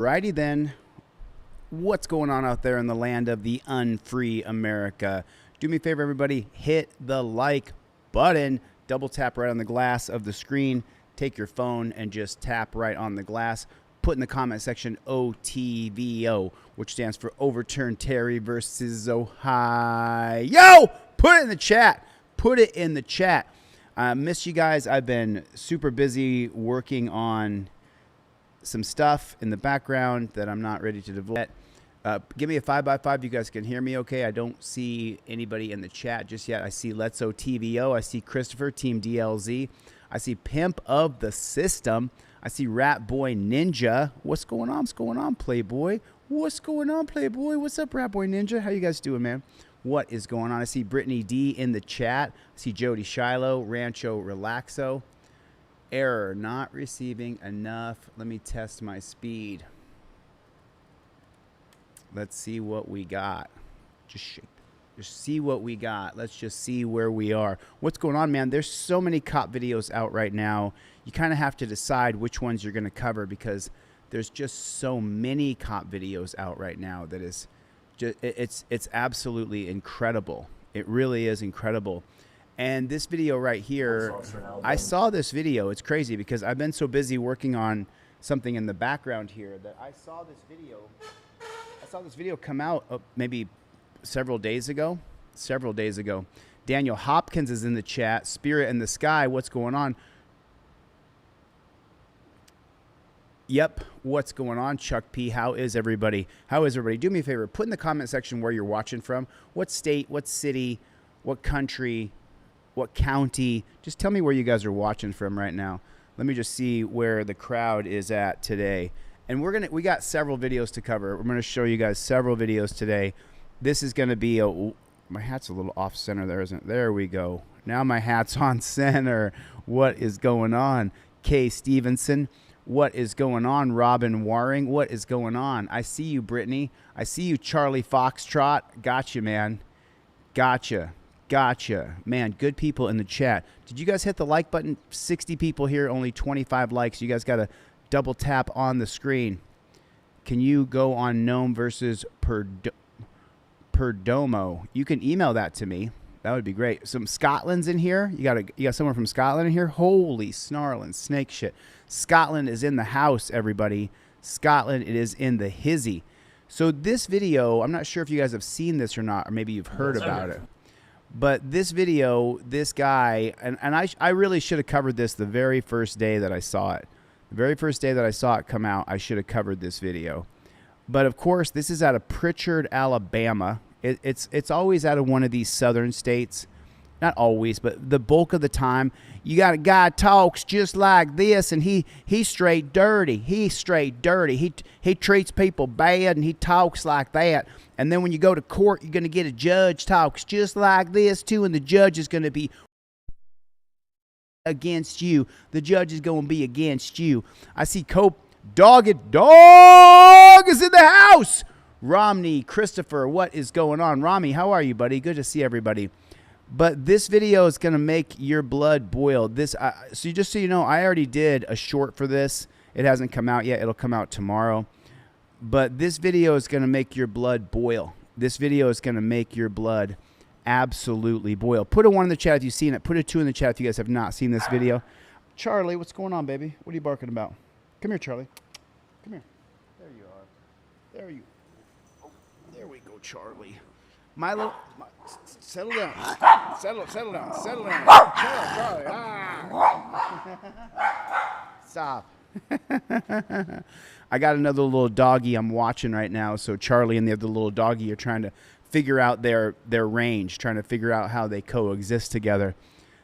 Righty then, what's going on out there in the land of the unfree America? Do me a favor, everybody, hit the like button, double tap right on the glass of the screen, take your phone and just tap right on the glass, put in the comment section OTVO, which stands for Overturn Terry versus Ohio. Put it in the chat. Put it in the chat. I miss you guys. I've been super busy working on some stuff in the background that I'm not ready to divulge. Give me a 5x5. You guys can hear me okay. I don't see anybody in the chat just yet. I see Let's OTVO. I see Christopher, Team DLZ. I see Pimp of the System. I see Rat Boy Ninja. What's going on? What's going on, Playboy? What's going on, Playboy? What's up, Rat Boy Ninja? How you guys doing, man? What is going on? I see Brittany D in the chat. I see Jody Shiloh, Rancho Relaxo. Error, not receiving enough. Let me test my speed. Let's see what we got. Just see what we got. Let's just see where we are. What's going on, man? There's so many cop videos out right now. You kind of have to decide which ones you're going to cover because there's just so many cop videos out right now that is just, it's absolutely incredible. It really is incredible. And this video right here, I saw this video. It's crazy because I've been so busy working on something in the background here that I saw this video. I saw this video come out maybe several days ago. Daniel Hopkins is in the chat. Spirit in the Sky, what's going on? Yep, what's going on, Chuck P? How is everybody? How is everybody? Do me a favor. Put in the comment section where you're watching from. What state, what city, what country, what county. Just tell me where you guys are watching from right now. Let me just see where the crowd is at today. And we got several videos to cover. We're gonna show you guys several videos today. This is gonna be my hat's a little off center there, isn't it? There we go. Now my hat's on center. What is going on? Kay Stevenson, what is going on? Robin Waring, what is going on? I see you, Brittany. I see you, Charlie Foxtrot. Gotcha, man. Gotcha. Man, good people in the chat. Did you guys hit the like button? 60 people here, only 25 likes. You guys got to double tap on the screen. Can you go on Gnome versus Perdomo? You can email that to me. That would be great. Some Scotland's in here. You got someone from Scotland in here? Holy snarling snake shit. Scotland is in the house, everybody. Scotland, it is in the hizzy. So this video, I'm not sure if you guys have seen this or not, or maybe you've heard about it. But this video, this guy, and I really should have covered this the very first day that I saw it. The very first day that I saw it come out, I should have covered this video. But of course, this is out of Pritchard, Alabama. It's always out of one of these southern states. Not always, but the bulk of the time. You got a guy talks just like this, and he's straight dirty. He's straight dirty. He treats people bad, and he talks like that. And then when you go to court, you're going to get a judge talks just like this, too, and the judge is going to be against you. The judge is going to be against you. I see Dog is in the house. Romney, Christopher, what is going on? Rami, how are you, buddy? Good to see everybody. But this video is going to make your blood boil. So just so you know, I already did a short for this. It hasn't come out yet. It'll come out tomorrow. But this video is going to make your blood boil. This video is going to make your blood absolutely boil. Put a 1 in the chat if you've seen it. Put a 2 in the chat if you guys have not seen this video. Charlie, what's going on, baby? What are you barking about? Come here, Charlie. Come here. There you are. There you. Oh, there we go, Charlie. Settle down. Settle down. Charlie. Stop. I got another little doggy I'm watching right now. So Charlie and the other little doggy are trying to figure out their range, trying to figure out how they coexist together.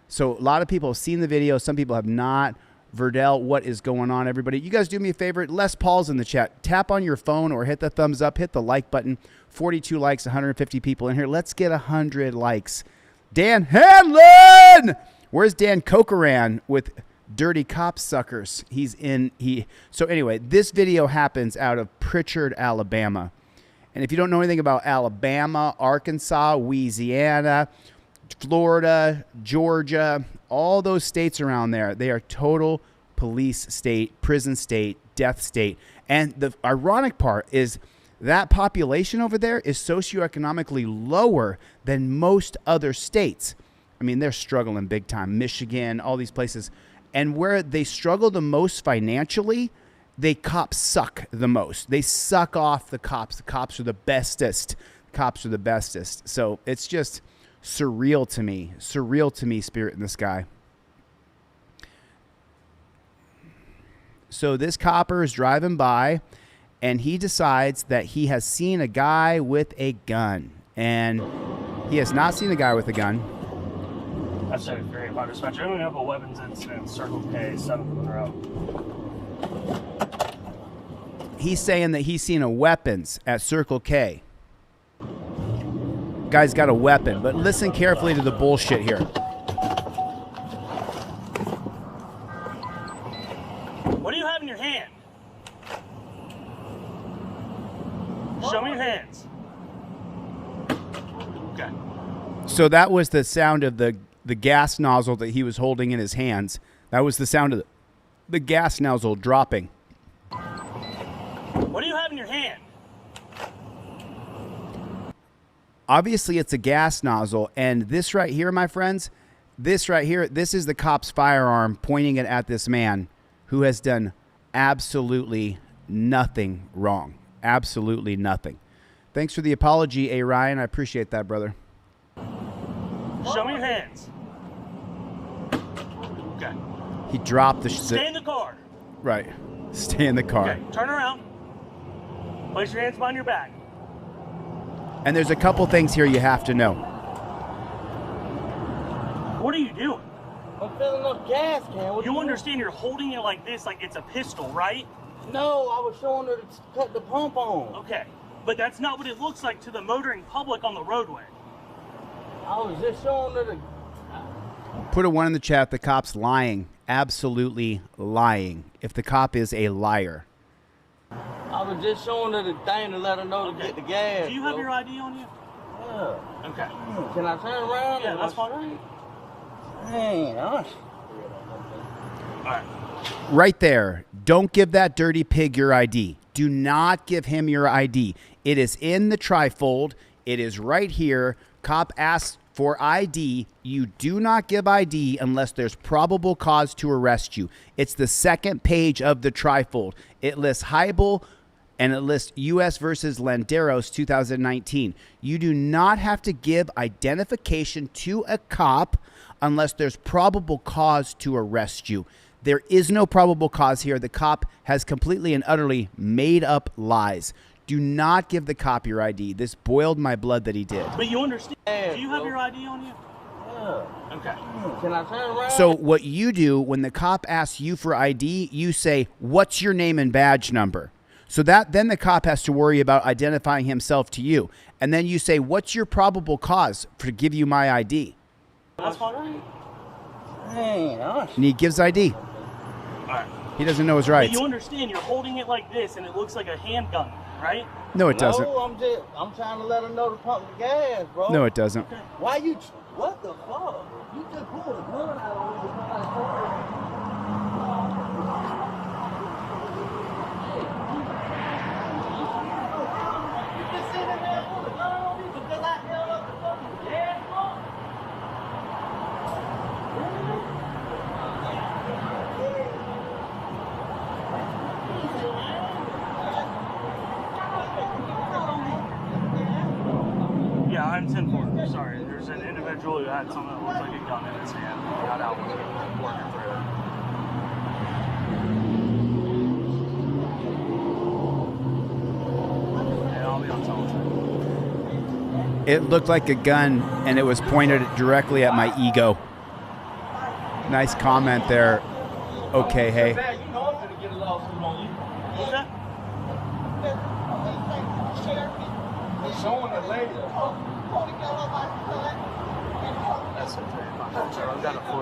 So a lot of people have seen the video. Some people have not. Verdell, what is going on, everybody? You guys do me a favor. Les Paul's in the chat. Tap on your phone or hit the thumbs up. Hit the like button. 42 likes, 150 people in here. Let's get 100 likes. Dan Hanlon! Where's Dan Cochran with Dirty Cop Suckers? So anyway, this video happens out of Pritchard, Alabama. And if you don't know anything about Alabama, Arkansas, Louisiana, Florida, Georgia, all those states around there, they are total police state, prison state, death state. And the ironic part is that population over there is socioeconomically lower than most other states. I mean, they're struggling big time. Michigan, all these places. And where they struggle the most financially, they cops suck the most. They suck off the cops. The cops are the bestest. Cops are the bestest. So it's just surreal to me. Surreal to me, Spirit in the Sky. So this copper is driving by, and he decides that he has seen a guy with a gun. And he has not seen a guy with a gun. I've said it very hard dispatcher. I'm going to have a weapons incident, Circle K, 7th Monroe. He's saying that he's seen a weapons at Circle K. Guy's got a weapon, but listen carefully to the bullshit here. What do you have in your hand? Show me your hands. Okay. So that was the sound of the gas nozzle that he was holding in his hands. That was the sound of the gas nozzle dropping. What do you have in your hand? Obviously, it's a gas nozzle, and this right here, my friends, this right here, this is the cop's firearm pointing it at this man who has done absolutely nothing wrong. Absolutely nothing. Thanks for the apology, A. Ryan. I appreciate that, brother. Show me your hands. Okay. He dropped the... Stay in the car. Right. Stay in the car. Okay, turn around. Place your hands behind your back. And there's a couple things here you have to know. What are you doing? I'm filling up gas can. You understand you're holding it like this, like it's a pistol, right? No, I was showing her to cut the pump on. Okay, but that's not what it looks like to the motoring public on the roadway. I was just showing her to... Put a 1 in the chat. The cop's lying. Absolutely lying. If the cop is a liar. I was just showing her the thing to let her know to get the gas. Do you have your ID on you? Yeah. Okay. Can I turn around? Yeah, that's fine. Dang, All right. Right there. Don't give that dirty pig your ID. Do not give him your ID. It is in the trifold. It is right here. Cop asks for ID. You do not give ID unless there's probable cause to arrest you. It's the second page of the trifold. It lists Heibel and it lists U.S. versus Landeros 2019. You do not have to give identification to a cop unless there's probable cause to arrest you. There is no probable cause here. The cop has completely and utterly made up lies. Do not give the cop your ID. This boiled my blood that he did. But you understand, do you have your ID on you? Yeah. Okay. Can I turn around? So what you do when the cop asks you for ID, you say, "What's your name and badge number?" So that then the cop has to worry about identifying himself to you. And then you say, "What's your probable cause to give you my ID?" That's fine. Dang, And he gives ID. All right. He doesn't know his rights. But you understand, you're holding it like this, and it looks like a handgun, right? No, it doesn't. No, I'm trying to let her know to pump the gas, bro. No, it doesn't. Why you... What the fuck? You just pulled a gun out on me. You just sitting there with a gun on me because I held up the fucking gas pump? Yeah, I'm 10-4. Sorry, there's an individual who had something that looked like a gun in his hand. He got out working through it. Yeah, I'll be on telephone. It looked like a gun, and it was pointed directly at my ego. Nice comment there. Okay, hey. You know I'm gonna get a lawsuit on you. What's that? I'm showing her later. That's okay. I've got a 4-9.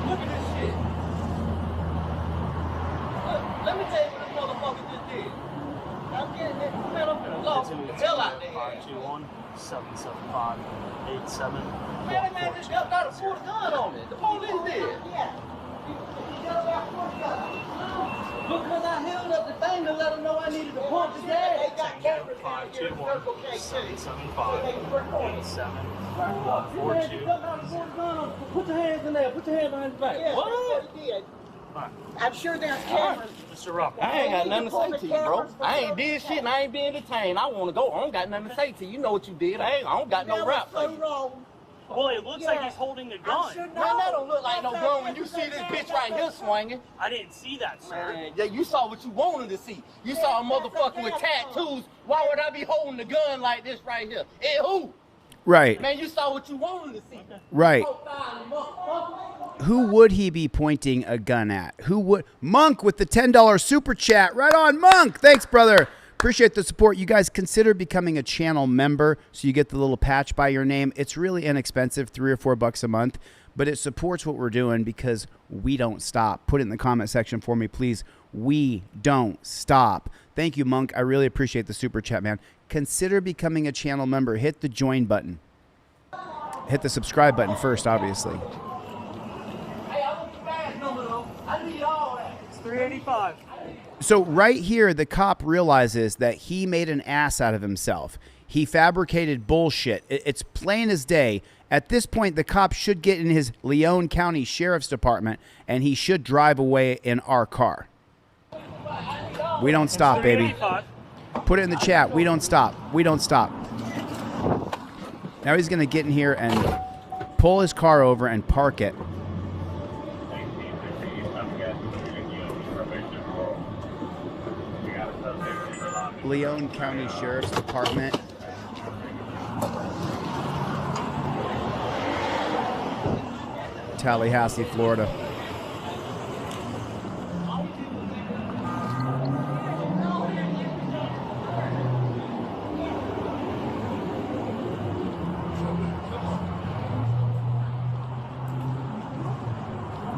Look at this shit. Let me tell you what this motherfucker just did. I'm getting it. Man, I'm gonna lock the hell out there. 521-775-87. Man, just jumped out and pulled a gun on me. The police did. Because I held up the thing to let them know I needed to pump his ass. They got cameras in here. 521-775-142. Put your hands in there. Put your hands behind your back. Yeah, what? I'm sure there's cameras. Mr. Rock. I ain't got nothing to say to you, bro. I ain't did shit and I ain't been entertained. I want to go. I don't got nothing to say to you. You know what you did. I don't got no rap for you. Well, it looks like he's holding a gun. Man, that don't look like no gun when you see this bitch right here swinging. I didn't see that, sir. Man, yeah, you saw what you wanted to see. You saw a motherfucker with tattoos. Why would I be holding a gun like this right here? Hey, who? Right. Man, you saw what you wanted to see. Right. Who would he be pointing a gun at? Who would? Monk with the $10 super chat. Right on, Monk. Thanks, brother. Appreciate the support. You guys consider becoming a channel member so you get the little patch by your name. It's really inexpensive, $3 or $4 a month, but it supports what we're doing because we don't stop. Put it in the comment section for me, please. We don't stop. Thank you, Monk. I really appreciate the super chat, man. Consider becoming a channel member. Hit the join button. Hit the subscribe button first, obviously. Hey, I want the badge number though. I need all that. It's 385. So right here, the cop realizes that he made an ass out of himself. He fabricated bullshit. It's plain as day. At this point, the cop should get in his Leon County Sheriff's Department, and he should drive away in our car. We don't stop, baby. Put it in the chat. We don't stop. We don't stop. Now he's going to get in here and pull his car over and park it. Leon County Sheriff's Department. Tallahassee, Florida.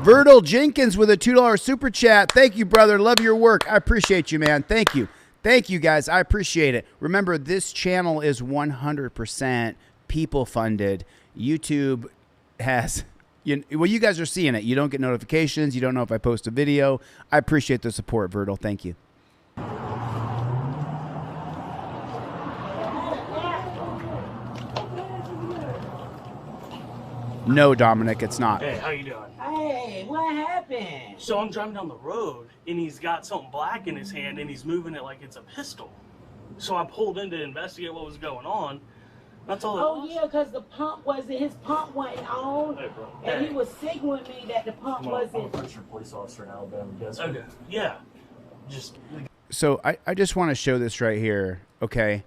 Virgil Jenkins with a $2 super chat. Thank you, brother. Love your work. I appreciate you, man. Thank you. Thank you, guys. I appreciate it. Remember, this channel is 100% people funded. YouTube has, well, you guys are seeing it. You don't get notifications. You don't know if I post a video. I appreciate the support, Virgil. Thank you. No, Dominic, it's not. Hey, how you doing? Hey, what happened? So I'm driving down the road, and he's got something black in his hand, and he's moving it like it's a pistol. So I pulled in to investigate what was going on. That's all it was. Yeah, because the pump wasn't, his pump wasn't on. Hey, bro. And Hey. he was signaling me that the pump wasn't. I'm a police officer in Alabama. Guess what? Okay. Yeah. Just. So I just want to show this right here, okay?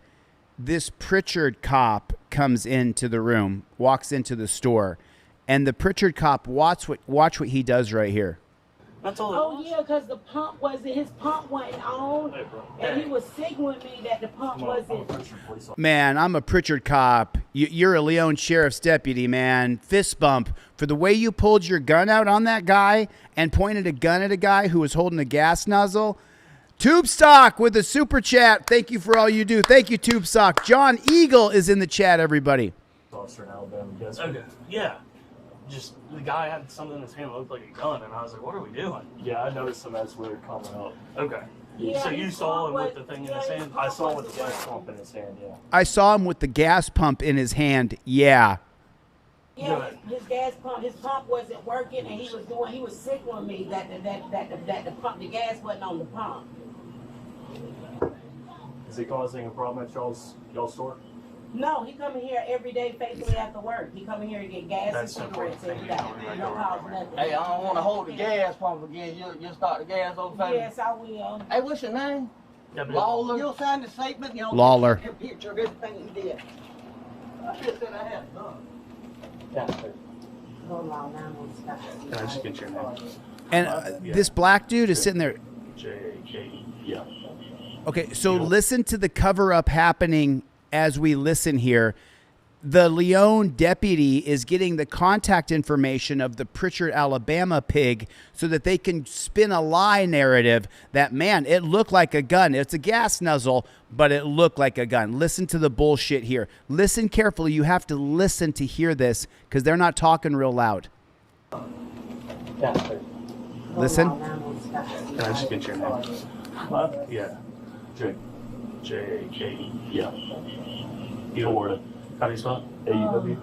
This Pritchard cop comes into the room, walks into the store, and the Pritchard cop, watch what he does right here. That's all it Oh, was. yeah, because the pump wasn't, his pump wasn't on. Hey, bro. And Hey. he was signaling me that the pump wasn't. Man, I'm a Pritchard cop. You're a Leon Sheriff's deputy, man. Fist bump for the way you pulled your gun out on that guy and pointed a gun at a guy who was holding a gas nozzle. Tube Stock with a super chat. Thank you for all you do. Thank you, Tube Stock. John Eagle is in the chat, everybody. Officer in Alabama. Guess what? Okay. Yeah. Just the guy had something in his hand that looked like a gun, and I was like, "What are we doing?" Yeah, I noticed some as we were coming up. Okay. Yeah, So you his saw him pump with the was- thing in yeah, his his hand? I saw him with the gas pump in his hand. Yeah. I saw him with the gas pump in his hand. Yeah. Yeah, his gas pump, his pump wasn't working, and he was signaling me that the pump, the gas wasn't on the pump. Is he causing a problem at y'all's store? No, he come in here every day faithfully after work. He come in here to get gas That's and important. cigarettes every day. He don't cause nothing. Hey, I don't want to hold the gas pump again. You'll start the gas over there. Yes, I will. Hey, what's your name? Yeah, but Lawler. You'll sign the statement. You'll Lawler. take a picture of everything he did. I just said I had it done. Yeah. Hold on, now I'm gonna stop. Can I just get your name? And this black dude is sitting there. J.K. Yeah. Okay, so listen to the cover-up happening as we listen here. The Leon deputy is getting the contact information of the Pritchard, Alabama pig so that they can spin a lie narrative that, man, it looked like a gun. It's a gas nozzle, but it looked like a gun. Listen to the bullshit here. Listen carefully. You have to listen to hear this because they're not talking real loud. Yeah. Listen. Can I just get your name? Yeah. Jake. J-A-K-E. Yeah. Florida. How do you spell it? A-U-W.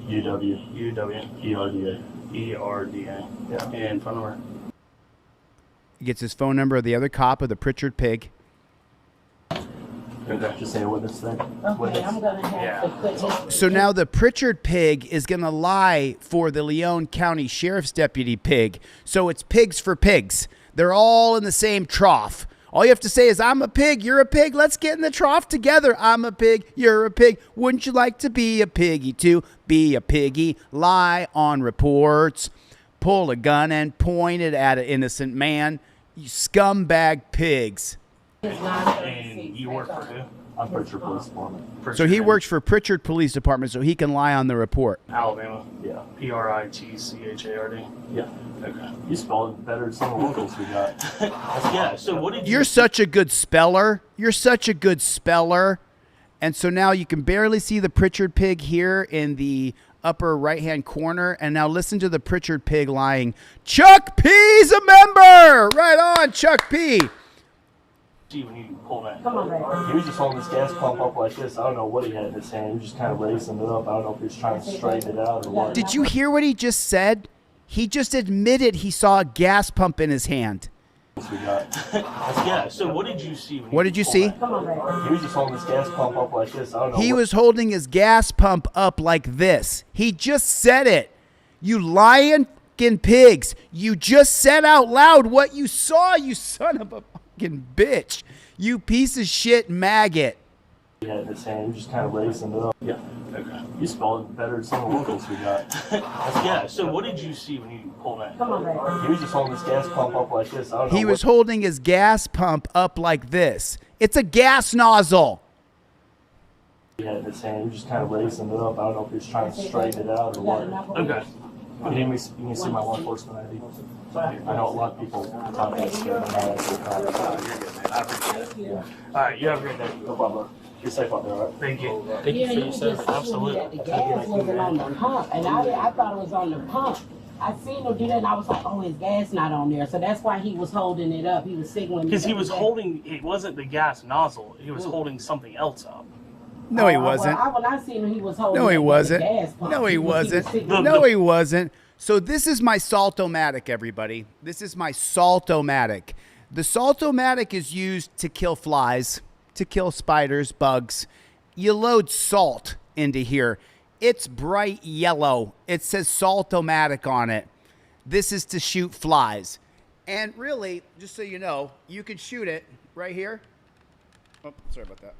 U-W. A-U-W. E-R-D-A. E-R-D-A. Yeah. And phone number. He gets his phone number of the other cop of the Pritchard pig. Just say a witness thing. Okay, I'm gonna have to put his. So now the Pritchard pig is going to lie for the Leon County Sheriff's Deputy pig. So it's pigs for pigs. They're all in the same trough. All you have to say is, I'm a pig, you're a pig. Let's get in the trough together. I'm a pig, you're a pig. Wouldn't you like to be a piggy too? Be a piggy, lie on reports, pull a gun and point it at an innocent man. You scumbag pigs. And you work for who? I'm Pritchard Police Department. So he works for Pritchard Police Department so he can lie on the report. Alabama. Yeah. P-R-I-T-C-H-A-R-D. Yeah. Okay. You spelled it better than some of the locals we got. Yeah, so what did you... You're such a good speller. You're such a good speller. And so now you can barely see the Pritchard pig here in the upper right-hand corner. And now listen to the Pritchard pig lying. Chuck P's a member! Right on, Chuck P. when you pull that? Come on, baby. He was just holding his gas pump up like this. I don't know what he had in his hand. He was just kind of raising it up. I don't know if he was trying to straighten it out or what. Did you hear what he just said? He just admitted he saw a gas pump in his hand. We got. Yeah, so what did you see? What did you see? Come on, baby. He was just holding his gas pump up like this. I don't know. He was holding his gas pump up like this. He just said it. You lying fucking pigs. You just said out loud what you saw, you son of a fucking bitch. You piece of shit maggot. He had in his hand. He was just kind of raising it up. Yeah. Okay. You spelled it better than some of the locals we got. Yeah, so what did you see when you pulled that? Come on, baby. He was just holding his gas pump up like this. I don't know. He was holding his gas pump up like this. It's a gas nozzle. He had in his hand. He was just kind of raising it up. I don't know if he was trying to straighten it out or what. Okay. You need to see my law enforcement ID. I know a lot of people talk about scared All right, you have a great day. No problem. You're safe out there, all right? Thank you. Yeah, you just told me that the gas wasn't on the pump, and I thought it was on the pump. I seen him do that, and I was like, oh, his gas not on there. So that's why he was holding it up. He was signaling. Because he was holding, it wasn't the gas nozzle, he was holding something else up. No, he wasn't. When I seen him, he was holding No, he the wasn't. gas pump. No, he wasn't. signaling. No, he wasn't. So this is my Salt-O-Matic, everybody. This is my Salt-O-Matic. The Salt-O-Matic is used to kill flies, to kill spiders, bugs. You load salt into here. It's bright yellow. It says Salt-O-Matic on it. This is to shoot flies. And really, just so you know, you can shoot it right here. Oh, sorry about that.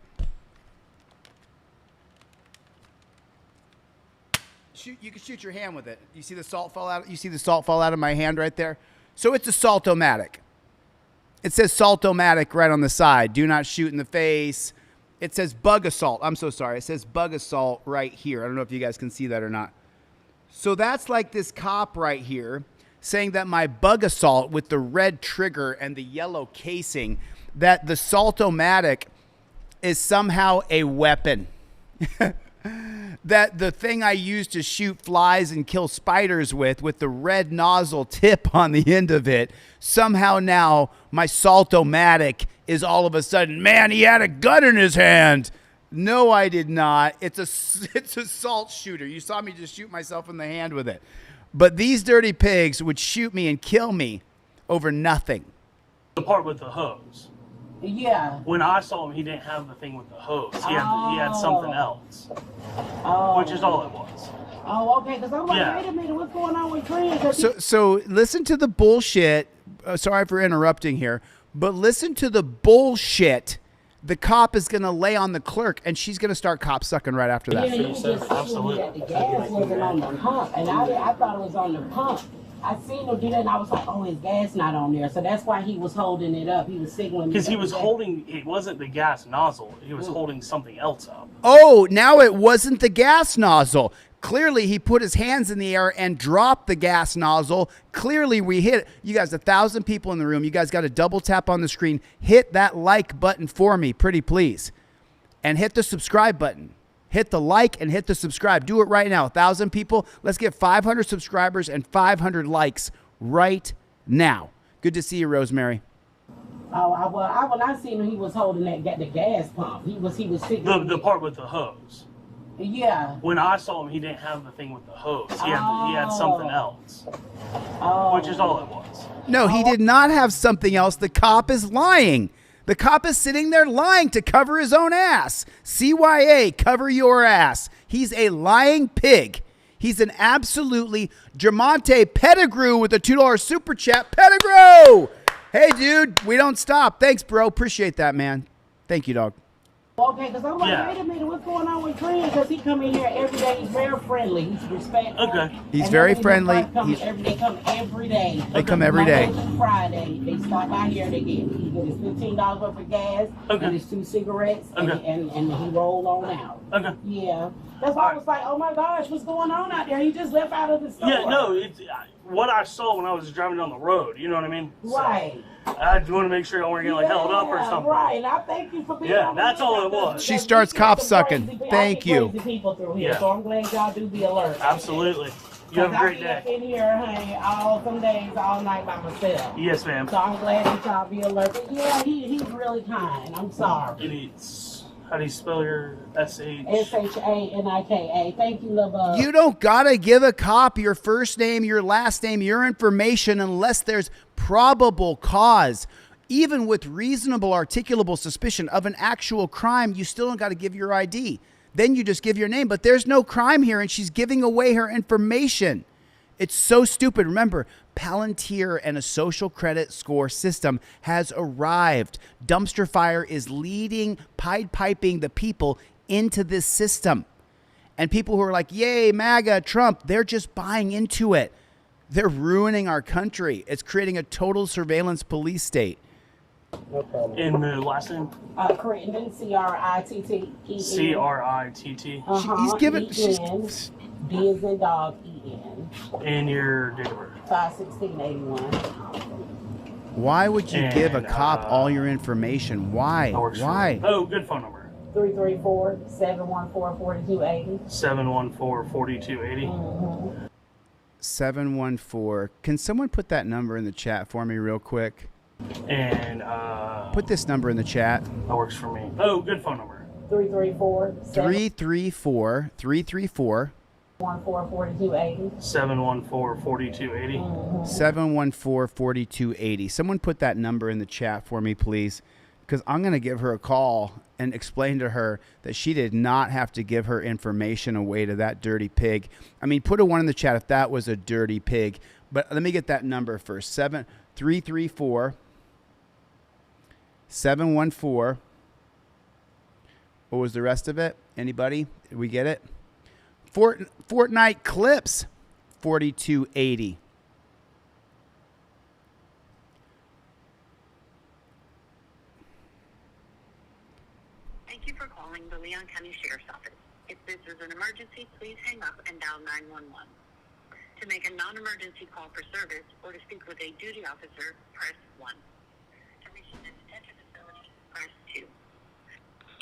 You can shoot your hand with it. You see the salt fall out? You see the salt fall out of my hand right there? So it's a Salt-O-Matic. It says Salt-O-Matic right on the side. Do not shoot in the face. It says bug assault. I'm so sorry. It says bug assault right here. I don't know if you guys can see that or not. So that's like this cop right here saying that my bug assault with the red trigger and the yellow casing, that the Salt-O-Matic is somehow a weapon. That the thing I use to shoot flies and kill spiders with the red nozzle tip on the end of it, somehow now my Salt-O-Matic is all of a sudden, man, he had a gun in his hand. No, I did not. It's a salt shooter. You saw me just shoot myself in the hand with it. But these dirty pigs would shoot me and kill me over nothing. The part with the hose. Yeah. When I saw him, he didn't have the thing with the hose. He had something else, which is all it was. Oh, okay. Because I'm like, Yeah. wait a minute, what's going on with Trent? So listen to the bullshit. Sorry for interrupting here, but listen to the bullshit. The cop is going to lay on the clerk, and she's going to start cop sucking right after that. Yeah, you just told me that the gas wasn't on the pump, and I thought it was on the pump. I seen him do that, and I was like, oh, his gas not on there. So that's why he was holding it up. He was signaling. Because he was holding, it wasn't the gas nozzle, he was holding something else up. Oh, now it wasn't the gas nozzle. Clearly, he put his hands in the air and dropped the gas nozzle. Clearly, we hit it. You guys, 1,000 people in the room. You guys got to double tap on the screen. Hit that like button for me, pretty please. And hit the subscribe button. Hit the like and hit the subscribe. Do it right now. 1,000 people. Let's get 500 subscribers and 500 likes right Now, good to see you, Rosemary. Oh, when I seen him, he was holding the gas pump. He was sitting. The part with the hose. Yeah. When I saw him, he didn't have the thing with the hose. He had something else, which is all it was. No, he did not have something else. The cop is lying. The cop is sitting there lying to cover his own ass. CYA, cover your ass. He's a lying pig. He's an absolutely Jermonte Pettigrew with a $2 super chat. Pettigrew! Hey, dude, we don't stop. Thanks, bro. Appreciate that, man. Thank you, dog. Okay, because I'm like, wait a minute, what's going on with Green? Because he come in here every day. He's very friendly. He's respectful. Okay. He's very friendly. They come every day. They come every day. Monday to Friday. They stop by here. He get his $15 worth of gas and his 2 cigarettes, and he roll on out. Okay. Yeah. That's why I was like, oh my gosh, what's going on out there? He just left out of the store. Yeah, no, it's what I saw when I was driving down the road. You know what I mean? Right. So, I just want to make sure I weren't getting held up or something. Right, and I thank you for being that's all it was. She starts cop sucking. Thank you. Crazy people through here, so I'm glad y'all do be alert. Absolutely. You have a great day. I've been here, honey, some days, all night by myself. Yes, ma'am. So I'm glad that y'all be alert. But yeah, he's really kind. I'm sorry. How do you spell your S-H? S-H-A-N-I-K-A. Thank you, love. You don't gotta give a cop your first name, your last name, your information unless there's probable cause. Even with reasonable articulable suspicion of an actual crime, you still don't gotta give your ID. Then you just give your name, but there's no crime here and she's giving away her information. It's so stupid. Remember, Palantir and a social credit score system has arrived. Dumpster Fire is leading, Pied Piping the people into this system. And people who are like, yay, MAGA, Trump, they're just buying into it. They're ruining our country. It's creating a total surveillance police state. No problem. In the last name? Crittenden, C-R-I-T-T-E-N. C-R-I-T-T. He's giving... D as in dog, E-N. And your date of birth? 5/16/81. Why would you give a cop all your information? Why? Why? Oh, good phone number. 334-714-4280. 714-4280. 714. Can someone put that number in the chat for me real quick? And put this number in the chat. That works for me. Oh, good phone number. 334 714-4280. 714-4280. Someone put that number in the chat for me, please, because I'm going to give her a call and explain to her that she did not have to give her information away to that dirty pig. I mean, put a 1 in the chat if that was a dirty pig. But let me get that number first. 334-714. What was the rest of it? Anybody? Did we get it? Fortnite Clips, 4280. Thank you for calling the Leon County Sheriff's Office. If this is an emergency, please hang up and dial 911. To make a non-emergency call for service or to speak with a duty officer, press 1. To reach the detention facility, press 2.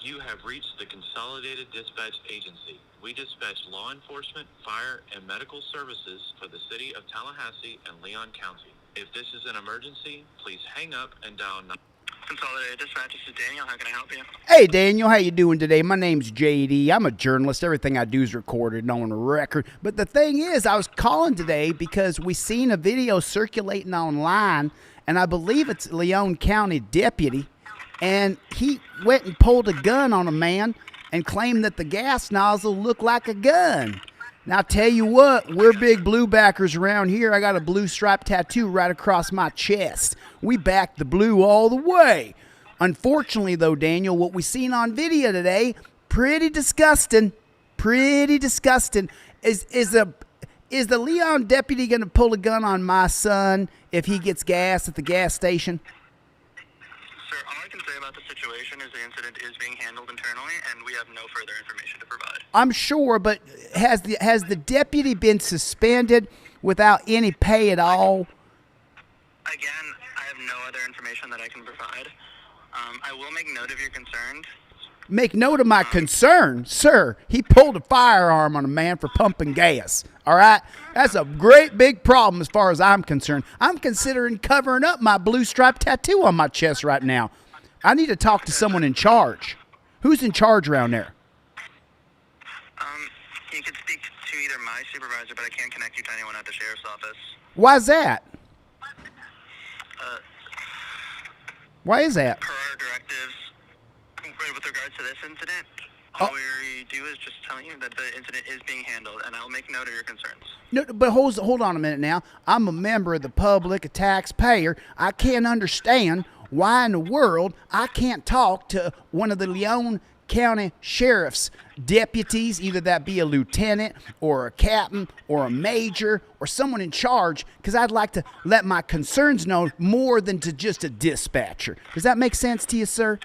You have reached the Consolidated Dispatch Agency. We dispatch law enforcement, fire, and medical services for the city of Tallahassee and Leon County. If this is an emergency, please hang up and dial 9. Consolidated Dispatch, this is Daniel. How can I help you? Hey, Daniel. How you doing today? My name's JD. I'm a journalist. Everything I do is recorded and on record. But the thing is, I was calling today because we seen a video circulating online, and I believe it's a Leon County deputy, and he went and pulled a gun on a man and claimed that the gas nozzle looked like a gun. Now, I'll tell you what, we're big blue backers around here. I got a blue stripe tattoo right across my chest. We back the blue all the way. Unfortunately, though, Daniel, what we seen on video today, pretty disgusting. Pretty disgusting. Is the Leon deputy going to pull a gun on my son if he gets gas at the gas station? Sir, all I can say about the situation is the incident is being handled internally, and we have no further information to provide. I'm sure, but has the deputy been suspended without any pay at all? Again, I have no other information that I can provide. I will make note of your concerns. Make note of my concern, sir. He pulled a firearm on a man for pumping gas. All right? That's a great big problem as far as I'm concerned. I'm considering covering up my blue stripe tattoo on my chest right now. I need to talk to someone in charge. Who's in charge around there? You can speak to either my supervisor, but I can't connect you to anyone at the sheriff's office. Why's that? Why is that? Per our directives, with regards to this incident, all we do is just tell you that the incident is being handled, and I'll make note of your concerns. No, but hold on a minute now. I'm a member of the public, a taxpayer. I can't understand why in the world I can't talk to one of the Leon County Sheriff's deputies, either that be a lieutenant or a captain or a major or someone in charge, because I'd like to let my concerns known more than to just a dispatcher. Does that make sense to you, sir?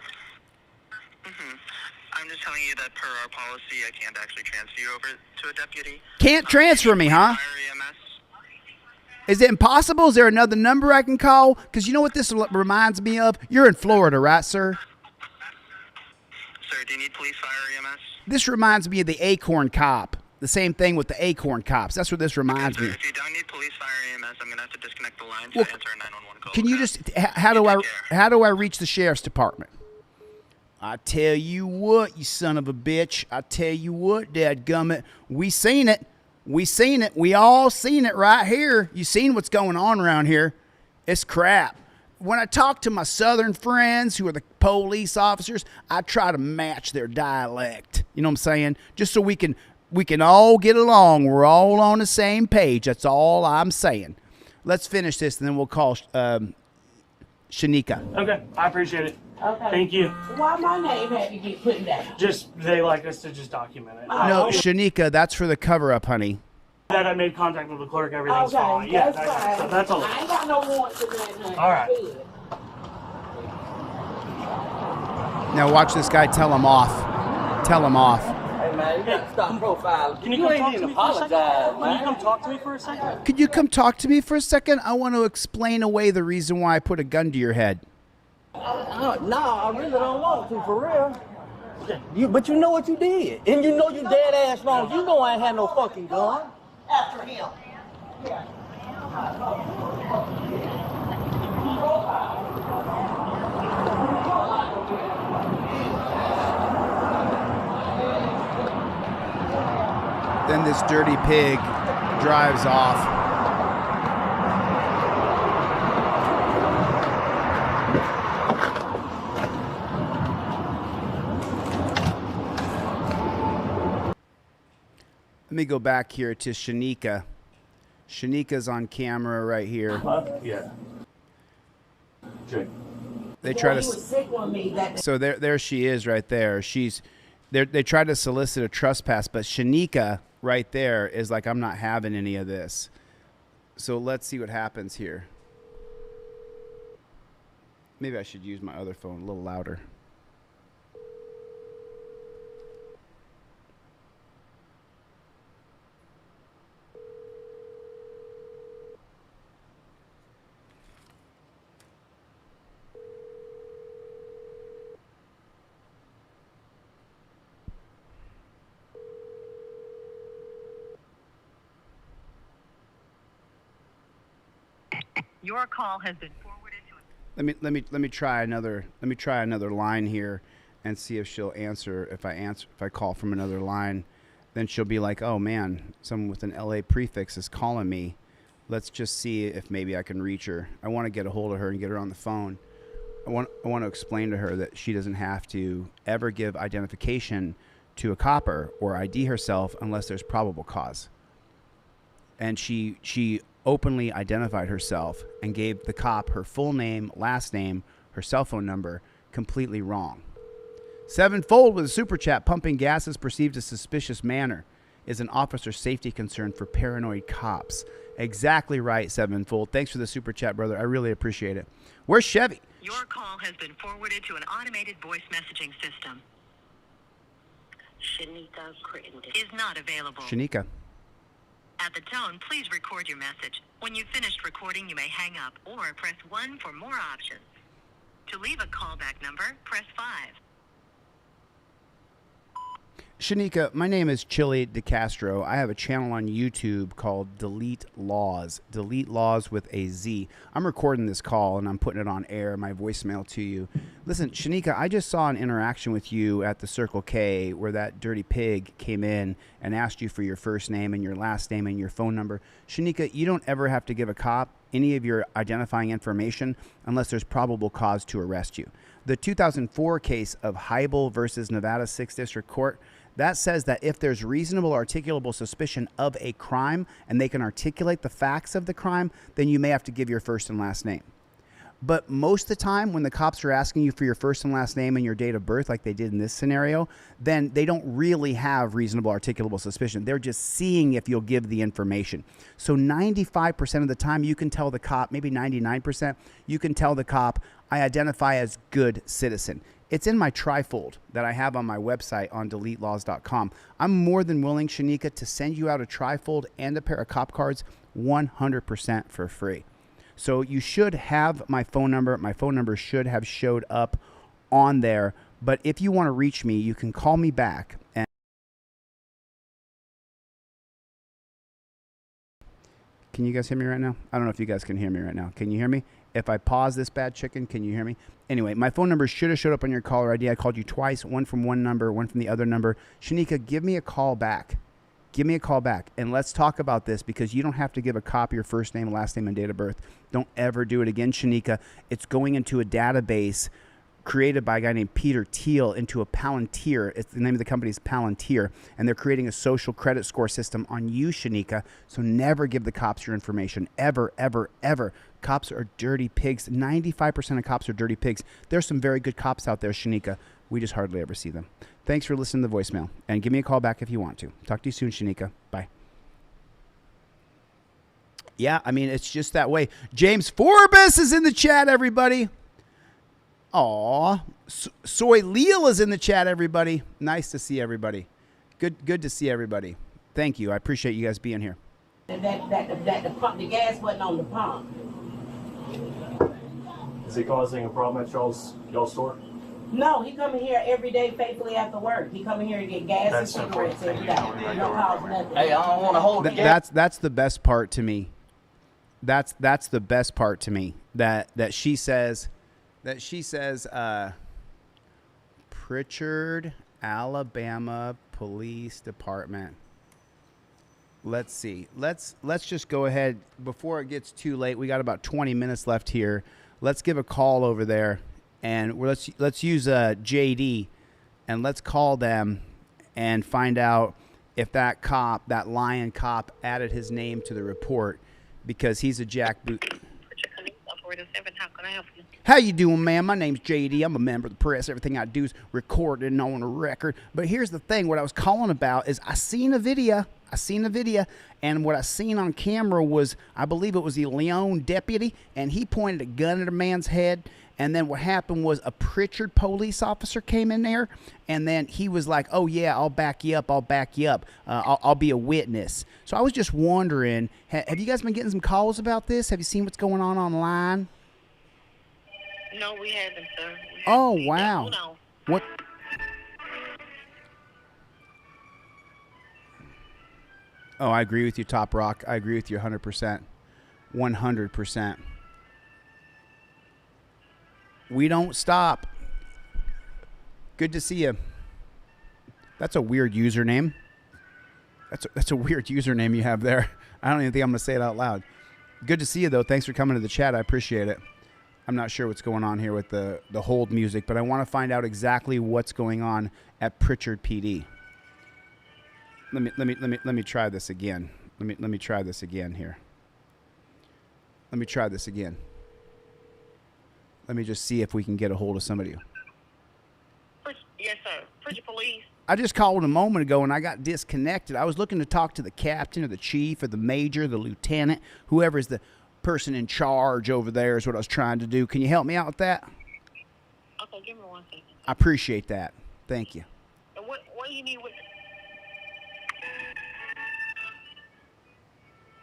I'm just telling you that per our policy, I can't actually transfer you over to a deputy. Can't transfer me, huh? Is it impossible? Is there another number I can call? Because you know what this reminds me of? You're in Florida, right, sir? Sir, do you need police, fire, EMS? This reminds me of the Acorn Cop. The same thing with the Acorn Cops. That's what this reminds me of. If you don't need police, fire, EMS, I'm going to have to disconnect the line to Well, answer a 911 call. Can you just, how do I reach the sheriff's department? I tell you what, you son of a bitch. I tell you what, dadgummit. We seen it. We seen it. We all seen it right here. You seen what's going on around here. It's crap. When I talk to my southern friends who are the police officers, I try to match their dialect. You know what I'm saying? Just so we can all get along. We're all on the same page. That's all I'm saying. Let's finish this, and then we'll call Shanika. Okay, I appreciate it. Okay. Thank you. Why my name had to get put down? Just, they like us to just document it. No, Shanika, that's for the cover-up, honey. That I made contact with the clerk, everything's Okay, fine. Yeah, that's fine. that's all. I ain't got no warrants or nothing. All right. Good. Now watch this guy tell him off. Tell him off. Hey, man, you gotta stop profiling. Can you come talk to me for a second? Can you come talk to me for a second? Could you come talk to me for a second? I want to explain away the reason why I put a gun to your head. No, I really don't want to, for real. But you know what you did. And you know you dead ass wrong. You know I ain't had no fucking gun. After him. Then this dirty pig drives off. Let me go back here to Shanika. Shanika's on camera right here. Yeah. Jake. They try Boy, to. he was sick on me that So there she is right there. They tried to solicit a trespass, but Shanika right there is like, I'm not having any of this. So let's see what happens here. Maybe I should use my other phone a little louder. Your call has been forwarded to Let me try another line here and see if she'll answer. If I call from another line, then she'll be like, "Oh man, someone with an LA prefix is calling me. Let's just see if maybe I can reach her." I want to get a hold of her and get her on the phone. I want to explain to her that she doesn't have to ever give identification to a copper or ID herself unless there's probable cause. And she openly identified herself and gave the cop her full name, last name, her cell phone number, completely wrong. Sevenfold with a super chat. Pumping gas is perceived as suspicious manner. Is an officer's safety concern for paranoid cops. Exactly right, Sevenfold. Thanks for the super chat, brother. I really appreciate it. Where's Chevy? Your call has been forwarded to an automated voice messaging system. Shanika Crittenden is not available. Shanika. At the tone, please record your message. When you've finished recording, you may hang up or press 1 for more options. To leave a callback number, press 5. Shanika, my name is ChilleDeCastro. I have a channel on YouTube called Delete Lawz. Delete Lawz with a Z. I'm recording this call and I'm putting it on air, my voicemail to you. Listen, Shanika, I just saw an interaction with you at the Circle K where that dirty pig came in and asked you for your first name and your last name and your phone number. Shanika, you don't ever have to give a cop any of your identifying information unless there's probable cause to arrest you. The 2004 case of Heibel versus Nevada 6th District Court, that says that if there's reasonable articulable suspicion of a crime and they can articulate the facts of the crime, then you may have to give your first and last name. But most of the time when the cops are asking you for your first and last name and your date of birth, like they did in this scenario, then they don't really have reasonable articulable suspicion. They're just seeing if you'll give the information. So 95% of the time you can tell the cop, maybe 99%, you can tell the cop, I identify as good citizen. It's in my trifold that I have on my website on DeleteLawz.com. I'm more than willing, Shanika, to send you out a trifold and a pair of cop cards 100% for free. So you should have my phone number. My phone number should have showed up on there. But if you want to reach me, you can call me back. And can you guys hear me right now? I don't know if you guys can hear me right now. Can you hear me? If I pause this bad chicken, can you hear me? Anyway, my phone number should have showed up on your caller ID. I called you twice, one from one number, one from the other number. Shanika, give me a call back. Give me a call back, and let's talk about this because you don't have to give a cop your first name, last name, and date of birth. Don't ever do it again, Shanika. It's going into a database created by a guy named Peter Thiel into a Palantir. It's the name of the company is Palantir, and they're creating a social credit score system on you, Shanika. So never give the cops your information, ever, ever, ever. Cops are dirty pigs. 95% of cops are dirty pigs. There's some very good cops out there, Shanika. We just hardly ever see them. Thanks for listening to the voicemail, and give me a call back if you want to. Talk to you soon, Shanika. Bye. Yeah, I mean, it's just that way. James Forbes is in the chat, everybody. Aw. Soy Leal is in the chat, everybody. Nice to see everybody. Good to see everybody. Thank you. I appreciate you guys being here. The gas wasn't on the pump. Is it causing a problem at y'all's store? No, he come in here every day faithfully after work. He come in here to get gas and cigarettes every day. He don't cause nothing. Hey, I don't want to hold the gas. That's the best part to me. That's the best part to me. That she says Pritchard, Alabama Police Department. Let's see. Let's just go ahead before it gets too late. We got about 20 minutes left here. Let's give a call over there. And let's use JD, and let's call them and find out if that cop, that lion cop, added his name to the report because he's a jackboot. How can I help you? How you doing, ma'am? My name's JD. I'm a member of the press. Everything I do is recorded and on a record. But here's the thing. What I was calling about is I seen a video, and what I seen on camera was, I believe it was the Leon deputy, and he pointed a gun at a man's head. And then what happened was a Pritchard police officer came in there, and then he was like, oh, yeah, I'll back you up. I'll be a witness. So I was just wondering, have you guys been getting some calls about this? Have you seen what's going on online? No, we haven't, sir. Oh, wow. Hold on. What? Oh, I agree with you, Top Rock. I agree with you 100%. 100%. We don't stop. Good to see you. That's a weird username. That's a weird username you have there. I don't even think I'm going to say it out loud. Good to see you, though. Thanks for coming to the chat. I appreciate it. I'm not sure what's going on here with the hold music, but I want to find out exactly what's going on at Pritchard PD. Let me try this again. Let me try this again here. Let me try this again. Let me just see if we can get a hold of somebody. Yes, sir. Pritchard Police. I just called a moment ago and I got disconnected. I was looking to talk to the captain or the chief or the major, the lieutenant, whoever is the person in charge over there is what I was trying to do. Can you help me out with that? Okay, give me 1 second. I appreciate that. Thank you. And what do you need with?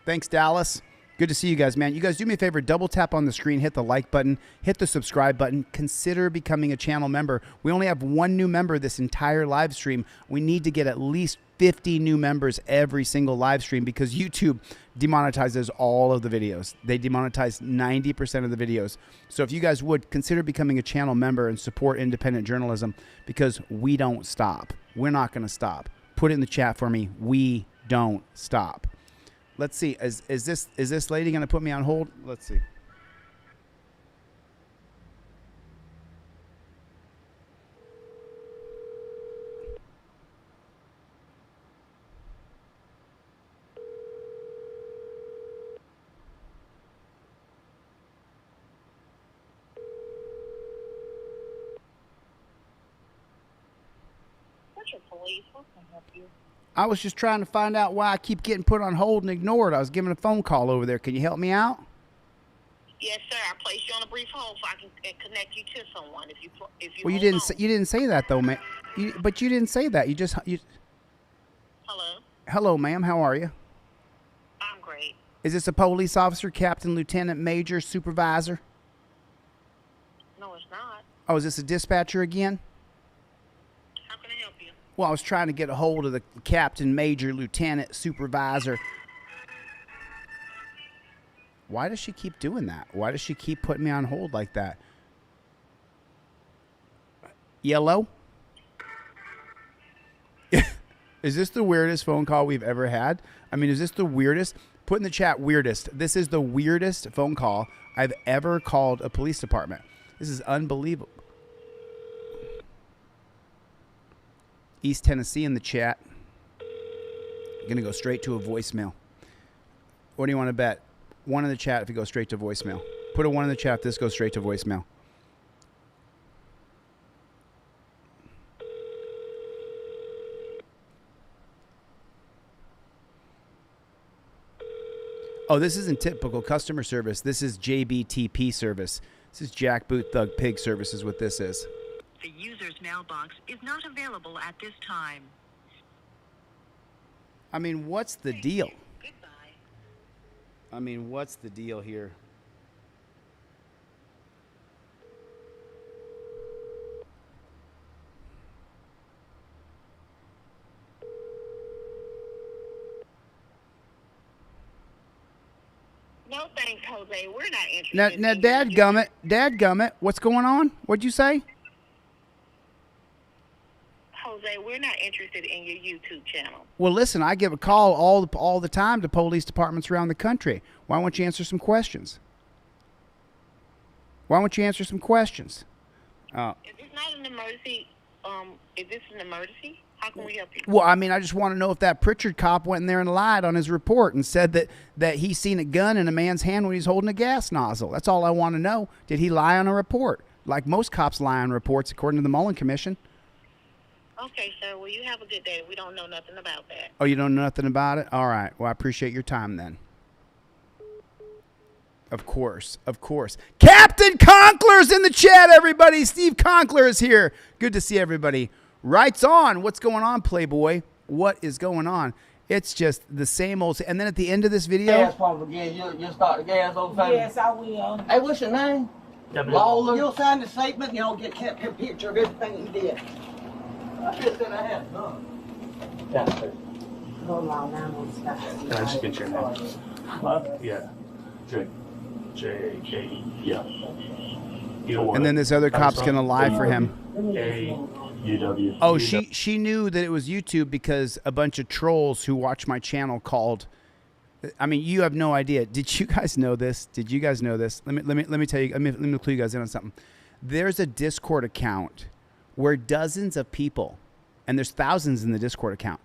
Thanks, Dallas. Good to see you guys, man. You guys do me a favor, double tap on the screen, hit the like button, hit the subscribe button, consider becoming a channel member. We only have 1 new member this entire live stream. We need to get at least 50 new members every single live stream because YouTube demonetizes all of the videos. They demonetize 90% of the videos. So if you guys would consider becoming a channel member and support independent journalism, because we don't stop. We're not going to stop. Put it in the chat for me. We don't stop. Let's see. Is this lady going to put me on hold? Let's see. I was just trying to find out why I keep getting put on hold and ignored. I was giving a phone call over there. Can you help me out? Yes, sir. I placed you on a brief hold so I can connect you to someone. If you well, you didn't say that though, man. But you didn't say that. Hello. Hello, ma'am. How are you? I'm great. Is this a police officer, captain, lieutenant, major, supervisor? No, it's not. Oh, is this a dispatcher again? How can I help you? Well, I was trying to get a hold of the captain, major, lieutenant, supervisor. Why does she keep doing that? Why does she keep putting me on hold like that? Yellow? Is this the weirdest phone call we've ever had? I mean, is this the weirdest? Put in the chat, weirdest. This is the weirdest phone call I've ever called a police department. This is unbelievable. East Tennessee in the chat. I'm going to go straight to a voicemail. What do you want to bet? 1 in the chat if it goes straight to voicemail. Put a 1 in the chat if this goes straight to voicemail. Oh, this isn't typical customer service. This is JBTP service. This is Jackboot Thug Pig service is what this is. The user's mailbox is not available at this time. I mean, what's the deal? I mean, what's the deal here? No thanks, Jose. We're not interested. Now, dadgummit, what's going on? What'd you say? Jose, we're not interested in your YouTube channel. Well, listen, I give a call all the time to police departments around the country. Why won't you answer some questions? Why won't you answer some questions? Is this not an emergency? Is this an emergency? How can we help you? Well, I mean, I just want to know if that Pritchard cop went in there and lied on his report and said that he seen a gun in a man's hand when he's holding a gas nozzle. That's all I want to know. Did he lie on a report? Like most cops lie on reports, according to the Mullen Commission. Okay, sir. Well, you have a good day. We don't know nothing about that. Oh, you don't know nothing about it? All right. Well, I appreciate your time then. Of course. Of course. Captain Conkler's in the chat, everybody. Steve Conkler is here. Good to see everybody. Rights on. What's going on, Playboy? What is going on? It's just the same old. And then at the end of this video. Gas pump again. You'll start the gas over time. Yes, I will. Hey, what's your name? Lawler. You'll sign the statement and you'll get kept a picture of everything he did. I just said I had none. Yeah, sir. Hold on, now I'm gonna stop. Can I just get your name? Yeah. J-A-K-E. Yeah. And then this other cop's going to lie for him. A-U-W. Oh, she knew that it was YouTube because a bunch of trolls who watch my channel called. I mean, you have no idea. Did you guys know this? Did you guys know this? Let me tell you. Let me clue you guys in on something. There's a Discord account where dozens of people, and there's thousands in the Discord account,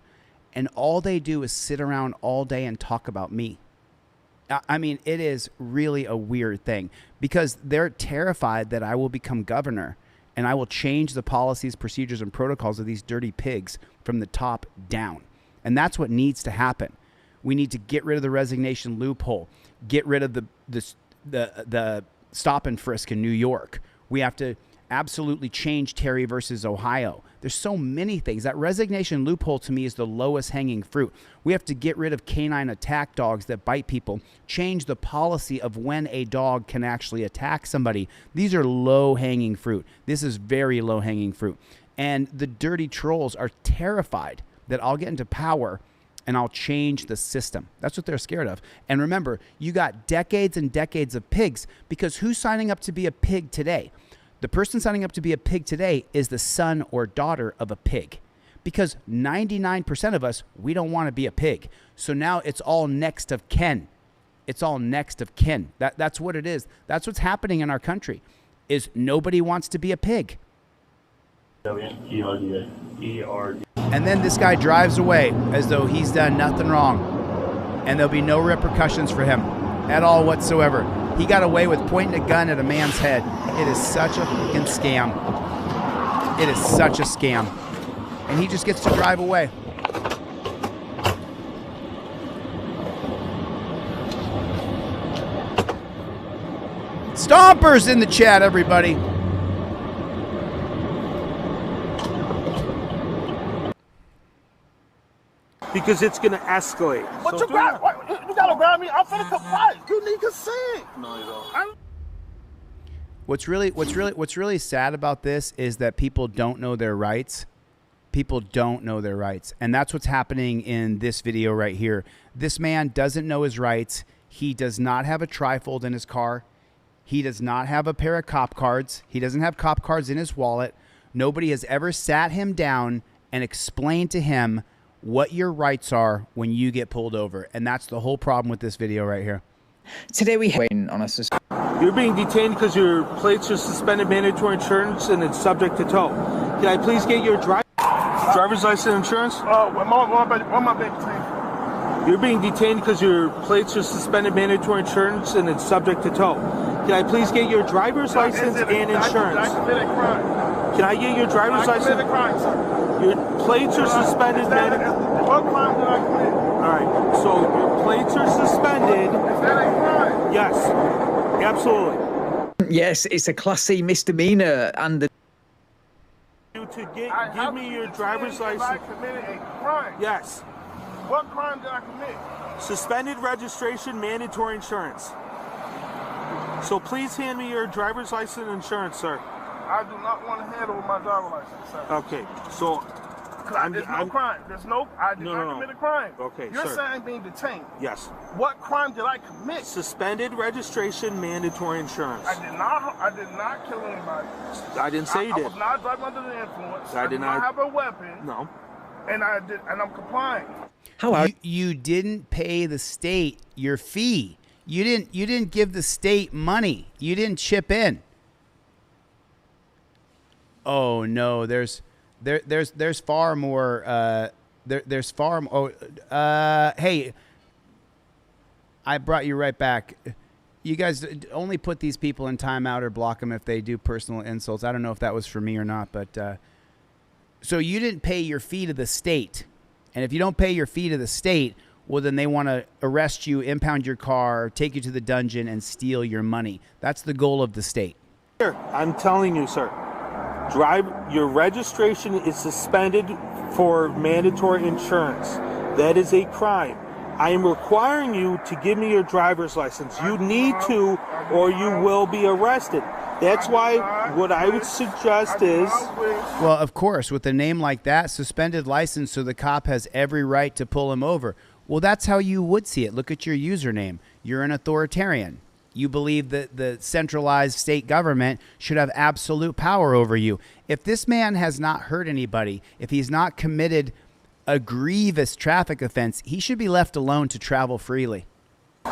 and all they do is sit around all day and talk about me. I mean, it is really a weird thing because they're terrified that I will become governor and I will change the policies, procedures, and protocols of these dirty pigs from the top down. And that's what needs to happen. We need to get rid of the resignation loophole, get rid of the stop and frisk in New York. We have to absolutely change Terry versus Ohio. There's so many things. That resignation loophole to me is the lowest hanging fruit. We have to get rid of canine attack dogs that bite people, change the policy of when a dog can actually attack somebody. These are low hanging fruit. This is very low hanging fruit. And the dirty trolls are terrified that I'll get into power and I'll change the system. That's what they're scared of. And remember, you got decades and decades of pigs, because who's signing up to be a pig today? The person signing up to be a pig today is the son or daughter of a pig, because 99% of us, we don't want to be a pig. So now it's all next of kin. It's all next of kin. That's what it is. That's what's happening in our country, is nobody wants to be a pig. And then this guy drives away as though he's done nothing wrong, and there'll be no repercussions for him at all whatsoever. He got away with pointing a gun at a man's head. It is such a fucking scam. It is such a scam. And he just gets to drive away. Stompers in the chat, everybody. Because it's going to escalate. But so you gotta grab me. I'm finna comply. You need consent. No, you don't. What's really sad about this is that people don't know their rights. People don't know their rights. And that's what's happening in this video right here. This man doesn't know his rights. He does not have a trifold in his car. He does not have a pair of cop cards. He doesn't have cop cards in his wallet. Nobody has ever sat him down and explained to him what your rights are when you get pulled over. And that's the whole problem with this video right here. Today we have on a You're being detained because your plates are suspended mandatory insurance and it's subject to tow. Can I please get your driver's license insurance? What my being detained? You're being detained because your plates are suspended mandatory insurance and it's subject to tow. Can I please get your driver's license and insurance? I committed a crime. Can I get your driver's license? I committed a crime, sir. Your plates are suspended. What crime did I commit? All right. So your plates are suspended. Is that a crime? Yes. Absolutely. Yes, it's a Class C misdemeanor, and the give me your driver's license. I committed a crime. Yes. What crime did I commit? Suspended registration, mandatory insurance. So please hand me your driver's license and insurance, sir. I do not want to handle with my driver's license, sir. Okay, so there's no crime. I did not commit a crime. Okay, You're sir. saying being detained. Yes. What crime did I commit? Suspended registration, mandatory insurance. I did not kill anybody. I didn't say you did. I was not driving under the influence. I did not have a weapon. No. And I'm complying. You didn't pay the state your fee. You didn't give the state money. You didn't chip in. Oh no, there's far more. There's far more. Hey, I brought you right back. You guys only put these people in timeout or block them if they do personal insults. I don't know if that was for me or not, but so you didn't pay your fee to the state, and if you don't pay your fee to the state, well, then they want to arrest you, impound your car, take you to the dungeon, and steal your money. That's the goal of the state. Here, I'm telling you, sir. Your registration is suspended for mandatory insurance. That is a crime. I am requiring you to give me your driver's license. You need to, or you will be arrested. That's why what I would suggest is... Well, of course, with a name like that, suspended license, so the cop has every right to pull him over. Well, that's how you would see it. Look at your username. You're an authoritarian. You believe that the centralized state government should have absolute power over you. If this man has not hurt anybody, if he's not committed a grievous traffic offense, he should be left alone to travel freely. To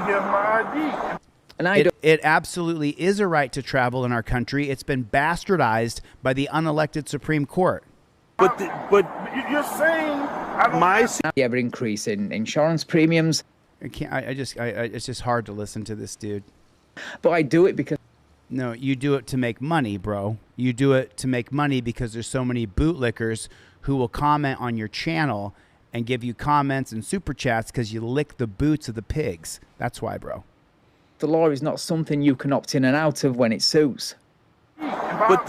get my ID. And it absolutely is a right to travel in our country. It's been bastardized by the unelected Supreme Court. But you're saying ever increase in insurance premiums. It's just hard to listen to this dude. But I do it because... No, you do it to make money, bro. You do it to make money because there's so many bootlickers who will comment on your channel and give you comments and super chats because you lick the boots of the pigs. That's why, bro. The law is not something you can opt in and out of when it suits. But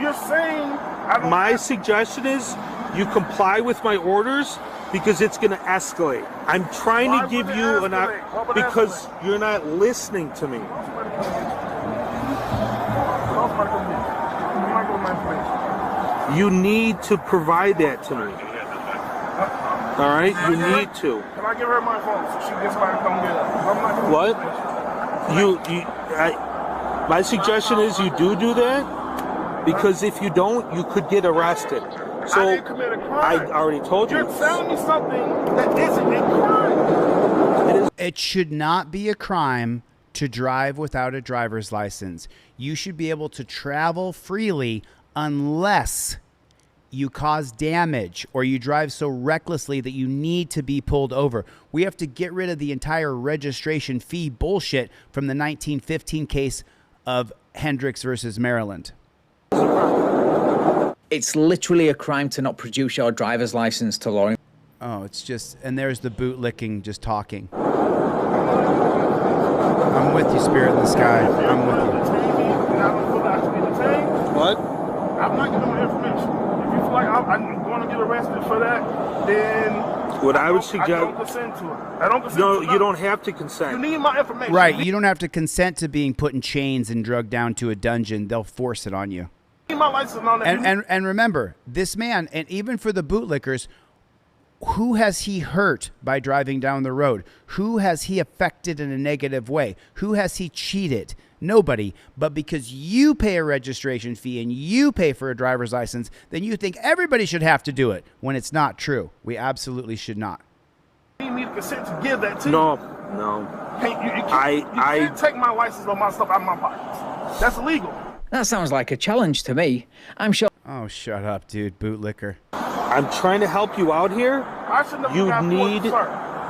you're saying my suggestion is you comply with my orders because it's going to escalate. I'm trying to give you because you're not listening to me. You need to provide that to me. All right, you need to. Can I give her my phone so she gets somebody to come get her? What? My suggestion is you do that because if you don't, you could get arrested. So I didn't commit a crime. I already told you. You're telling me something that isn't a crime. It should not be a crime to drive without a driver's license. You should be able to travel freely unless you cause damage or you drive so recklessly that you need to be pulled over. We have to get rid of the entire registration fee bullshit from the 1915 case of Hendricks versus Maryland. It's literally a crime to not produce your driver's license to law. Oh, it's just, and there's the boot licking just talking. I'm with you, Spirit in the Sky. I'm with you. What? I'm not giving my information. If you feel like I'm going to get arrested for that, then what I would suggest. I don't consent to it. I don't consent No, to it. you don't have to consent. You need my information. Right, you don't have to consent to being put in chains and drugged down to a dungeon. They'll force it on you. You need my license and all that. And remember, this man, and even for the bootlickers, who has he hurt by driving down the road? Who has he affected in a negative way? Who has he cheated? Nobody. But because you pay a registration fee and you pay for a driver's license, then you think everybody should have to do it, when it's not true. We absolutely should not. You need consent to give that to No. you. You can't take my license or my stuff out of my pockets. That's illegal. That sounds like a challenge to me. I'm sure. Oh, shut up, dude. Bootlicker. I'm trying to help you out here. I shouldn't have got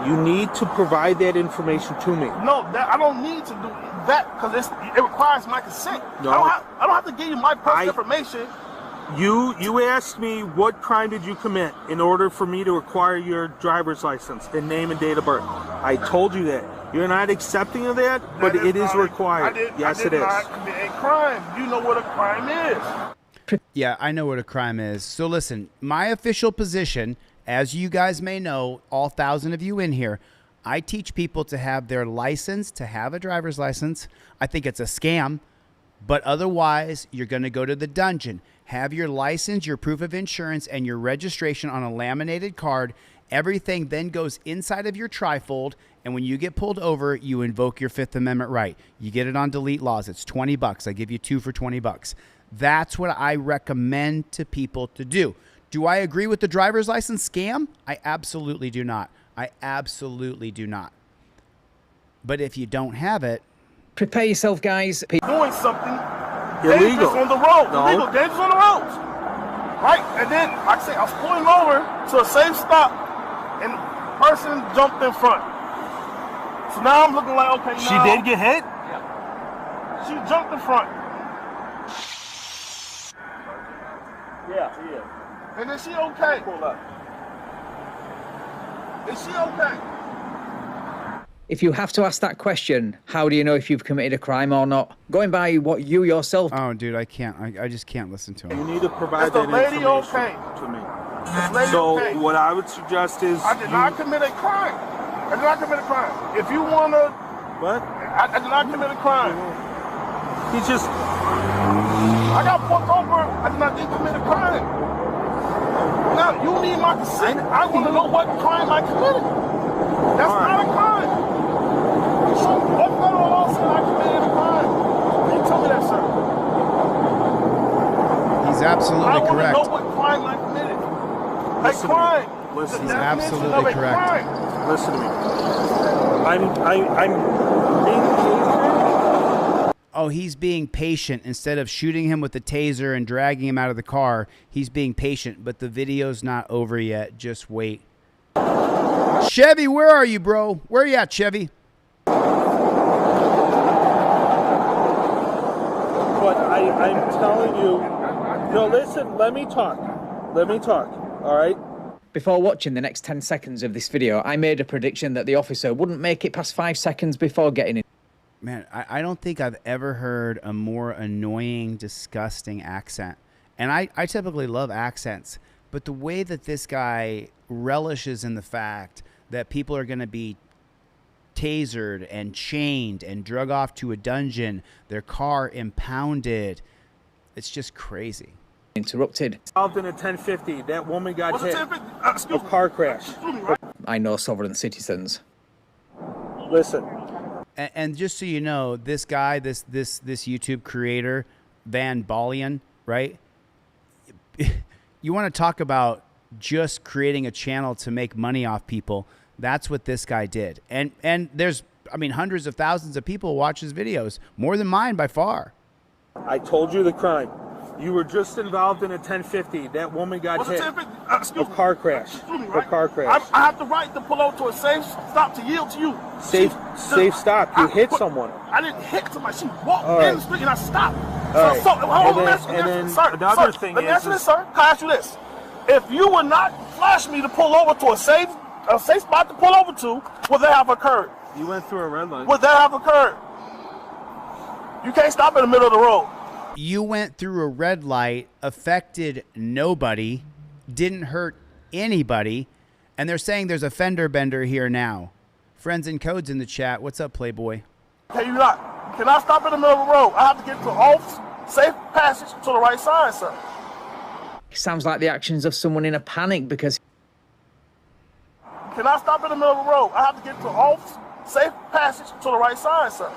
You need to provide that information to me. No, I don't need to do that because it requires my consent. No. I don't have to give you my personal information. You asked me what crime did you commit in order for me to acquire your driver's license and name and date of birth. I told you that. You're not accepting of that, but it is required. Yes, it is. I did not commit a crime. You know what a crime is. Yeah, I know what a crime is. So listen, my official position, as you guys may know, all 1,000 of you in here, I teach people to have their license, to have a driver's license. I think it's a scam, but otherwise you're going to go to the dungeon. Have your license, your proof of insurance, and your registration on a laminated card. Everything then goes inside of your trifold, and when you get pulled over, you invoke your Fifth Amendment right. You get it on Delete Lawz. It's $20. I give you 2 for $20. That's what I recommend to people to do. Do I agree with the driver's license scam? I absolutely do not. I absolutely do not. But if you don't have it, prepare yourself, guys. Doing something illegal on the road. No. Illegal, dangerous on the roads. Right? And then, like I say, I was pulling over to a safe stop, and the person jumped in front. So now I'm looking like, okay, She did get hit? She jumped in front. Yeah. And is she okay? Is she okay? If you have to ask that question, how do you know if you've committed a crime or not? Going by what you yourself... Oh, dude, I can't. I just can't listen to him. You need to provide that information to me. So what I would suggest is... I did not commit a crime. I did not commit a crime. If you want to... What? I did not commit a crime. He's just... I got pulled over. I did not commit a crime. Now, you need my consent. I want to know what crime I committed. That's not a crime. So what federal law said I committed a crime? Can you tell me that, sir? He's absolutely correct. I want to know what crime I committed. A crime. Listen. He's absolutely correct. Listen to me. I'm being patient. Oh, he's being patient. Instead of shooting him with the taser and dragging him out of the car, he's being patient. But the video's not over yet. Just wait. Chevy, where are you, bro? Where are you at, Chevy? But I'm telling you... No, listen, let me talk. All right? Before watching the next 10 seconds of this video, I made a prediction that the officer wouldn't make it past 5 seconds before getting in. Man, I don't think I've ever heard a more annoying, disgusting accent. And I typically love accents, but the way that this guy relishes in the fact that people are going to be tasered and chained and drug off to a dungeon, their car impounded, it's just crazy. Interrupted. Involved in a 1050. That woman got hit. A car crash. I know sovereign citizens. Listen. And just so you know, this guy, this YouTube creator, Van Balian, right? You want to talk about just creating a channel to make money off people. That's what this guy did. And there's, I mean, hundreds of thousands of people watch his videos, more than mine by far. I told you the crime. You were just involved in a 1050. That woman got hit. A car crash. A car crash. I have the right to pull over to a safe stop to yield to you. Safe stop. You hit someone. I didn't hit somebody. She walked in the street and I stopped. Right. So hold on, sir. Another thing let me answer this, sir. Can I ask you this? If you would not flash me to pull over to a safe spot to pull over to, would that have occurred? You went through a red light. Would that have occurred? You can't stop in the middle of the road. You went through a red light, affected nobody, didn't hurt anybody, and they're saying there's a fender bender here now. Friends and codes in the chat. What's up, Playboy? Can you not? Can I stop in the middle of the road? I have to get to off safe passage to the right side, sir. Sounds like the actions of someone in a panic because... Can I stop in the middle of the road? I have to get to off safe passage to the right side, sir.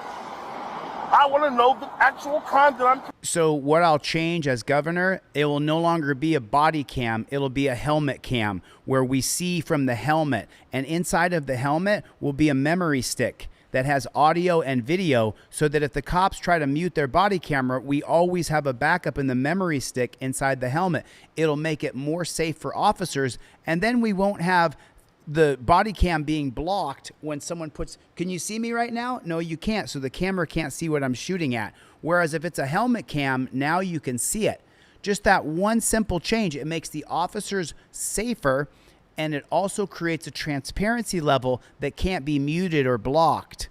I want to know the actual crime that I'm... So what I'll change as governor, it will no longer be a body cam. It'll be a helmet cam where we see from the helmet. And inside of the helmet will be a memory stick that has audio and video so that if the cops try to mute their body camera, we always have a backup in the memory stick inside the helmet. It'll make it more safe for officers. And then we won't have the body cam being blocked when someone puts, can you see me right now? No, you can't. So the camera can't see what I'm shooting at. Whereas if it's a helmet cam, now you can see it. Just that one simple change, it makes the officers safer, and it also creates a transparency level that can't be muted or blocked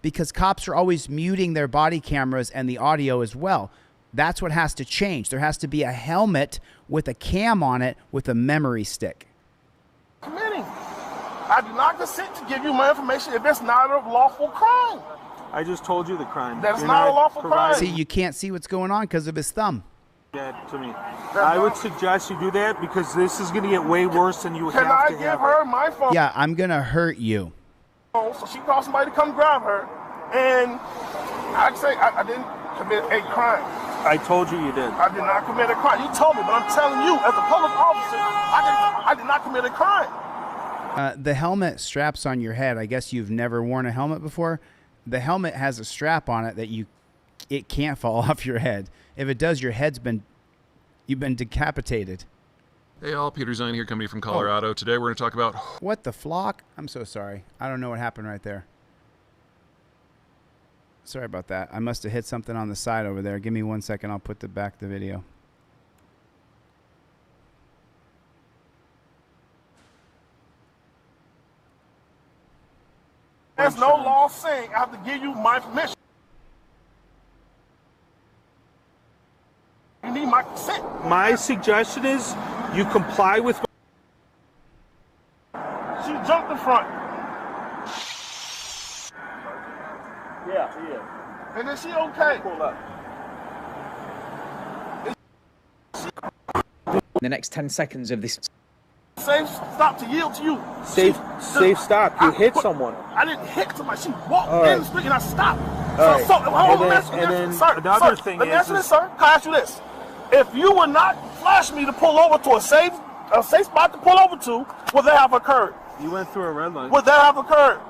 because cops are always muting their body cameras and the audio as well. That's what has to change. There has to be a helmet with a cam on it with a memory stick. Committing. I do not consent to give you my information if it's not a lawful crime. I just told you the crime. That's not a lawful crime. See, you can't see what's going on because of his thumb. That to me. I would suggest you do that because this is going to get way worse than you have to have. Can I give her my phone? Yeah, I'm going to hurt you. So she called somebody to come grab her, and I'd say I didn't commit a crime. I told you you did. I did not commit a crime. You told me, but I'm telling you, as a public officer, I did not commit a crime. The helmet straps on your head. I guess you've never worn a helmet before. The helmet has a strap on it that it can't fall off your head. If it does, you've been decapitated. Hey all, Peter Zine here, coming from Colorado. Today we're going to talk about... What the flock? I'm so sorry. I don't know what happened right there. Sorry about that. I must have hit something on the side over there. Give me 1 second. I'll put back the video. There's no law saying I have to give you my permission. You need my consent. My suggestion is you comply with... She jumped in front. Yeah, she is. And is she okay? Pull up. In the next 10 seconds of this... Safe stop to yield to you. Safe stop. You hit someone. I didn't hit somebody. She walked in the street and I stopped. Right. Hold on, sir. Another thing let me answer this, sir. Can I ask you this? If you would not flash me to pull over to a safe spot to pull over to, would that have occurred? You went through a red light. Would that have occurred?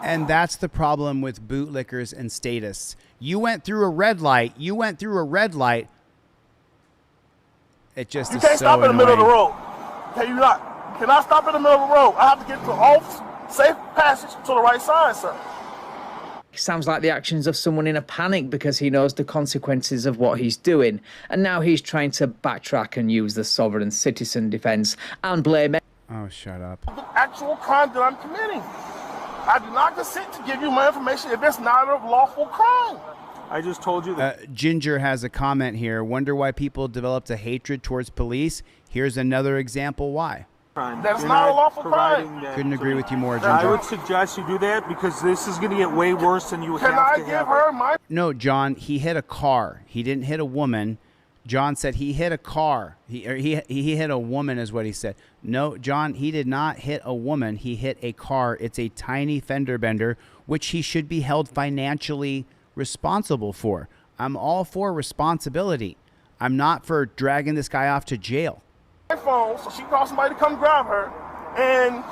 And that's the problem with bootlickers and statists. You went through a red light. You went through a red light. It just you is can't so stop in the middle of the annoying. road. Can you not? Can I stop in the middle of the road? I have to get to off safe passage to the right side, sir. Sounds like the actions of someone in a panic because he knows the consequences of what he's doing. And now he's trying to backtrack and use the sovereign citizen defense and blame... Oh, shut up. The actual crime that I'm committing. I do not consent to give you my information if it's not a lawful crime. I just told you that. Ginger has a comment here. Wonder why people developed a hatred towards police. Here's another example why. That's not a lawful crime. Couldn't agree with you more, Ginger. I would suggest you do that because this is going to get way worse than you have to have. Can I give her my... No, John, he hit a car. He didn't hit a woman. John said he hit a car. He hit a woman is what he said. No, John, he did not hit a woman. He hit a car. It's a tiny fender bender, which he should be held financially responsible for. I'm all for responsibility. I'm not for dragging this guy off to jail. My phone, so she called somebody to come grab her, and...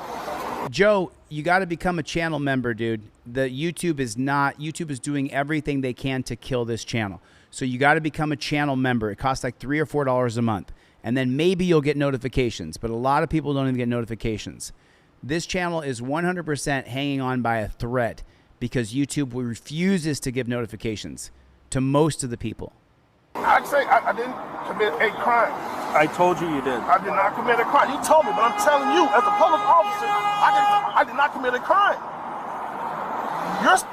Joe, you got to become a channel member, dude. YouTube is doing everything they can to kill this channel. So you got to become a channel member. It costs like $3 or $4 a month. And then maybe you'll get notifications. But a lot of people don't even get notifications. This channel is 100% hanging on by a thread because YouTube refuses to give notifications to most of the people. I'd say I didn't commit a crime. I told you did. I did not commit a crime. You told me, but I'm telling you, as a public officer, I did not commit a crime. You're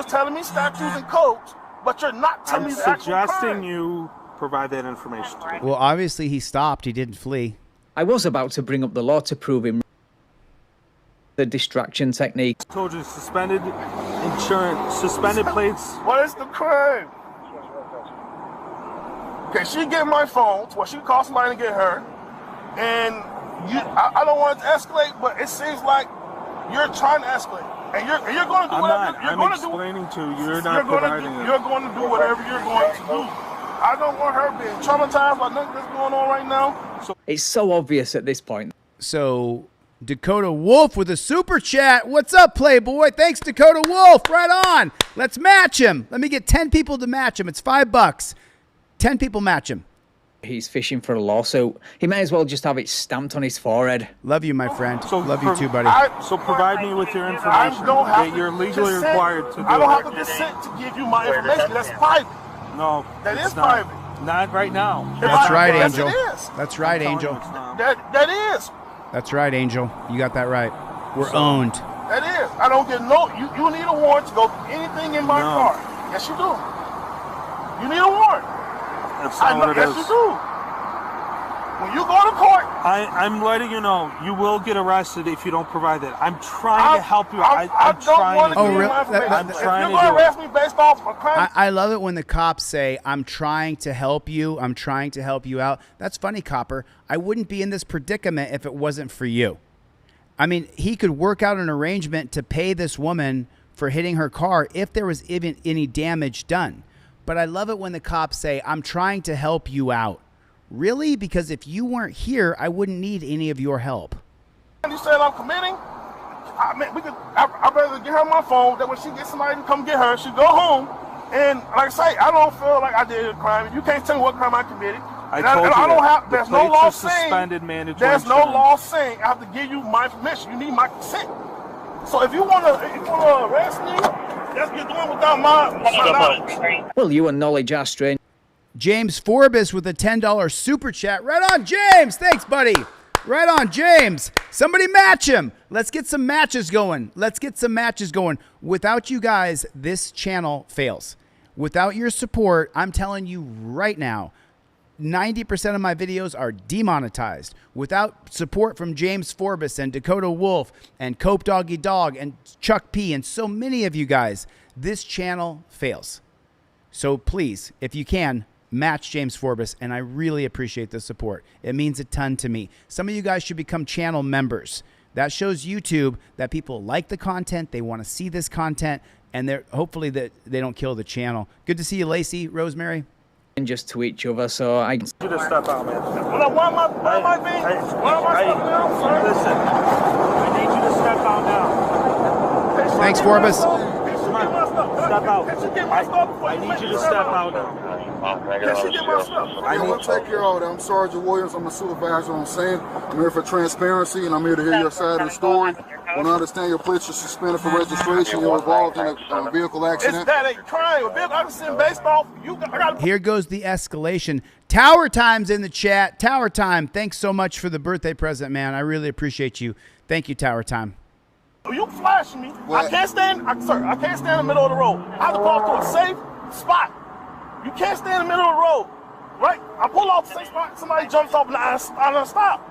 telling me statutes and codes, but you're not telling me the actual crime. I'm suggesting you provide that information to me. Well, obviously he stopped. He didn't flee. I was about to bring up the law to prove him the distraction technique. I told you suspended insurance, suspended plates. What is the crime? Okay, she get my phone, well, she called somebody to get her, and I don't want it to escalate, but it seems like you're trying to escalate, and you're going to do whatever you're going to do. I'm explaining to you. You're not providing it. You're going to do whatever you're going to do. I don't want her being traumatized by nothing that's going on right now. So it's so obvious at this point. So Dakota Wolf with a super chat. What's up, Playboy? Thanks, Dakota Wolf. Right on. Let's match him. Let me get 10 people to match him. It's $5. 10 people match him. He's fishing for a lawsuit. He may as well just have it stamped on his forehead. Love you, my friend. So love you too, buddy. So provide me with your information that you're legally required to do. I don't have to consent to give you my information. That's private. No, that is private. Not right now. That's right, Angel. Yes, it is. That's right, Angel. That is. That's right, Angel. You got that right. We're owned. That is. I don't get no. You need a warrant to go anything in my car. Yes, you do. You need a warrant. That's not what it is. Yes, you do. When you go to court, I'm letting you know you will get arrested if you don't provide that. I'm trying to help you. I'm trying to. Oh, really? I'm trying to arrest me based off a crime. I love it when the cops say, "I'm trying to help you. I'm trying to help you out." That's funny, Copper. I wouldn't be in this predicament if it wasn't for you. I mean, he could work out an arrangement to pay this woman for hitting her car if there was even any damage done. But I love it when the cops say, "I'm trying to help you out." Really? Because if you weren't here, I wouldn't need any of your help. You said I'm committing? I'd rather get her my phone, that when she gets somebody to come get her, she go home. And like I say, I don't feel like I did a crime. You can't tell me what crime I committed. There's no law saying, there's no law saying I have to give you my permission. You need my consent. So if you want to arrest me, that's what you're doing without my knowledge. Well, you acknowledge our strange. James Forbes with a $10 super chat. Right on, James. Thanks, buddy. Right on, James. Somebody match him. Let's get some matches going. Let's get some matches going. Without you guys, this channel fails. Without your support, I'm telling you right now, 90% of my videos are demonetized. Without support from James Forbes and Dakota Wolf and Cope Doggy Dog and Chuck P and so many of you guys, this channel fails. So please, if you can, match James Forbes, and I really appreciate the support. It means a ton to me. Some of you guys should become channel members. That shows YouTube that people like the content, they want to see this content, and they're hopefully that they don't kill the channel. Good to see you, Lacey, Rosemary. And just to each other, so I can. You just step out, man. Why am I being? Why am I stepping out, sir? Listen, I need you to step out now. Thanks, Forbes. Step out. I need you to step out now. I will take care of it. I'm Sergeant Williams. I'm a supervisor on scene. I'm here for transparency, and I'm here to hear your side of the story. When I understand your plates are suspended for registration, you're involved in a vehicle accident. That ain't crime. A vehicle accident based off you. Here goes the escalation. Tower Time's in the chat. Tower Time, thanks so much for the birthday present, man. I really appreciate you. Thank you, Tower Time. You flashing me. I can't stand, sir, I can't stand in the middle of the road. I have to pull off to a safe spot. You can't stand in the middle of the road, right? I pull off the safe spot, somebody jumps off and I stop.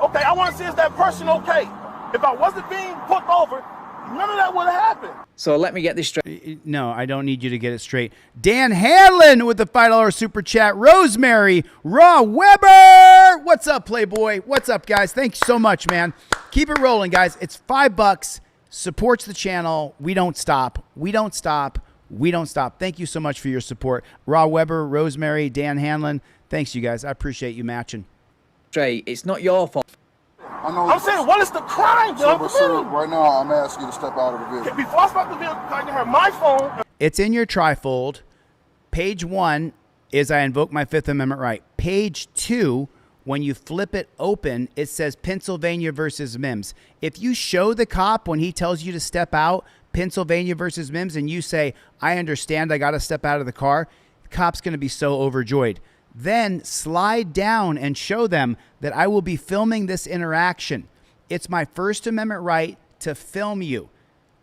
Okay, I want to see is that person okay? If I wasn't being put over, none of that would have happened. So let me get this straight. No, I don't need you to get it straight. Dan Hanlon with the $5 super chat. Rosemary Raw Weber. What's up, Playboy? What's up, guys? Thank you so much, man. Keep it rolling, guys. It's $5. Supports the channel. We don't stop. We don't stop. We don't stop. Thank you so much for your support. Raw Weber, Rosemary, Dan Hanlon. Thanks, you guys. I appreciate you matching. Straight. It's not your fault. I'm saying, what is the crime? Sir, right now, I'm asking you to step out of the vehicle. Before I start the vehicle, I can have my phone. It's in your trifold. Page 1 is I invoke my Fifth Amendment right. Page 2, when you flip it open, it says Pennsylvania versus Mims. If you show the cop when he tells you to step out, Pennsylvania versus Mims, and you say, I understand, I got to step out of the car, the cop's going to be so overjoyed. Then slide down and show them that I will be filming this interaction. It's my First Amendment right to film you.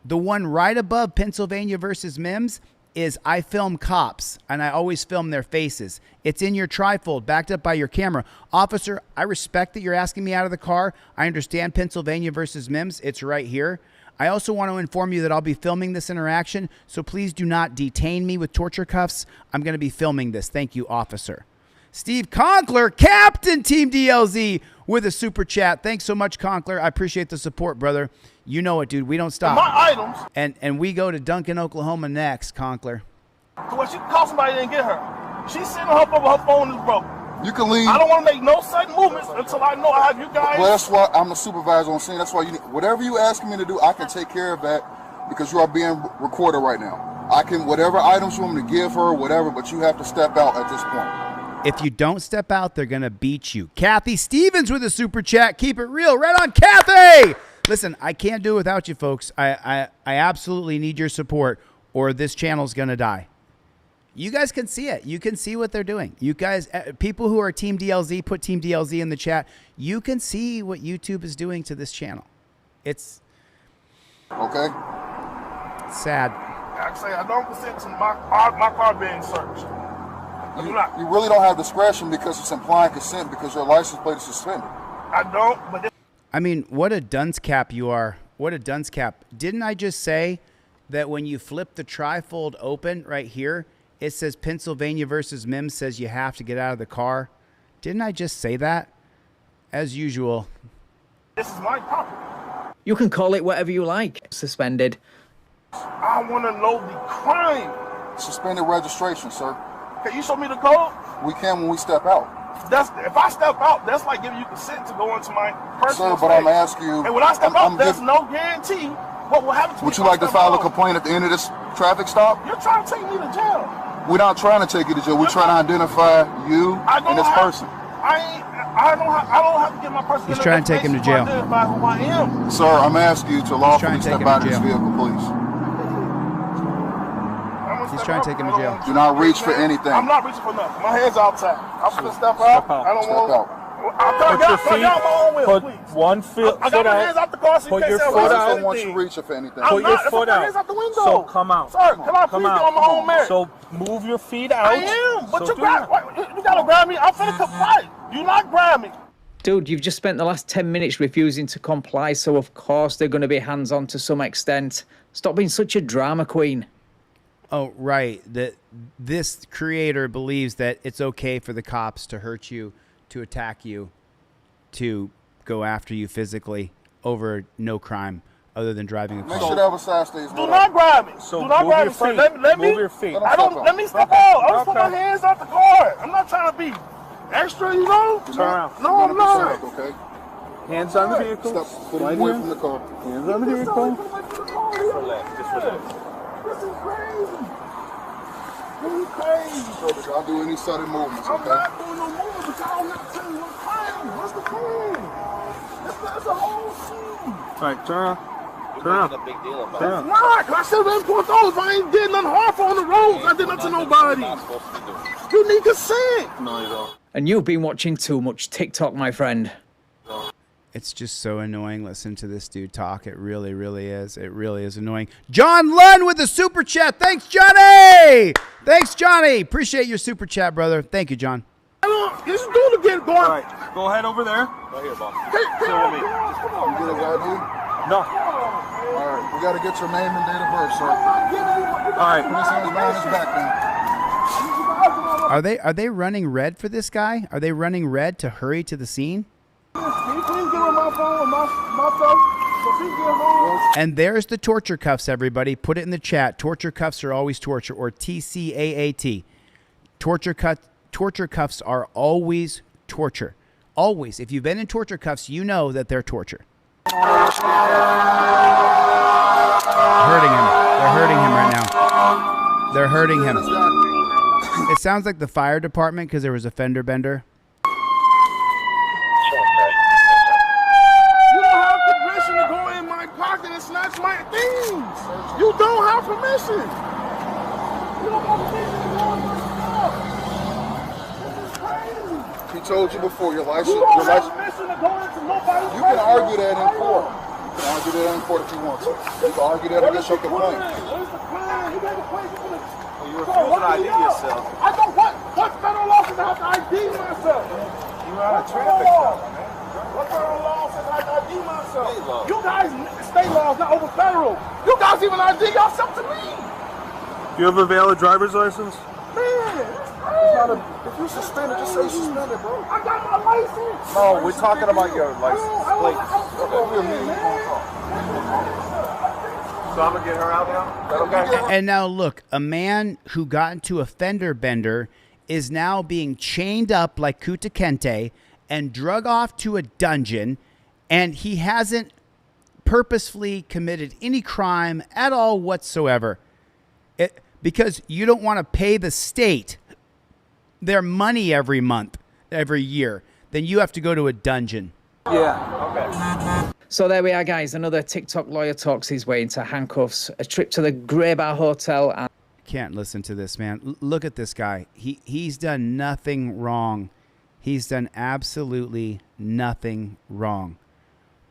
The one right above Pennsylvania versus Mims is I film cops, and I always film their faces. It's in your trifold, backed up by your camera. Officer, I respect that you're asking me out of the car. I understand Pennsylvania versus Mims. It's right here. I also want to inform you that I'll be filming this interaction, so please do not detain me with torture cuffs. I'm going to be filming this. Thank you, officer. Steve Conkler, Captain Team DLZ, with a super chat. Thanks so much, Conkler. I appreciate the support, brother. You know it, dude. We don't stop. My items. And we go to Duncan, Oklahoma next, Conkler. When she called somebody and get her. She's sitting on her phone is broke. You can leave. I don't want to make no sudden movements until I know I have you guys. Well, that's why I'm a supervisor on scene. That's why you need, whatever you asking me to do, I can take care of that because you are being recorded right now. I can, whatever items you want me to give her, whatever, but you have to step out at this point. If you don't step out, they're going to beat you. Kathy Stevens with a super chat. Keep it real. Right on, Kathy. Listen, I can't do it without you folks. I absolutely need your support or this channel's going to die. You guys can see it. You can see what they're doing. You guys, people who are Team DLZ, put Team DLZ in the chat. You can see what YouTube is doing to this channel. It's okay. Sad. I say I don't consent to my car being searched. You really don't have discretion because it's implying consent because your license plate is suspended. I don't, but I mean, what a dunce cap you are. What a dunce cap. Didn't I just say that when you flip the trifold open right here, it says Pennsylvania versus Mims says you have to get out of the car? Didn't I just say that? As usual. This is my property. You can call it whatever you like. Suspended. I want to know the crime. Suspended registration, sir. Can you show me the code? We can when we step out. That's if I step out, that's like giving you consent to go into my personal space. Sir, but I'm asking you. And when I step out, there's no guarantee what will happen to me. Would you like to file a complaint at the end of this traffic stop? You're trying to take me to jail. We're not trying to take you to jail. We're trying to identify you and this person. I don't have to get my personal. He's trying to take him to jail. Identify who I am. Sir, I'm asking you to lawfully step out of this vehicle, please. He's trying to take him to jail. Do not reach for anything. I'm not reaching for nothing. My head's outside. I'm going to step out. I don't want. Put one foot out. I got my hands out the car so you can't say I don't want you reaching for anything. Put your foot out. Hands out the window. So come out. Sir, can I please get on my own merit? So move your feet out. I am, but you gotta grab me. I'm finna fight. You not grab me. Dude, you've just spent the last 10 minutes refusing to comply, so of course they're going to be hands-on to some extent. Stop being such a drama queen. Oh, right. This creator believes that it's okay for the cops to hurt you, to attack you, to go after you physically over no crime other than driving a car. Make sure that was side stage. Do not grab me. So do not grab me. Sir. Let me. Move your feet. Let me step out. I just put my hands out the car. I'm not trying to be extra, you know. Turn around. No, I'm not. Okay. Hands on the vehicle. Stop. Put him away from the car. Hands on the vehicle. Relax. Just relax. This is crazy. This is crazy. I'll do any sudden movements, okay? I'm not doing no movements because I'm not telling you what's crime. What's the crime? That's a whole scene. All right, turn around. Turn around. A big deal about it. Not. I should have been pulled over. I ain't did nothing harmful on the roads. I did nothing to nobody. You need consent. No, you don't. And you've been watching too much TikTok, my friend. It's just so annoying. Listen to this dude talk. It really, really is. It really is annoying. John Lund with the super chat. Thanks, Johnny. Thanks, Johnny. Appreciate your super chat, brother. Thank you, John. This dude again going. All right, go ahead over there. Right here, boss. Hey, Sit with me. You get his ID? No. All right, we got to get your name and date of birth, sir. All right. Put his hands behind his back now. Are they running red for this guy? Are they running red to hurry to the scene? Can you please get on my phone with my phone? So she get home. And there's the torture cuffs, everybody. Put it in the chat. Torture cuffs are always torture, or TCAAT. Torture cuffs are always torture. Always. If you've been in torture cuffs, you know that they're torture. Hurting him. They're hurting him right now. They're hurting him. It sounds like the fire department because there was a fender bender. You don't have permission to go in my pocket and snatch my things. You don't have permission. You don't have permission to go in my stuff. This is crazy. He told you before, your license. You don't have permission to go into nobody's. You can argue that in court. You can argue that in court if you want to. You can argue that against your complaint. Where's the crime? You got a complaint. You refuse to ID yourself. I don't want. What federal law says I have to ID myself? You are a traffic stop, man. What federal law says I have to ID myself? You guys, state laws, not over federal. You guys even ID yourself to me. Do you have a valid driver's license? Man, if you suspended, just say suspended, bro. I got my license. No, we're talking about your license plate. So I'm gonna get her out now? Okay. And now look, a man who got into a fender bender is now being chained up like Kuta Kente and drug off to a dungeon, and he hasn't purposefully committed any crime at all whatsoever. Because you don't want to pay the state their money every month, every year, then you have to go to a dungeon. Yeah. Okay. So there we are, guys. Another TikTok lawyer talks his way into handcuffs, a trip to the Grey Bar Hotel. And can't listen to this, man. Look at this guy. He's done nothing wrong. He's done absolutely nothing wrong.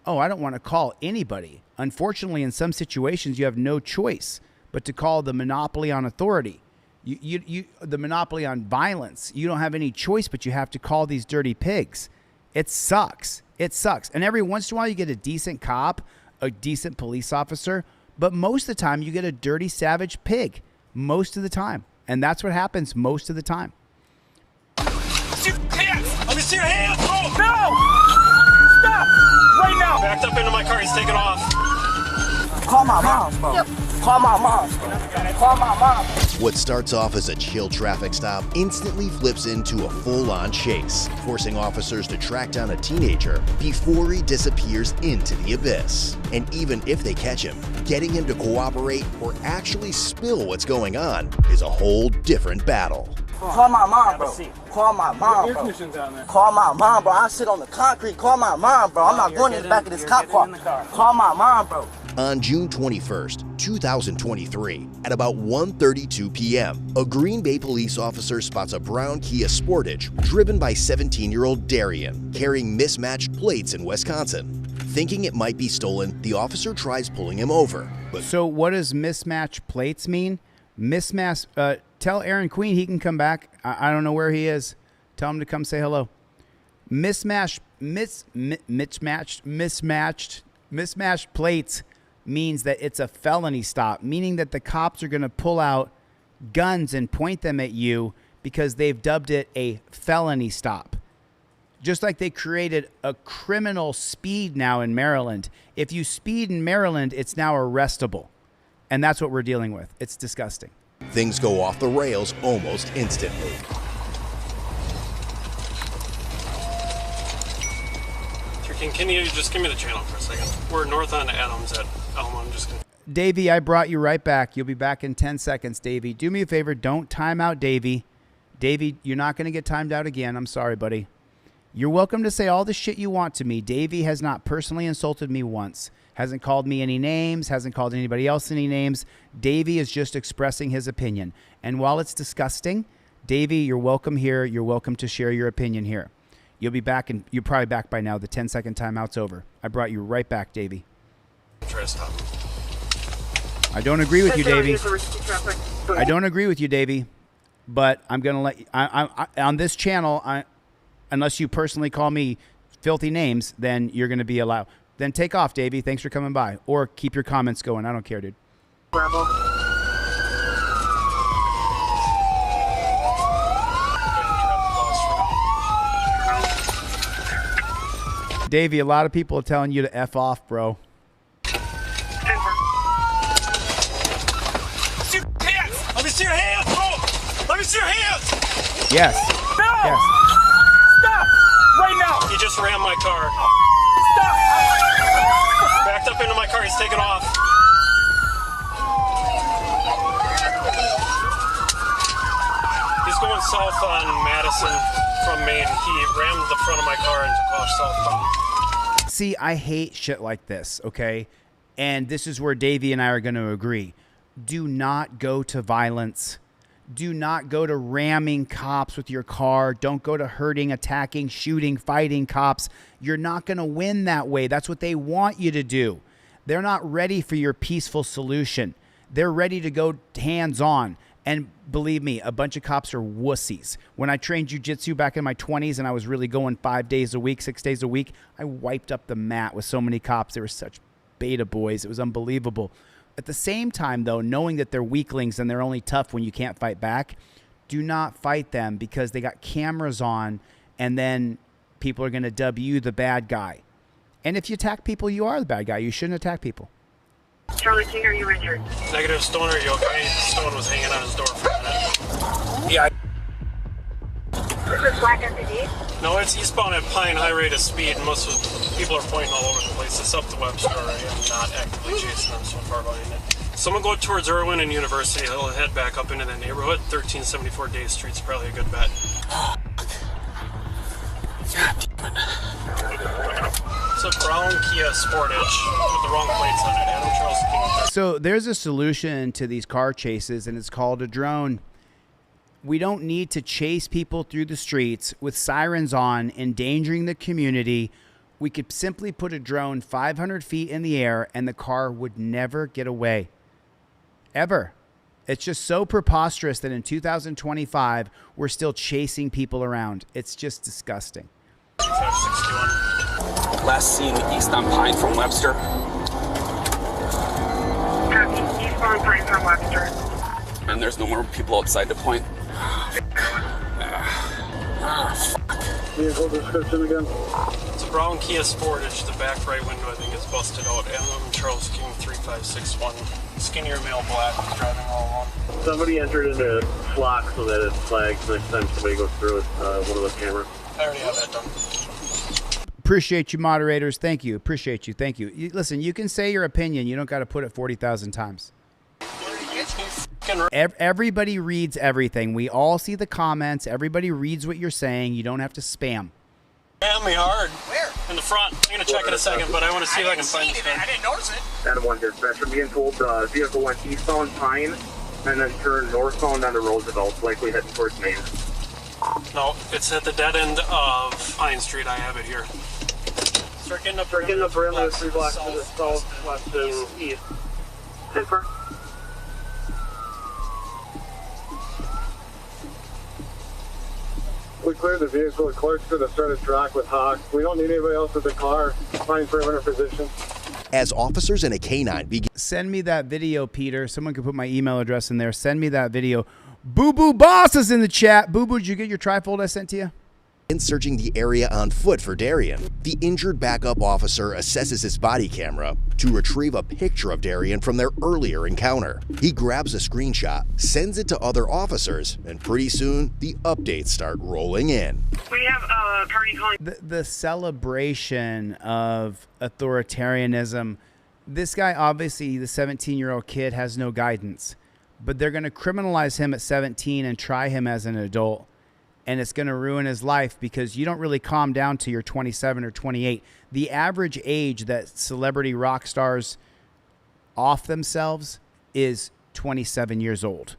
Oh, I don't want to call anybody. Unfortunately, in some situations, you have no choice but to call the monopoly on authority. The monopoly on violence. You don't have any choice, but you have to call these dirty pigs. It sucks. It sucks. And every once in a while, you get a decent cop, a decent police officer, but most of the time, you get a dirty, savage pig. Most of the time. And that's what happens most of the time. See your hands! Let me see your hands! Oh, no! Stop! Right now! Backed up into my car. He's taking off. Call my mom, bro. Yep. Call my mom. Call my mom. What starts off as a chill traffic stop instantly flips into a full-on chase, forcing officers to track down a teenager before he disappears into the abyss. And even if they catch him, getting him to cooperate or actually spill what's going on is a whole different battle. Call my mom, bro. Call my mom, bro. Call my mom, bro. I sit on the concrete. Call my mom, bro. I'm not going in the back of this cop car. Call my mom, bro. On June 21st, 2023, at about 1:32 p.m., a Green Bay police officer spots a brown Kia Sportage driven by 17-year-old Darian, carrying mismatched plates in Wisconsin. Thinking it might be stolen, the officer tries pulling him over. But so what does mismatched plates mean? Tell Aaron Queen he can come back. I don't know where he is. Tell him to come say hello. Mismatched plates means that it's a felony stop, meaning that the cops are going to pull out guns and point them at you because they've dubbed it a felony stop. Just like they created a criminal speed now in Maryland. If you speed in Maryland, it's now arrestable. And that's what we're dealing with. It's disgusting. Things go off the rails almost instantly. Can you just give me the channel for a second? We're north on Adams at Elm. I'm just gonna... Davey, I brought you right back. You'll be back in 10 seconds, Davey. Do me a favor. Don't time out Davey. Davey, you're not going to get timed out again. I'm sorry, buddy. You're welcome to say all the shit you want to me. Davey has not personally insulted me once. Hasn't called me any names. Hasn't called anybody else any names. Davey is just expressing his opinion. And while it's disgusting, Davey, you're welcome here. You're welcome to share your opinion here. You'll be back, and you're probably back by now. The 10-second timeout's over. I brought you right back, Davey. Try to stop. I don't agree with you, Davey. I don't agree with you, Davey. But I'm gonna let you, I on this channel. Unless you personally call me filthy names, then you're gonna be allowed. Then take off, Davey. Thanks for coming by, or keep your comments going. I don't care, dude. Bravo. Davey, a lot of people are telling you to F off, bro. Let me see your hands, bro! Let me see your hands! Yes. No! Yes. Stop! Right now! He just rammed my car. Stop! Backed up into my car, he's taking off. He's going south on Madison from Maine. He rammed the front of my car and took off southbound. See, I hate shit like this, okay? And this is where Davey and I are going to agree. Do not go to violence. Do not go to ramming cops with your car. Don't go to hurting, attacking, shooting, fighting cops. You're not going to win that way. That's what they want you to do. They're not ready for your peaceful solution. They're ready to go hands-on. And believe me, a bunch of cops are wussies. When I trained jiu-jitsu back in my 20s and I was really going 5 days a week, 6 days a week, I wiped up the mat with so many cops. They were such beta boys. It was unbelievable. At the same time, though, knowing that they're weaklings and they're only tough when you can't fight back, do not fight them because they got cameras on and then people are going to dub you the bad guy. And if you attack people, you are the bad guy. You shouldn't attack people. Charlie King, are you injured? Negative. Stone, are you okay? Stone was hanging on his door for a minute. Yeah. Is this black SUV? No, it's eastbound at Pine, high rate of speed. Most of the people are pointing all over the place. It's up the Webster already. I'm not actively chasing them so far behind it. Someone go towards Irwin and University. He'll head back up into the neighborhood. 1374 Day Street's probably a good bet. It's a brown Kia Sportage with the wrong plates on it. Adam Charles King. So there's a solution to these car chases, and it's called a drone. We don't need to chase people through the streets with sirens on, endangering the community. We could simply put a drone 500 feet in the air and the car would never get away. Ever. It's just so preposterous that in 2025, we're still chasing people around. It's just disgusting. 561. Last seen east on Pine from Webster. Copy. Eastbound Pine from Webster. And there's no more people outside the point. Vehicle description again. It's a brown Kia Sportage. The back right window, I think, is busted out. Adam Charles King 3561. Skinnier male black. He's driving all alone. Somebody entered into flock so that it's flagged next time somebody goes through with one of the cameras. I already have that done. Appreciate you, moderators. Thank you. Appreciate you. Thank you. Listen, you can say your opinion. You don't got to put it 40,000 times. Everybody reads everything. We all see the comments. Everybody reads what you're saying. You don't have to spam. Ram me hard. Where? In the front. I'm going to check in a second, but I want to see if I can find this guy. I didn't notice it. Adam 1 dispatcher being told the vehicle went eastbound Pine and then turned northbound onto Roosevelt, likely heading towards Maine. No, it's at the dead end of Pine Street. I have it here. Start getting up the perimeter 3 blocks to the south, west, and east. Super. We cleared the vehicle at Clarksville to start a track with Hawk. We don't need anybody else with the car. Find perimeter position. As officers and a canine begin. Send me that video, Peter. Someone can put my email address in there. Send me that video. Boo Boo Boss is in the chat. Boo Boo, did you get your trifold I sent to you? Searching the area on foot for Darian. The injured backup officer assesses his body camera to retrieve a picture of Darian from their earlier encounter. He grabs a screenshot, sends it to other officers, and pretty soon the updates start rolling in. We have a party calling. The celebration of authoritarianism. This guy, obviously, the 17-year-old kid, has no guidance. But they're going to criminalize him at 17 and try him as an adult. And it's going to ruin his life because you don't really calm down till you're 27 or 28. The average age that celebrity rock stars off themselves is 27 years old.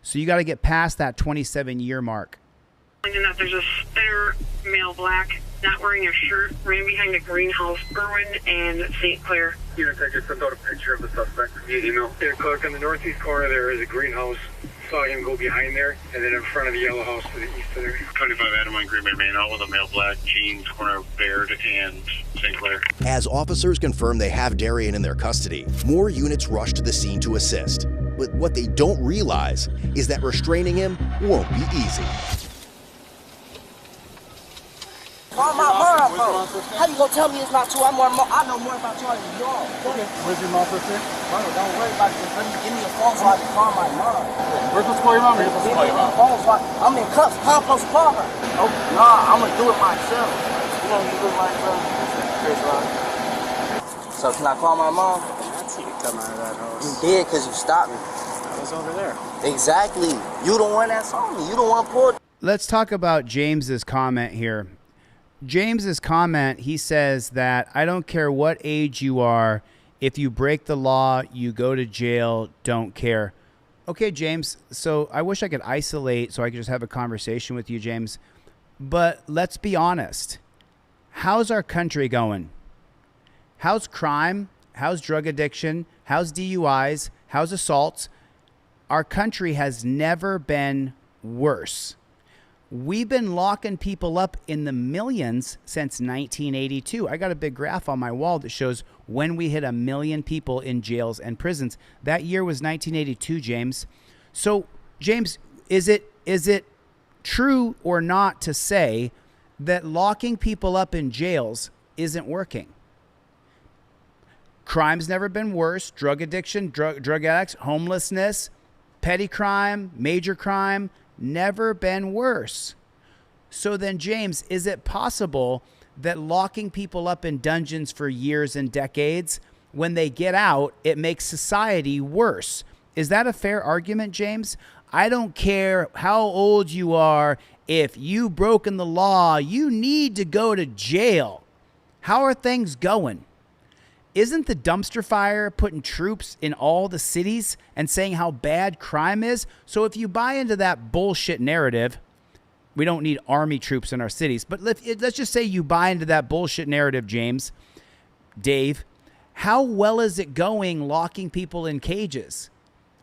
So you got to get past that 27-year mark. And that there's a spinner, male black, not wearing a shirt, ran behind a greenhouse, Irwin and St. Clair. Unit, I just sent out a picture of the suspect via email. There, Clark, on the northeast corner there is a greenhouse. Saw him go behind there, and then in front of the yellow house to the east of there. 25 Adamine Green Bay Main out with a male black, jeans, corner of Baird and St. Clair. As officers confirm they have Darian in their custody, more units rush to the scene to assist. But what they don't realize is that restraining him won't be easy. Call my mom, bro. How you gonna tell me it's not true? I know more about y'all than y'all. Okay. Where's your mom, sister? Bro, don't worry about it. Just give me a phone so I can call my mom. Where's the call your mom? Or you're supposed to call your mom? Phone so I'm in cuffs. How I'm supposed to call her? Oh, nah, I'm gonna do it myself. You know you do it myself. So can I call my mom? I see you come out of that house. You did because you stopped me. I was over there. Exactly. You the one that saw me. You the one pulled. Let's talk about James's comment here. James's comment, he says that I don't care what age you are, if you break the law, you go to jail, don't care. Okay, James, so I wish I could isolate so I could just have a conversation with you, James. But let's be honest. How's our country going? How's crime? How's drug addiction? How's DUIs? How's assaults? Our country has never been worse. We've been locking people up in the millions since 1982. I got a big graph on my wall that shows when we hit 1 million people in jails and prisons. That year was 1982, James. So, James, is it true or not to say that locking people up in jails isn't working? Crime's never been worse. Drug addiction, drug addicts, homelessness, petty crime, major crime, never been worse. So then, James, is it possible that locking people up in dungeons for years and decades, when they get out, it makes society worse? Is that a fair argument, James? I don't care how old you are. If you've broken the law, you need to go to jail. How are things going? Isn't the dumpster fire putting troops in all the cities and saying how bad crime is? So if you buy into that bullshit narrative, we don't need army troops in our cities, but let's just say you buy into that bullshit narrative, James, Dave, how well is it going locking people in cages?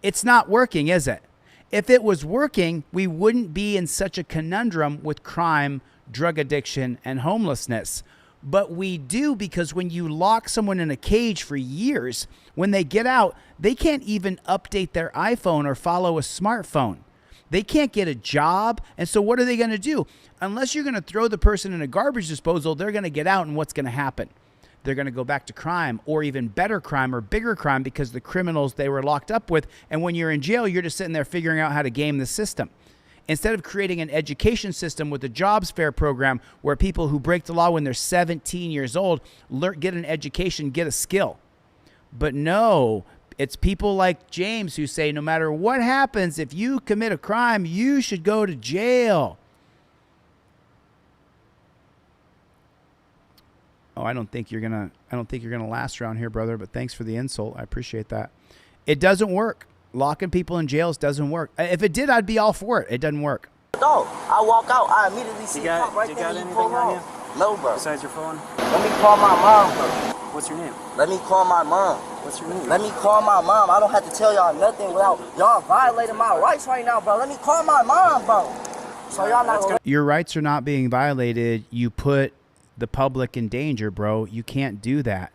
It's not working, is it? If it was working, we wouldn't be in such a conundrum with crime, drug addiction, and homelessness. But we do, because when you lock someone in a cage for years, when they get out, they can't even update their iPhone or follow a smartphone. They can't get a job. And so what are they going to do? Unless you're going to throw the person in a garbage disposal, they're going to get out, and what's going to happen? They're going to go back to crime, or even better crime or bigger crime, because the criminals they were locked up with. And when you're in jail, you're just sitting there figuring out how to game the system. Instead of creating an education system with a jobs fair program where people who break the law when they're 17 years old get an education, get a skill. But no, it's people like James who say no matter what happens, if you commit a crime, you should go to jail. Oh, I don't think you're gonna last around here, brother, but thanks for the insult. I appreciate that. It doesn't work. Locking people in jails doesn't work. If it did, I'd be all for it. It doesn't work. No, I walk out, I immediately see a cop right there. You got anything on you? No, bro. Besides your phone? Let me call my mom, bro. What's your name? Let me call my mom. What's your name? Let me call my mom. I don't have to tell y'all nothing without y'all violating my rights right now, bro. Let me call my mom, bro. So y'all not gonna... Your rights are not being violated. You put the public in danger, bro. You can't do that.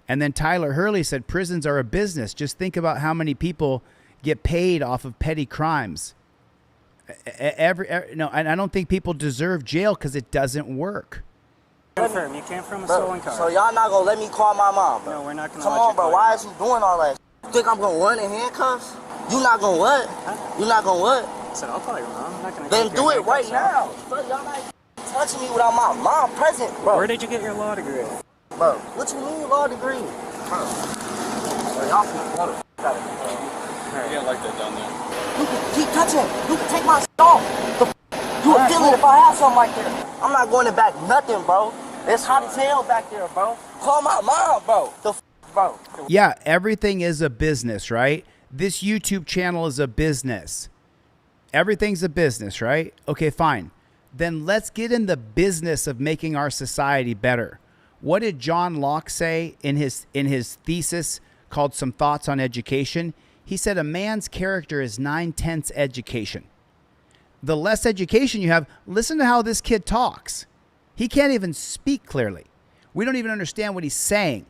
And then Tyler Hurley said prisons are a business. Just think about how many people get paid off of petty crimes. No, I don't think people deserve jail because it doesn't work. Confirm, you came from a stolen car. So y'all not gonna let me call my mom, bro? No, we're not gonna. Come on, bro. Why is you doing all that? You think I'm gonna run in handcuffs? You not gonna what? Huh? You not gonna what? I said I'll call your mom. I'm not gonna. Then do it right now. But y'all not touching me without my mom present, bro. Where did you get your law degree? Bro, what you mean law degree? Bro. So y'all finna Yeah, like that down there. You can keep touching. You can take my shit off. You would feel it if I had something like that. I'm not going to back nothing, bro. It's hot as hell back there, bro. Call my mom, bro. Bro. Yeah, everything is a business, right? This YouTube channel is a business. Everything's a business, right? Okay, fine. then let's get in the business of making our society better. What did John Locke say in his thesis called Some Thoughts on Education? He said a man's character is 9/10 education. The less education you have, listen to how this kid talks. He can't even speak clearly. We don't even understand what he's saying.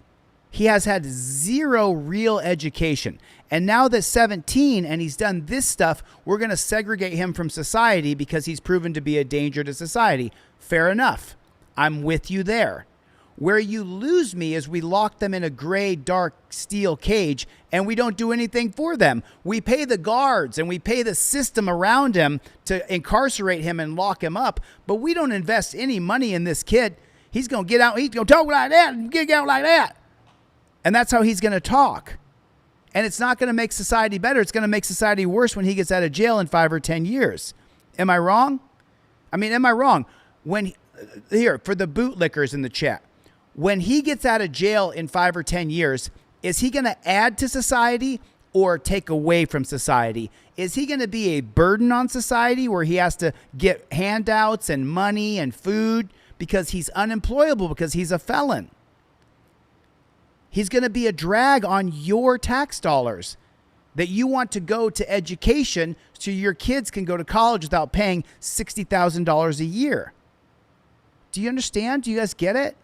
He has had zero real education. And now that 17 and he's done this stuff, we're going to segregate him from society because he's proven to be a danger to society. Fair enough. I'm with you there. Where you lose me is we lock them in a gray, dark steel cage and we don't do anything for them. We pay the guards and we pay the system around him to incarcerate him and lock him up, but we don't invest any money in this kid. He's going to get out, he's going to talk like that and get out like that. And that's how he's going to talk. And it's not going to make society better. It's going to make society worse when he gets out of jail in 5 or 10 years. Am I wrong? I mean, am I wrong? Here, for the bootlickers in the chat, when he gets out of jail in 5 or 10 years, is he going to add to society or take away from society? Is he going to be a burden on society where he has to get handouts and money and food because he's unemployable because he's a felon? He's going to be a drag on your tax dollars that you want to go to education so your kids can go to college without paying $60,000 a year. Do you understand? Do you guys get it?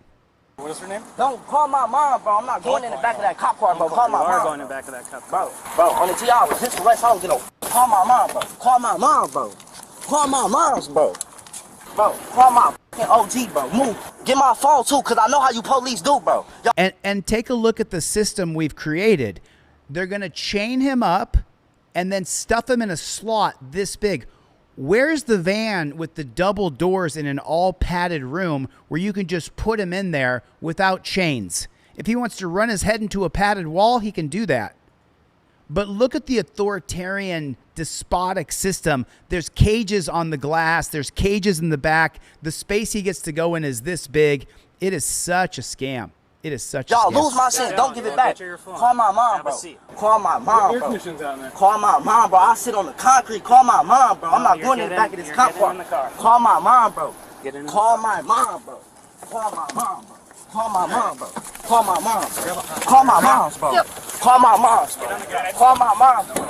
What is her name? Don't call my mom, bro. I'm not going in the back of that cop car, bro. Call my mom. You are going in the back of that cop car. Bro, on the TR, I was just arrested. I don't get no. Call my mom, bro. Call my mom, bro. Call my mom's, bro. Bro, call my OG, bro. Move. Get my phone, too, because I know how you police do, bro. And take a look at the system we've created. They're going to chain him up and then stuff him in a slot this big. Where's the van with the double doors in an all padded room where you can just put him in there without chains? If he wants to run his head into a padded wall, he can do that. But look at the authoritarian, despotic system. There's cages on the glass. There's cages in the back. The space he gets to go in is this big. It is such a scam. It is such a scam. Y'all lose my shit. Don't give it back. Call my mom, bro. Call my mom, bro. Call my mom, bro. I sit on the concrete. Call my mom, bro. I'm not going in the back of this cop car. Call my mom, bro. Call my mom, bro. Call my mom, bro. Call my mom, bro. Call my mom, bro. Call my mom's, bro. Call my mom's, bro. Call my mom, bro.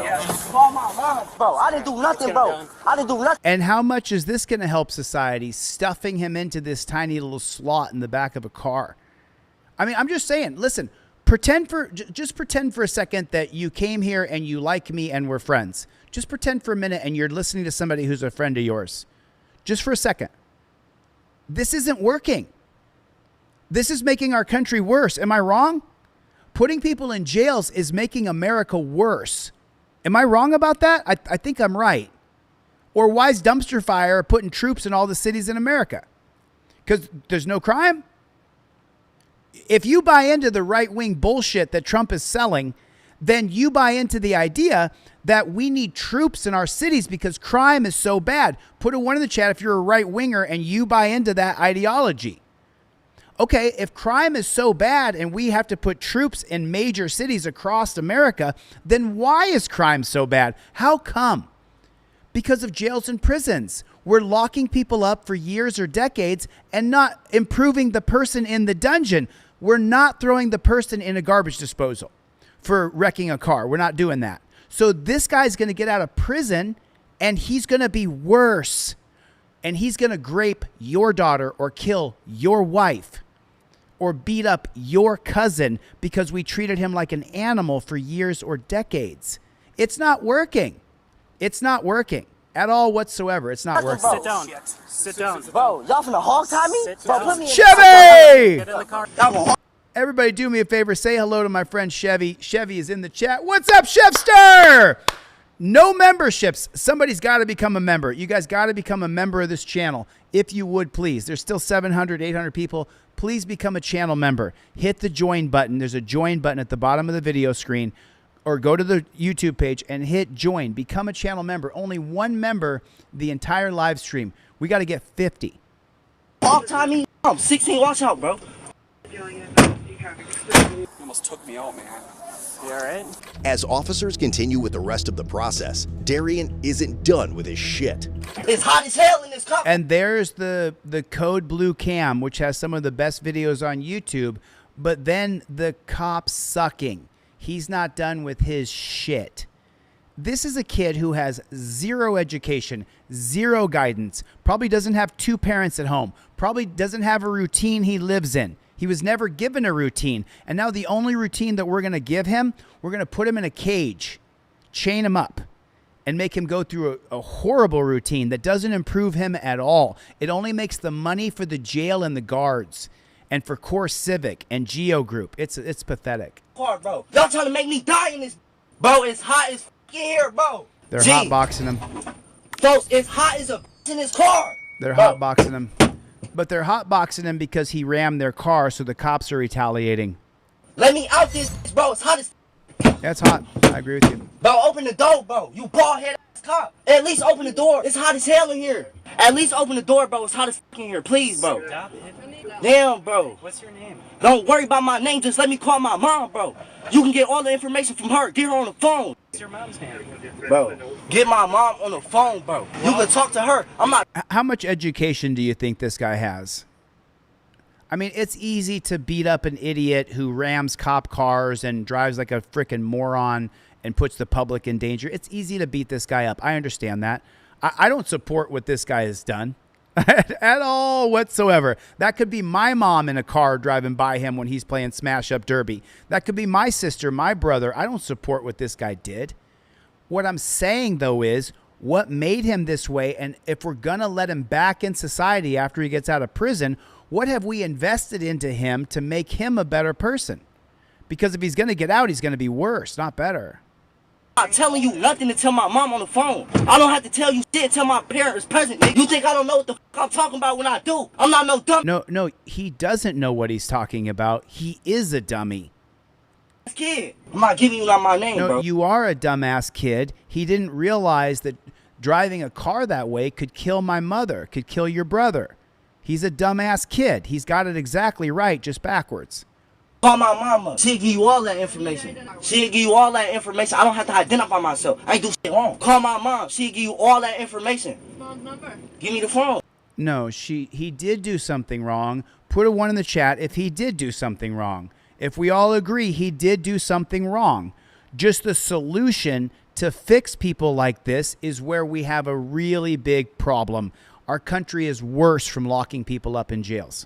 Call my mom, bro. I didn't do nothing, bro. I didn't do nothing. And how much is this going to help society, stuffing him into this tiny little slot in the back of a car? I mean, I'm just saying, listen, just pretend for a second that you came here and you like me and we're friends. Just pretend for a minute and you're listening to somebody who's a friend of yours. Just for a second. This isn't working. This is making our country worse. Am I wrong? Putting people in jails is making America worse. Am I wrong about that? I think I'm right. Or why is dumpster fire putting troops in all the cities in America? Because there's no crime? If you buy into the right-wing bullshit that Trump is selling, then you buy into the idea that we need troops in our cities because crime is so bad. Put a 1 in the chat if you're a right-winger and you buy into that ideology. Okay, if crime is so bad and we have to put troops in major cities across America, then why is crime so bad? How come? Because of jails and prisons. We're locking people up for years or decades and not improving the person in the dungeon. We're not throwing the person in a garbage disposal for wrecking a car. We're not doing that. So this guy's going to get out of prison and he's going to be worse. And he's going to grape your daughter or kill your wife or beat up your cousin because we treated him like an animal for years or decades. It's not working. It's not working at all whatsoever. It's not working. Sit down. Sit down. Bro, y'all finna hog tie me? Bro, put me in Chevy! Get in the car. Everybody do me a favor. Say hello to my friend Chevy. Chevy is in the chat. What's up, Chefster? No memberships. Somebody's got to become a member. You guys got to become a member of this channel. If you would, please. There's still 700, 800 people. Please become a channel member. Hit the join button. There's a join button at the bottom of the video screen. Or go to the YouTube page and hit join. Become a channel member. Only one member the entire live stream. We got to get 50. Hog tie me? I'm 16. Watch out, bro. You almost took me out, man. You alright? As officers continue with the rest of the process, Darian isn't done with his shit. It's hot as hell in this car. And there's the Code Blue cam, which has some of the best videos on YouTube. But then the cop sucking. He's not done with his shit. This is a kid who has zero education, zero guidance, probably doesn't have two parents at home, probably doesn't have a routine he lives in. He was never given a routine. And now the only routine that we're going to give him, we're going to put him in a cage, chain him up, and make him go through a horrible routine that doesn't improve him at all. It only makes the money for the jail and the guards and for Core Civic and Geo Group. It's pathetic. Car, bro. Y'all trying to make me die in this. Bro, it's hot as here, bro. They're hotboxing him. Folks, it's hot as a in this car. They're hotboxing him. But they're hotboxing him because he rammed their car, so the cops are retaliating. Let me out this, bro. It's hot as. That's hot. I agree with you. Bro, open the door, bro. You bald head ass cop. At least open the door. It's hot as hell in here. At least open the door, bro. It's hot as in here. Please, bro. Damn, bro. What's your name? Don't worry about my name. Just let me call my mom, bro. You can get all the information from her. Get her on the phone. What's your mom's name? Bro, get my mom on the phone, bro. You can talk to her. I'm not. How much education do you think this guy has? I mean, it's easy to beat up an idiot who rams cop cars and drives like a freaking moron and puts the public in danger. It's easy to beat this guy up. I understand that. I don't support what this guy has done at all whatsoever. That could be my mom in a car driving by him when he's playing Smash Up Derby. That could be my sister, my brother. I don't support what this guy did. What I'm saying, though, is what made him this way, and if we're going to let him back in society after he gets out of prison, what have we invested into him to make him a better person? Because if he's going to get out, he's going to be worse, not better. I'm not telling you nothing to tell my mom on the phone. I don't have to tell you shit till my parent is present. You think I don't know what the fuck I'm talking about when I do? I'm not no dumb. No, he doesn't know what he's talking about. He is a dummy. Kid, I'm not giving you my name, no, bro. You are a dumbass kid. He didn't realize that driving a car that way could kill my mother, could kill your brother. He's a dumbass kid. He's got it exactly right, just backwards. Call my mama. She'll give you all that information. She'll give you all that information. I don't have to identify myself. I ain't do shit wrong. Call my mom. She'll give you all that information. Phone number. Give me the phone. No, he did do something wrong. Put a 1 in the chat if he did do something wrong. If we all agree he did do something wrong. Just the solution to fix people like this is where we have a really big problem. Our country is worse from locking people up in jails.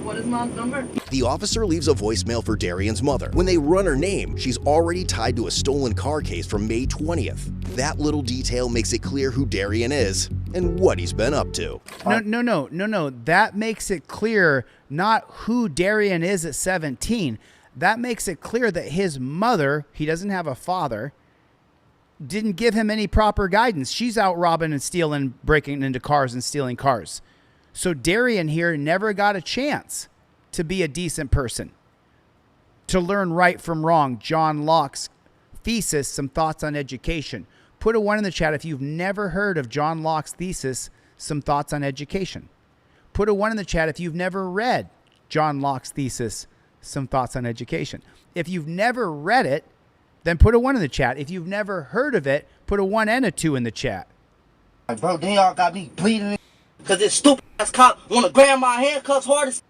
What is mom's number? The officer leaves a voicemail for Darian's mother. When they run her name, she's already tied to a stolen car case from May 20th. That little detail makes it clear who Darian is and what he's been up to. No. That makes it clear not who Darian is at 17. That makes it clear that his mother, he doesn't have a father, didn't give him any proper guidance. She's out robbing and stealing, breaking into cars and stealing cars. So Darian here never got a chance to be a decent person, to learn right from wrong. John Locke's thesis, Some Thoughts on Education. Put a 1 in the chat if you've never heard of John Locke's thesis, Some Thoughts on Education. Put a 1 in the chat if you've never read John Locke's thesis, Some Thoughts on Education. If you've never read it, then put a 1 in the chat. If you've never heard of it, put a 1 and a 2 in the chat. Bro, then y'all got me bleeding because this stupid ass cop want to grab my handcuffs hard as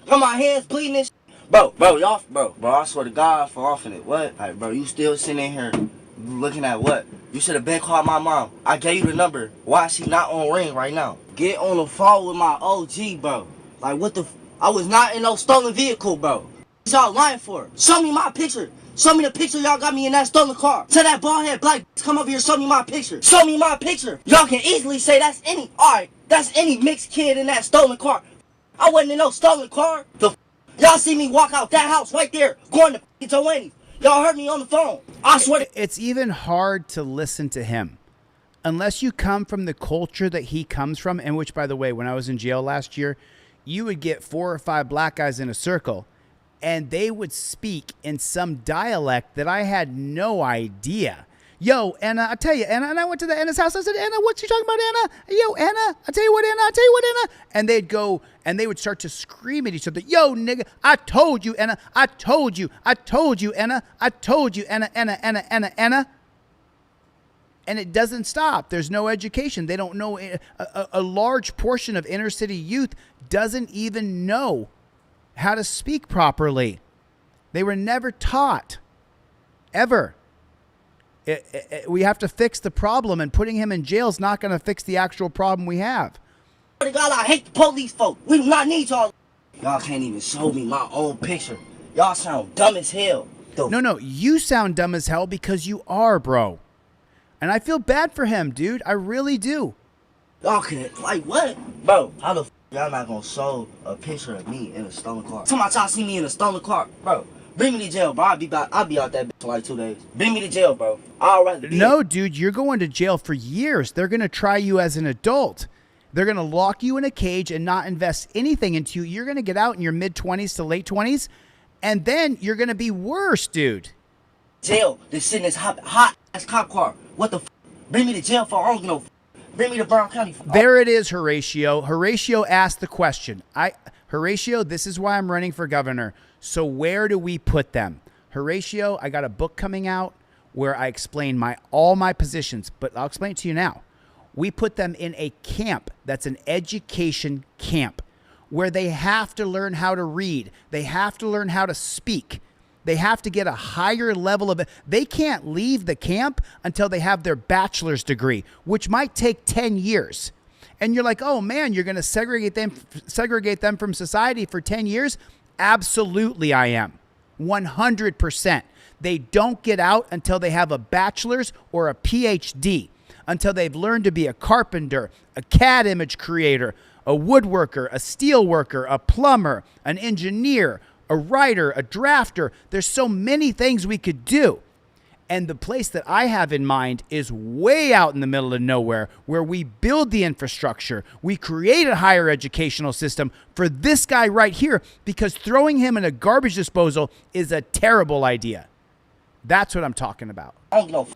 got my hands bleeding and Bro, y'all, bro, I swear to God for offing it. What? Like, bro, you still sitting in here looking at what? You should have been called my mom. I gave you the number. Why is she not on ring right now? Get on the phone with my OG, bro. Like, what the I was not in no stolen vehicle, bro. What y'all lying for? Show me my picture. Show me the picture y'all got me in that stolen car. Tell that bald head black come over here, show me my picture. Show me my picture. Y'all can easily say that's any, alright, that's any mixed kid in that stolen car. I wasn't in no stolen car. Y'all see me walk out that house right there, going to Joanne's. Y'all heard me on the phone. I swear. It's even hard to listen to him. Unless you come from the culture that he comes from, and which, by the way, when I was in jail last year, you would get 4 or 5 black guys in a circle, and they would speak in some dialect that I had no idea. Yo, Anna, I tell you, Anna, and I went to the Anna's house. I said, Anna, what you talking about, Anna? Yo, Anna, I tell you what, Anna, I tell you what, Anna. And they'd go, and they would start to scream at each other. Yo, nigga, I told you, Anna, I told you, I told you, Anna, I told you, Anna, Anna, Anna, Anna, Anna. And it doesn't stop. There's no education. They don't know. A large portion of inner city youth doesn't even know how to speak properly. They were never taught, ever. We have to fix the problem, and putting him in jail is not going to fix the actual problem we have. God, I hate the police folk. We do not need y'all. Y'all can't even show me my own picture. Y'all sound dumb as hell. No, you sound dumb as hell because you are, bro. And I feel bad for him, dude. I really do. Y'all can, like, what? Bro, how the f y'all not gonna show a picture of me in a stolen car? Somebody y'all see me in a stolen car, bro. Bring me to jail, bro. I'll be out that bitch for like 2 days. Bring me to jail, bro. I'll rather be. No, dude, you're going to jail for years. They're going to try you as an adult. They're going to lock you in a cage and not invest anything into you. You're going to get out in your mid-20s to late 20s, and then you're going to be worse, dude. Jail. This shit in this hot-ass cop car. What the f? Bring me to jail for I don't know. Bring me to Brown County. There it is, Horatio. Horatio asked the question. Horatio, this is why I'm running for governor. So where do we put them? Horatio, I got a book coming out where I explain all my positions, but I'll explain it to you now. We put them in a camp that's an education camp where they have to learn how to read. They have to learn how to speak. They have to get a higher level of it. They can't leave the camp until they have their bachelor's degree, which might take 10 years. And you're like, oh man, you're going to segregate them from society for 10 years? Absolutely, I am. 100%. They don't get out until they have a bachelor's or a PhD, until they've learned to be a carpenter, a CAD image creator, a woodworker, a steel worker, a plumber, an engineer, a writer, a drafter. There's so many things we could do. And the place that I have in mind is way out in the middle of nowhere, where we build the infrastructure. We create a higher educational system for this guy right here, because throwing him in a garbage disposal is a terrible idea. That's what I'm talking about. I don't know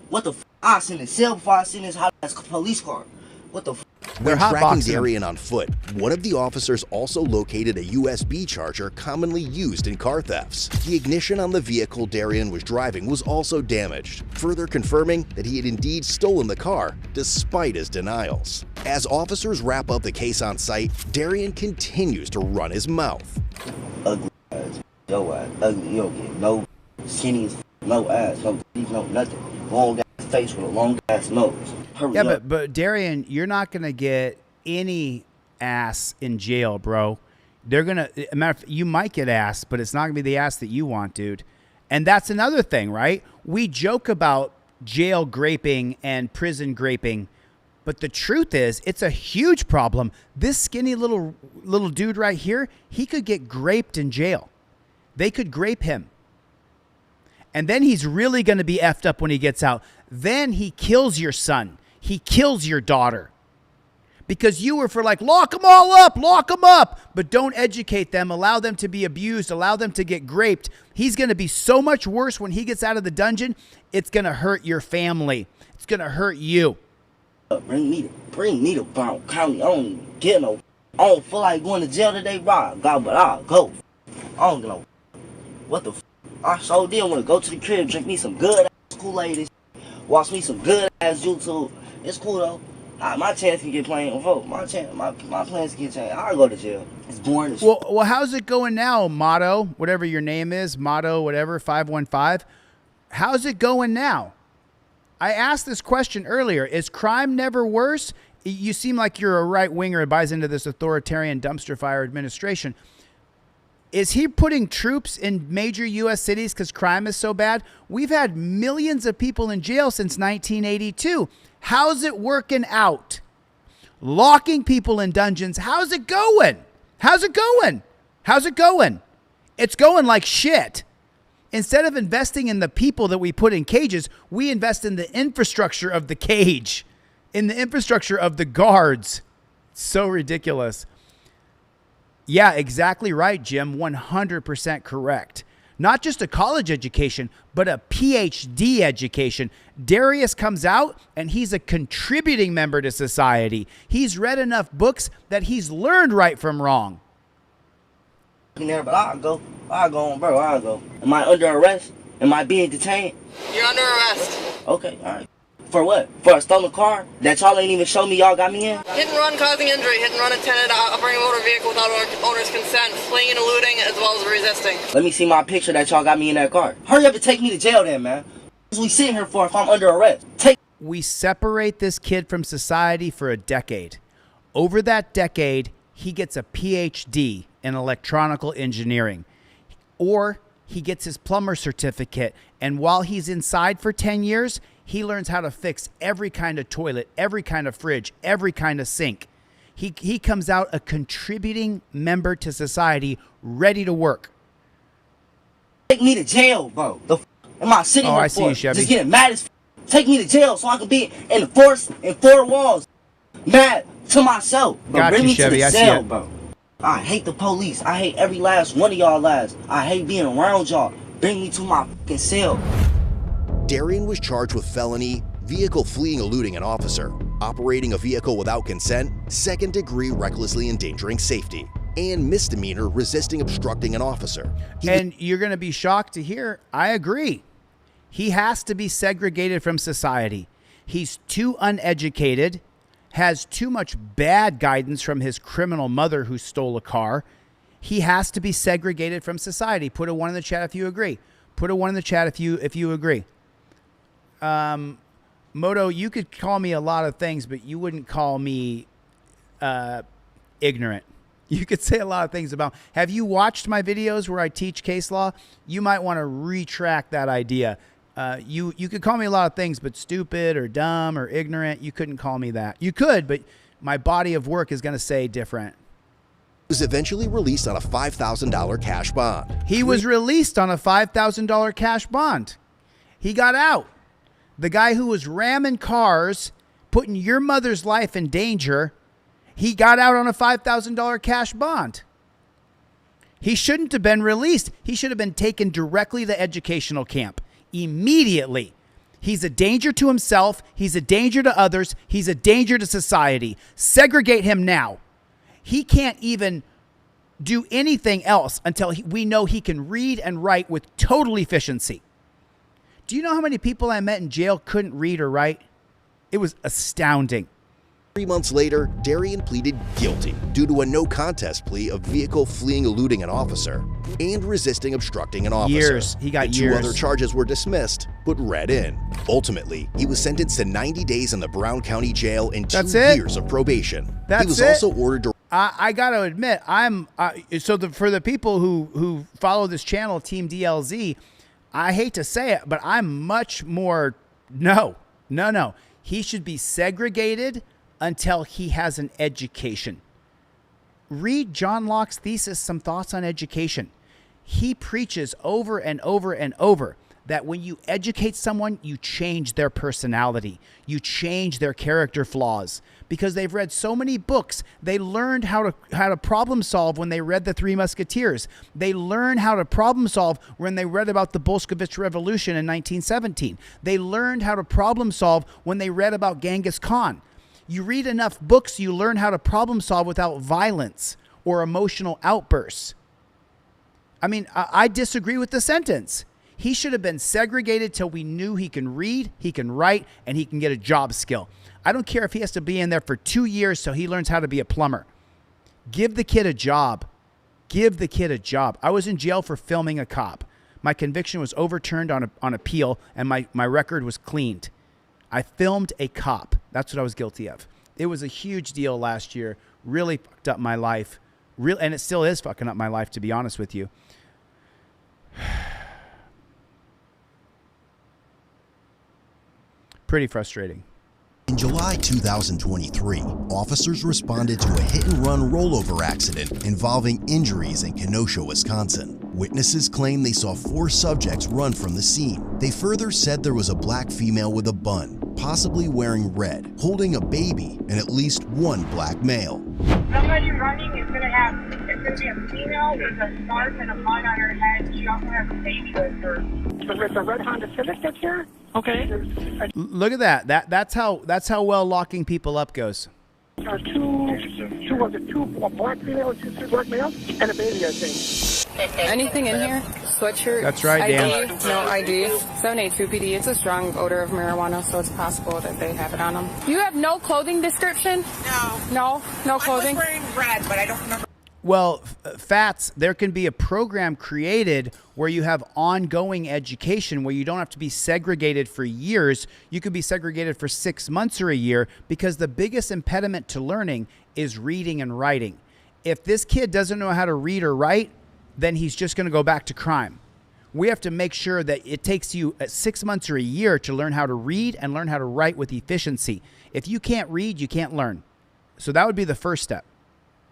what the f I seen this cell before I seen this hot-ass police car. What the f? When tracking Darian on foot, one of the officers also located a USB charger commonly used in car thefts. The ignition on the vehicle Darian was driving was also damaged, further confirming that he had indeed stolen the car, despite his denials. As officers wrap up the case on site, Darian continues to run his mouth. Ugly ass, yo ass, ugly, you don't get no skinny as no ass, no teeth, no nothing. Long ass face with a long ass nose. Yeah, but Darian, you're not going to get any ass in jail, bro. They're going to, you might get ass, but it's not going to be the ass that you want, dude. And that's another thing, right? We joke about jail graping and prison graping, but the truth is it's a huge problem. This skinny little dude right here, he could get graped in jail. They could grape him. And then he's really going to be effed up when he gets out. Then he kills your son. He kills your daughter. Because you were for like, lock them all up, lock them up. But don't educate them, allow them to be abused, allow them to get graped. He's going to be so much worse when he gets out of the dungeon. It's going to hurt your family. It's going to hurt you. Bring me to Brown County. I don't get no. I don't feel like going to jail today, bro. God, but I'll go. I don't know. What the f? I so did want to go to the crib, drink me some good ass Kool-Aid, watch me some good ass YouTube. It's cool though. My chance can get playing. My plans can get changed. I'll go to jail. It's boring as well, how's it going now, Motto? Whatever your name is, Motto, whatever, 515. How's it going now? I asked this question earlier. Is crime never worse? You seem like you're a right-winger who buys into this authoritarian dumpster fire administration. Is he putting troops in major U.S. cities because crime is so bad? We've had millions of people in jail since 1982. How's it working out? Locking people in dungeons. How's it going? How's it going? How's it going? It's going like shit. Instead of investing in the people that we put in cages, we invest in the infrastructure of the cage, in the infrastructure of the guards. So ridiculous. Yeah, exactly right, Jim. 100% correct. Not just a college education, but a PhD education. Darius comes out and he's a contributing member to society. He's read enough books that he's learned right from wrong. There, but I'll go on, bro. I'll go. Am I under arrest? Am I being detained? You're under arrest. Okay, all right. For what? For a stolen car that y'all ain't even show me y'all got me in? Hit and run causing injury, hit and run intended operating a motor vehicle without owner's consent, fleeing and eluding, as well as resisting. Let me see my picture that y'all got me in that car. Hurry up and take me to jail then, man. What we sitting here for if I'm under arrest? We separate this kid from society for a decade. Over that decade, he gets a PhD in electronical engineering. Or he gets his plumber certificate, and while he's inside for 10 years, he learns how to fix every kind of toilet, every kind of fridge, every kind of sink. He comes out a contributing member to society, ready to work. Take me to jail, bro. Am I sitting here I see for? you, Chevy. Just getting mad as Take me to jail so I can be in four walls, mad to myself. Bro, Got bring you, me Chevy. to the I see jail, it. bro. I hate the police. I hate every last one of y'all lads. I hate being around y'all. Bring me to my fucking cell. Darian was charged with felony, vehicle fleeing eluding an officer, operating a vehicle without consent, second-degree recklessly endangering safety, and misdemeanor resisting obstructing an officer. And you're going to be shocked to hear, I agree. He has to be segregated from society. He's too uneducated, has too much bad guidance from his criminal mother who stole a car. He has to be segregated from society. Put a 1 in the chat if you agree. Put a 1 in the chat if you agree. Moto, you could call me a lot of things, but you wouldn't call me ignorant. You could say a lot of things about. Have you watched my videos where I teach case law? You might want to retract that idea. You could call me a lot of things, but stupid or dumb or ignorant, you couldn't call me that. You could, but my body of work is going to say different. Was eventually released on a $5,000 cash bond. He was released on a $5,000 cash bond. He got out. The guy who was ramming cars, putting your mother's life in danger, he got out on a $5,000 cash bond. He shouldn't have been released. He should have been taken directly to educational camp immediately. He's a danger to himself. He's a danger to others. He's a danger to society. Segregate him now. He can't even do anything else until we know he can read and write with total efficiency. Do you know how many people I met in jail couldn't read or write? It was astounding. 3 months later, Darian pleaded guilty due to a no contest plea of vehicle fleeing eluding an officer and resisting obstructing an officer. Years. He got the years. 2 other charges were dismissed, but read in. Ultimately, he was sentenced to 90 days in the Brown County Jail and 2 years of probation. That's he was it? also ordered to... I got to admit, for the people who follow this channel, Team DLZ, I hate to say it, but I'm much more, no. He should be segregated until he has an education. Read John Locke's thesis, Some Thoughts on Education. He preaches over and over and over that when you educate someone, you change their personality. You change their character flaws. Because they've read so many books, they learned how to problem solve when they read The Three Musketeers. They learned how to problem solve when they read about the Bolshevik Revolution in 1917. They learned how to problem solve when they read about Genghis Khan. You read enough books, you learn how to problem solve without violence or emotional outbursts. I mean, I disagree with the sentence. He should have been segregated till we knew he can read, he can write, and he can get a job skill. I don't care if he has to be in there for 2 years so he learns how to be a plumber. Give the kid a job. Give the kid a job. I was in jail for filming a cop. My conviction was overturned on appeal, and my record was cleaned. I filmed a cop. That's what I was guilty of. It was a huge deal last year. Really fucked up my life. And it still is fucking up my life, to be honest with you. Pretty frustrating. In July 2023, officers responded to a hit-and-run rollover accident involving injuries in Kenosha, Wisconsin. Witnesses claim they saw 4 subjects run from the scene. They further said there was a black female with a bun, possibly wearing red, holding a baby, and at least one black male. Somebody running is gonna be a female with a scarf and a bun on her head. She also has a baby with her. It's a red Honda Civic that's here. Okay. Look at that. That's how well locking people up goes. Two black females, two black males, and a baby, I think. Anything in here? Sweatshirt? That's right, Dan. ID? No ID. 782 PD. It's a strong odor of marijuana, so it's possible that they have it on them. You have no clothing description? No. No clothing? I was wearing red, but I don't remember. Well, Fats, there can be a program created where you have ongoing education where you don't have to be segregated for years. You could be segregated for 6 months or a year, because the biggest impediment to learning is reading and writing. If this kid doesn't know how to read or write, then he's just going to go back to crime. We have to make sure that it takes you 6 months or a year to learn how to read and learn how to write with efficiency. If you can't read, you can't learn. So that would be the first step.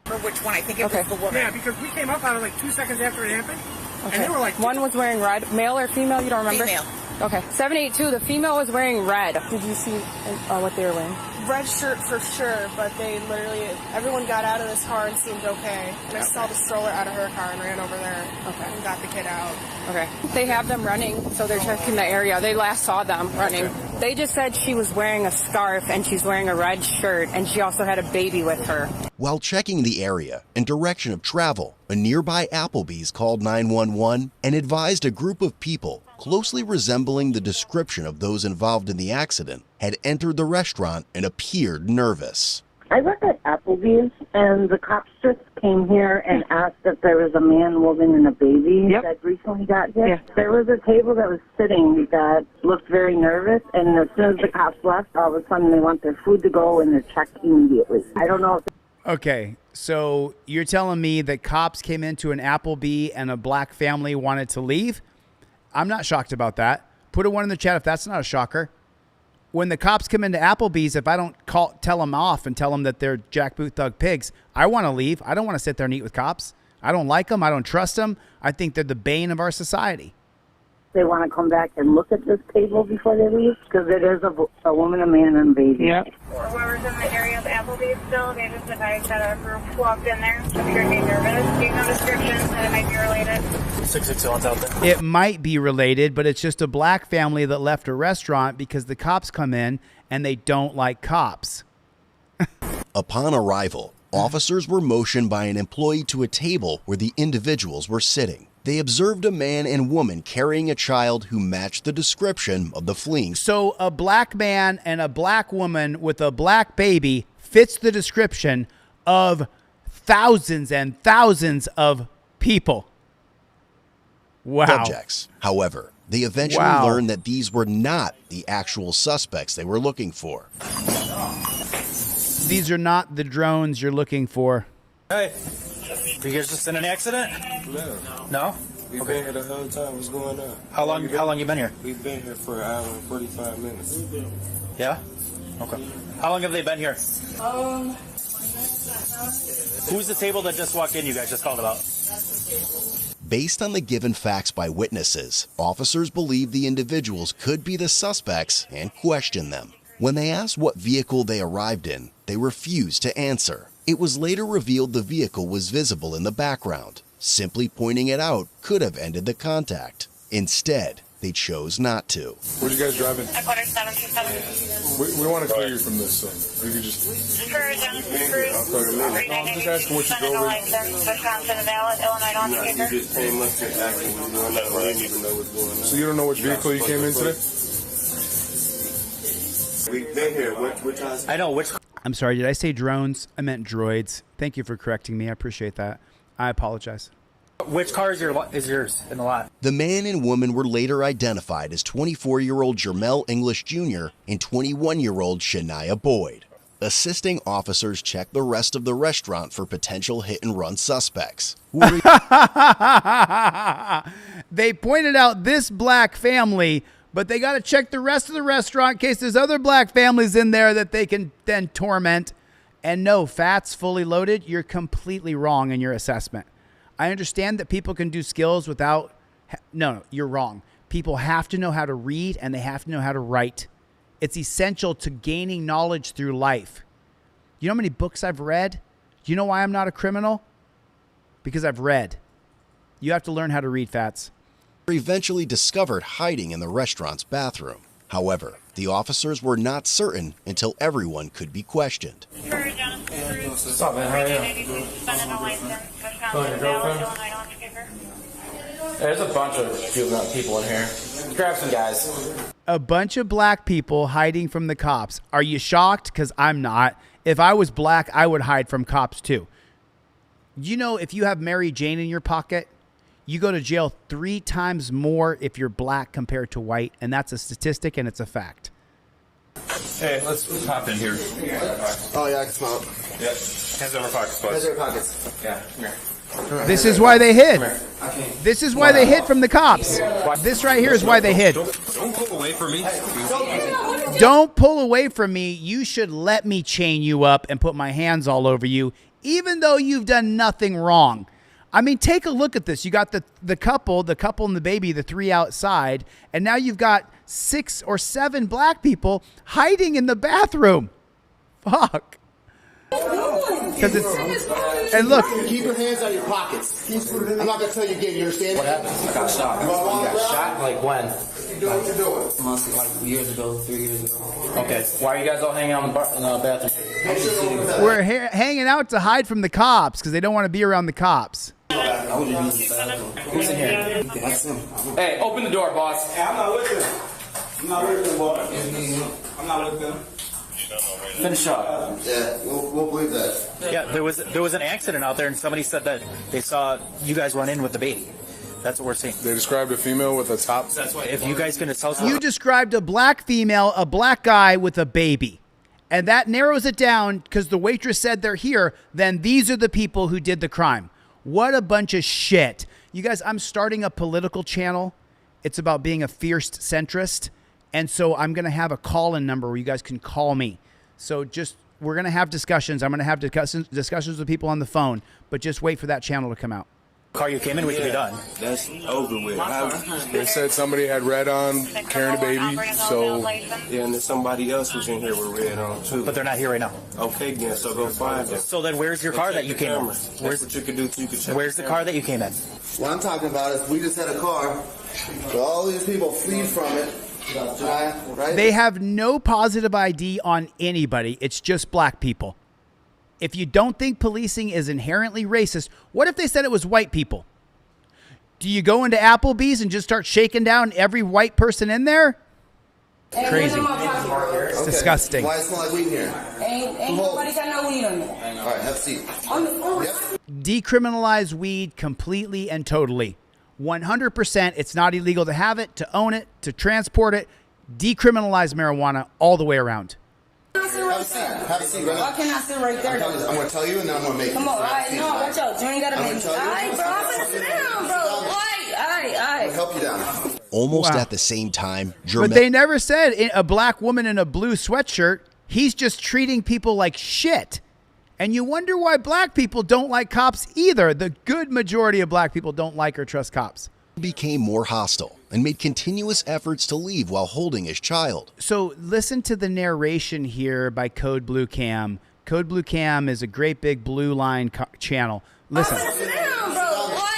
For which one? I think it was the woman. Yeah, because we came up on it like 2 seconds after it happened. Okay. And they were like... One was wearing red. Male or female? You don't remember? Female. Okay. 782, the female was wearing red. Did you see what they were wearing? Red shirt for sure, but they literally, everyone got out of this car and seemed okay. And I saw the stroller out of her car and ran over there and got the kid out. Okay. They have them running, so they're checking the area. They last saw them running. They just said she was wearing a scarf and she's wearing a red shirt, and she also had a baby with her. While checking the area and direction of travel, a nearby Applebee's called 911 and advised a group of people closely resembling the description of those involved in the accident had entered the restaurant and appeared nervous. I work at Applebee's, and the cops just came here and asked if there was a man, woman, and a baby that recently got hit. Yeah. There was a table that was sitting that looked very nervous, and as soon as the cops left, all of a sudden they want their food to go and they're checked immediately. I don't know if... Okay, so you're telling me that cops came into an Applebee and a black family wanted to leave? I'm not shocked about that. Put a 1 in the chat if that's not a shocker. When the cops come into Applebee's, if I don't tell them off and tell them that they're jackboot thug pigs, I want to leave. I don't want to sit there and eat with cops. I don't like them. I don't trust them. I think they're the bane of our society. They want to come back and look at this table before they leave, because it is a woman, a man, and a baby. Yep. Whoever's in the area of Applebee's still, they just advised that a group walked in there. If you're getting nervous, do no descriptions, and it might be related. 661's out there. It might be related, but it's just a black family that left a restaurant because the cops come in and they don't like cops. Upon arrival, officers were motioned by an employee to a table where the individuals were sitting. They observed a man and woman carrying a child who matched the description of the fleeing. So a black man and a black woman with a black baby fits the description of thousands and thousands of people. Wow. Subjects. However, they eventually learned that these were not the actual suspects they were looking for. These are not the drones you're looking for. Hey, you guys just in an accident? No. We've been here the whole time. What's going on? How long you been here? We've been here for an hour and 45 minutes. Yeah? Okay. How long have they been here? Who's the table that just walked in you guys just called about? Based on the given facts by witnesses, officers believe the individuals could be the suspects and questioned them. When they asked what vehicle they arrived in, they refused to answer. It was later revealed the vehicle was visible in the background. Simply pointing it out could have ended the contact. Instead, they chose not to. Where are you guys driving? I put her 727. We want to clear you from this, so you can just... For Genesis Cruise, I'm just asking what you drove in. license, Wisconsin valid, Illinois non-speaker. You just came up to acting. We didn't even know what's going on. So you don't know which vehicle you came in today? We've been here. Which I know which... I'm sorry, did I say drones? I meant droids. Thank you for correcting me. I appreciate that. I apologize. Which car is yours in the lot? The man and woman were later identified as 24-year-old Jermel English Jr. and 21-year-old Shania Boyd. Assisting officers checked the rest of the restaurant for potential hit-and-run suspects. They pointed out this black family, but they got to check the rest of the restaurant in case there's other black families in there that they can then torment. And no, Fats fully loaded, you're completely wrong in your assessment. I understand that people can do skills without... No, you're wrong. People have to know how to read and they have to know how to write. It's essential to gaining knowledge through life. You know how many books I've read? Do you know why I'm not a criminal? Because I've read. You have to learn how to read, Fats. Eventually discovered hiding in the restaurant's bathroom. However, the officers were not certain until everyone could be questioned. What's up, man? How are you? Calling your girlfriend? There's a bunch of juvenile people in here. Grab some guys. A bunch of black people hiding from the cops. Are you shocked? Because I'm not. If I was black, I would hide from cops too. You know, if you have Mary Jane in your pocket, you go to jail 3 times more if you're black compared to white, and that's a statistic and it's a fact. Hey, let's hop in here. Oh, yeah, I can smell it. Yep. Hands over pockets, bud. Hands over pockets. Yeah, come here. This is why they hid. This is why they hid from the cops. This right here is why they hid. Don't pull away from me. Don't pull away from me. You should let me chain you up and put my hands all over you, even though you've done nothing wrong. I mean, take a look at this. You got the couple and the baby, the 3 outside, and now you've got 6 or 7 black people hiding in the bathroom. Fuck. Because it's, and look. Keep your hands out of your pockets. I'm not going to tell you again, you understand? What happened? I got shot. You got shot? Like when? What you doing? Months, like years ago, 3 years ago. Okay. Why are you guys all hanging out in the bathroom? We're hanging out to hide from the cops because they don't want to be around the cops. I was just using the bathroom. Who's in here? That's him. Hey, open the door, boss. Hey, I'm not with them. I'm not with them, boy. I'm not with them. Finish up. Yeah, we'll believe that. Yeah, there was an accident out there, and somebody said that they saw you guys run in with the baby. That's what we're seeing. They described a female with a top. That's why. If you guys can tell us, you described a black female, a black guy with a baby, and that narrows it down because the waitress said they're here. Then these are the people who did the crime. What a bunch of shit. You guys, I'm starting a political channel. It's about being a fierce centrist. And so I'm going to have a call-in number where you guys can call me. So we're going to have discussions. I'm going to have discussions with people on the phone, but just wait for that channel to come out. Car you came in, we can be done. That's over with. They said somebody had red on, carrying a baby, so... Yeah, and there's somebody else who's in here with red on, too. But they're not here right now. Okay, then, so go find them. So then where's your car that you came in? That's what you can do, you can check. Where's the car that you came in? What I'm talking about is we just had a car, but all these people flee from it. Right? They have no positive ID on anybody. It's just black people. If you don't think policing is inherently racist, what if they said it was white people? Do you go into Applebee's and just start shaking down every white person in there? Crazy. It's disgusting. Why does it smell like weed here? Ain't nobody got no weed on there. All right, have a seat. Yep. Decriminalize weed completely and totally. 100%. It's not illegal to have it, to own it, to transport it. Decriminalize marijuana all the way around. Have a seat. Have a seat. Right? Why can't I sit right there? I'm going to tell you, and then I'm going to make Come you. on, all right, no, watch out. You ain't got to make me. All right, bro, I'm going to sit down, bro. All right. I'll help you down. Almost Wow. at the same time, But they never said a black woman in a blue sweatshirt. He's just treating people like shit. And you wonder why black people don't like cops either. The good majority of black people don't like or trust cops. Became more hostile and made continuous efforts to leave while holding his child. So listen to the narration here by Code Blue Cam. Code Blue Cam is a great big blue line channel. Listen.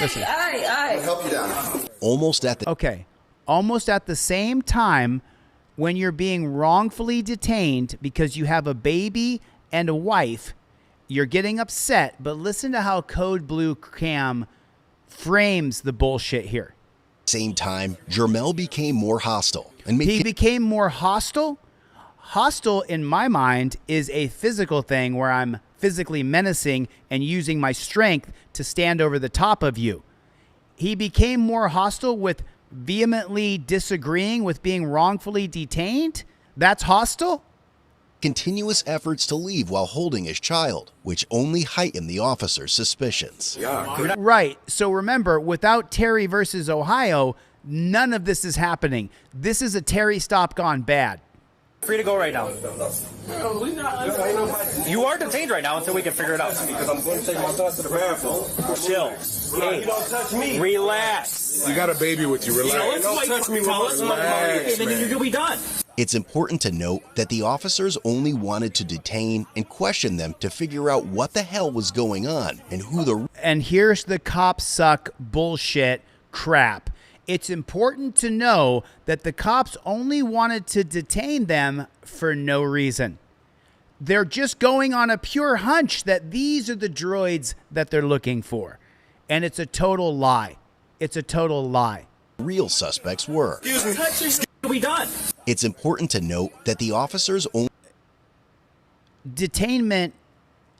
Listen. I'll help you down. Almost at the same time when you're being wrongfully detained because you have a baby and a wife, you're getting upset. But listen to how Code Blue Cam frames the bullshit here. Same time, Jermel became more hostile. He became more hostile? Hostile, in my mind, is a physical thing where I'm physically menacing and using my strength to stand over the top of you. He became more hostile with vehemently disagreeing with being wrongfully detained? That's hostile? Continuous efforts to leave while holding his child, which only heightened the officer's suspicions. Right. So remember, without Terry versus Ohio, none of this is happening. This is a Terry stop gone bad. Free to go right now. You are detained right now until we can figure it out. Because I'm going to take my thoughts to the bathroom. Chill. Hey, you don't touch me. Relax. You got a baby with you. Relax. Don't touch me. Tell us about it, and then you'll be done. It's important to note that the officers only wanted to detain and question them to figure out what the hell was going on and who the... And here's the cops suck bullshit crap. It's important to know that the cops only wanted to detain them for no reason. They're just going on a pure hunch that these are the droids that they're looking for. And it's a total lie. It's a total lie. Real suspects were. Excuse me, we done. It's important to note that the officers only... Detainment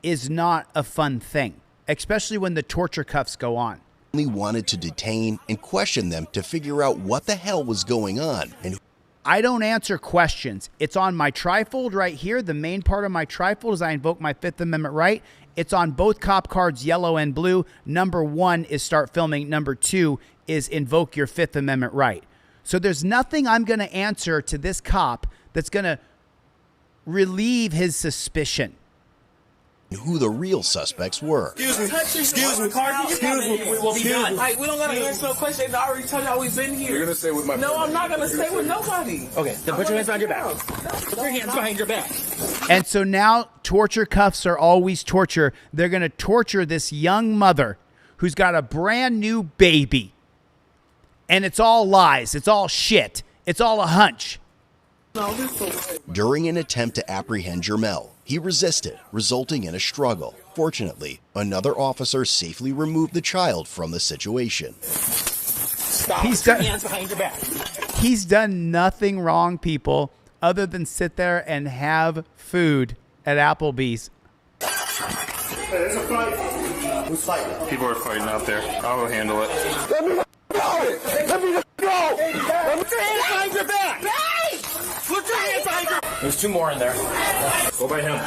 is not a fun thing, especially when the torture cuffs go on. Only wanted to detain and question them to figure out what the hell was going on. And I don't answer questions. It's on my trifold right here. The main part of my trifold is I invoke my Fifth Amendment right. It's on both cop cards, yellow and blue. Number 1 is start filming. Number 2 is invoke your Fifth Amendment right. So there's nothing I'm going to answer to this cop that's going to relieve his suspicion. Who the real suspects were. Excuse me, Carter. Excuse me. We will be done. We don't gotta answer no questions. I already told y'all we've been here. You're gonna stay with my... No, I'm not gonna stay with nobody. Okay, then put your hands behind your back. Put your hands behind your back. And so now torture cuffs are always torture. They're going to torture this young mother who's got a brand new baby. And it's all lies. It's all shit. It's all a hunch. During an attempt to apprehend Jermel, he resisted, resulting in a struggle. Fortunately, another officer safely removed the child from the situation. Stop. Put your hands behind your back. He's done nothing wrong, people, other than sit there and have food at Applebee's. Hey, there's a fight. Who's fighting? People are fighting out there. I will handle it. Let me go! Let me go! Put your hands behind your back! Put your hands behind your back! There's 2 more in there. Go by him.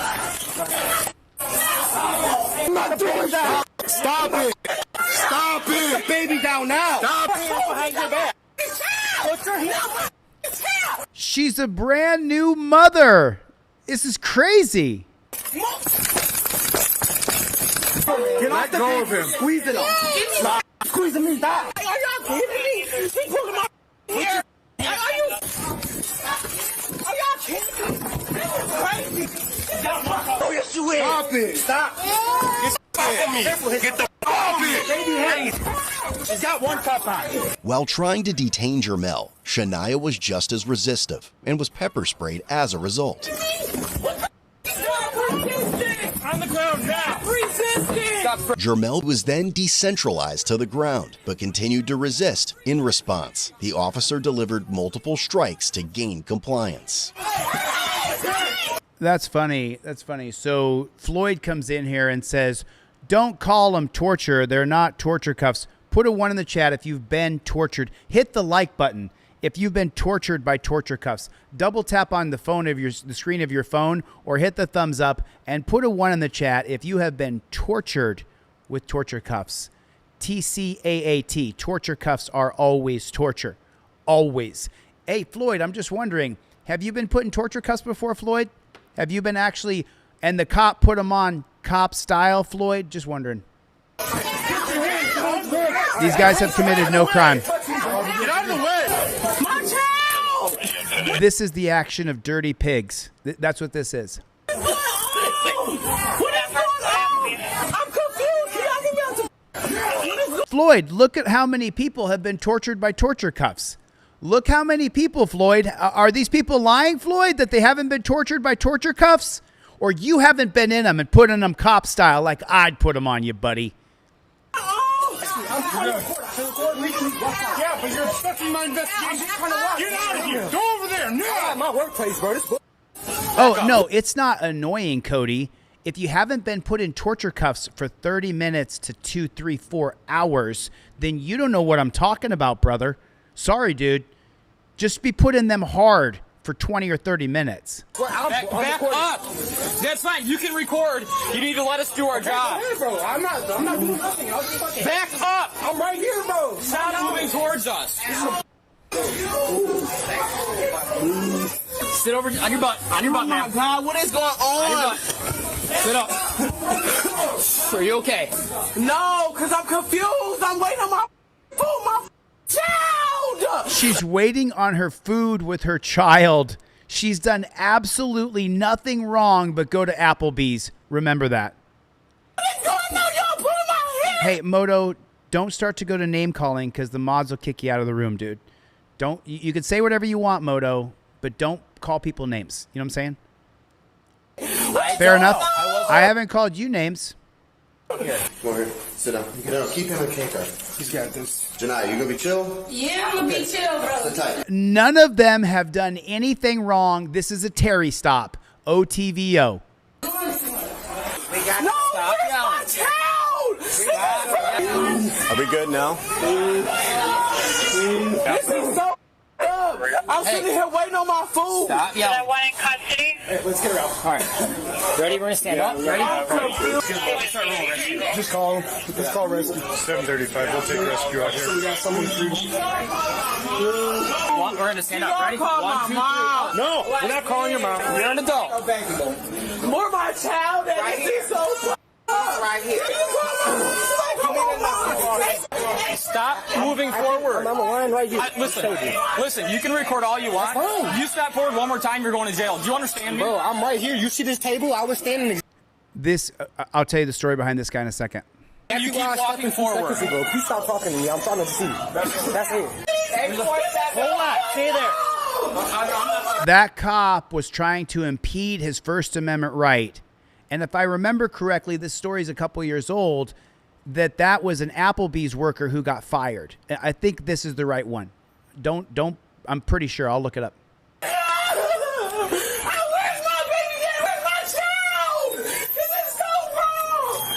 I'm not doing that! Stop it! Stop it! Baby down now! Stop Put your hands behind your back! Put your hands... She's a brand new mother. This is crazy. Let go of him. Squeeze it up. Stop squeezing me. Stop. Are y'all kidding me? She pulling my hair. Are y'all kidding me? Oh, yes, you is. Stop it. Stop. Get the off it! Baby, she's got 1 cup on. While trying to detain Jermel, Shania was just as resistive and was pepper sprayed as a result. On the ground now! Resisting! Jermel was then decentralized to the ground, but continued to resist. In response, the officer delivered multiple strikes to gain compliance. That's funny. That's funny. So Floyd comes in here and says, don't call them torture. They're not torture cuffs. Put a 1 in the chat if you've been tortured. Hit the like button if you've been tortured by torture cuffs. Double tap on the screen of your phone or hit the thumbs up and put a 1 in the chat if you have been tortured with torture cuffs. TCAAT. Torture cuffs are always torture. Always. Hey, Floyd, I'm just wondering, have you been put in torture cuffs before, Floyd? Have you been actually, and the cop put them on cop style, Floyd? Just wondering. These guys have committed no crime. Get out of the way. Watch out! This is the action of dirty pigs. That's what this is. What is going on? I'm confused. Floyd, look at how many people have been tortured by torture cuffs. Look how many people, Floyd. Are these people lying, Floyd, that they haven't been tortured by torture cuffs? Or you haven't been in them and put in them cop style like I'd put them on you, buddy? Yeah, but you're obstructing my investigation. Get out of here. Go over there now. My workplace, bro. Oh, no, it's not annoying, Cody. If you haven't been put in torture cuffs for 30 minutes to 2, 3, 4 hours, then you don't know what I'm talking about, brother. Sorry, dude. Just be put in them hard for 20 or 30 minutes. Back up. That's fine. You can record. You need to let us do our job. Hey, bro, I'm not doing nothing. I'll just fucking... Back up. I'm right here, bro. Stop moving towards us. Sit over on your butt. On your butt, man. Oh, my God. What is going on? Sit up. Are you okay? No, because I'm confused. I'm waiting on my food, my child. She's waiting on her food with her child. She's done absolutely nothing wrong but go to Applebee's. Remember that. Hey, Moto, don't start to go to name calling because the mods will kick you out of the room, dude. Don't. You can say whatever you want, Moto, but don't call people names. You know what I'm saying? Fair enough. I haven't called you names. Here. Come over here. Sit down. No, keep him in handcuffs. He's got this. Janai, you gonna be chill? Yeah, I'm gonna be chill, bro. Sit tight. None of them have done anything wrong. This is a Terry stop. OTVO. We got to stop yelling. Are we good now? This is so I'm sitting here waiting on my food. Stop yelling. That one in custody. Hey, let's get her out. All right. Ready? We're going to stand up. Ready? Just call him. Let's call rescue. 7:35. We'll take rescue out here. So we got someone free. We're going to stand up. Ready? One, two, three. No, we're not calling your mom. You're an adult. More my child than right here. So right here. Stop moving forward. I'm lying right here. Listen, you can record all you want. You step forward one more time, you're going to jail. Do you understand me? Bro, I'm right here. You see this table? I was standing. This, I'll tell you the story behind this guy in a second. You keep walking forward. Please stop talking to me. I'm trying to see. That's it. Hold on. Stay there. That cop was trying to impede his First Amendment right. And if I remember correctly, this story is a couple years old, that was an Applebee's worker who got fired. I think this is the right one. Don't, I'm pretty sure. I'll look it up.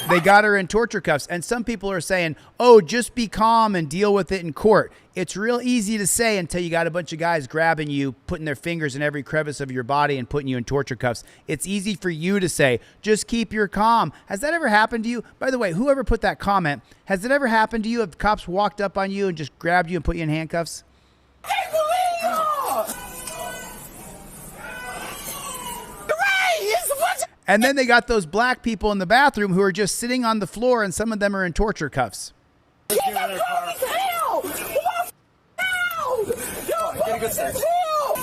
They got her in torture cuffs. And some people are saying, oh, just be calm and deal with it in court. It's real easy to say until you got a bunch of guys grabbing you, putting their fingers in every crevice of your body and putting you in torture cuffs. It's easy for you to say, just keep your calm. Has that ever happened to you? By the way, whoever put that comment, has it ever happened to you if cops walked up on you and just grabbed you and put you in handcuffs? And then they got those black people in the bathroom who are just sitting on the floor, and some of them are in torture cuffs.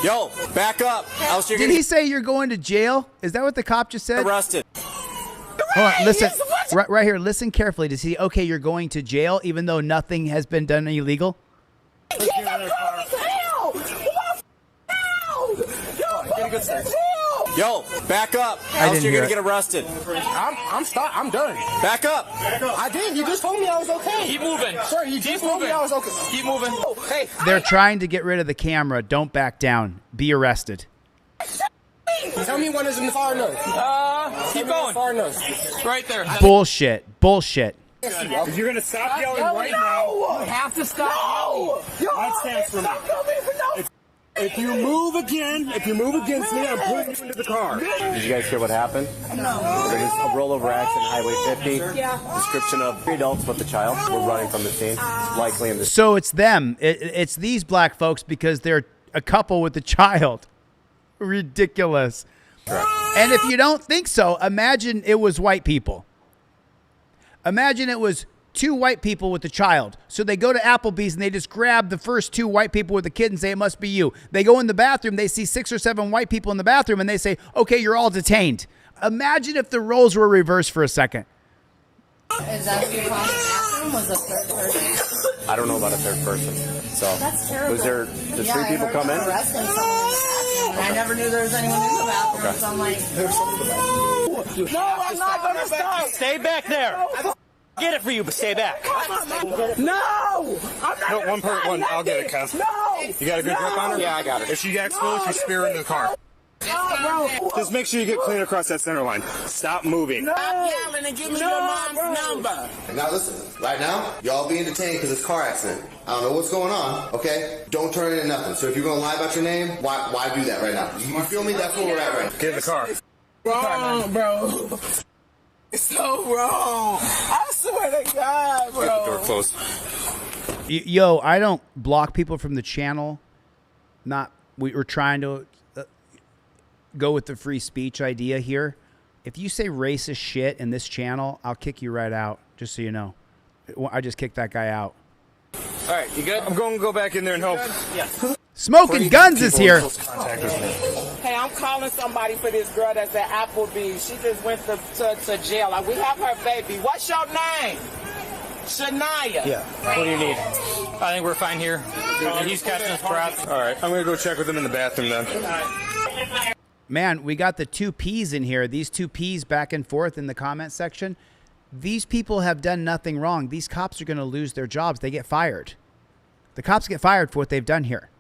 Yo, back up. Did he say you're going to jail? Is that what the cop just said? Arrested. Hold on, listen. Right here, listen carefully. Does he, okay, you're going to jail even though nothing has been done illegal? Yo, back up. Else you're gonna get arrested. I'm done. Back up. I did. You just told me I was okay. Keep moving. Sir, you just told me I was okay. Keep moving. Hey. They're trying to get rid of the camera. Don't back down. Be arrested. Tell me when is in the far nose. Keep going. Far nose. Right there. Bullshit. Bullshit. If you're gonna stop yelling right now, you have to stop yelling. That stands for me. If you move against me, I'm putting you into the car. Did you guys hear what happened? No. There was a rollover accident, Highway 50. Yeah. Description of 3 adults with the child were running from the scene. Likely in the. So it's them. It's these black folks because they're a couple with the child. Ridiculous. Correct. And if you don't think so, imagine it was white people. Imagine it was 2 white people with a child. So they go to Applebee's and they just grab the first 2 white people with a kid and say, it must be you. They go in the bathroom, they see 6 or 7 white people in the bathroom and they say, okay, you're all detained. Imagine if the roles were reversed for a second. Is that what you call the bathroom? Was a third person? I don't know about a third person. So that's terrible. Was there the 3 people come in? Arresting someone in the bathroom. I never knew there was anyone in the bathroom. Okay. So I'm like, no, I'm not gonna stop. Stay back there. Get it for you, but stay back. No! I'm not I'll get it, Kev. No! You got a good grip on her? Yeah, I got it. If she acts foolish, you spear her in the car. Just make sure you get clean across that center line. Stop moving. Stop yelling and give me your mom's number. Now listen, right now, y'all being detained because it's a car accident. I don't know what's going on, okay? Don't turn into nothing. So if you're going to lie about your name, why do that right now? You feel me? That's where we're at right now. Get in the car. Wrong, bro. It's so wrong. I swear to God, bro. Keep the door closed. Yo, I don't block people from the channel. We're trying to go with the free speech idea here. If you say racist shit in this channel, I'll kick you right out, just so you know. I just kicked that guy out. All right, you good? I'm going to go back in there and help. Yeah. Smoking Guns is here. Hey, I'm calling somebody for this girl that's at Applebee's. She just went to jail. Like, we have her baby. What's your name? Shania. Yeah. What do you need? I think we're fine here. He's catching his breath. All right, I'm going to go check with him in the bathroom then. Man, we got the two P's in here. These two P's back and forth in the comment section. These people have done nothing wrong. These cops are going to lose their jobs. They get fired. The cops get fired for what they've done here.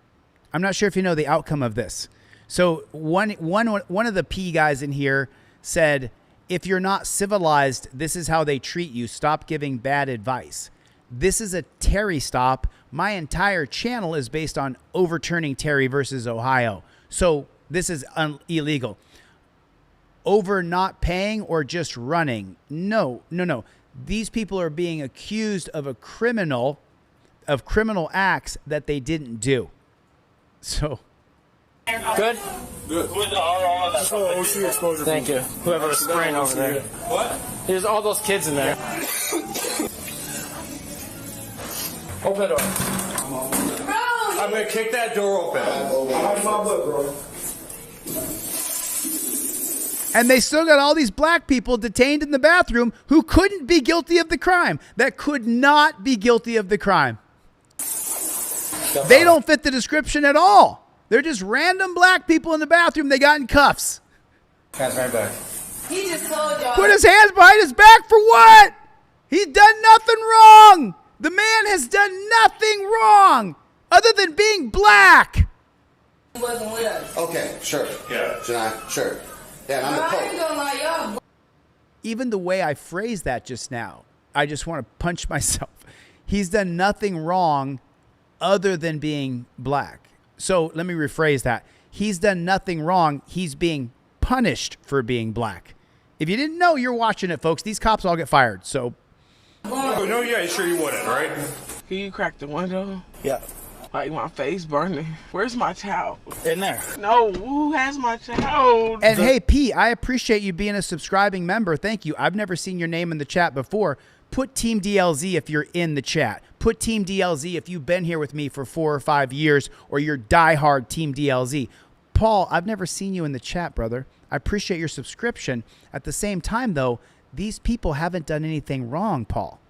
I'm not sure if you know the outcome of this. So one of the P guys in here said, if you're not civilized, this is how they treat you. Stop giving bad advice. This is a Terry stop. My entire channel is based on overturning Terry versus Ohio. So this is illegal. Over not paying or just running. No. These people are being accused of criminal acts that they didn't do. So. Good? Good. Thank you. Whoever was spraying over there. What? There's all those kids in there. Open the door. I'm going to kick that door open. And they still got all these black people detained in the bathroom who couldn't be guilty of the crime. That could not be guilty of the crime. They don't fit the description at all. They're just random black people in the bathroom they got in cuffs. Hands right back. He just told y'all. Put his hands behind his back for what? He's done nothing wrong. The man has done nothing wrong other than being black. He wasn't with us. Okay, sure. Yeah. Janai, sure. Yeah, and I'm the I ain't Pope. gonna lie, y'all. Even the way I phrased that just now, I just want to punch myself. He's done nothing wrong other than being black. So let me rephrase that. He's done nothing wrong. He's being punished for being black. If you didn't know, you're watching it, folks. These cops all get fired. So. Oh, no, yeah, sure you wouldn't, right? Can you crack the window? Yeah. Like, my face burning. Where's my towel? In there. No, who has my towel? And hey, P, I appreciate you being a subscribing member. Thank you. I've never seen your name in the chat before. Put Team DLZ if you're in the chat. Put Team DLZ if you've been here with me for 4 or 5 years or you're diehard Team DLZ. Paul, I've never seen you in the chat, brother. I appreciate your subscription. At the same time, though, these people haven't done anything wrong, Paul.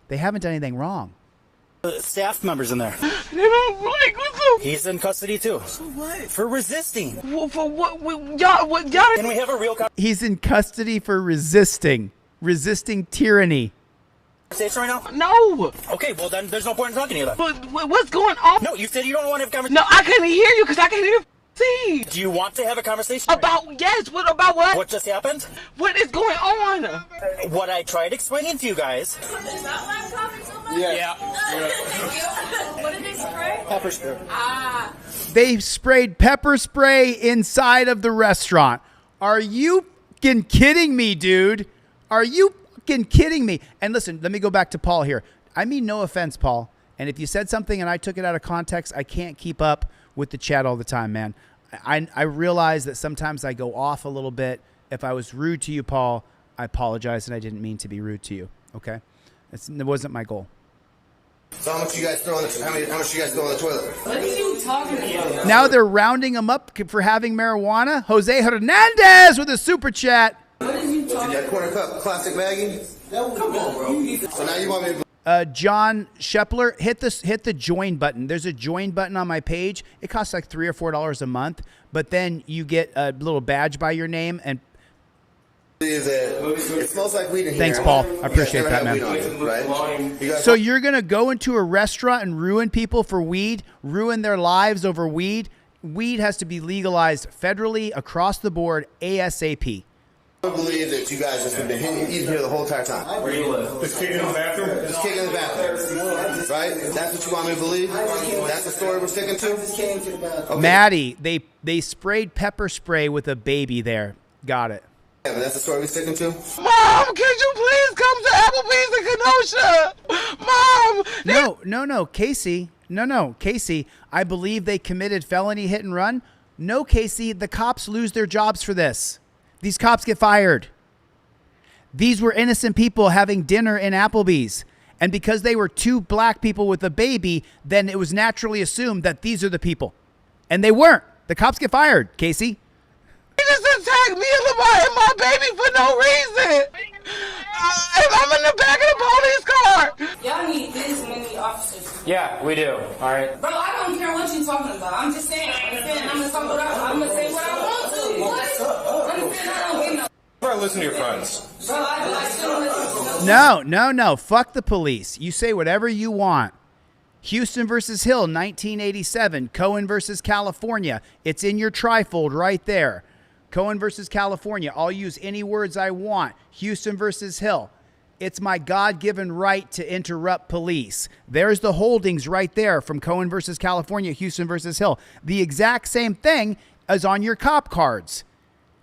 They haven't done anything wrong. Staff members in there. They don't like what's up. He's in custody too. So what? For resisting. For what? Y'all. Can we have a real He's in custody for resisting tyranny. conversation right now? No. Okay, well then there's no point in talking to you then. But what's going on? No, you said you don't want to have a conversation. No, I couldn't hear you because I can't even see. Do you want to have a conversation? About, yes, what about what? What just happened? What is going on? What I tried explaining to you guys. Is that laptop in somebody? Yeah. What did they spray? Pepper spray. Ah. They sprayed pepper spray inside of the restaurant. Are you fucking kidding me, dude? Are you fucking kidding me? And listen, let me go back to Paul here. I mean no offense, Paul. And if you said something and I took it out of context, I can't keep up with the chat all the time, man. I realize that sometimes I go off a little bit. If I was rude to you, Paul, I apologize, and I didn't mean to be rude to you. Okay? It wasn't my goal. So how much you guys throw in the how much you guys throw in the toilet? What are you talking about? Now they're rounding him up for having marijuana. Jose Hernandez with a super chat. What are you talking That corner cup classic baggie? Come on, bro. So now you want me to John Shepler, hit the join button. There's a join button on my page. It costs like $3 or $4 a month, but then you get a little badge by your name. And it smells like weed in here. Thanks, Paul. I appreciate that, man. Right? So you're gonna go into a restaurant and ruin people for weed, ruin their lives over weed. Weed has to be legalized federally across the board ASAP. I believe that you guys just have been eating here the whole entire time. Where do you live? Just kicking in the bathroom? Just kicking in the bathroom. Right? That's what you want me to believe? That's the story we're sticking to? Okay. Maddie, they sprayed pepper spray with a baby there. Got it. Yeah, but that's the story we're sticking to? Mom, can you please come to Applebee's in Kenosha? Mom! No, Casey. No, Casey. I believe they committed felony hit and run. No, Casey, the cops lose their jobs for this. These cops get fired. These were innocent people having dinner in Applebee's. And because they were two black people with a baby, then it was naturally assumed that these are the people. And they weren't. The cops get fired, Casey. He just attacked me and my baby for no reason. And I'm in the back of the police car. Y'all need this many officers. Yeah, we do. All right. Bro, I don't care what you're talking about. I'm just saying. I'm gonna say what I want to. What? Understand? I don't get no. Bro, listen to your friends. Bro, I shouldn't listen. No. Fuck the police. You say whatever you want. Houston versus Hill, 1987. Cohen versus California. It's in your trifold right there. Cohen versus California. I'll use any words I want. Houston versus Hill. It's my God-given right to interrupt police. There's the holdings right there from Cohen versus California, Houston versus Hill. The exact same thing as on your cop cards.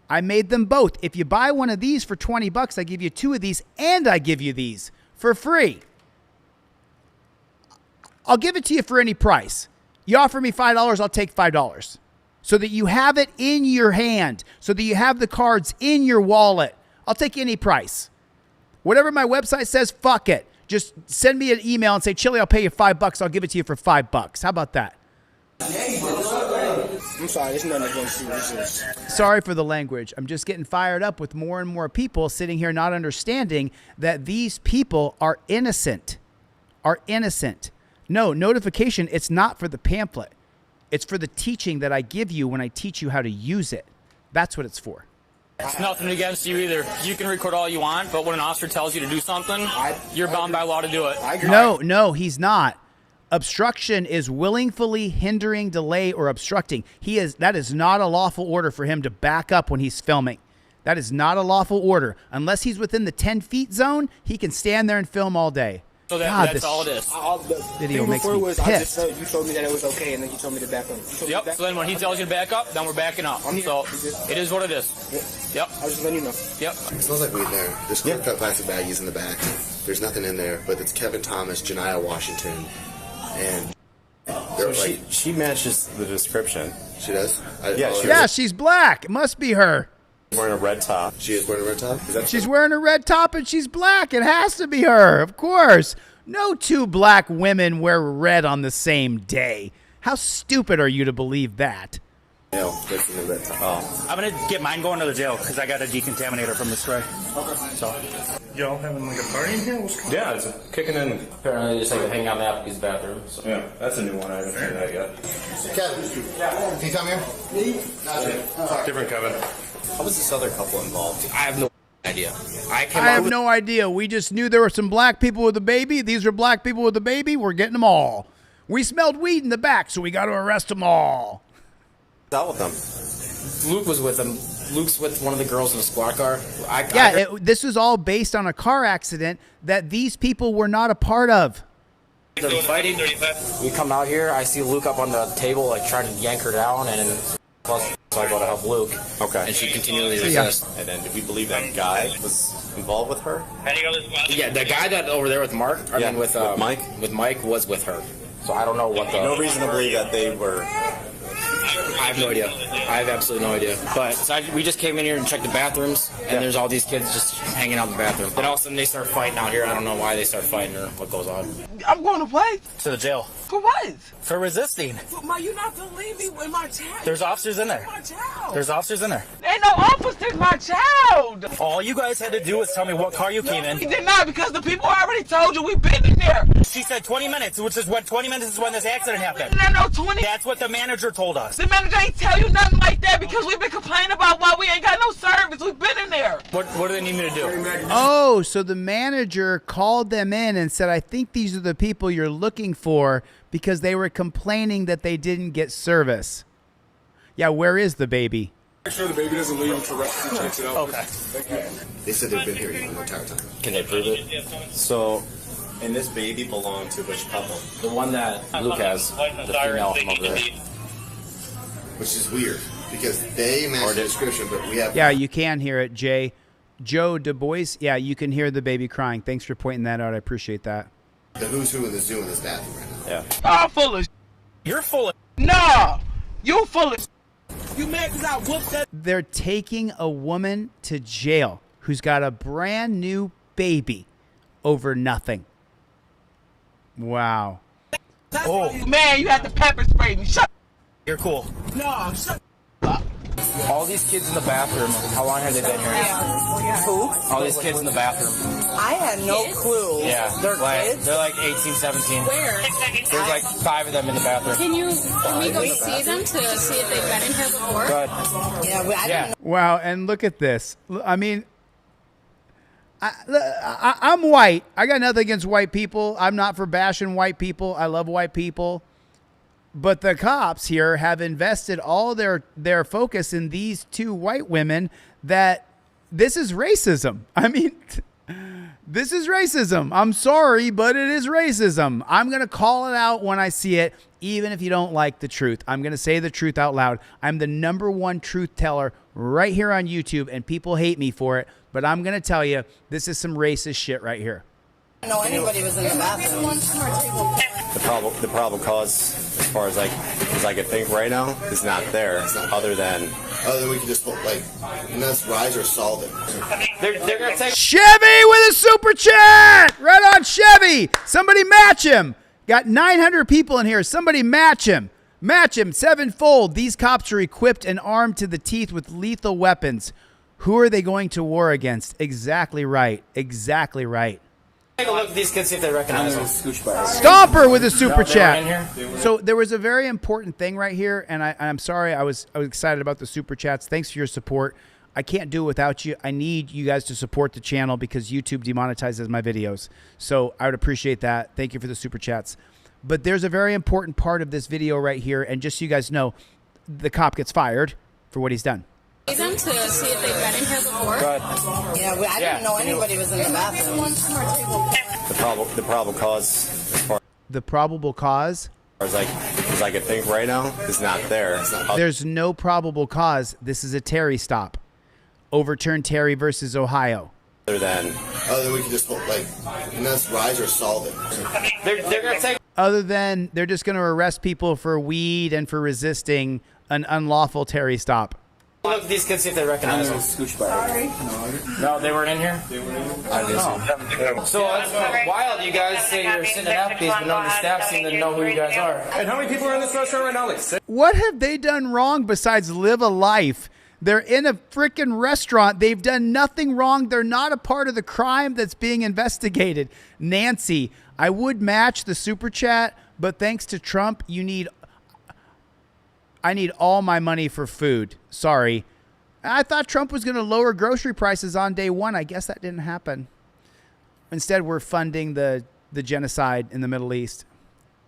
I made them both. If you buy one of these for $20, I give you two of these, and I give you these for free. I'll give it to you for any price. You offer me $5, I'll take $5. So that you have it in your hand, so that you have the cards in your wallet. I'll take any price. Whatever my website says, fuck it. Just send me an email and say, Chille, I'll pay you $5. I'll give it to you for $5. How about that? I'm sorry, it's nothing against you. Sorry for the language. I'm just getting fired up with more and more people sitting here not understanding that these people are innocent. No, notification, it's not for the pamphlet. It's for the teaching that I give you when I teach you how to use it. That's what it's for. It's nothing against you either. You can record all you want, but when an officer tells you to do something, you're bound by law to do it. No, he's not. Obstruction is willingly hindering, delay, or obstructing. That is not a lawful order for him to back up when he's filming. That is not a lawful order. Unless he's within the 10 feet zone, he can stand there and film all day. So that's all it is. Video makes me pissed. You told me that it was okay, and then you told me to back up. Yep. So then when he tells you to back up, then we're backing up. So it is what it is. Yep. I was just letting you know. Yep. It smells like weed there. There's clear-cut plastic baggies in the back. There's nothing in there, but it's Kevin Thomas, Janiyah Washington, and so she matches the description. She does? She's black. It must be her. Wearing a red top. She is wearing a red top? She's wearing a red top and she's black. It has to be her, of course. No two black women wear red on the same day. How stupid are you to believe that? No, that's in the red top. Oh. I'm going to get mine going to the jail because I got a decontaminator from the spray. Okay. So, y'all having like a party in here? Yeah, it's kicking in. Apparently, just like hanging out in the Applebee's bathroom. So. Yeah, that's a new one. I haven't seen that yet. Kevin, can you come here? Me? Different Kevin. How was this other couple involved? I have no idea. I have no idea. We just knew there were some black people with a baby. These are black people with a baby. We're getting them all. We smelled weed in the back, so we got to arrest them all. Out with them. Luke was with them. Luke's with one of the girls in the squad car. This was all based on a car accident that these people were not a part of. They're fighting. We come out here. I see Luke up on the table, like trying to yank her down, and plus, so I go to help Luke. Okay. And she continually resists. And then, did we believe that guy was involved with her? Yeah, the guy that over there with Mark. I mean, with Mike. With Mike was with her. So I don't know what the. No reason to believe that they were. I have no idea. I have absolutely no idea. But we just came in here and checked the bathrooms, and there's all these kids just hanging out in the bathroom. Then all of a sudden they start fighting out here. I don't know why they start fighting or what goes on. I'm going to play. To the jail. For what? For resisting. But Ma, you're not gonna leave me with my child. There's officers in there. There's officers in there. Ain't no officers, my child. All you guys had to do was tell me what car you came in. We did not, because the people already told you we've been in there. She said 20 minutes, which is when 20 minutes is when this accident happened. No, 20. That's what the manager told us. The manager ain't tell you nothing like that because we've been complaining about why we ain't got no service. We've been in there. What do they need me to do? Oh, so the manager called them in and said, I think these are the people you're looking for because they were complaining that they didn't get service. Yeah, where is the baby? Make sure the baby doesn't leave until Rusty checks it out. Okay. Thank you. They said they've been here the entire time. Can they prove it? So, and this baby belonged to which couple? The one that Luke has, the female from over there. Which is weird because they match the description, but we have. Yeah, you can hear it, Jay. Joe Du Bois. Yeah, you can hear the baby crying. Thanks for pointing that out. I appreciate that. The who's who in the zoo in this bathroom right now. Yeah. I'm full of. You're full of. Nah, you full of. You mad because I whooped that? They're taking a woman to jail who's got a brand new baby over nothing. Wow. Oh man, you had to pepper spray me. Shut. You're cool. No, shut up. All these kids in the bathroom, how long have they been here? Who? All these kids in the bathroom. I had no clue. Yeah. They're kids? They're like 18, 17. Where? There's like 5 of them in the bathroom. Can we go see them to see if they've been in here before? Good. Yeah, I didn't know. Wow, and look at this. I mean, I'm white. I got nothing against white people. I'm not for bashing white people. I love white people. But the cops here have invested all their focus in these 2 white women that this is racism. I mean, this is racism. I'm sorry, but it is racism. I'm going to call it out when I see it, even if you don't like the truth. I'm going to say the truth out loud. I'm the #1 truth teller right here on YouTube, and people hate me for it. But I'm going to tell you, this is some racist shit right here. I didn't know anybody was in the bathroom. The probable cause, as far as I could think right now, is not there. Other than we can just and that's rise or solve it. They're gonna take Chevy with a super chat. Right on, Chevy. Somebody match him. Got 900 people in here. Somebody match him. Match him 7-fold. These cops are equipped and armed to the teeth with lethal weapons. Who are they going to war against? Exactly right. Exactly right. Take a look at these kids, see if they recognize them. Stomper with a super They were in chat. here? So there was a very important thing right here, and I'm sorry, I was excited about the super chats. Thanks for your support. I can't do it without you. I need you guys to support the channel because YouTube demonetizes my videos. So I would appreciate that. Thank you for the super chats. But there's a very important part of this video right here, and just so you guys know, the cop gets fired for what he's done. See them to see if they've been in here before? Yeah, I didn't know anybody was in the bathroom. The probable cause, The probable cause? as I could think right now, is not there. There's no probable cause. This is a Terry stop. Overturn Terry versus Ohio. Other than we can just and that's rise or solve it. They're gonna take. Other than they're just going to arrest people for weed and for resisting an unlawful Terry stop. Look at these kids, see if they recognize them. Sorry. No, they weren't in here? So it's wild you guys say you're sitting at Applebee's, but none of the staff seem to know who you guys are. And how many people are in this restaurant right now? Like 6? What have they done wrong besides live a life? They're in a freaking restaurant. They've done nothing wrong. They're not a part of the crime that's being investigated. Nancy, I would match the super chat, but thanks to Trump, I need all my money for food. Sorry. I thought Trump was going to lower grocery prices on day 1. I guess that didn't happen. Instead, we're funding the genocide in the Middle East.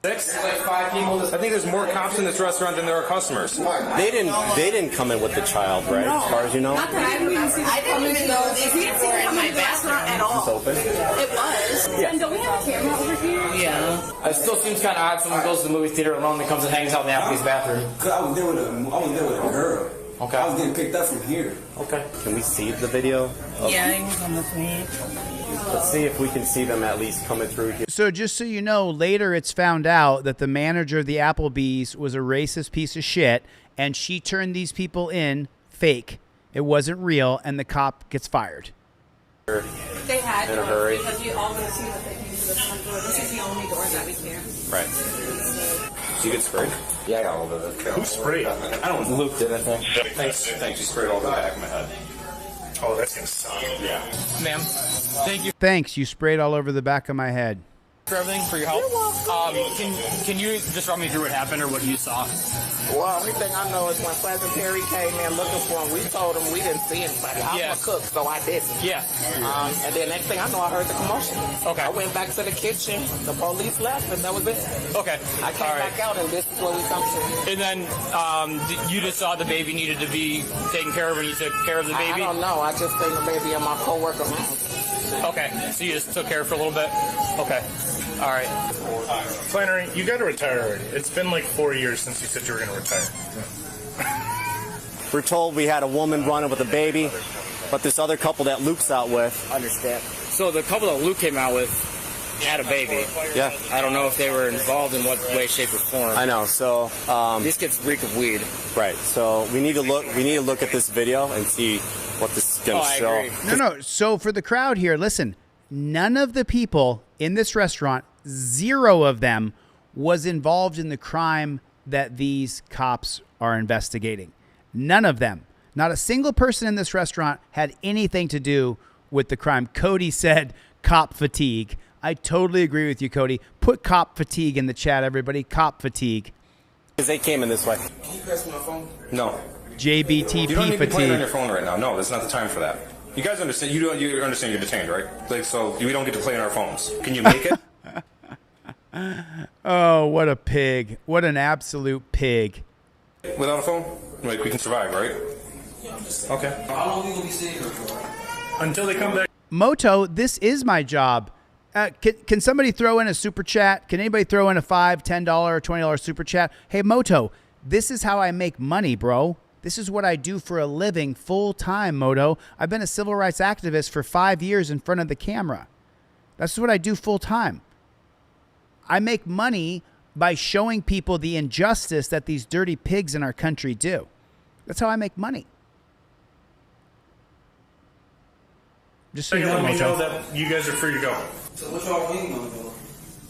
6? Like 5 people. I think there's more cops in this restaurant than there are customers. They didn't come in with the child, right? As far as you know. Not that I didn't even know they were in my restaurant at all. It's open. It was. Yeah. And don't we have a camera over here? Yeah. It still seems kind of odd someone goes to the movie theater alone and comes and hangs out in the Applebee's bathroom. Cause I was there with a girl. Okay. I was getting picked up from here. Okay. Can we see the video? Yeah, he was on the screen. Let's see if we can see them at least coming through here. So just so you know, later it's found out that the manager of the Applebee's was a racist piece of shit, and she turned these people in fake. It wasn't real, and the cop gets fired. They had In a to hurry. because we all would see that they came to the front door. This is the only door that we can. Right. Did you get sprayed? Yeah, I got all of it. Who sprayed? I don't know. Luke did, I think. Thanks. You sprayed all over the back of my head. Oh, that's gonna suck. Yeah. Ma'am, thank you Thanks, you sprayed all over the back of my head. for everything, for your help. Can you just run me through what happened or what you saw? Well, only thing I know is when Pleasant Perry came in looking for him, we told him we didn't see anybody. I'm a cook, so I didn't. Yeah. And then next thing I know, I heard the commotion. Okay. I went back to the kitchen. The police left, and that was it. Okay. I came back out, and this is where we come to. And then you just saw the baby needed to be taken care of, and you took care of the baby? I don't know. I just seen the baby in my coworker's house. Okay. So you just took care of it for a little bit? Okay. All right. Flannery, you got to retire already. It's been like 4 years since you said you were going to retire. We're told we had a woman running with a baby, but this other couple that Luke's out with. Understand. So the couple that Luke came out with had a baby. Yeah. I don't know if they were involved in what way, shape, or form. I know. So these kids reek of weed. Right. So we need to look at this video and see what this is going to show. No. So for the crowd here, listen, none of the people in this restaurant zero of them was involved in the crime that these cops are investigating. None of them. Not a single person in this restaurant had anything to do with the crime. Cody said cop fatigue. I totally agree with you, Cody. Put cop fatigue in the chat, everybody. Cop fatigue. Because they came in this way. Can you pass me my phone? No. JBTP You don't need to be playing on your fatigue. phone right now. No, that's not the time for that. You guys understand? You understand you're detained, right? Like, so we don't get to play on our phones. Can you make it? Oh, what a pig. What an absolute pig. Without a phone? Like, we can survive, right? Okay. How long are we going to be staying here for? Until they come back. Moto, this is my job. Can somebody throw in a super chat? Can anybody throw in a $5, $10, or $20 super chat? Hey, Moto, this is how I make money, bro. This is what I do for a living full time, Moto. I've been a civil rights activist for 5 years in front of the camera. That's what I do full time. I make money by showing people the injustice that these dirty pigs in our country do. That's how I make money. Just so you know, Let me know Moto. that you guys are free to go. So what y'all waiting on, though?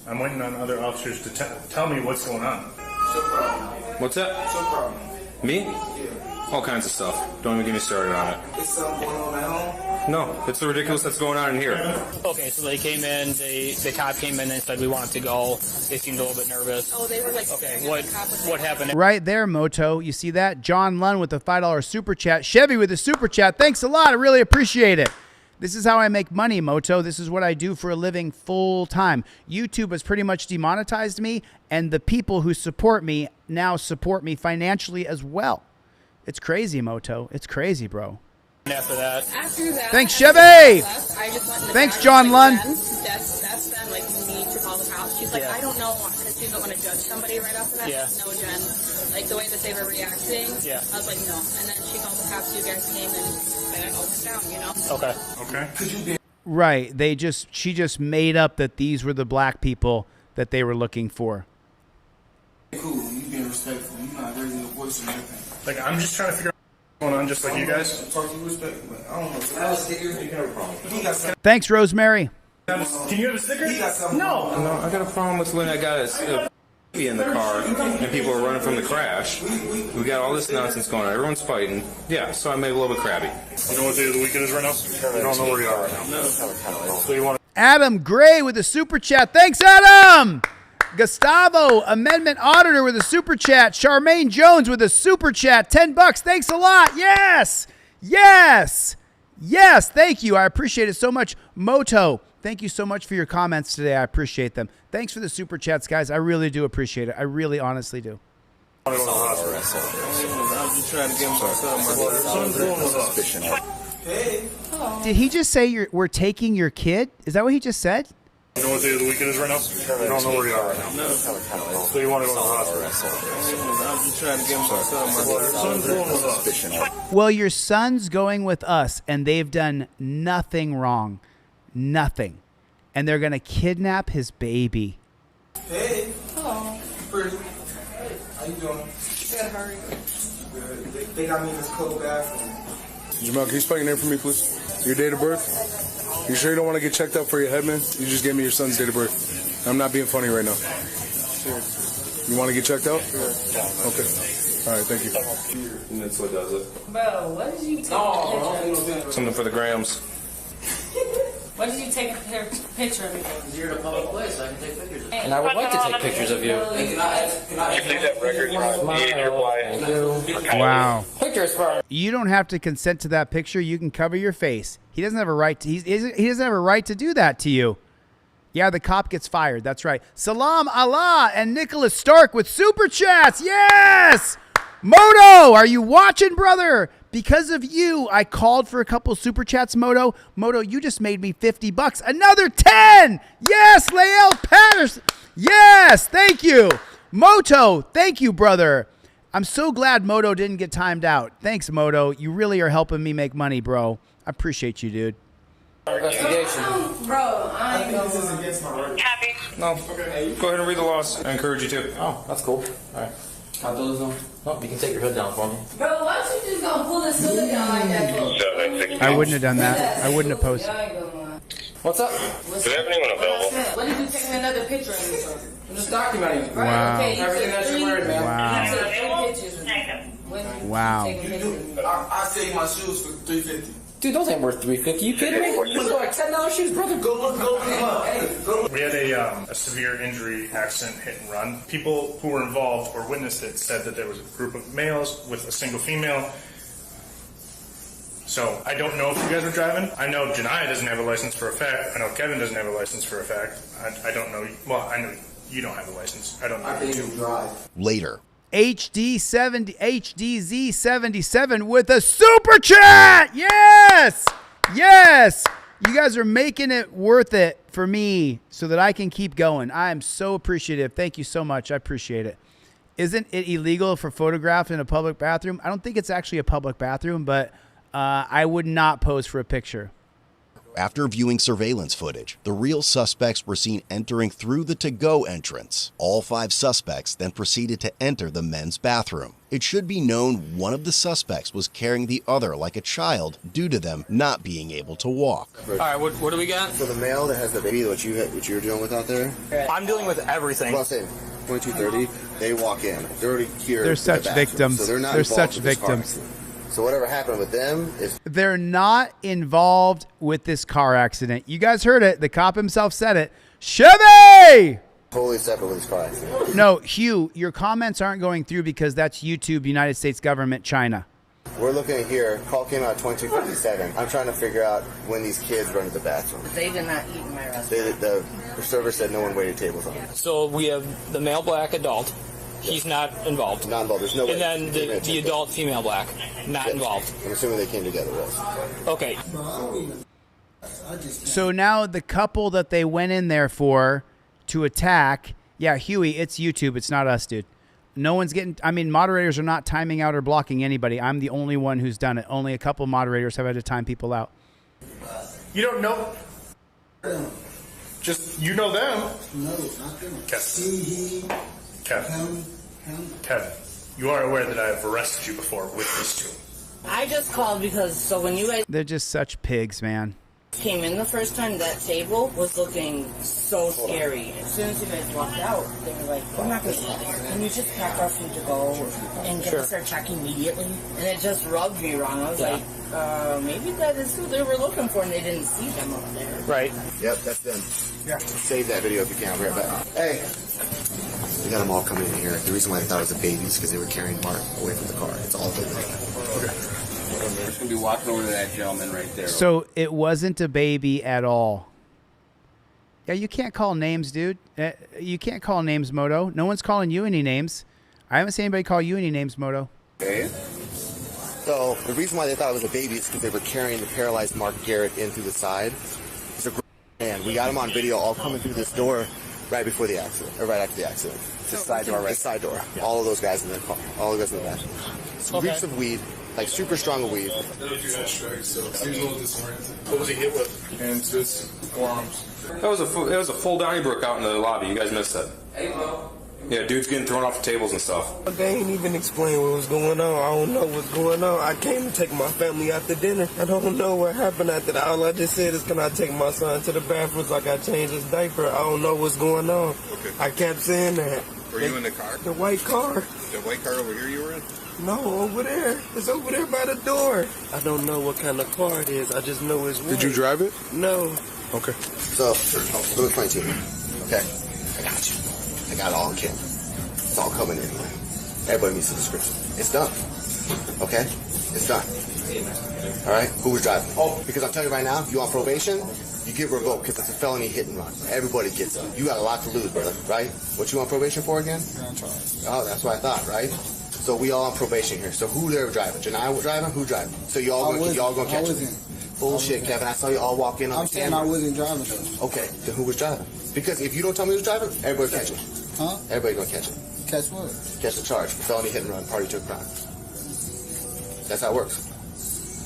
I'm waiting on other officers to tell me what's going on. What's your problem? What's that? What's your problem? Me? Yeah. All kinds of stuff. Don't even get me started on it. Is something going on at home? No, it's the ridiculous that's going on in here. Okay, so they came in, the cop came in and said we wanted to go. They seemed a little bit nervous. Oh, they were like, okay, what happened? Right there, Moto. You see that? John Lund with a $5 super chat. Chevy with a super chat. Thanks a lot. I really appreciate it. This is how I make money, Moto. This is what I do for a living full time. YouTube has pretty much demonetized me, and the people who support me now support me financially as well. It's crazy, Moto. It's crazy, bro. After that, Thanks, Chevy. I just went in the Thanks, car John with Lund. That's then, like, you need to call the cops. She's like, I don't know, because she doesn't want to judge somebody right off the bat. Yeah. No, Jen. Like, the way that they were reacting, Yeah. I was like, no. And then she called the cops. You guys came and they all went down, you know? Okay. Okay. Could you be... Right. She just made up that these were the black people that they were looking for. Cool, you being respectful. You're not raising your voice or anything. Like, I'm just trying to figure out what's going on, just like you guys. Talk to you respectfully. I don't know. I was here. You got a problem. He got something. Thanks, Rosemary. Can you have a sticker? He got something. No. No, I got a problem with when I got a baby in the car and people are running from the crash. We got all this nonsense going on. Everyone's fighting. Yeah, so I made a little bit crabby. You know what day of the week it is right now? I don't know where you are right now. So you want Adam Gray with a super chat. Thanks, Adam. Gustavo, Amendment Auditor with a super chat. Charmaine Jones with a super chat. $10. Thanks a lot. Yes. Yes. Yes. Thank you. I appreciate it so much. Moto, thank you so much for your comments today. I appreciate them. Thanks for the super chats, guys. I really do appreciate it. I really honestly do. I'm just trying to give him some. Hey. Did he just say we're taking your kid? Is that what he just said? You know what day of the week it is right now? I don't know where you are right now. So you want to go to the hospital? I'm just trying to give him some. Well, your son's going with us, and they've done nothing wrong. Nothing. And they're going to kidnap his baby. Hey. Hello. Pretty. How you doing? Good, how are you? They got me in this cold bathroom. Jamal, can you spell your name for me, please? Your date of birth? You sure you don't want to get checked out for your head, man? You just gave me your son's date of birth. I'm not being funny right now. Sure. You want to get checked out? Sure. Okay. All right, thank you. And that's what does it. Bro, what did you take? Something for the grams. What did you take a picture of me? Because you're in a public place, I can take pictures of you. And I would like to take pictures of you. Can I take that record? Wow. Pictures for. You don't have to consent to that picture. You can cover your face. He doesn't have a right to. He doesn't have a right to do that to you. Yeah, the cop gets fired. That's right. Salam Allah and Nicholas Stark with super chats. Yes, Moto, are you watching, brother? Because of you, I called for a couple super chats, Moto. Moto, you just made me $50. Another 10. Yes, Lael Patterson. Yes, thank you. Moto, thank you, brother. I'm so glad Moto didn't get timed out. Thanks, Moto. You really are helping me make money, bro. I appreciate you, dude. Investigation. Bro, I ain't this is against my record. No. Okay. Go ahead and read the laws. I encourage you to. Oh, that's cool. All right. How those on? Oh, you can take your hood down for me. Bro, why don't you just go pull this hood down like that, bro? I wouldn't have done that. I wouldn't have posted. What's up? Is anyone available? What did you taking another picture of you. I'm just documenting. Wow. Okay, Everything that you're wearing, man. Wow. You took 3 pictures. Wow. I take my shoes for $350. Dude, those ain't worth $350. You kidding me? Those are like $10 shoes, brother. Go. We had a severe injury accident, hit and run. People who were involved or witnessed it said that there was a group of males with a single female. So I don't know if you guys were driving. I know Janiyah doesn't have a license for a fact. I know Kevin doesn't have a license for a fact. I don't know. Well, I know you don't have a license. I don't know. I can't even drive. Later. HDZ77 with a super chat. Yes. Yes. You guys are making it worth it for me so that I can keep going. I am so appreciative. Thank you so much. I appreciate it. Isn't it illegal for photograph in a public bathroom? I don't think it's actually a public bathroom, but I would not pose for a picture. After viewing surveillance footage, the real suspects were seen entering through the to-go entrance. All 5 suspects then proceeded to enter the men's bathroom. It should be known one of the suspects was carrying the other like a child due to them not being able to walk. All right, what do we got? So the male that has the baby, what you're dealing with out there? I'm dealing with everything. Well, say 2230, they walk in. They're already here. They're such victims. So they're not They're involved such with this car victims. accident. So whatever happened with them is... They're not involved with this car accident. You guys heard it. The cop himself said it. Chille! Totally separate with this car accident. No, Hugh, your comments aren't going through because that's YouTube, United States government, China. We're looking at here. Call came out at 2257. I'm trying to figure out when these kids run to the bathroom. They did not eat in my restaurant. The server said no one waited tables on them. So we have the male black adult. He's not involved. Not involved. There's no way. And then the adult female black, not involved. I'm assuming they came together, yes. Okay. So now the couple that they went in there for to attack, yeah, Huey, it's YouTube. It's not us, dude. No one's getting, I mean, moderators are not timing out or blocking anybody. I'm the only one who's done it. Only a couple moderators have had to time people out. You don't know. Just, you know them. No, not them. Kevin, you are aware that I have arrested you before with these two. I just called because, so when you guys They're just such pigs, man. came in the first time, that table was looking so scary. As soon as you guys walked out, they were like, we're not going to eat here. Can you just pack our food to go and get us our check immediately? And it just rubbed me wrong. I was like, maybe that is who they were looking for and they didn't see them up there. Right. Yep, that's them. Yeah. Save that video if you can. I'll be right back. Hey. We got them all coming in here. The reason why they thought it was a baby is because they were carrying Mark away from the car. It's all good. Okay. We're just going to be walking over to that gentleman right there. So it wasn't a baby at all. Yeah, you can't call names, dude. You can't call names, Moto. No one's calling you any names. I haven't seen anybody call you any names, Moto. Okay. So the reason why they thought it was a baby is because they were carrying the paralyzed Mark Garrett in through the side. It's a great man. We got him on video all coming through this door right before the accident, or right after the accident. The side door, right? The side door. Yeah. All of those guys in the car. All of those guys in the bathroom. Reeks of weed, like super strong weed. What was he hit with? Hands, fists, forearms. That was a full Donnybrook out in the lobby. You guys missed that. Yeah, dudes getting thrown off the tables and stuff. They ain't even explain what was going on. I don't know what's going on. I came to take my family out to dinner. I don't know what happened after that. All I just said is, can I take my son to the bathroom so I got to change his diaper? I don't know what's going on. Okay. I kept saying that. Were you in the car? The white car. The white car over here you were in? No, over there. It's over there by the door. I don't know what kind of car it is. I just know it's white. Did you drive it? No. Okay. So, let me explain to you. Okay. I got you. I got it all in camera. It's all coming anyway. Everybody meets the description. It's done. Okay? It's done. Alright? Who was driving? Oh, because I'm telling you right now, you on probation, you get revoked because it's a felony hit and run. Everybody gets it. You got a lot to lose, brother, right? What you on probation for again? Oh, that's what I thought, right? So we all on probation here. So who there driving? Janiyah driving? Who driving? So y'all gonna catch it? Bullshit, Kevin. I saw you all walk in on the camera. I wasn't driving though. Okay, then who was driving? Because if you don't tell me who's driving, everybody catch it. Huh? Everybody gonna catch it. Catch what? Catch the charge for felony hit and run, party to a crime. That's how it works.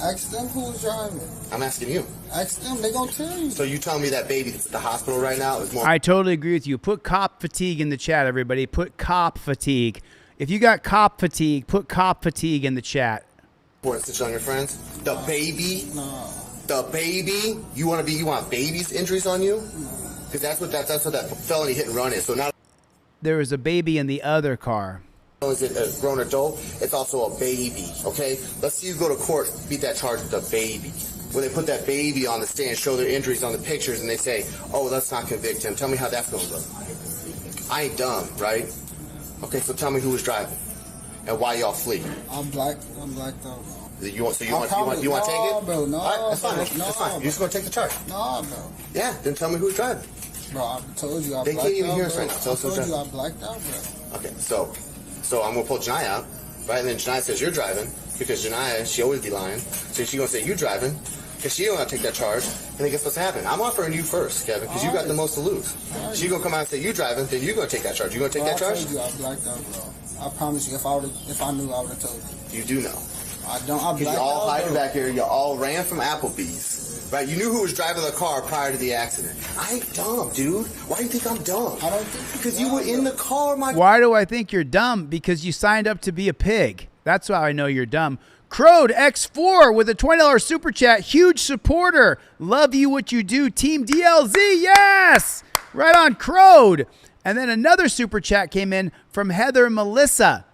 Ask them who was driving. I'm asking you. Ask them. They gonna tell you. So you tell me that baby that's at the hospital right now is more... I totally agree with you. Put cop fatigue in the chat, everybody. Put cop fatigue. If you got cop fatigue, put cop fatigue in the chat. Important to on your friends. The baby? No. The baby? You want babies' injuries on you? Because that's what that felony hit and run is. So not There was a baby in the other car. is it a grown adult, it's also a baby, okay? Let's see you go to court, beat that charge with a baby. When they put that baby on the stand, show their injuries on the pictures, and they say, oh, let's not convict him. Tell me how that's going to look. I ain't dumb, right? Okay, so tell me who was driving and why y'all flee. I'm blacked out, bro. You want to take it? Bro, no, all right, that's fine. bro, That's fine. You're just going to take the charge. No, bro. Yeah, then tell me who's driving. Bro, I told you I They blacked out, can't even hear us bro. right now. Tell us who's I told you I driving. blacked out, bro. Okay, so I'm going to pull Janiyah out, right? And then Janiyah says you're driving because Janiyah, she always be lying. So she's going to say you driving because she don't want to take that charge. And then guess what's happening? I'm offering you first, Kevin, because you got the most to lose. She's going to come out and say you driving, then you're going to take that charge. You going to take that charge? I told you I blacked out, bro. I promise you, if I knew, I would have told you. You do know. I don't. I Because blacked you all out, hiding bro. back here. You all ran from Applebee's. Right? You knew who was driving the car prior to the accident. I ain't dumb, dude. Why do you think I'm dumb? I don't think because you were in the car, my. Why do I think you're dumb? Because you signed up to be a pig. That's how I know you're dumb. Crowd X4 with a $20 super chat. Huge supporter. Love you what you do. Team DLZ. Yes. Right on, Crowd. And then another super chat came in from Heather Melissa.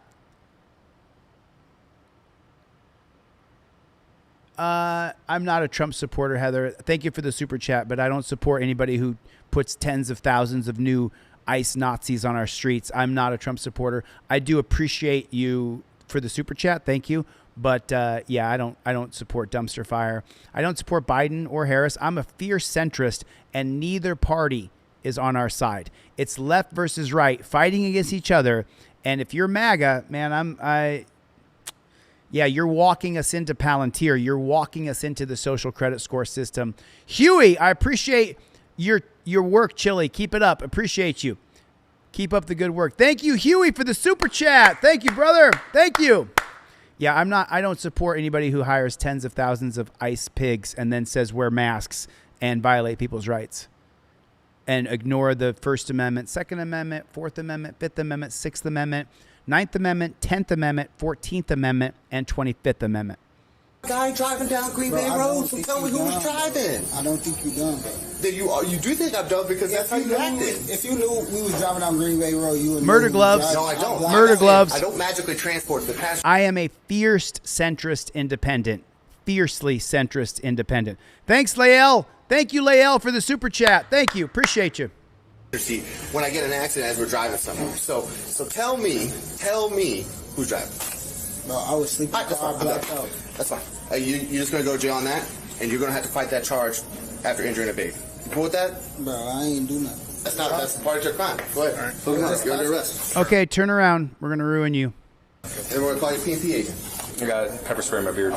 I'm not a Trump supporter, Heather. Thank you for the super chat, but I don't support anybody who puts tens of thousands of new ICE Nazis on our streets. I'm not a Trump supporter. I do appreciate you for the super chat. Thank you. But yeah, I don't support dumpster fire. I don't support Biden or Harris. I'm a fierce centrist, and neither party is on our side. It's left versus right fighting against each other. And if you're MAGA, man, yeah, you're walking us into Palantir. You're walking us into the social credit score system. Huey, I appreciate your work, Chille. Keep it up. Appreciate you. Keep up the good work. Thank you, Huey, for the super chat. Thank you, brother. Thank you. Yeah, I don't support anybody who hires tens of thousands of ICE pigs and then says wear masks and violate people's rights and ignore the First Amendment, Second Amendment, Fourth Amendment, Fifth Amendment, Sixth Amendment, Ninth Amendment, 10th Amendment, 14th Amendment, and 25th Amendment. Guy driving down Green Bay Road, so tell me who was driving. I don't think you're dumb, bro. Then you do think I'm dumb because that's how you acted. If you knew we was driving down Green Bay Road, you would Murder gloves. No, I don't. Murder gloves. I don't magically transport the passenger. I am a fierce centrist independent. Fiercely centrist independent. Thanks, Lael. Thank you, Lael, for the super chat. Thank you. Appreciate you. Seat when I get in an accident as we're driving somewhere. So tell me who's driving. No, I was sleeping. Right, that's fine. That's fine. You're just gonna go to jail on that, and you're gonna have to fight that charge after injuring a baby. You cool with that? Bro, I ain't do nothing. That's part of your crime. Go ahead. You're under arrest. Okay, turn around. We're gonna ruin you. Everyone call you PNP agent. I got pepper spray in my beard.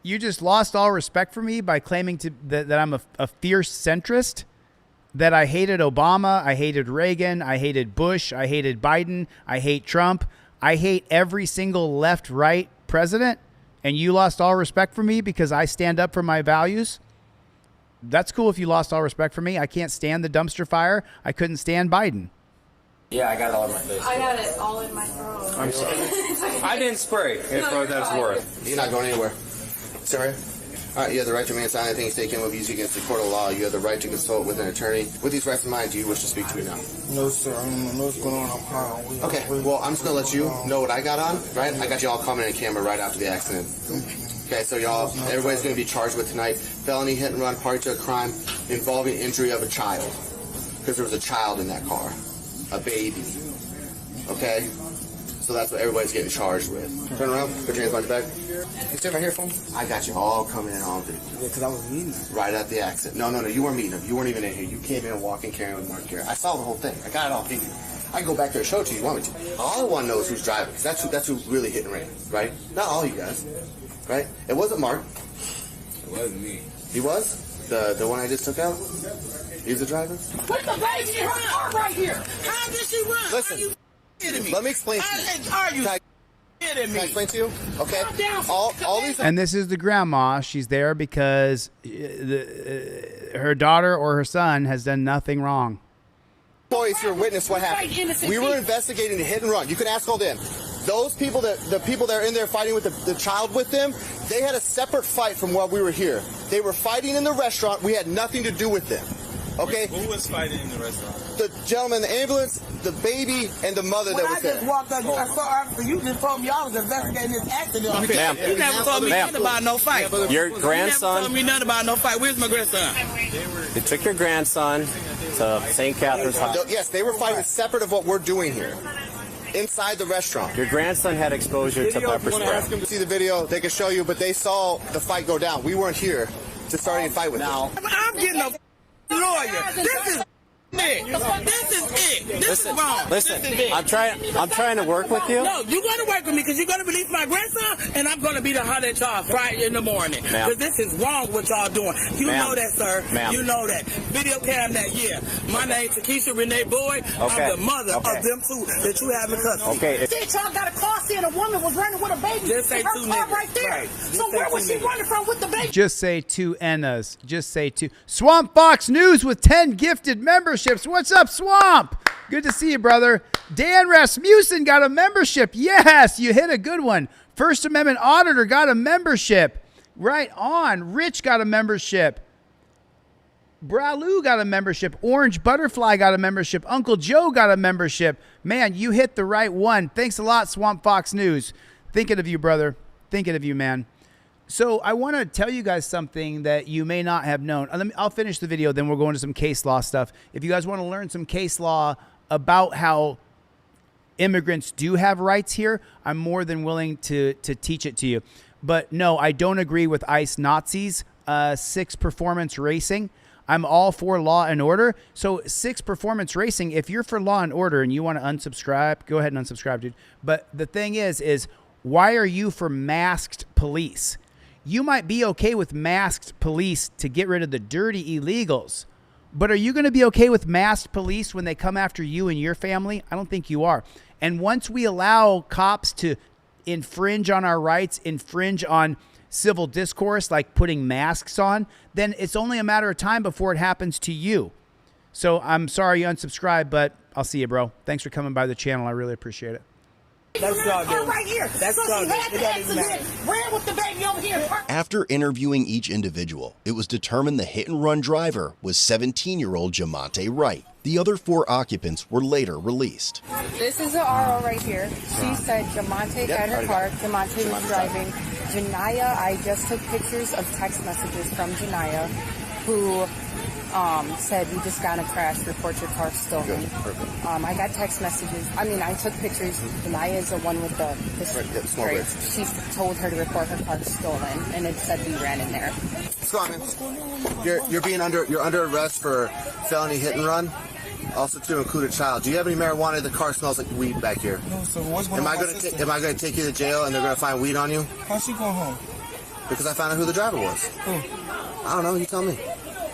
You just lost all respect for me by claiming that I'm a fierce centrist. That I hated Obama, I hated Reagan, I hated Bush, I hated Biden, I hate Trump, I hate every single left-right president, and you lost all respect for me because I stand up for my values? That's cool if you lost all respect for me. I can't stand the dumpster fire. I couldn't stand Biden. Yeah, I got it all in my face. I got it all in my throat. I'm sorry. I didn't spray. It's what that's worth. You're not going anywhere. Sorry. All right, you have the right to remain silent. Anything taken will be used against the court of law. You have the right to consult with an attorney. With these rights in mind, do you wish to speak to me now? No, sir. I don't know what's going on. I'm high. Okay, well, I'm just going to let you know what I got on, right? I got you all coming in camera right after the accident. Okay, so everybody's going to be charged with tonight felony hit and run, party to a crime involving injury of a child. Because there was a child in that car. A baby. Okay? So that's what everybody's getting charged with. Turn around, put your hands on your back. You stand right here for me? I got you all coming in all day. Yeah, because I was meeting them. Right at the accident. No, you weren't meeting them. You weren't even in here. You came in walking, carrying with Mark here. I saw the whole thing. I got it all figured. I can go back there and show it to you. You want me to? All I want to know is who's driving, because that's who really hit and ran, right? Not all you guys, right? It wasn't Mark. It wasn't me. He was? The one I just took out? He was the driver? Put the baby in her car right here. How did she run? Listen, let me explain to you. Are you Can I explain to you? Okay. All these. And this is the grandma. She's there because her daughter or her son has done nothing wrong. Employees here witnessed what happened. We were investigating the hit and run. You can ask all them. Those people the people that are in there fighting with the child with them, they had a separate fight from while we were here. They were fighting in the restaurant. We had nothing to do with them. Okay? Who was fighting in the restaurant? The gentleman in the ambulance, the baby, and the mother that was there. I just walked up, I saw officer. You just told me I was investigating this accident. Ma'am. You never told me nothing about no fight. Your You never grandson, told me nothing about no fight. Where's my grandson? they took your grandson to St. Catherine's Hospital. Yes, they were fighting separate of what we're doing here. Inside the restaurant. Your grandson had exposure to pepper spray. Ask them to see the video, they can show you, but they saw the fight go down. We weren't here to start any fight with them. I'm getting a lawyer. This is it. This is it. This is wrong. Listen, this is it. I'm trying to work with you. No, you're going to work with me because you're going to release my grandson, and I'm going to be the hot at y'all Friday in the morning. Because this is wrong what y'all doing. You know that, sir. You know that. Video cam that, yeah. My name's Takesha Renee Boyd. I'm the mother of them two that you have in custody. Okay. Y'all got a car seeing a woman was running with a baby. Just say her two car niggas. right there. Right. So where was she running from with the baby? Just say two Ennas. Just say two. Swamp Fox News with 10 gifted memberships. What's up, Swamp? Good to see you, brother. Dan Rasmussen got a membership. Yes, you hit a good one. First Amendment Auditor got a membership. Right on. Rich got a membership. Bralu got a membership. Orange Butterfly got a membership. Uncle Joe got a membership. Man, you hit the right one. Thanks a lot, Swamp Fox News. Thinking of you, brother. Thinking of you, man. So I want to tell you guys something that you may not have known. I'll finish the video, then we'll go into some case law stuff. If you guys want to learn some case law about how immigrants do have rights here, I'm more than willing to teach it to you. But no, I don't agree with ICE Nazis, 6 Performance Racing. I'm all for law and order. So 6 Performance Racing, if you're for law and order and you want to unsubscribe, go ahead and unsubscribe, dude. But the thing is why are you for masked police? You might be okay with masked police to get rid of the dirty illegals, but are you going to be okay with masked police when they come after you and your family? I don't think you are. And once we allow cops to infringe on our rights, infringe on civil discourse, like putting masks on, then it's only a matter of time before it happens to you. So I'm sorry you unsubscribed, but I'll see you, bro. Thanks for coming by the channel. I really appreciate it. That's y'all doing. Right here. That's so y'all she had the accident, ran with the baby over here. After interviewing each individual, it was determined the hit-and-run driver was 17-year-old Jamonte Wright. The other 4 occupants were later released. This is the RO right here. She said Jamonte got her car. Jamonte was driving. Janaya, I just took pictures of text messages from Janaya, who said we just got in a crash, report your car stolen. Good. Perfect. I got text messages. I mean, I took pictures. Janaya is the one with the small right. brakes. She told her to report her car stolen, and it said we ran in there. What's going on, man? You're under arrest for felony hit and run. Also to include a child. Do you have any marijuana? The car smells like weed back here. No, so what's going on? Am I going to take you to jail and they're going to find weed on you? How's she going home? Because I found out who the driver was. Who? I don't know. You tell me.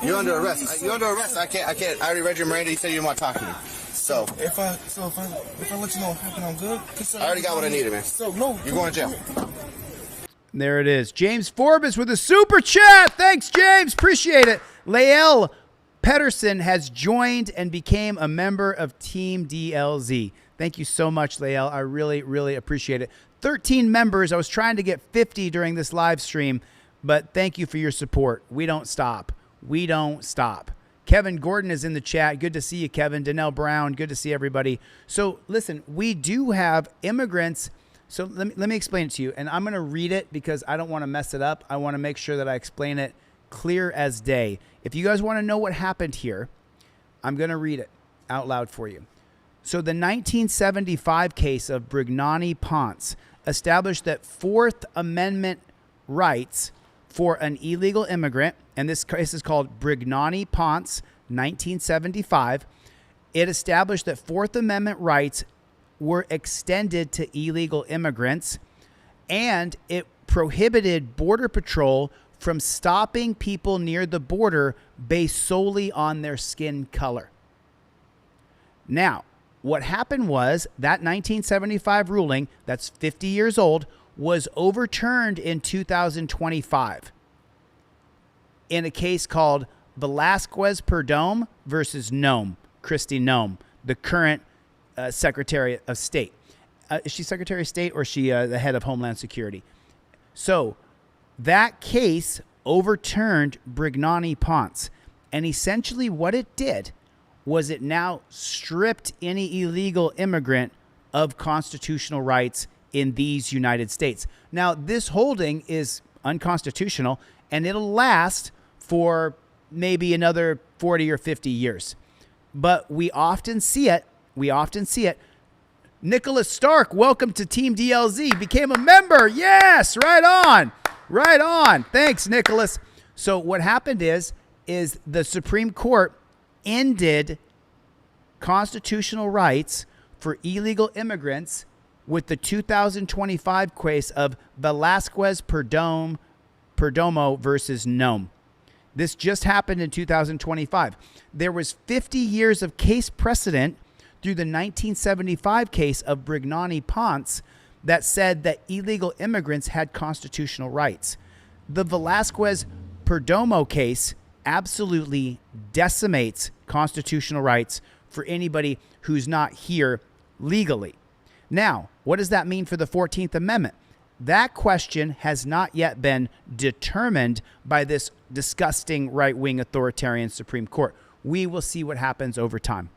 You're under arrest. You're under arrest. I can't. I already read your Miranda. You said you didn't want to talk to me. So if I let you know what happened, I'm good. I already got what I needed, man. So no, you're going to jail. There it is. James Forbes with a super chat. Thanks, James. Appreciate it. Lael Pedersen has joined and became a member of Team DLZ. Thank you so much, Lael. I really, really appreciate it. 13 members. I was trying to get 50 during this live stream, but thank you for your support. We don't stop. We don't stop. Kevin Gordon is in the chat. Good to see you, Kevin. Danelle Brown, good to see everybody. So listen, we do have immigrants. So let me explain it to you. And I'm going to read it because I don't want to mess it up. I want to make sure that I explain it clear as day. If you guys want to know what happened here, I'm going to read it out loud for you. So the 1975 case of Brignani Ponce established that Fourth Amendment rights for an illegal immigrant, and this case is called Brignani Ponce, 1975. It established that Fourth Amendment rights were extended to illegal immigrants, and it prohibited Border Patrol from stopping people near the border based solely on their skin color. Now, what happened was that 1975 ruling, that's 50 years old, was overturned in 2025 in a case called Velasquez Perdomo versus Noem, Kristi Noem, the current Secretary of State. Is she Secretary of State or is she the head of Homeland Security? So that case overturned Brignani Ponce. And essentially what it did was it now stripped any illegal immigrant of constitutional rights in these United States. Now, this holding is unconstitutional, and it'll last for maybe another 40 or 50 years. But we often see it. Nicholas Stark, welcome to Team DLZ. Became a member. Yes, right on. Right on. Thanks, Nicholas. So what happened is the Supreme Court ended constitutional rights for illegal immigrants with the 2025 case of Velasquez Perdomo versus Nome. This just happened in 2025. There was 50 years of case precedent through the 1975 case of Brignani Ponce that said that illegal immigrants had constitutional rights. The Velasquez Perdomo case absolutely decimates constitutional rights for anybody who's not here legally. Now, what does that mean for the 14th Amendment? That question has not yet been determined by this disgusting right-wing authoritarian Supreme Court. We will see what happens over time.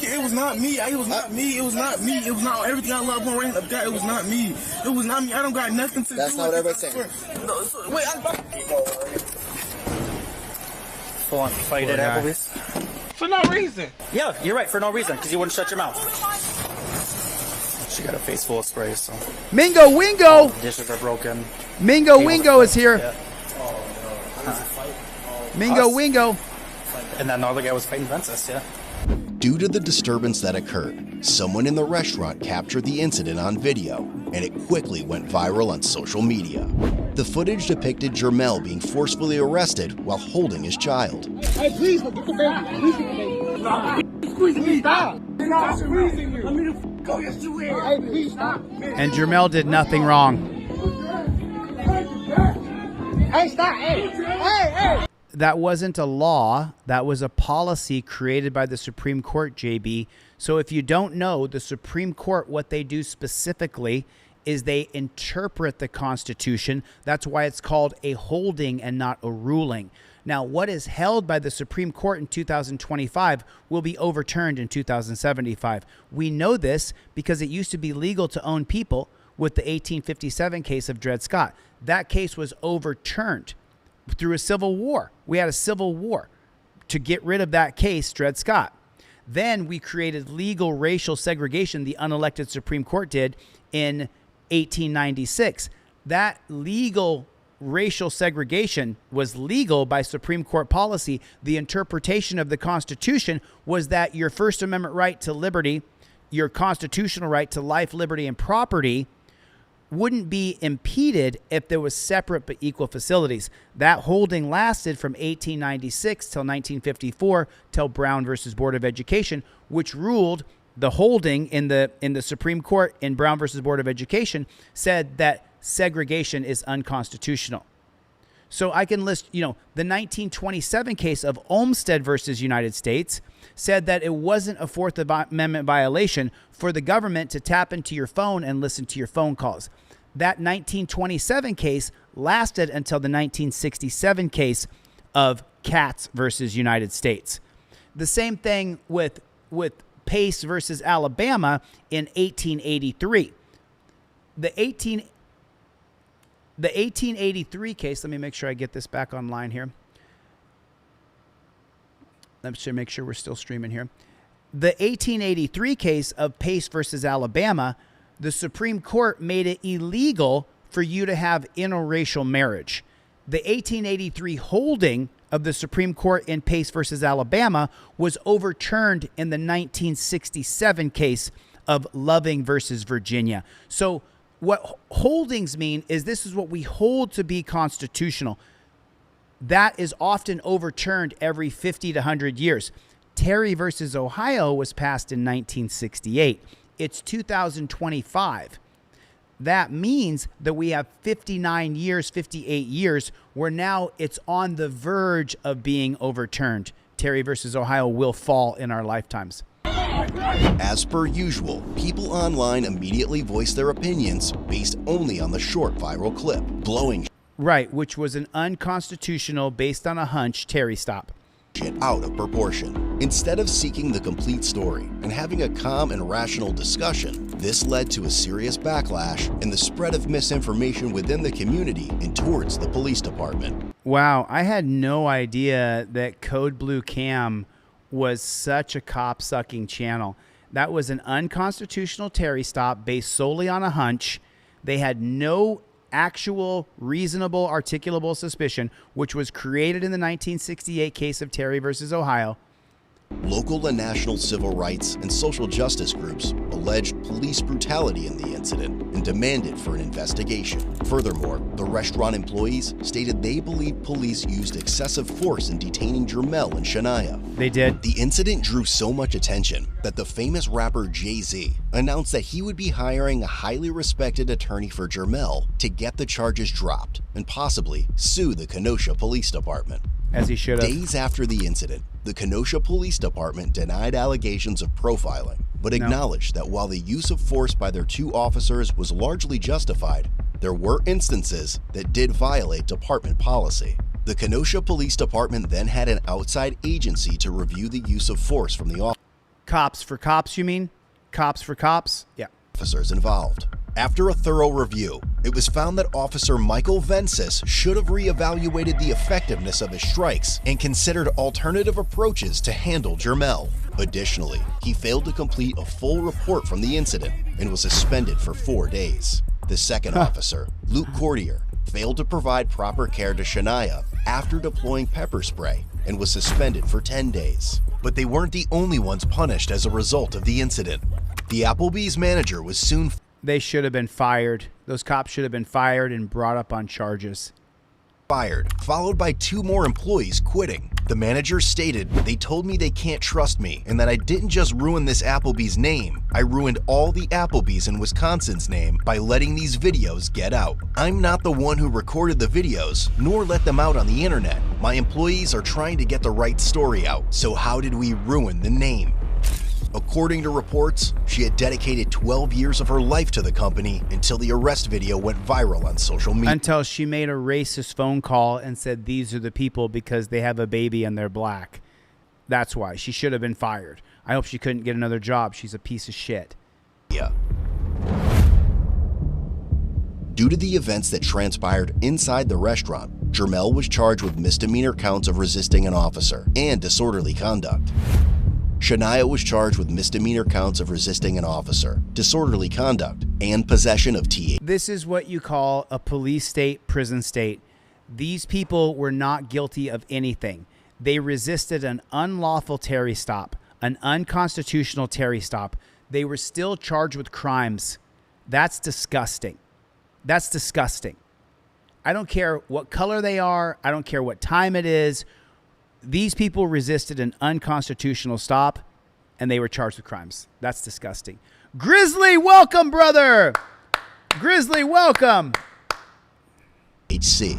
It was not me. It was not me. It was not me. It was not everything I love on right up there. It was not me. It was not me. I don't got nothing to do with it. That's not what everybody's saying. No, wait, Full on fight at Applebee's? For no reason. Yeah, you're right, for no reason, because you wouldn't shut your mouth. She got a face full of spray, so. Mingo Wingo! All the dishes are broken. Mingo Wingo is here. Yeah. Mingo Wingo. And then the other guy was fighting fences, yeah. Due to the disturbance that occurred, someone in the restaurant captured the incident on video, and it quickly went viral on social media. The footage depicted Jermel being forcefully arrested while holding his child. Hey, please, get the baby. Please get the baby. Stop. Squeezing me. Stop. Stop squeezing you. I'm gonna go yes you in. Hey, please stop. And Jermel did nothing wrong. Hey, stop. Hey, hey. That wasn't a law. That was a policy created by the Supreme Court, JB. So if you don't know, the Supreme Court, what they do specifically is they interpret the Constitution. That's why it's called a holding and not a ruling. Now, what is held by the Supreme Court in 2025 will be overturned in 2075. We know this because it used to be legal to own people with the 1857 case of Dred Scott. That case was overturned through a civil war. We had a civil war to get rid of that case, Dred Scott. Then we created legal racial segregation, the unelected Supreme Court did in 1896. That legal racial segregation was legal by Supreme Court policy. The interpretation of the Constitution was that your First Amendment right to liberty, your constitutional right to life, liberty, and property wouldn't be impeded if there was separate but equal facilities. That holding lasted from 1896 till 1954 till Brown versus Board of Education, which ruled the holding in the Supreme Court in Brown versus Board of Education said that segregation is unconstitutional. So I can list, the 1927 case of Olmstead versus United States said that it wasn't a Fourth Amendment violation for the government to tap into your phone and listen to your phone calls. That 1927 case lasted until the 1967 case of Katz versus United States. The same thing with Pace versus Alabama in 1883. The 1883 case, let me make sure I get this back online here. Let's make sure we're still streaming here. The 1883 case of Pace versus Alabama, the Supreme Court made it illegal for you to have interracial marriage. The 1883 holding of the Supreme Court in Pace versus Alabama was overturned in the 1967 case of Loving versus Virginia. So what holdings mean is this is what we hold to be constitutional. That is often overturned every 50 to 100 years. Terry versus Ohio was passed in 1968. It's 2025. That means that we have 59 years, 58 years, where now it's on the verge of being overturned. Terry versus Ohio will fall in our lifetimes. As per usual, people online immediately voiced their opinions based only on the short viral clip, blowing Right, which was an unconstitutional, based on a hunch, Terry stop. Out of proportion. Instead of seeking the complete story and having a calm and rational discussion, this led to a serious backlash and the spread of misinformation within the community and towards the police department. Wow, I had no idea that Code Blue Cam was such a cop-sucking channel. That was an unconstitutional Terry stop based solely on a hunch. They had no actual, reasonable, articulable suspicion, which was created in the 1968 case of Terry versus Ohio. Local and national civil rights and social justice groups alleged police brutality in the incident and demanded for an investigation. Furthermore, the restaurant employees stated they believed police used excessive force in detaining Jermel and Shania. They did. The incident drew so much attention that the famous rapper Jay-Z announced that he would be hiring a highly respected attorney for Jermel to get the charges dropped and possibly sue the Kenosha Police Department. As he should have. Days after the incident, the Kenosha Police Department denied allegations of profiling, but acknowledged that while the use of force by their two officers was largely justified, there were instances that did violate department policy. The Kenosha Police Department then had an outside agency to review the use of force from the officers. Cops for cops, you mean? Cops for cops? Yeah. Officers involved. After a thorough review, it was found that Officer Michael Vensis should have reevaluated the effectiveness of his strikes and considered alternative approaches to handle Jermel. Additionally, he failed to complete a full report from the incident and was suspended for 4 days. The second officer, Luke Courtier, failed to provide proper care to Shania after deploying pepper spray and was suspended for 10 days. But they weren't the only ones punished as a result of the incident. The Applebee's manager was soon They should have been fired. Those cops should have been fired and brought up on charges. Fired, followed by 2 more employees quitting. The manager stated, "They told me they can't trust me and that I didn't just ruin this Applebee's name, I ruined all the Applebee's in Wisconsin's name by letting these videos get out. I'm not the one who recorded the videos, nor let them out on the internet. My employees are trying to get the right story out, so how did we ruin the name?" According to reports, she had dedicated 12 years of her life to the company until the arrest video went viral on social media. Until she made a racist phone call and said these are the people because they have a baby and they're black. That's why. She should have been fired. I hope she couldn't get another job. She's a piece of shit. Yeah. Due to the events that transpired inside the restaurant, Jermel was charged with misdemeanor counts of resisting an officer and disorderly conduct. Shania was charged with misdemeanor counts of resisting an officer, disorderly conduct, and possession of THC. This is what you call a police state, prison state. These people were not guilty of anything. They resisted an unlawful Terry stop, an unconstitutional Terry stop. They were still charged with crimes. That's disgusting. That's disgusting. I don't care what color they are. I don't care what time it is. These people resisted an unconstitutional stop, and they were charged with crimes. That's disgusting. Grizzly, welcome, brother. Grizzly, welcome. HC.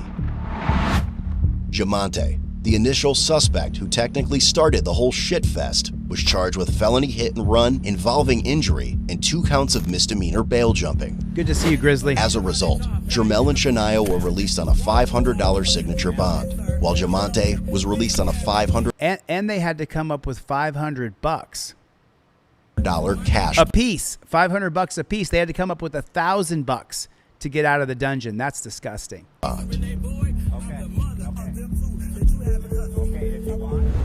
Jamonte, the initial suspect who technically started the whole shitfest, was charged with felony hit and run involving injury and 2 counts of misdemeanor bail jumping. Good to see you, Grizzly. As a result, Jermel and Shania were released on a $500 signature bond, while Jamonte was released on a $500 and they had to come up with $500 cash a piece. $500 a piece. They had to come up with $1,000 to get out of the dungeon. That's disgusting.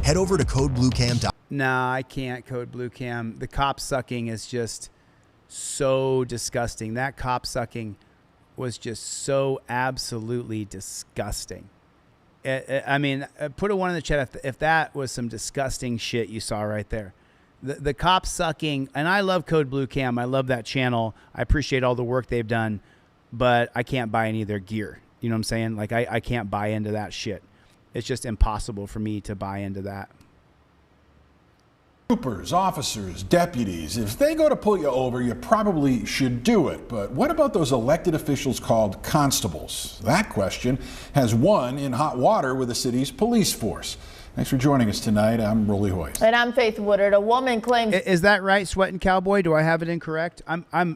Head over to CodeBlueCam. Nah, I can't code Blue Cam. The cop sucking is just so disgusting. That cop sucking was just so absolutely disgusting. I mean, put a 1 in the chat if that was some disgusting shit you saw right there. The cop sucking, and I love Code Blue Cam. I love that channel. I appreciate all the work they've done, but I can't buy any of their gear. You know what I'm saying? Like, I can't buy into that shit. It's just impossible for me to buy into that. Troopers, officers, deputies, if they go to pull you over, you probably should do it. But what about those elected officials called constables? That question has won in hot water with the city's police force. Thanks for joining us tonight. I'm Rolly Hoyt. And I'm Faith Woodard. A woman claims... Is that right, Sweatin' Cowboy? Do I have it incorrect?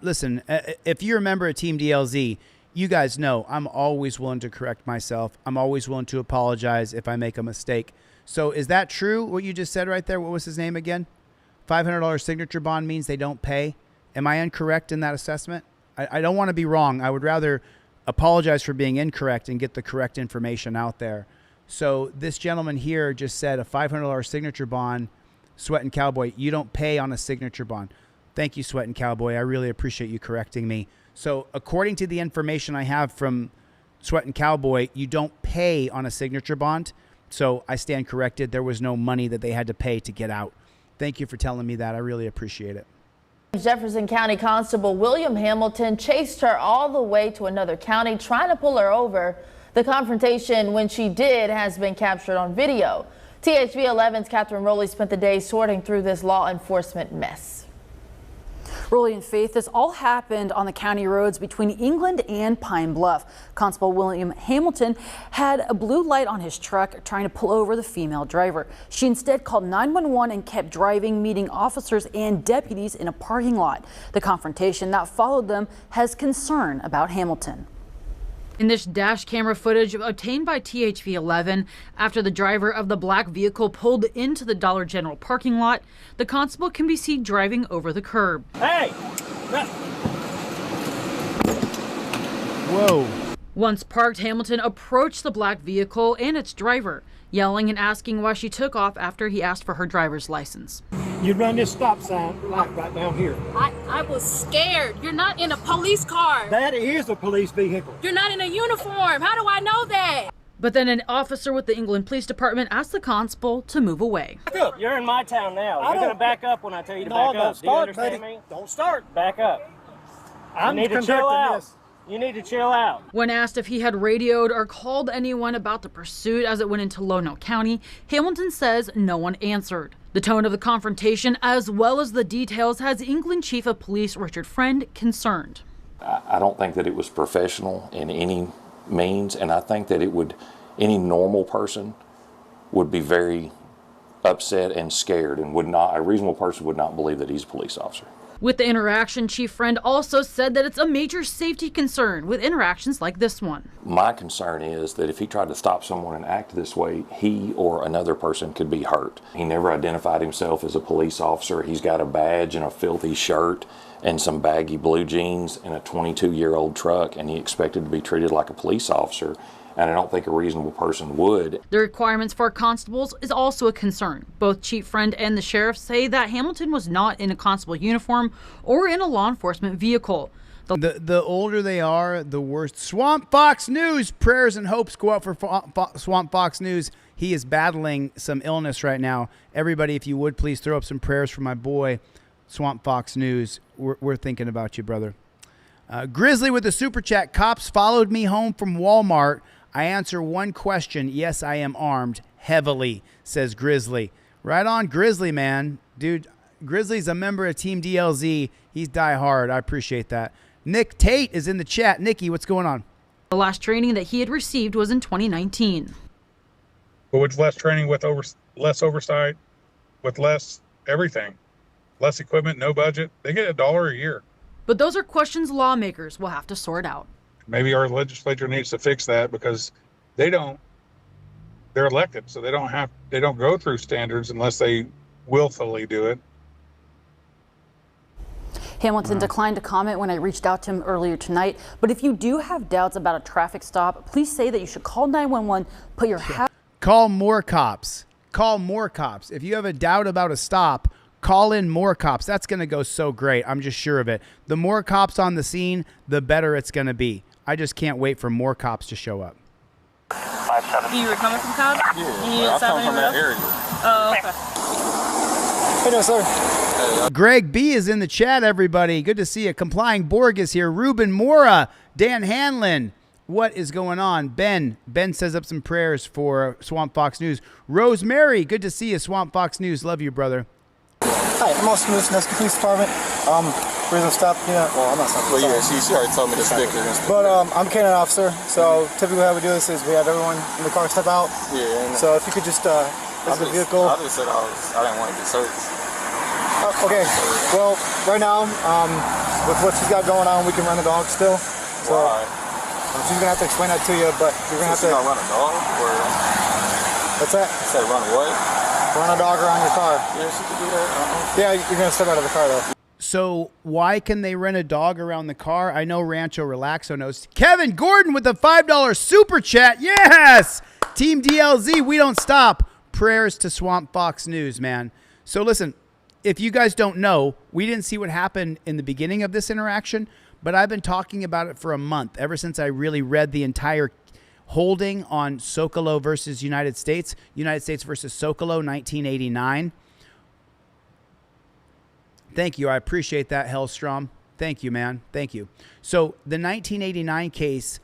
Listen, if you're a member of Team DLZ, You guys know I'm always willing to correct myself. I'm always willing to apologize if I make a mistake. So is that true, what you just said right there? What was his name again? $500 signature bond means they don't pay. Am I incorrect in that assessment? I don't want to be wrong. I would rather apologize for being incorrect and get the correct information out there. So this gentleman here just said a $500 signature bond, Sweat and Cowboy, you don't pay on a signature bond. Thank you, Sweat and Cowboy. I really appreciate you correcting me. So according to the information I have from Sweat and Cowboy, you don't pay on a signature bond. So I stand corrected. There was no money that they had to pay to get out. Thank you for telling me that. I really appreciate it. Jefferson County Constable William Hamilton chased her all the way to another county trying to pull her over. The confrontation, when she did, has been captured on video. THV 11's Catherine Rowley spent the day sorting through this law enforcement mess. Rowley and Faith, this all happened on the county roads between England and Pine Bluff. Constable William Hamilton had a blue light on his truck trying to pull over the female driver. She instead called 911 and kept driving, meeting officers and deputies in a parking lot. The confrontation that followed them has concern about Hamilton. In this dash camera footage obtained by THV 11 after the driver of the black vehicle pulled into the Dollar General parking lot, the constable can be seen driving over the curb. Hey! Whoa. Once parked, Hamilton approached the black vehicle and its driver, yelling and asking why she took off after he asked for her driver's license. You run this stop sign right down here. I was scared. You're not in a police car. That is a police vehicle. You're not in a uniform. How do I know that? But then an officer with the England Police Department asked the constable to move away. You're in my town now. You're going to back up when I tell you to back up. Do you understand me? Don't start. Back up. You need to chill out. You need to chill out. When asked if he had radioed or called anyone about the pursuit as it went into Lonoke County, Hamilton says no one answered. The tone of the confrontation, as well as the details, has England Chief of Police Richard Friend concerned. I don't think that it was professional in any means, and I think that any normal person would be very upset and scared, and a reasonable person would not believe that he's a police officer. With the interaction, Chief Friend also said that it's a major safety concern with interactions like this one. My concern is that if he tried to stop someone and act this way, he or another person could be hurt. He never identified himself as a police officer. He's got a badge and a filthy shirt and some baggy blue jeans and a 22-year-old truck, and he expected to be treated like a police officer. And I don't think a reasonable person would. The requirements for constables is also a concern. Both Chief Friend and the sheriff say that Hamilton was not in a constable uniform or in a law enforcement vehicle. The older they are, the worse. Swamp Fox News, prayers and hopes go out for Swamp Fox News. He is battling some illness right now. Everybody, if you would, please throw up some prayers for my boy, Swamp Fox News. We're thinking about you, brother. Grizzly with the super chat. Cops followed me home from Walmart. I answer one question. Yes, I am armed heavily, says Grizzly. Right on, Grizzly, man. Dude, Grizzly's a member of Team DLZ. He's die hard. I appreciate that. Nick Tate is in the chat. Nikki, what's going on? The last training that he had received was in 2019. But with less training, with less oversight, with less everything, less equipment, no budget, they get $1 a year. But those are questions lawmakers will have to sort out. Maybe our legislature needs to fix that because they're elected, so they don't go through standards unless they willfully do it. Hamilton declined to comment when I reached out to him earlier tonight. But if you do have doubts about a traffic stop, please say that you should call 911, put your Call more cops. Call more cops. If you have a doubt about a stop, call in more cops. That's going to go so great. I'm just sure of it. The more cops on the scene, the better it's going to be. I just can't wait for more cops to show up. You were coming from Cobb? Yeah, I'm coming from that area. Oh, okay. Hey there, sir. Greg B is in the chat, everybody. Good to see you. Complying Borg is here. Ruben Mora, Dan Hanlon. What is going on? Ben says up some prayers for Swamp Fox News. Rosemary, good to see you, Swamp Fox News. Love you, brother. Hi, I'm Austin Lewis, Nesca Police Department. We're gonna stop, well, I'm not stopping. Well, yeah, she already told me to stick her. But I'm a canine officer, so typically how we do this is we have everyone in the car step out. Yeah. So if you could just exit the vehicle. I just said I didn't want to get searched. Okay. Well, right now, with what she's got going on, we can run the dog still. So She's gonna have to explain that to you, but you're gonna have to. Run a dog, or what's that? You said run what? Run a dog around your car. Yeah, she could do that. Yeah, you're gonna step out of the car though. So why can they run a dog around the car? I know Rancho Relaxo knows. Kevin Gordon with the $5 super chat. Yes, Team DLZ, we don't stop. Prayers to Swamp Fox News, man. So listen, if you guys don't know, we didn't see what happened in the beginning of this interaction, but I've been talking about it for a month, ever since I really read the entire holding on Socolow versus United States versus Socolow, 1989. Thank you. I appreciate that, Hellstrom. Thank you, man. Thank you. So the 1989 case,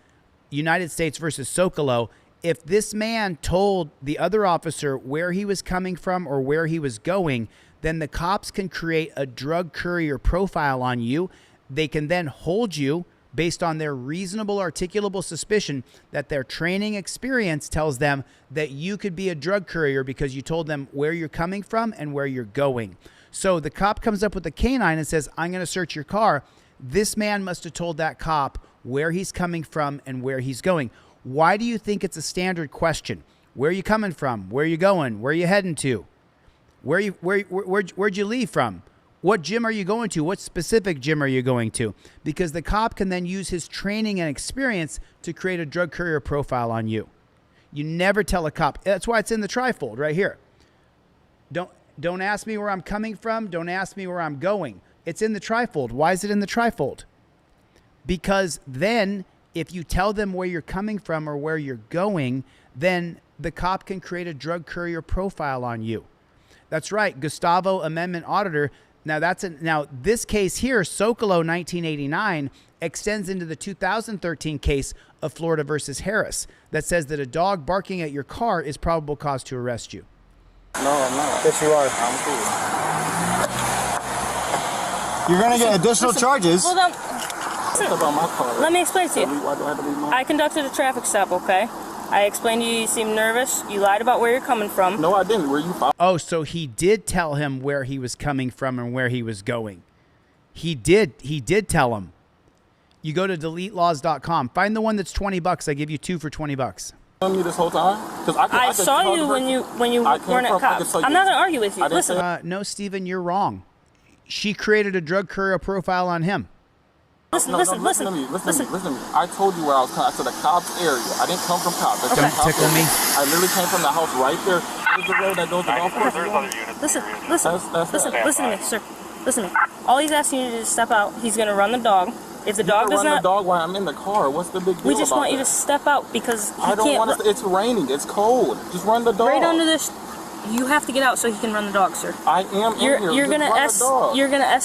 United States versus Socolow, if this man told the other officer where he was coming from or where he was going, then the cops can create a drug courier profile on you. They can then hold you based on their reasonable articulable suspicion that their training experience tells them that you could be a drug courier because you told them where you're coming from and where you're going. So the cop comes up with a canine and says, I'm going to search your car. This man must have told that cop where he's coming from and where he's going. Why do you think it's a standard question? Where are you coming from? Where are you going? Where are you heading to? Where'd you leave from? What gym are you going to? What specific gym are you going to? Because the cop can then use his training and experience to create a drug courier profile on you. You never tell a cop. That's why it's in the trifold right here. Don't ask me where I'm coming from. Don't ask me where I'm going. It's in the trifold. Why is it in the trifold? Because then if you tell them where you're coming from or where you're going, then the cop can create a drug courier profile on you. That's right. Gustavo Amendment Auditor. Now this case here, Socolow 1989, extends into the 2013 case of Florida versus Harris that says that a dog barking at your car is probable cause to arrest you. No, I'm not. Yes, you are. I'm cool. You're gonna get additional charges. Hold on. About my car. Let me explain to you. Why do I have to leave my I conducted a traffic stop, okay? I explained to you, you seemed nervous. You lied about where you're coming from. No, I didn't. Where you from? Oh, so he did tell him where he was coming from and where he was going. He did tell him. You go to DeleteLawz.com. Find the one that's $20. I give you 2 for $20. Me this whole time? I saw you when you weren't at cops. I'm not gonna argue with you. Listen. No, Steven, you're wrong. She created a drug courier profile on him. Listen to me. I told you where I was coming. I said the cops area. I didn't come from cops. Don't tickle me. I literally came from the house right there. There's the road that goes to golf course. Listen to me, sir. Listen to me. All he's asking you to do is step out. He's gonna run the dog. If the dog does not, run the dog while I'm in the car. What's the big deal? We just want you to step out because I don't want to. It's raining. It's cold. Just run the dog. Right under this. You have to get out so he can run the dog, sir. I am in here. You're gonna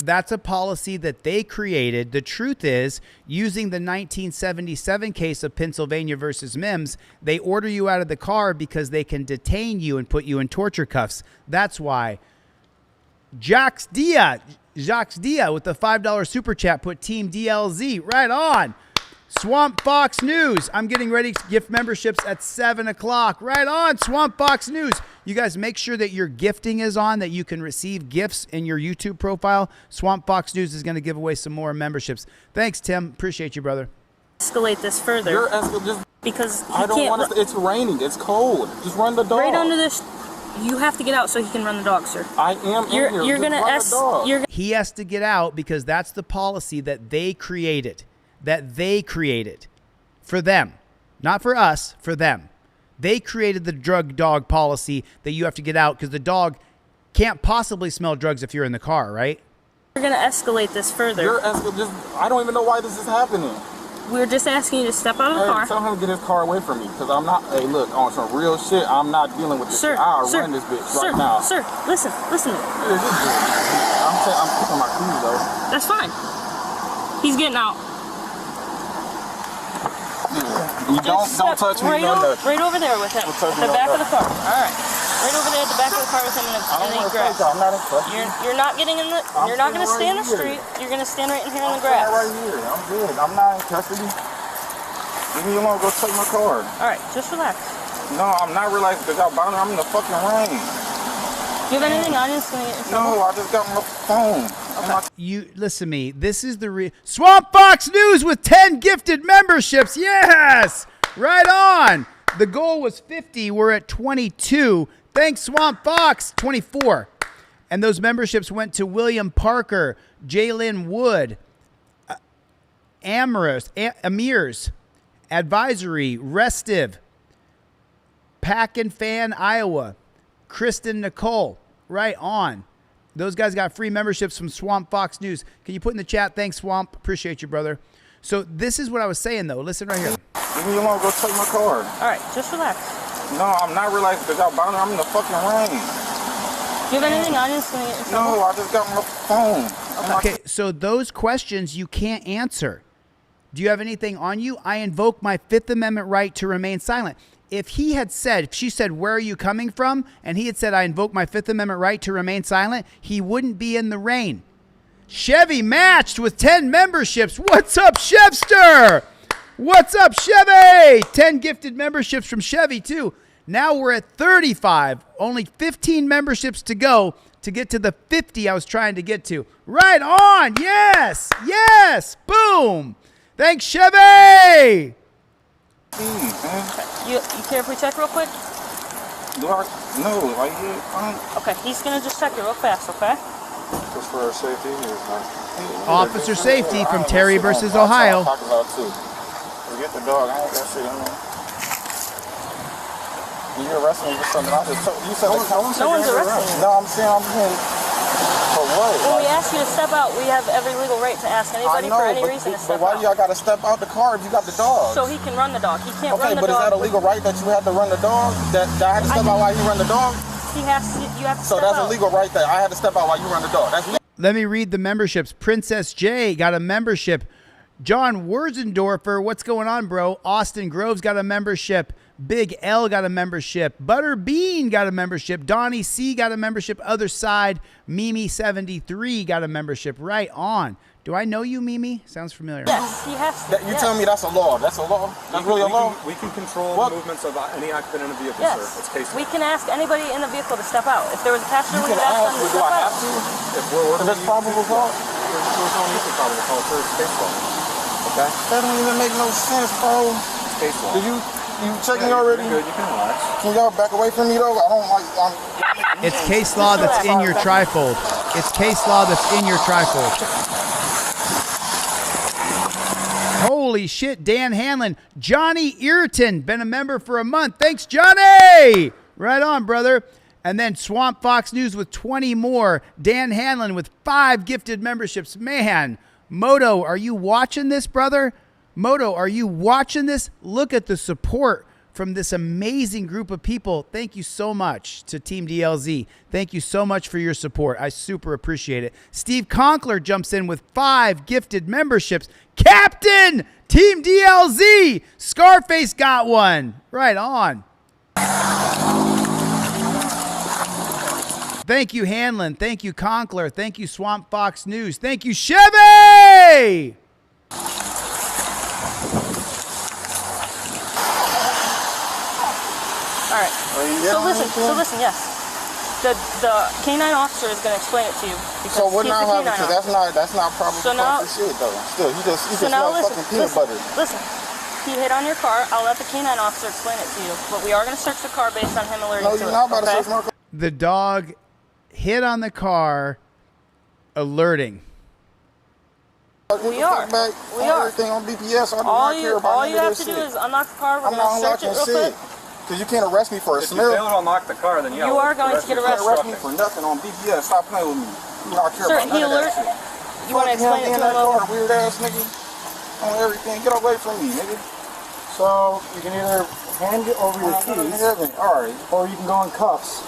That's a policy that they created. The truth is, using the 1977 case of Pennsylvania versus Mims, they order you out of the car because they can detain you and put you in torture cuffs. That's why. Jacques Dia with the $5 super chat put Team DLZ right on. Swamp Fox News. I'm getting ready to gift memberships at 7 o'clock. Right on, Swamp Fox News. You guys make sure that your gifting is on, that you can receive gifts in your YouTube profile. Swamp Fox News is going to give away some more memberships. Thanks, Tim. Appreciate you, brother. Escalate this further. Because I don't want to. It's raining. It's cold. Just run the dog. Right under this. You have to get out so he can run the dog, sir. I am in here. You're gonna He has to get out because that's the policy that they created. For them, not for us, for them. They created the drug dog policy that you have to get out because the dog can't possibly smell drugs if you're in the car, right? We're going to escalate this further. I don't even know why this is happening. We're just asking you to step out of the car. Tell him to get his car away from me because I'm not, hey, look, on some real shit, I'm not dealing with this shit. I'll run this bitch right now. Sir, listen. I'm picking my keys, though. That's fine. He's getting out. You don't touch me. Right over there with him. At the back of the car. All right. Right over there at the back of the car with him in the grass. I'm not in You're not getting in the. You're not going to stay in the street. You're going to stand right in here in the grass. Right here. I'm good. I'm not in custody. Leave me alone. Go take my car. All right. Just relax. No, I'm not relaxing because y'all bothering. I'm in the fucking rain. Do you have anything on you that's going to get in trouble? No, I just got my phone. Okay. You listen to me. This is the Swamp Fox News with 10 gifted memberships. Yes, right on. The goal was 50. We're at 22. Thanks, Swamp Fox. 24. And those memberships went to William Parker, Jalen Wood, Amirs, Advisory, Restive, Pack and Fan, Iowa, Kristen Nicole. Right on. Those guys got free memberships from Swamp Fox News. Can you put in the chat? Thanks, Swamp. Appreciate you, brother. So this is what I was saying, though. Listen right here. Leave me alone. Go take my card. All right, just relax. No, I'm not relaxed because y'all bothering. I'm in the fucking rain. Do you have anything on you that's going to get in trouble? No, I just got my phone. Okay, so those questions you can't answer. Do you have anything on you? I invoke my Fifth Amendment right to remain silent. If he had said, if she said, where are you coming from? And he had said, I invoke my Fifth Amendment right to remain silent, he wouldn't be in the rain. Chevy matched with 10 memberships. What's up, Chevster? What's up, Chevy? 10 gifted memberships from Chevy, too. Now we're at 35. Only 15 memberships to go to get to the 50 I was trying to get to. Right on. Yes. Yes. Boom. Thanks, Chevy. You care if we check real quick? No, like you. Okay, he's going to just check you real fast, okay? Just for our safety. Officer safety from Terry versus Ohio. Forget the dog. I ain't got shit on me. You arrested me for something. I just told you. Said no one's arresting you. No, I'm saying I'm here for what? When we ask you to step out, we have every legal right to ask anybody for any reason to step out. But why do y'all got to step out the car if you got the dog? So he can run the dog. He can't run the dog. Okay, but is that a legal right that you have to run the dog? That I had to step out while you run the dog? You have to step out. So that's a legal right that I had to step out while you run the dog. That's legal. Let me read the memberships. Princess J got a membership. John Wurzendorfer, what's going on, bro? Austin Groves got a membership. Big L got a membership. Butterbean got a membership. Donnie C got a membership. Other side, Mimi73 got a membership. Right on. Do I know you, Mimi? Sounds familiar. Yes, he has to. You tell me that's a law. That's a law? That's really a law? We can control movements of any occupant in a vehicle, yes. sir. It's case law. We can ask anybody in the vehicle to step out. If there was a passenger, we could ask them to step out. Do I have to? If we're ordering it's probable cause? There's no need for probable cause, sir. It's case law. Okay? That don't even make no sense, bro. It's case law. Did you check me already? You're good. You can relax. Can y'all back away from me, though? I don't like... It's case law that's in your trifold. It's case law that's in your trifold. Holy shit, Dan Hanlon. Johnny Earton, been a member for a month. Thanks, Johnny. Right on, brother. And then Swamp Fox News with 20 more. Dan Hanlon with 5 gifted memberships. Man, Moto, are you watching this, brother? Moto, are you watching this? Look at the support from this amazing group of people. Thank you so much to Team DLZ. Thank you so much for your support. I super appreciate it. Steve Conkler jumps in with 5 gifted memberships. Captain, Team DLZ. Scarface got one. Right on. Thank you, Hanlon. Thank you, Conkler. Thank you, Swamp Fox News. Thank you, Chevy. All right. So listen, yes. The canine officer is going to explain it to you. So what now happens? That's not probable cause for shit, though. Still, you just smell fucking peanut butter. Listen. He hit on your car. I'll let the canine officer explain it to you. But we are going to search the car based on him alerting to it. No, you're not about to search my car. The dog hit on the car, alerting. We are. We are. Everything on BPS. I do not care about all you have to do is unlock the car. We're going to search it real quick. Because you can't arrest me for a smell. If you fail to unlock the car, then you are going to get arrested. You can't arrest me for nothing on BPS. Stop playing with me. You do not care about none of that shit. You want to explain it to him? Car, weird ass nigga. On everything. Get away from me, nigga. So you can either hand it over your keys, alright, or you can go in cuffs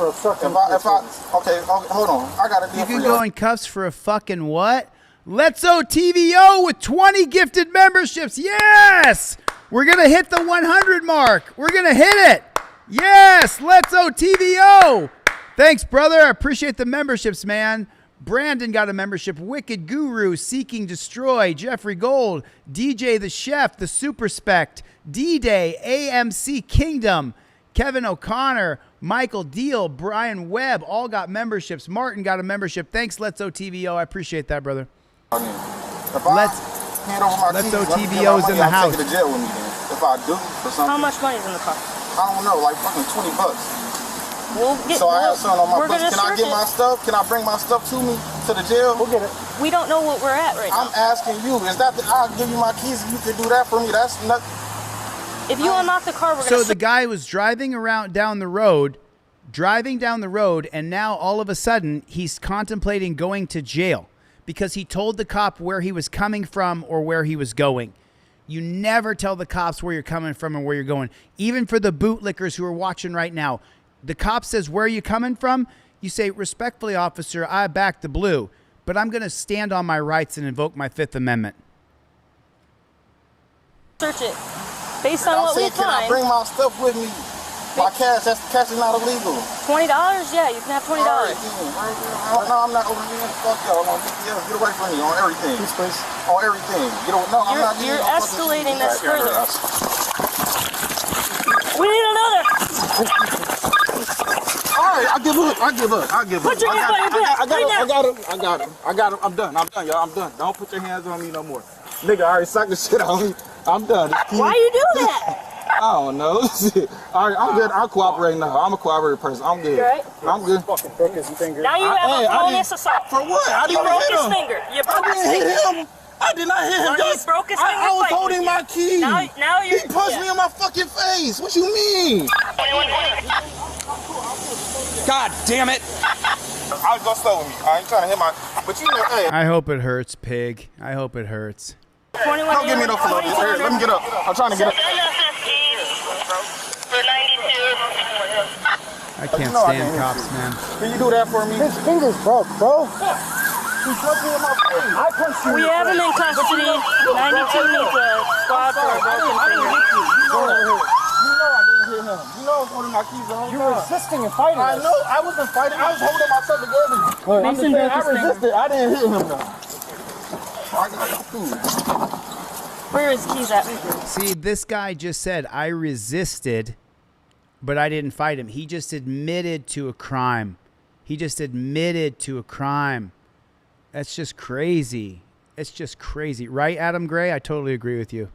for obstructing. Okay, hold on. I got a deal You for can go in cuffs for a fucking what? Let's Go TVO with 20 gifted memberships. Yes! We're going to hit the 100 mark. We're going to hit it. Yes! Let's Go TVO. Thanks, brother. I appreciate the memberships, man. Brandon got a membership. Wicked Guru, Seeking Destroy, Jeffrey Gold, DJ the Chef, The Super Spect, D-Day, AMC Kingdom, Kevin O'Connor, Michael Deal, Brian Webb, all got memberships. Martin got a membership. Thanks, Let's OTVO. I appreciate that, brother. Let's OTVO's in the house. Take it to jail with me then. If I do for something. How much money's in the car? I don't know, like fucking $20. I have something on my bus. Can I get my stuff? Can I bring my stuff to me to the jail? We'll get it. We don't know what we're at right now. I'm asking you. Is that I'll give you my keys and you can do that for me? That's not. If you unlock the car, we're So the guy was driving down the road, and now all of a sudden he's contemplating going to jail because he told the cop where he was coming from or where he was going. You never tell the cops where you're coming from and where you're going. Even for the bootlickers who are watching right now, the cop says, "Where are you coming from?" You say, "Respectfully, officer, I back the blue, but I'm going to stand on my rights and invoke my Fifth Amendment." Search it. Based on what we find. Can I bring my stuff with me? My cash, cash is not illegal. $20? Yeah, you can have $20. All right, no, I'm not over here. Fuck y'all. Get away from me on everything. Please. On everything. No, I'm not. You're escalating this further. We need another. All right, I give up. Put your hands on your back. I got him. I'm done, y'all. I'm done. Don't put your hands on me no more. Nigga already sucked the shit out of me. I'm done. Why you do that? I don't know. All right, I'm good. I'm cooperating now. I'm a cooperative person. I'm good. Right? I'm good. Fucking broke his finger. Now you have a felonious assault. For what? I didn't broke hit his him. finger. You broke his I didn't finger. hit him. I did not hit him. Well, he broke his finger. I was holding my key. Now you're. He punched me in my fucking face. What you mean? God damn it. I was gonna stay with me. I ain't trying to hit my. But you know, hey. I hope it hurts, pig. I hope it hurts. Don't give me no flow. Here, let me get up. I'm trying to get up. I can't stand cops, man. Can you do that for me? His finger's broke, bro. He punched me in my face. I punched you. We have him in custody. 92 needs a squad for a broken finger. You know I was holding my keys the whole time. You were resisting and fighting. I know. I wasn't fighting. I was holding myself together. I'm just saying, I resisted. I didn't hit him though. Where is keys at? See, this guy just said, "I resisted, but I didn't fight him." He just admitted to a crime. That's just crazy. It's just crazy. Right, Adam Gray? I totally agree with you.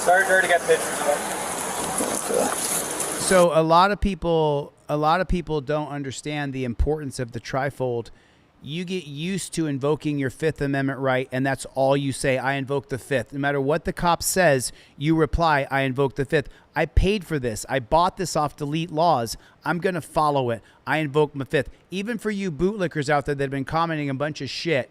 Sergeant already got pictures of it. So a lot of people don't understand the importance of the trifold. You get used to invoking your Fifth Amendment right, and that's all you say. I invoke the Fifth. No matter what the cop says, you reply, I invoke the Fifth. I paid for this. I bought this off Delete Lawz. I'm going to follow it. I invoke my Fifth. Even for you bootlickers out there that have been commenting a bunch of shit,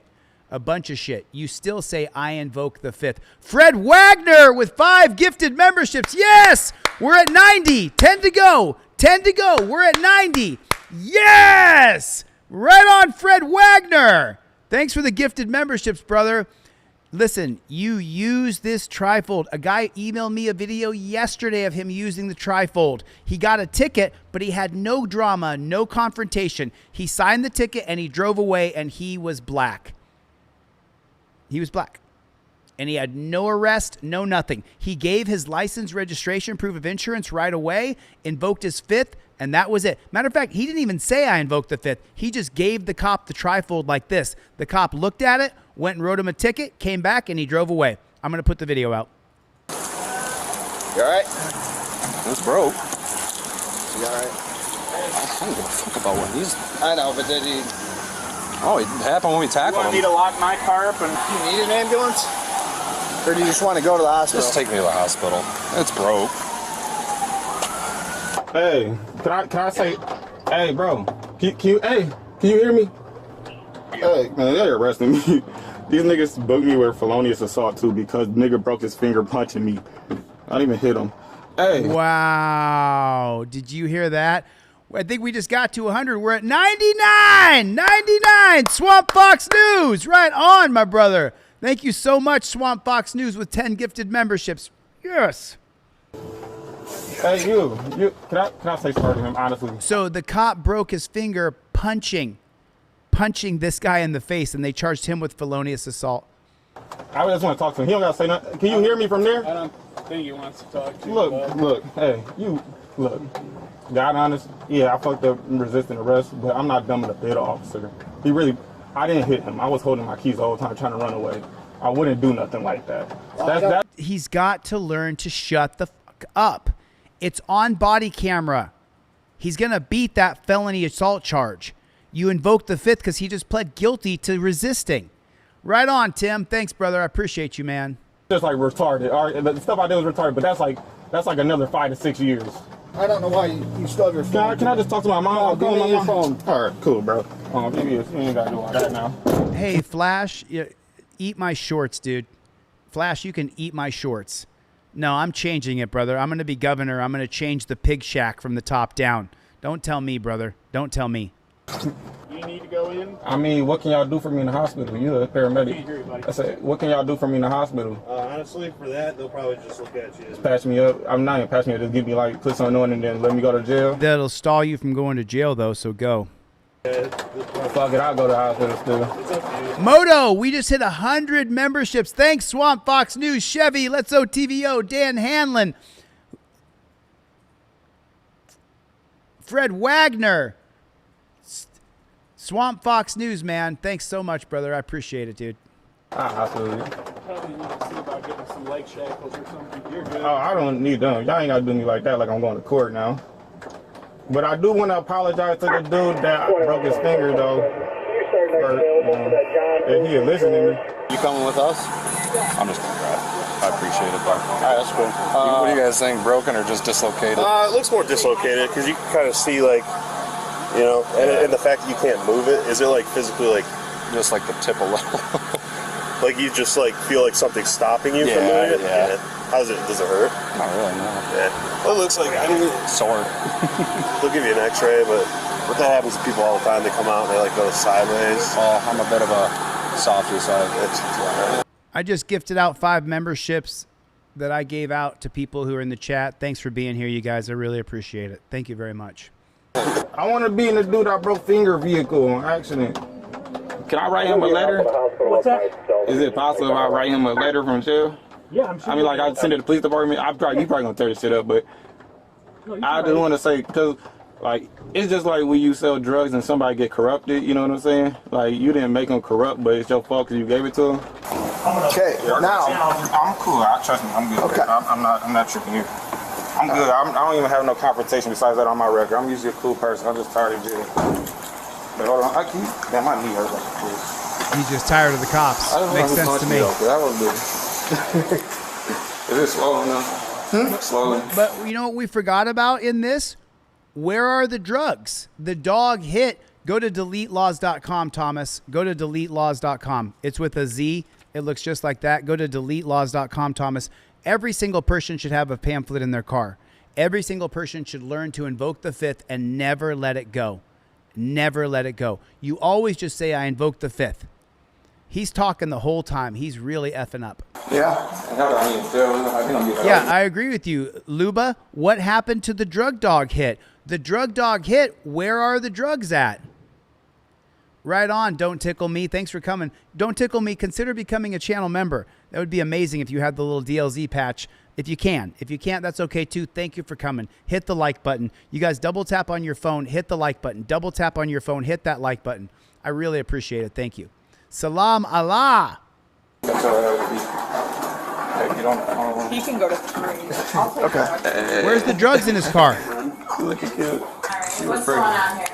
you still say, I invoke the Fifth. Fred Wagner with 5 gifted memberships. Yes! We're at 90. 10 to go. We're at 90. Yes! Right on, Fred Wagner. Thanks for the gifted memberships, brother. Listen, you use this trifold. A guy emailed me a video yesterday of him using the trifold. He got a ticket, but he had no drama, no confrontation. He signed the ticket and he drove away, and he was black. And he had no arrest, no nothing. He gave his license, registration, proof of insurance right away, invoked his Fifth, and that was it. Matter of fact, he didn't even say I invoked the Fifth. He just gave the cop the trifold like this. The cop looked at it, went and wrote him a ticket, came back, and he drove away. I'm going to put the video out. You all right? It's broke. You all right? I don't give a fuck about what these. I know, but did he... Oh, it happened when we tackled him. You want me to lock my car up and... You need an ambulance? Or do you just want to go to the hospital? Just take me to the hospital. It's broke. Hey, can I say, hey, bro, can you hear me? Hey, man, they're arresting me. These niggas booked me with felonious assault too because nigga broke his finger punching me. I didn't even hit him. Hey. Wow. Did you hear that? I think we just got to 100. We're at 99. 99. Swamp Fox News. Right on, my brother. Thank you so much, Swamp Fox News, with 10 gifted memberships. Yes. Hey, you. Can I say sorry to him, honestly? So the cop broke his finger punching this guy in the face, and they charged him with felonious assault. I just want to talk to him. He don't got to say nothing. Can you hear me from there? I don't think he wants to talk to you. Look, hey, look. God honest, yeah, I fucked up resisting arrest, but I'm not dumb enough to hit an officer. I didn't hit him. I was holding my keys the whole time trying to run away. I wouldn't do nothing like that. He's got to learn to shut the fuck up. It's on body camera. He's going to beat that felony assault charge. You invoke the 5th because he just pled guilty to resisting. Right on, Tim. Thanks, brother. I appreciate you, man. Just like retarded. All right, the stuff I did was retarded, but that's like another 5 to 6 years. I don't know why you stole your phone. Can I just talk to my mom? I'll go on my phone. All right, cool, bro. You ain't got to do all that now. Hey, Flash, eat my shorts, dude. Flash, you can eat my shorts. No, I'm changing it, brother. I'm going to be governor. I'm going to change the pig shack from the top down. Don't tell me, brother. Don't tell me. You need to go in? I mean, what can y'all do for me in the hospital? You're a paramedic. Can't hear you, buddy. I said, what can y'all do for me in the hospital? Honestly, for that, they'll probably just look at you. Just patch me up. I'm not even patching me up. Just give me, put something on and then let me go to jail. That'll stall you from going to jail, though, so go. Fuck it, I'll go to the hospital still. It's up to you. Moto, we just hit 100 memberships. Thanks, Swamp Fox News, Chevy, Let's Go TVO, Dan Hanlon, Fred Wagner, Swamp Fox News, man. Thanks so much, brother. I appreciate it, dude. Absolutely. Probably need to see about getting some leg shackles or something. You're good. Oh, I don't need them. Y'all ain't got to do me like that like I'm going to court now. But I do want to apologize to the dude that broke his finger, though. If he is listening to me. You coming with us? Yeah. I'm just going to drive. I appreciate it, though. All right, that's cool. What do you guys think, broken or just dislocated? It looks more dislocated because you can kind of see, and the fact that you can't move it, is it, physically, just the tip a little. You just, feel like something's stopping you from moving it? Yeah. Does it hurt? Not really, no. Yeah. Well, it looks like, sore. They'll give you an x-ray, but what that happens to people all the time, they come out and they, go sideways. Oh, I'm a bit of a softy side. I just gifted out 5 memberships that I gave out to people who are in the chat. Thanks for being here, you guys. I really appreciate it. Thank you very much. I want to be in the dude that broke finger vehicle on accident. Can I write him a letter? What's that? Is it possible if I write him a letter from jail? Yeah, I'm sure. I'd send it to the police department. You probably gonna tear this shit up, but I just want to say, because, it's just like when you sell drugs and somebody get corrupted, you know what I'm saying? You didn't make them corrupt, but it's your fault because you gave it to them. Okay, now. I'm cool. Trust me, I'm good. Okay. I'm not tripping you. I'm good. I don't even have no confrontation besides that on my record. I'm usually a cool person. I'm just tired of jail. But hold on, damn, my knee hurts like a fool. He's just tired of the cops. Makes sense to me. Is it swollen now? Swollen. But you know what we forgot about in this? Where are the drugs? The dog hit. Go to DeleteLawz.com, Thomas. Go to DeleteLawz.com. It's with a Z. It looks just like that. Go to DeleteLawz.com, Thomas. Every single person should have a pamphlet in their car. Every single person should learn to invoke the 5th and never let it go. Never let it go. You always just say, I invoke the 5th. He's talking the whole time. He's really effing up. Yeah. Yeah, I agree with you. Luba, what happened to the drug dog hit? The drug dog hit, where are the drugs at? Right on, Don't Tickle Me. Thanks for coming. Don't Tickle Me, consider becoming a channel member. That would be amazing if you had the little DLZ patch. If you can. If you can't, that's okay too. Thank you for coming. Hit the like button. You guys double tap on your phone, hit the like button. Double tap on your phone, hit that like button. I really appreciate it. Thank you. Salam Allah. He can go to 3. Okay. Where's the drugs in his car? Looking cute. What's going on here?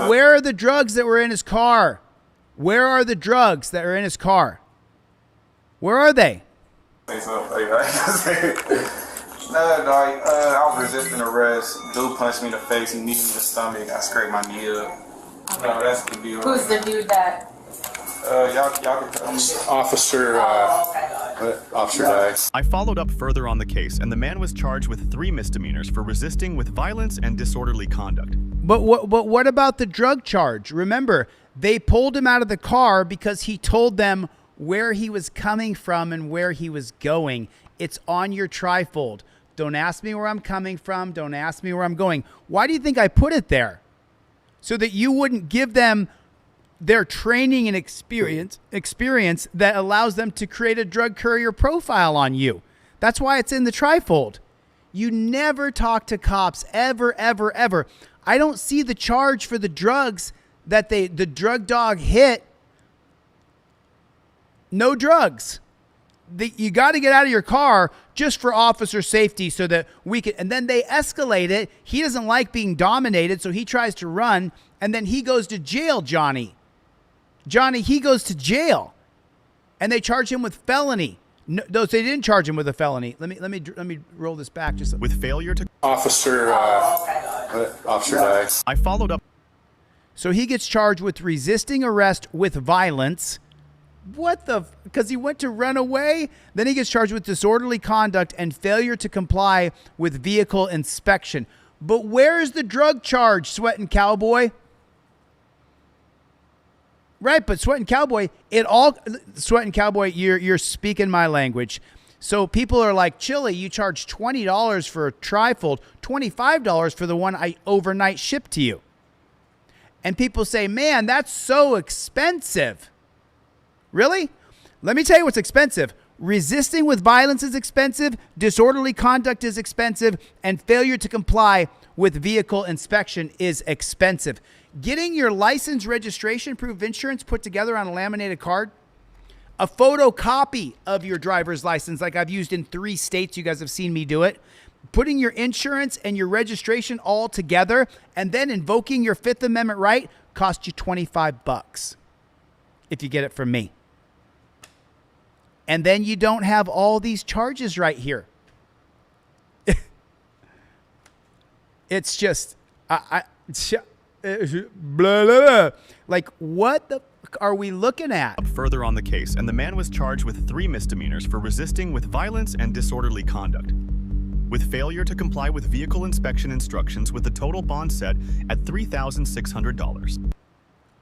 Where are the drugs that were in his car? Where are the drugs that are in his car? Where are they? I was resisting arrest. Dude punched me in the face. He kneed me in the stomach. I scraped my knee up. Okay. No, that's the deal. Who's the dude that? Y'all can tell me. Officer. Officer Dye. I followed up further on the case, and the man was charged with 3 misdemeanors for resisting with violence and disorderly conduct. But what about the drug charge? Remember, they pulled him out of the car because he told them where he was coming from and where he was going, It's on your trifold. Don't ask me where I'm coming from. Don't ask me where I'm going. Why do you think I put it there? So that you wouldn't give them their training and experience that allows them to create a drug courier profile on you. That's why it's in the trifold. You never talk to cops ever, ever, ever. I don't see the charge for the drugs that the drug dog hit. No drugs. You got to get out of your car just for officer safety so that we can, and then they escalate it. He doesn't like being dominated, so he tries to run, and then he goes to jail, Johnny, he goes to jail, and they charge him with felony. No, they didn't charge him with a felony. Let me roll this back just with failure to officer dies. I followed up. So he gets charged with resisting arrest with violence. What the? Because he went to run away. Then he gets charged with disorderly conduct and failure to comply with vehicle inspection. But where's the drug charge, Sweatin' Cowboy? Right, but Sweatin' Cowboy, Sweatin' Cowboy, you're speaking my language. So people are like, Chille, you charge $20 for a trifold, $25 for the one I overnight shipped to you. And people say, man, that's so expensive. Really? Let me tell you what's expensive. Resisting with violence is expensive, disorderly conduct is expensive, and failure to comply with vehicle inspection is expensive. Getting your license, registration, proof of insurance put together on a laminated card, a photocopy of your driver's license like I've used in 3 states, you guys have seen me do it, putting your insurance and your registration all together, and then invoking your Fifth Amendment right costs you $25 if you get it from me. And then you don't have all these charges right here. It's just, blah, blah, blah. Like, what the fuck are we looking at? Further on the case, and the man was charged with 3 misdemeanors for resisting with violence and disorderly conduct, with failure to comply with vehicle inspection instructions, with the total bond set at $3,600.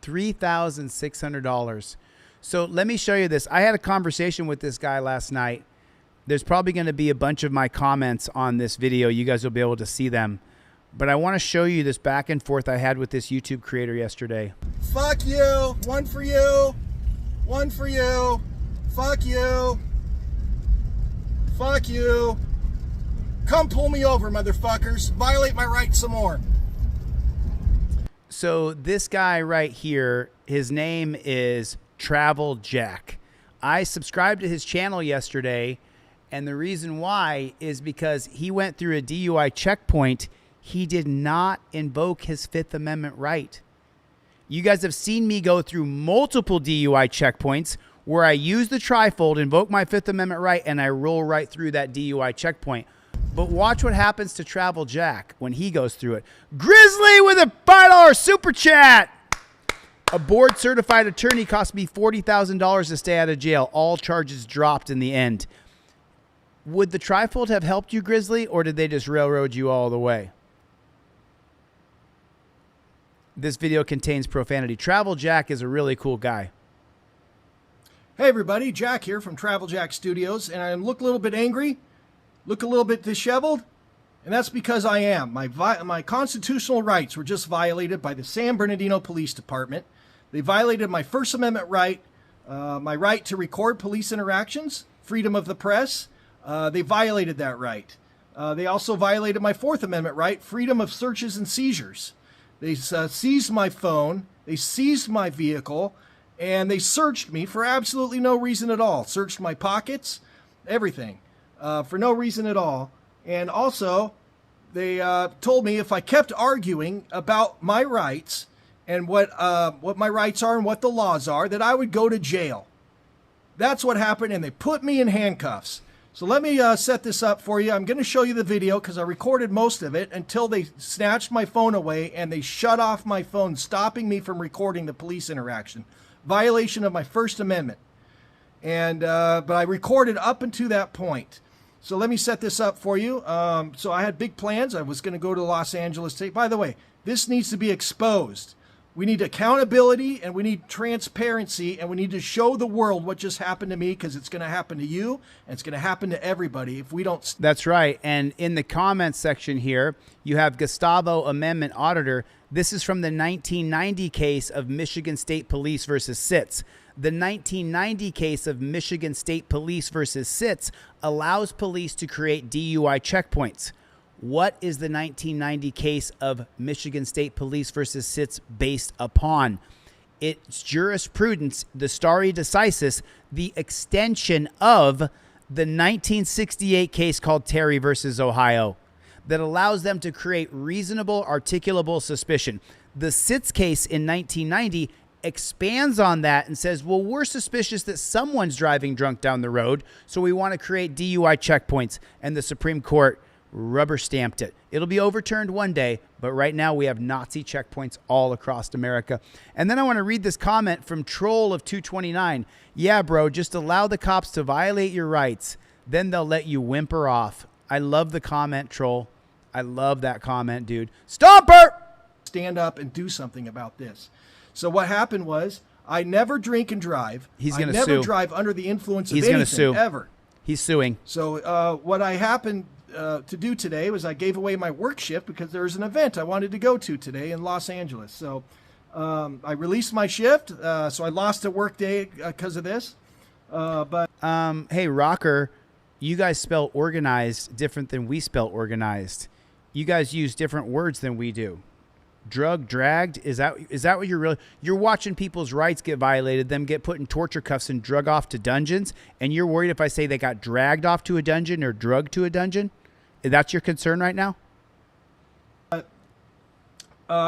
$3,600. So let me show you this. I had a conversation with this guy last night. There's probably going to be a bunch of my comments on this video. You guys will be able to see them. But I want to show you this back and forth I had with this YouTube creator yesterday. Fuck you. One for you. One for you. Fuck you. Fuck you. Come pull me over, motherfuckers. Violate my rights some more. So this guy right here, his name is Travel Jack. I subscribed to his channel yesterday, and the reason why is because he went through a DUI checkpoint. He did not invoke his Fifth Amendment right. You guys have seen me go through multiple DUI checkpoints where I use the trifold, invoke my Fifth Amendment right, and I roll right through that DUI checkpoint. But watch what happens to Travel Jack when he goes through it. Grizzly with a $5 super chat. A board-certified attorney cost me $40,000 to stay out of jail. All charges dropped in the end. Would the trifold have helped you, Grizzly, or did they just railroad you all the way? This video contains profanity. Travel Jack is a really cool guy. Hey everybody, Jack here from Travel Jack Studios, and I look a little bit angry, look a little bit disheveled, and that's because I am. My constitutional rights were just violated by the San Bernardino Police Department. They violated my First Amendment right, my right to record police interactions, freedom of the press. They violated that right. They also violated my Fourth Amendment right, freedom of searches and seizures. They seized my phone, they seized my vehicle, and they searched me for absolutely no reason at all. Searched my pockets, everything, for no reason at all. And also, they told me if I kept arguing about my rights and what my rights are and what the laws are, that I would go to jail. That's what happened, and they put me in handcuffs. So let me set this up for you. I'm going to show you the video because I recorded most of it until they snatched my phone away and they shut off my phone, stopping me from recording the police interaction. Violation of my First Amendment. And but I recorded up until that point. So let me set this up for you. So I had big plans. I was going to go to Los Angeles State. By the way, this needs to be exposed. We need accountability, and we need transparency, and we need to show the world what just happened to me, because it's going to happen to you, and it's going to happen to everybody if we don't. That's right. And in the comments section here, you have Gustavo Amendment Auditor. This is from the 1990 case of Michigan State Police versus SITS. The 1990 case of Michigan State Police versus SITS allows police to create DUI checkpoints. What is the 1990 case of Michigan State Police versus SITS based upon? It's jurisprudence, the stare decisis, the extension of the 1968 case called Terry versus Ohio that allows them to create reasonable, articulable suspicion. The SITS case in 1990 expands on that and says, well, we're suspicious that someone's driving drunk down the road, so we want to create DUI checkpoints, and the Supreme Court rubber stamped it. It'll be overturned one day, but right now we have Nazi checkpoints all across America. And then I want to read this comment from Troll of 229. Yeah, bro, just allow the cops to violate your rights, then they'll let you whimper off. I love the comment, Troll. I love that comment, dude. Stomper! Stand up and do something about this. So what happened was, I never drink and drive. He's going to sue. I never sue. drive under the influence of He's anything, gonna sue. ever. He's suing. So what I happened to do today was I gave away my work shift because there was an event I wanted to go to today in Los Angeles. So I released my shift, so I lost a work day because of this. Hey, Rocker, you guys spell organized different than we spell organized. You guys use different words than we do. Drug, dragged, is that what you're watching people's rights get violated, them get put in torture cuffs and drug off to dungeons, and you're worried if I say they got dragged off to a dungeon or drugged to a dungeon? That's your concern right now? I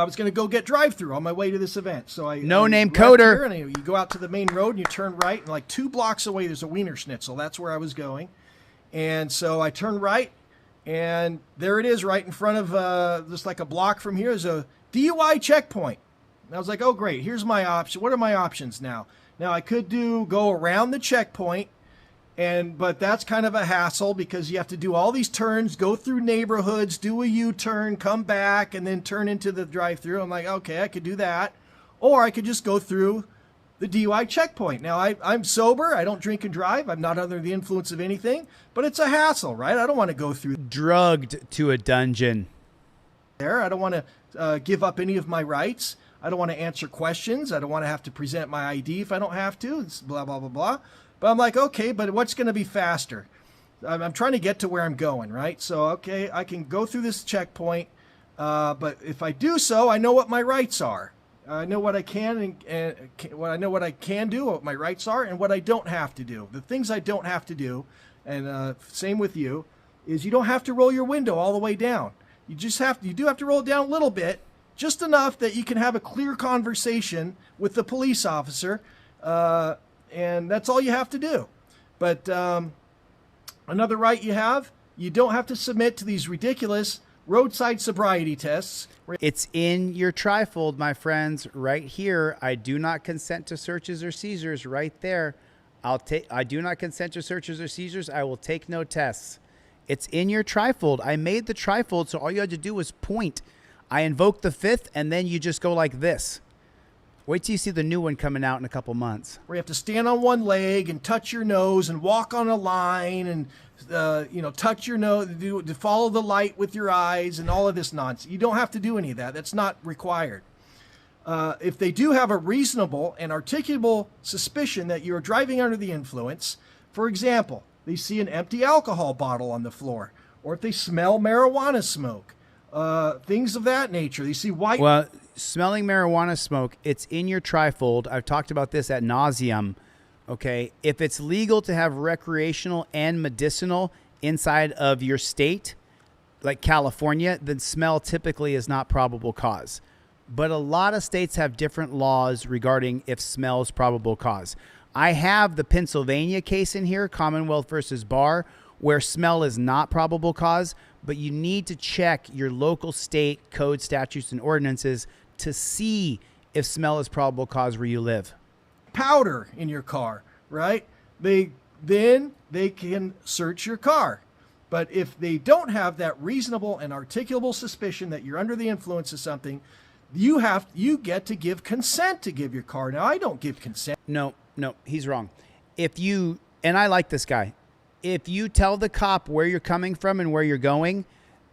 was going to go get drive-through on my way to this event. So I No-name left coder. here, and you go out to the main road and you turn right, and like 2 blocks away there's a Wiener Schnitzel. That's where I was going. And so I turned right, and there it is right in front of just like a block from here is a DUI checkpoint. And I was like, oh, great. Here's my option. What are my options now? Now, I could go around the checkpoint, but that's kind of a hassle because you have to do all these turns, go through neighborhoods, do a U-turn, come back, and then turn into the drive-through. I'm like, okay, I could do that. Or I could just go through the DUI checkpoint. Now, I'm sober. I don't drink and drive. I'm not under the influence of anything. But it's a hassle, right? I don't want to go through. Drugged to a dungeon. I don't want to give up any of my rights. I don't want to answer questions. I don't want to have to present my ID if I don't have to. It's blah, blah, blah, blah. But I'm like, okay, but what's going to be faster? I'm trying to get to where I'm going, right? So, okay, I can go through this checkpoint. But if I do so, I know what my rights are. I know what I can and what I know what I can do, what my rights are, and what I don't have to do. The things I don't have to do, and same with you, is you don't have to roll your window all the way down. You do have to roll it down a little bit, just enough that you can have a clear conversation with the police officer, and that's all you have to do. But another right you have, you don't have to submit to these ridiculous roadside sobriety tests. It's in your trifold, my friends, right here. I do not consent to searches or seizures right there. I do not consent to searches or seizures. I will take no tests. It's in your trifold. I made the trifold, so all you had to do was point. I invoked the 5th, and then you just go like this. Wait till you see the new one coming out in a couple months. Where you have to stand on one leg and touch your nose and walk on a line and touch your nose, to follow the light with your eyes and all of this nonsense. You don't have to do any of that. That's not required. If they do have a reasonable and articulable suspicion that you're driving under the influence, for example, they see an empty alcohol bottle on the floor, or if they smell marijuana smoke, things of that nature. They see white. Well, smelling marijuana smoke, it's in your trifold. I've talked about this ad nauseum. Okay, if it's legal to have recreational and medicinal inside of your state, like California, then smell typically is not probable cause. But a lot of states have different laws regarding if smell is probable cause. I have the Pennsylvania case in here, Commonwealth versus Barr, where smell is not probable cause, but you need to check your local state code, statutes, and ordinances to see if smell is probable cause where you live. Powder in your car, right? Then they can search your car. But if they don't have that reasonable and articulable suspicion that you're under the influence of something, You get to give consent to give your car. Now, I don't give consent. No, he's wrong. And I like this guy. If you tell the cop where you're coming from and where you're going,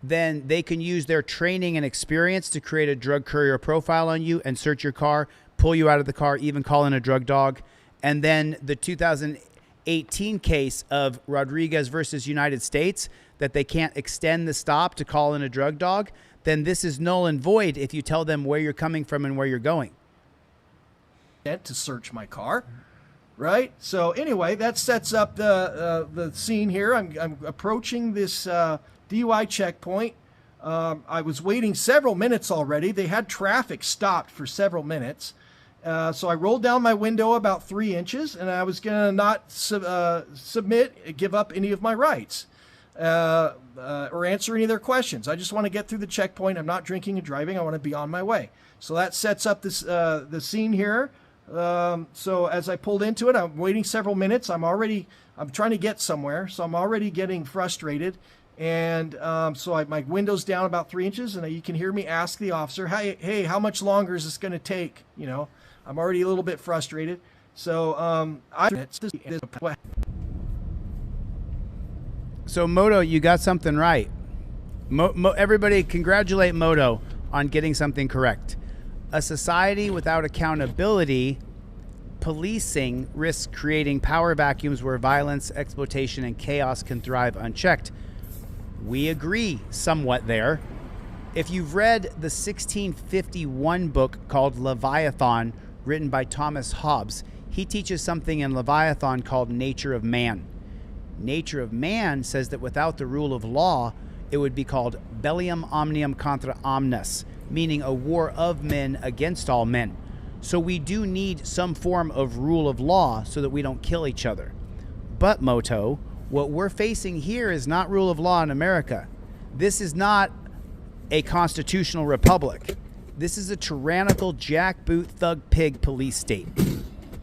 then they can use their training and experience to create a drug courier profile on you and search your car, pull you out of the car, even call in a drug dog. And then the 2018 case of Rodriguez versus United States, that they can't extend the stop to call in a drug dog, then this is null and void if you tell them where you're coming from and where you're going. To search my car, right? So anyway, that sets up the scene here. I'm approaching this DUI checkpoint. I was waiting several minutes already. They had traffic stopped for several minutes. So I rolled down my window about 3 inches, and I was going to not give up any of my rights or answer any of their questions. I just want to get through the checkpoint. I'm not drinking and driving. I want to be on my way. So that sets up this the scene here. So as I pulled into it, I'm waiting several minutes. I'm trying to get somewhere, so I'm already getting frustrated. And so my window's down about 3 inches, and you can hear me ask the officer, hey, how much longer is this going to take? You know, I'm already a little bit frustrated. So So Moto, you got something right. Everybody congratulate Moto on getting something correct. A society without accountability, policing risks creating power vacuums where violence, exploitation, and chaos can thrive unchecked. We agree somewhat there. If you've read the 1651 book called Leviathan, written by Thomas Hobbes, he teaches something in Leviathan called Nature of Man. Nature of Man says that without the rule of law, it would be called Bellium Omnium Contra Omnes, meaning a war of men against all men. So we do need some form of rule of law so that we don't kill each other. But Moto, what we're facing here is not rule of law in America. This is not a constitutional republic. This is a tyrannical jackboot thug pig police state.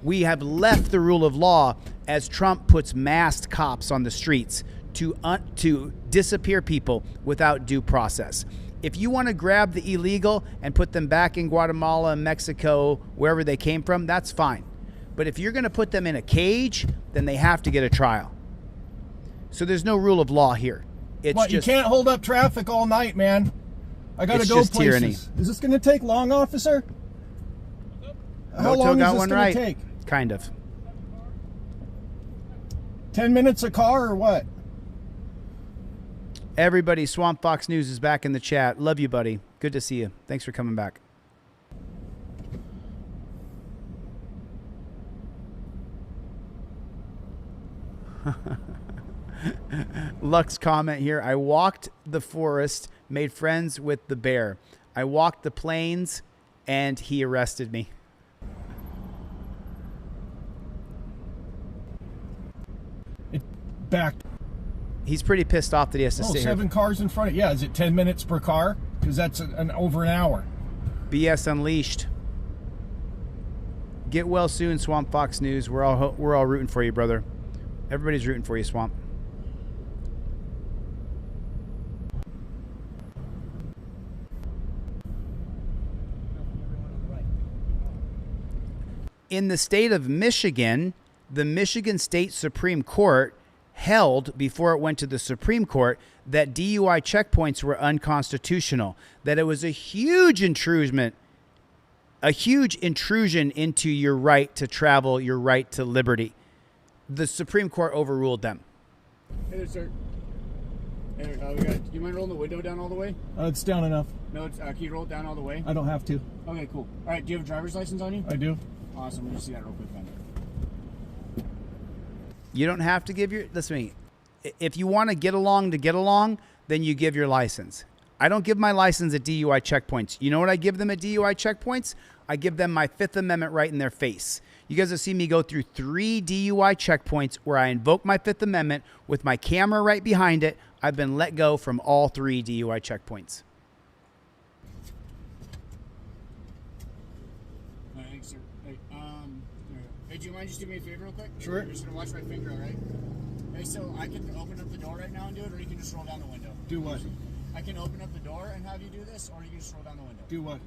We have left the rule of law as Trump puts masked cops on the streets to disappear people without due process. If you want to grab the illegal and put them back in Guatemala, Mexico, wherever they came from, that's fine. But if you're going to put them in a cage, then they have to get a trial. So there's no rule of law here. It's you can't hold up traffic all night, man. I got to go places. Tyranny. Is this going to take long, officer? How long is this going to take? Kind of. 10 minutes a car or what? Everybody, Swamp Fox News is back in the chat. Love you, buddy. Good to see you. Thanks for coming back. Lux comment here. I walked the forest, made friends with the bear. I walked the plains, and he arrested me. Back. He's pretty pissed off that he has to sit here. 7 cars in front of you. Yeah, is it 10 minutes per car? Because that's over an hour. BS Unleashed. Get well soon, Swamp Fox News. We're all rooting for you, brother. Everybody's rooting for you, Swamp. In the state of Michigan, the Michigan State Supreme Court held, before it went to the Supreme Court, that DUI checkpoints were unconstitutional, that it was a huge intrusion into your right to travel, your right to liberty. The Supreme Court overruled them. Hey there, sir. Hey, do you mind rolling the window down all the way? It's down enough. No, can you roll it down all the way? I don't have to. Okay, cool. All right, do you have a driver's license on you? I do. Awesome. Let me see that real quick then. You don't have to give listen to me. If you want to get along, then you give your license. I don't give my license at DUI checkpoints. You know what I give them at DUI checkpoints? I give them my Fifth Amendment right in their face. You guys have seen me go through 3 DUI checkpoints where I invoke my Fifth Amendment with my camera right behind it. I've been let go from all 3 DUI checkpoints. Thanks, sir. Hey, do you mind just doing me a favor real quick? Sure. You're just going to watch my finger, all right? Hey, so I can open up the door right now and do it, or you can just roll down the window. Do what? I can open up the door and have you do this, or you can just roll down the window. Do what?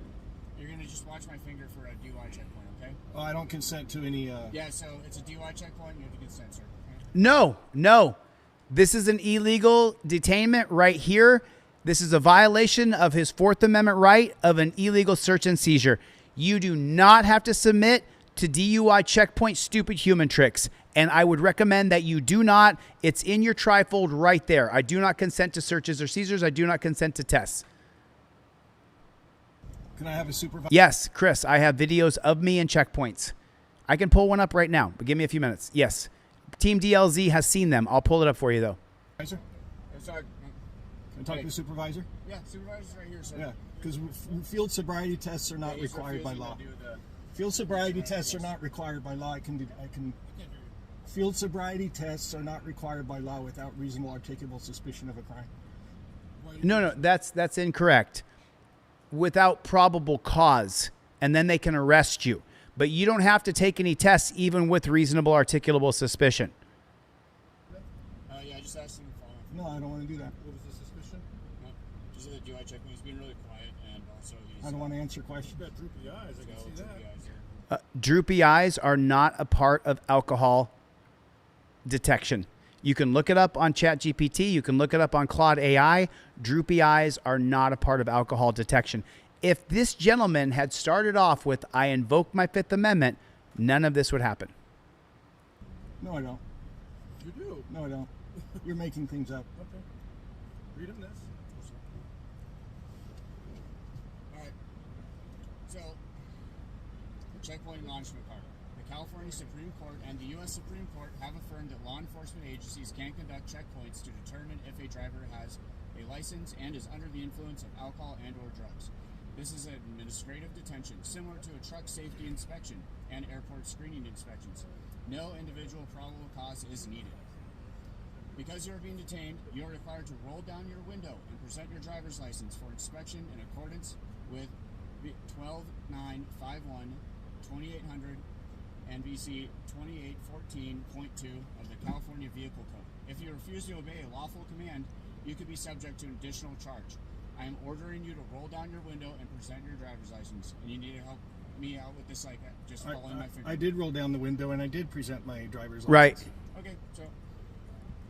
You're gonna just watch my finger for a DUI checkpoint, okay? Oh, I don't consent to any. Yeah, so it's a DUI checkpoint. You have to consent, sir. Okay? No, no. This is an illegal detainment right here. This is a violation of his Fourth Amendment right of an illegal search and seizure. You do not have to submit to DUI checkpoint stupid human tricks. And I would recommend that you do not. It's in your trifold right there. I do not consent to searches or seizures. I do not consent to tests. Can I have a supervisor? Yes, Chris, I have videos of me in checkpoints. I can pull one up right now, but give me a few minutes. Yes. Team DLZ has seen them. I'll pull it up for you, though. Supervisor? Sorry. Can I talk to the supervisor? Yeah, supervisor's right here, sir. Yeah, because field sobriety tests are not required by law. Field sobriety tests are not required by law. Field sobriety tests are not required by law without reasonable articulable suspicion of a crime. No, that's incorrect. Without probable cause, and then they can arrest you. But you don't have to take any tests even with reasonable articulable suspicion. Yeah, I just asked him to follow. No, I don't want to do that. What was the suspicion? No, just a DUI checkpoint. He's being really quiet, and also he's... I don't want to answer questions. You've got droopy eyes. I can see that. Droopy eyes are not a part of alcohol detection. You can look it up on ChatGPT. You can look it up on Claude AI. Droopy eyes are not a part of alcohol detection. If this gentleman had started off with, I invoke my Fifth Amendment, none of this would happen. No, I don't. You do? No, I don't. You're making things up. Okay. Read him this. All right. So, the checkpoint launchment card. The California Supreme Court and the U.S. Supreme Court have affirmed that law enforcement agencies can conduct checkpoints to determine if a driver has a license and is under the influence of alcohol and or drugs. This is an administrative detention, similar to a truck safety inspection and airport screening inspections. No individual probable cause is needed. Because you are being detained, you are required to roll down your window and present your driver's license for inspection in accordance with 12951, 2800, NBC 2814.2 of the California Vehicle Code. If you refuse to obey a lawful command, you could be subject to an additional charge. I am ordering you to roll down your window and present your driver's license. And you need to help me out with this, like just following my finger. I did roll down the window and I did present my driver's license. Right. Okay, so.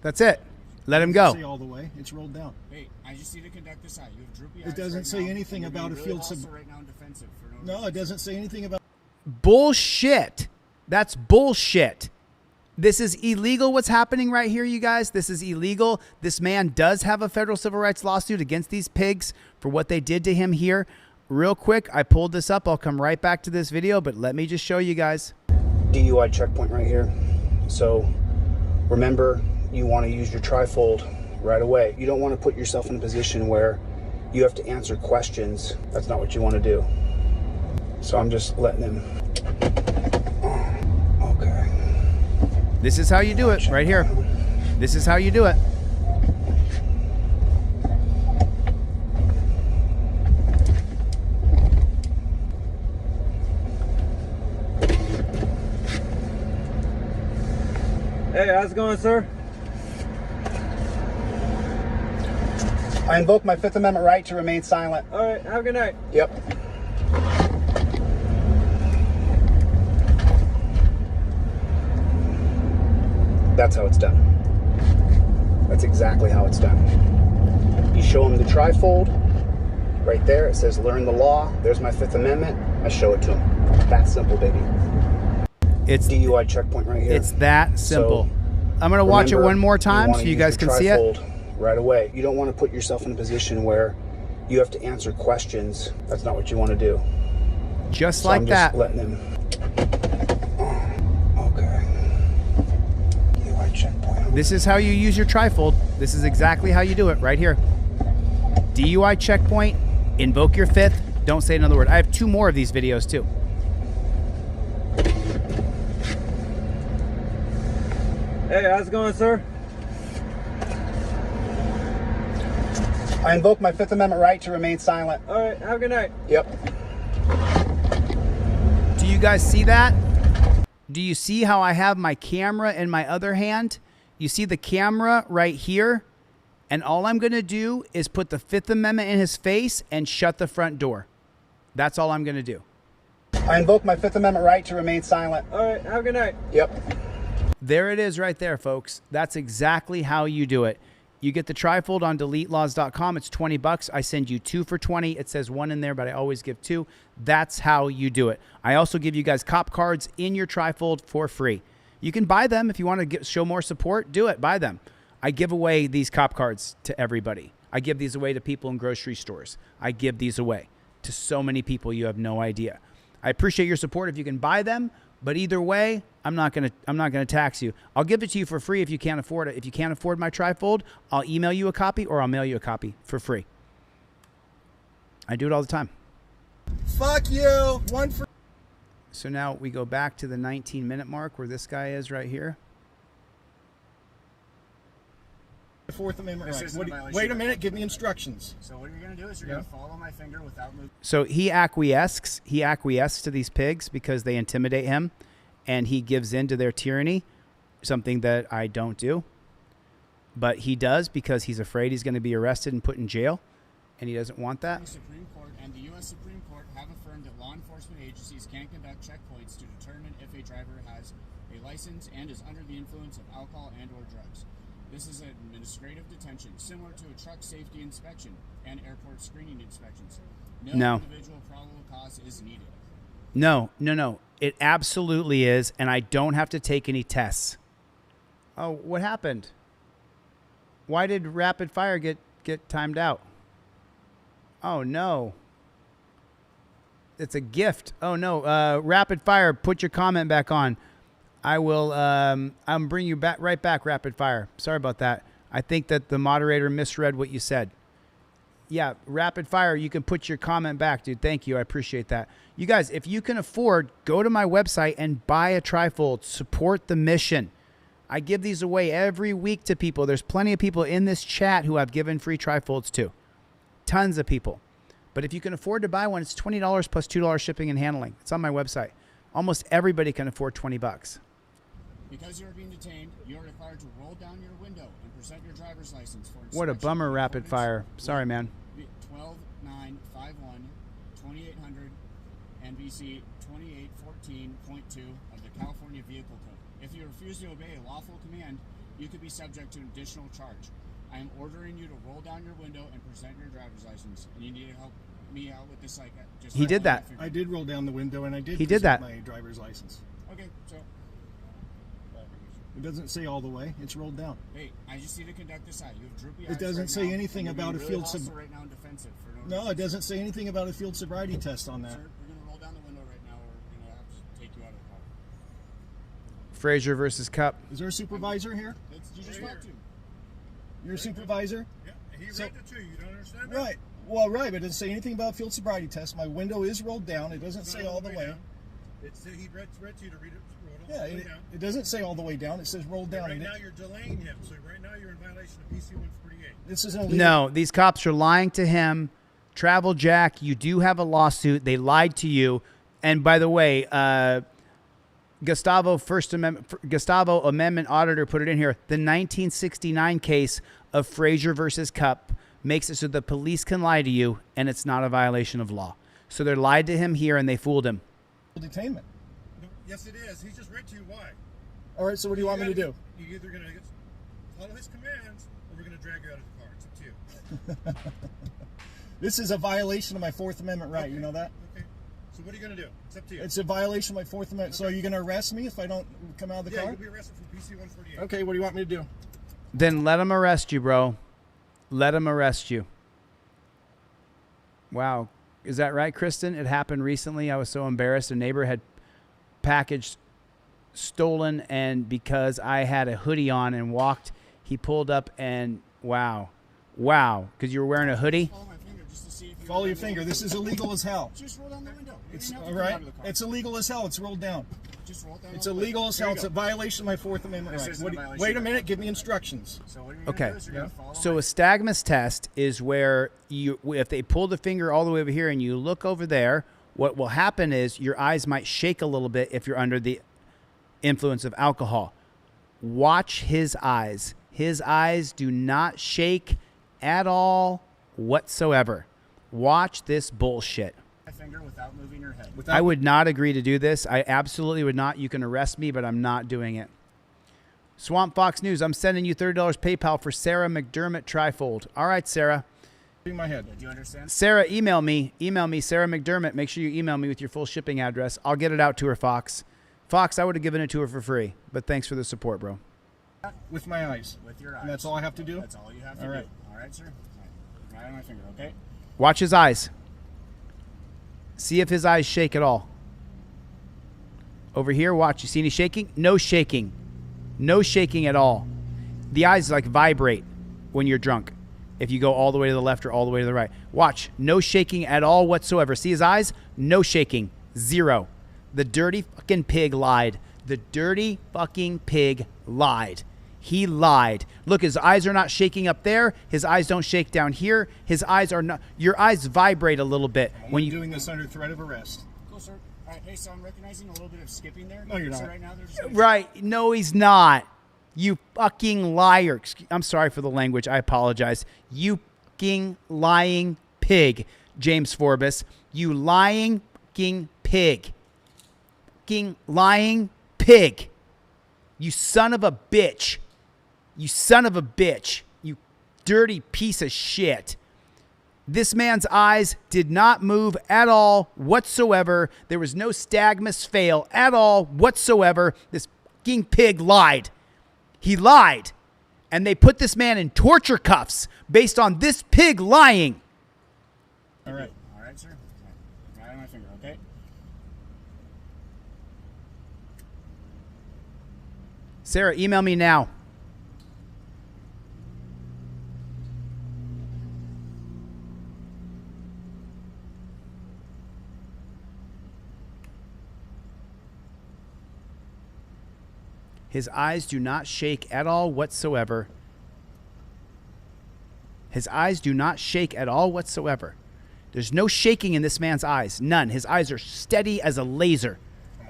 That's it. Let him go. Say all the way. It's rolled down. Hey, I just need to conduct this out. You have droopy eyes. It doesn't say anything about a field sub. Right now, defensive for no, it doesn't say anything about. Bullshit. That's bullshit. This is illegal what's happening right here, you guys. This is illegal. This man does have a federal civil rights lawsuit against these pigs for what they did to him here. Real quick, I pulled this up. I'll come right back to this video, but let me just show you guys. DUI checkpoint right here. So remember, you want to use your trifold right away. You don't want to put yourself in a position where you have to answer questions. That's not what you want to do. So I'm just letting him. Okay. This is how you do it right here. This is how you do it. Hey, how's it going, sir? I invoke my Fifth Amendment right to remain silent. All right, have a good night. Yep. That's how it's done. That's exactly how it's done. You show him the trifold. Right there, it says learn the law. There's my Fifth Amendment. I show it to him. That simple, baby. It's DUI checkpoint right here. It's that simple. So, I'm going to watch it one more time so you guys can see it. Right away. You don't want to put yourself in a position where you have to answer questions. That's not what you want to do. Just so like I'm that. Just letting him. Okay. DUI checkpoint. This is how you use your trifold. This is exactly how you do it right here. DUI checkpoint. Invoke your fifth. Don't say another word. I have 2 more of these videos too. Hey, how's it going, sir? I invoke my Fifth Amendment right to remain silent. All right, have a good night. Yep. Do you guys see that? Do you see how I have my camera in my other hand? You see the camera right here? And all I'm going to do is put the Fifth Amendment in his face and shut the front door. That's all I'm going to do. I invoke my Fifth Amendment right to remain silent. All right, have a good night. Yep. There it is right there, folks. That's exactly how you do it. You get the trifold on DeleteLawz.com. It's $20. I send you 2 for $20. It says 1 in there, but I always give 2. That's how you do it. I also give you guys cop cards in your trifold for free. You can buy them if you want to show more support. Do it. Buy them. I give away these cop cards to everybody. I give these away to people in grocery stores. I give these away to so many people you have no idea. I appreciate your support if you can buy them, but either way, I'm not gonna tax you. I'll give it to you for free if you can't afford it. If you can't afford my trifold, I'll email you a copy or I'll mail you a copy for free. I do it all the time. Fuck you. One for. So now we go back to the 19-minute mark where this guy is right here. The Fourth Amendment right. Wait a minute. Give me instructions. So what you're going to do is you're going to follow my finger without moving. So he acquiesces to these pigs because they intimidate him, and he gives in to their tyranny, something that I don't do. But he does because he's afraid he's going to be arrested and put in jail, and he doesn't want that. The Supreme Court and the U.S. Supreme Court have affirmed that law enforcement agencies can conduct checkpoints to determine if a driver has a license and is under the influence of alcohol and or drugs. This is an administrative detention, similar to a truck safety inspection and airport screening inspections. No individual probable cause is needed. No. It absolutely is, and I don't have to take any tests. Oh, what happened? Why did rapid fire get timed out? Oh, no. It's a gift. Oh, no. Rapid fire, put your comment back on. I will I'm bring you back right back, rapid fire. Sorry about that. I think that the moderator misread what you said. Yeah, rapid fire, you can put your comment back, dude. Thank you. I appreciate that. You guys, if you can afford, go to my website and buy a trifold. Support the mission. I give these away every week to people. There's plenty of people in this chat who I've given free trifolds to. Tons of people. But if you can afford to buy one, it's $20 plus $2 shipping and handling. It's on my website. Almost everybody can afford $20. Because you are being detained, you are required to roll down your window and present your driver's license for inspection. What a bummer, rapid fire. Sorry, man. 12951 2800 NBC 2814.2 of the California Vehicle Code. If you refuse to obey a lawful command, you could be subject to an additional charge. I am ordering you to roll down your window and present your driver's license. And you need to help me out with this. He did that. I did roll down the window, and I did. He did that. My driver's license. Okay, so. It doesn't say all the way. It's rolled down. Hey, I just need to conduct this out. You have droopy eyes. It doesn't say anything about a field sobriety. Right now and defensive for no, it doesn't say anything about a field sobriety test on that. Sir, we're going to roll down the window right now, or we're going to have to take you out of the car. Frazier versus Cup. Is there a supervisor here? You just want to. You're a supervisor? Yeah, he read it to you. You don't understand that? Right. Well, right, but it doesn't say anything about field sobriety test. My window is rolled down. It doesn't say all the way. He read to you to read it. Yeah, it doesn't say all the way down. It says roll down. Right now you're delaying him. So right now you're in violation of PC 148. This isn't illegal. No, these cops are lying to him. Travel Jack, you do have a lawsuit. They lied to you. And by the way, Gustavo Amendment Auditor put it in here. The 1969 case of Frazier versus Cup makes it so the police can lie to you, and it's not a violation of law. So they lied to him here, and they fooled him. Detainment. Yes, it is. He just read to you why. All right, so what do you want me to do? You're either going to follow his commands, or we're going to drag you out of the car. It's up to you. This is a violation of my Fourth Amendment right. Okay. You know that? Okay. So what are you going to do? It's up to you. It's a violation of my Fourth Amendment. Okay. So are you going to arrest me if I don't come out of the car? Yeah, you'll be arrested for PC 148. Okay, what do you want me to do? Then let him arrest you, bro. Let him arrest you. Wow. Is that right, Kristen? It happened recently. I was so embarrassed. A neighbor had package stolen, and because I had a hoodie on and walked, he pulled up and wow, because you were wearing a hoodie. Follow your finger. This is illegal as hell. Just roll down the window. It's all right. It's illegal as hell. It's rolled down. Just roll down. It's illegal as hell. It's a violation of my Fourth Amendment right. Wait a minute. Give me instructions. Okay. So a stagmus test is where if they pull the finger all the way over here and you look over there, what will happen is your eyes might shake a little bit if you're under the influence of alcohol. Watch his eyes. His eyes do not shake at all whatsoever. Watch this bullshit. My finger without moving your head. I would not agree to do this. I absolutely would not. You can arrest me, but I'm not doing it. Swamp Fox News, I'm sending you $30 PayPal for Sarah McDermott trifold. All right, Sarah. In my head. Do you understand? Sarah, email me, Sarah McDermott. Make sure you email me with your full shipping address. I'll get it out to her, Fox. Fox, I would have given it to her for free, but thanks for the support, bro. With my eyes. With your eyes. And that's all I have to do? That's all you have to do. All right, sir. Right on my finger, okay? Watch his eyes. See if his eyes shake at all. Over here, watch. You see any shaking? No shaking. No shaking at all. The eyes like vibrate when you're drunk. If you go all the way to the left or all the way to the right. Watch. No shaking at all whatsoever. See his eyes? No shaking. Zero. The dirty fucking pig lied. The dirty fucking pig lied. He lied. Look, his eyes are not shaking up there. His eyes don't shake down here. His eyes are not. Your eyes vibrate a little bit when you doing this under threat of arrest. Cool, sir. All right, hey, so I'm recognizing a little bit of skipping there. No, you're not. So right now they're just right. No, he's not. You fucking liar. I'm sorry for the language. I apologize. You fucking lying pig, James Forbes. You lying fucking pig. Fucking lying pig. You son of a bitch. You son of a bitch. You dirty piece of shit. This man's eyes did not move at all whatsoever. There was no stagmus fail at all whatsoever. This fucking pig lied. He lied. And they put this man in torture cuffs based on this pig lying. All right. All right, sir. Right on my finger, okay? Sarah, email me now. His eyes do not shake at all whatsoever. His eyes do not shake at all whatsoever. There's no shaking in this man's eyes. None. His eyes are steady as a laser.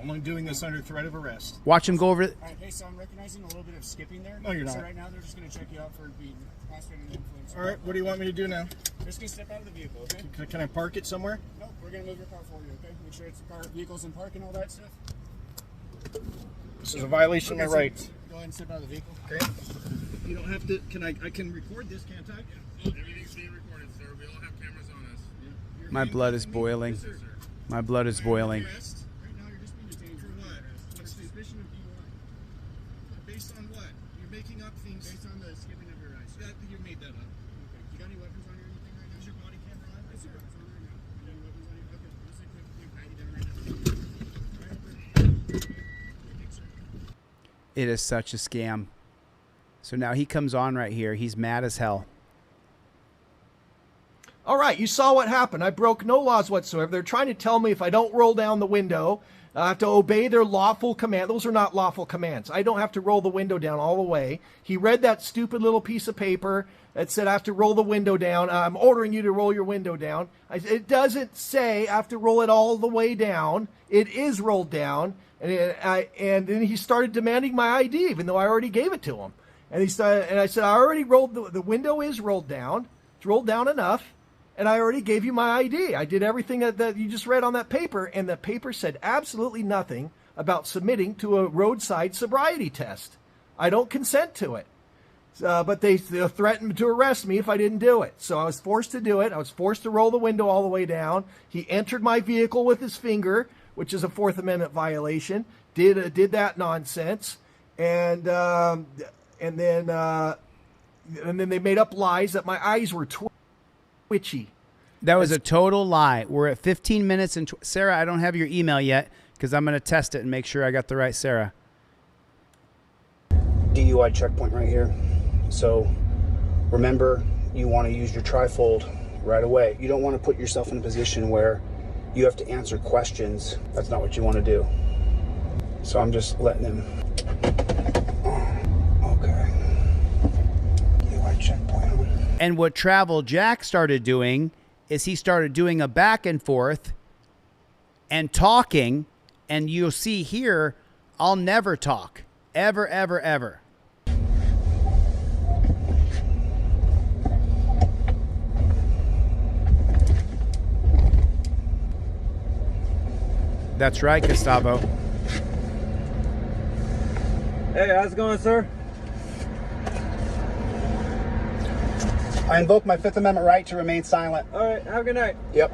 I'm only doing this under threat of arrest. Watch him go over. All right, hey, so I'm recognizing a little bit of skipping there. No, you're So not. right now they're just going to check you out for being prostrated and influenced. All right, what do you want me to do now? Just going to step out of the vehicle, okay? Can I park it somewhere? No, we're going to move your car for you, okay? Make sure it's the car, vehicles in park and all that stuff. This is a violation of my rights. Go ahead and step out of the vehicle. Okay. You don't have to. I can record this, can't I? Yeah. Everything's being recorded, sir. We all have cameras on us. Yeah. My blood is boiling. My blood is boiling. Right now you're just being detained for what? What's the suspicion of DUI? Based on what? You're making up things. Based on the skipping of your eyes. You made that up. Okay. You got any weapons on you or anything right now? Is your body camera on? Yes, sir. It's on right now. You got any weapons on you? Okay. Just a quick patty down right now. It is such a scam. So now he comes on right here. He's mad as hell. All right, you saw what happened. I broke no laws whatsoever. They're trying to tell me if I don't roll down the window, I have to obey their lawful command. Those are not lawful commands. I don't have to roll the window down all the way. He read that stupid little piece of paper that said I have to roll the window down. I'm ordering you to roll your window down. It doesn't say I have to roll it all the way down. It is rolled down. And then he started demanding my ID, even though I already gave it to him. And I said, I already rolled, the window is rolled down. It's rolled down enough. And I already gave you my ID. I did everything that you just read on that paper. And the paper said absolutely nothing about submitting to a roadside sobriety test. I don't consent to it. But they threatened to arrest me if I didn't do it. So I was forced to do it. I was forced to roll the window all the way down. He entered my vehicle with his finger, which is a Fourth Amendment violation. Did that nonsense, and then they made up lies that my eyes were twitchy. That was a total lie. We're at 15 minutes and Sarah, I don't have your email yet because I'm going to test it and make sure I got the right Sarah. DUI checkpoint right here. So remember, you want to use your trifold right away. You don't want to put yourself in a position where you have to answer questions. That's not what you want to do. So I'm just letting him. Okay. DUI checkpoint on. And what Travel Jack started doing is he started doing a back and forth and talking. And you'll see here, I'll never talk. Ever, ever, ever. That's right, Gustavo. Hey, how's it going, sir? I invoke my Fifth Amendment right to remain silent. All right, have a good night. Yep.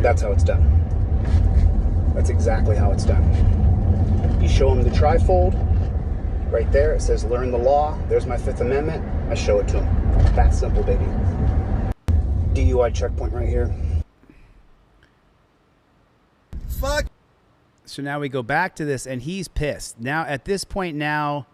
That's how it's done. That's exactly how it's done. You show him the trifold. Right there, it says learn the law. There's my Fifth Amendment. I show it to him. That simple, baby. DUI checkpoint right here. Fuck. So now we go back to this, and he's pissed. Now, at this point now,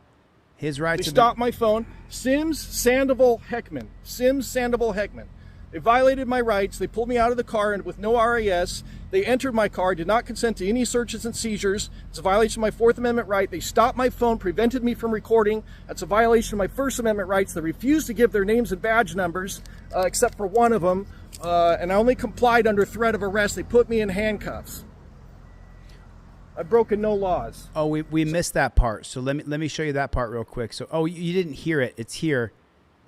his rights... They stopped my phone. Sims Sandoval Heckman. Sims Sandoval Heckman. They violated my rights. They pulled me out of the car and with no RAS. They entered my car, did not consent to any searches and seizures. It's a violation of my Fourth Amendment right. They stopped my phone, prevented me from recording. That's a violation of my First Amendment rights. They refused to give their names and badge numbers, except for one of them. And I only complied under threat of arrest. They put me in handcuffs. I've broken no laws. Oh, we missed that part. So let me show you that part real quick. So, oh, you didn't hear it. It's here.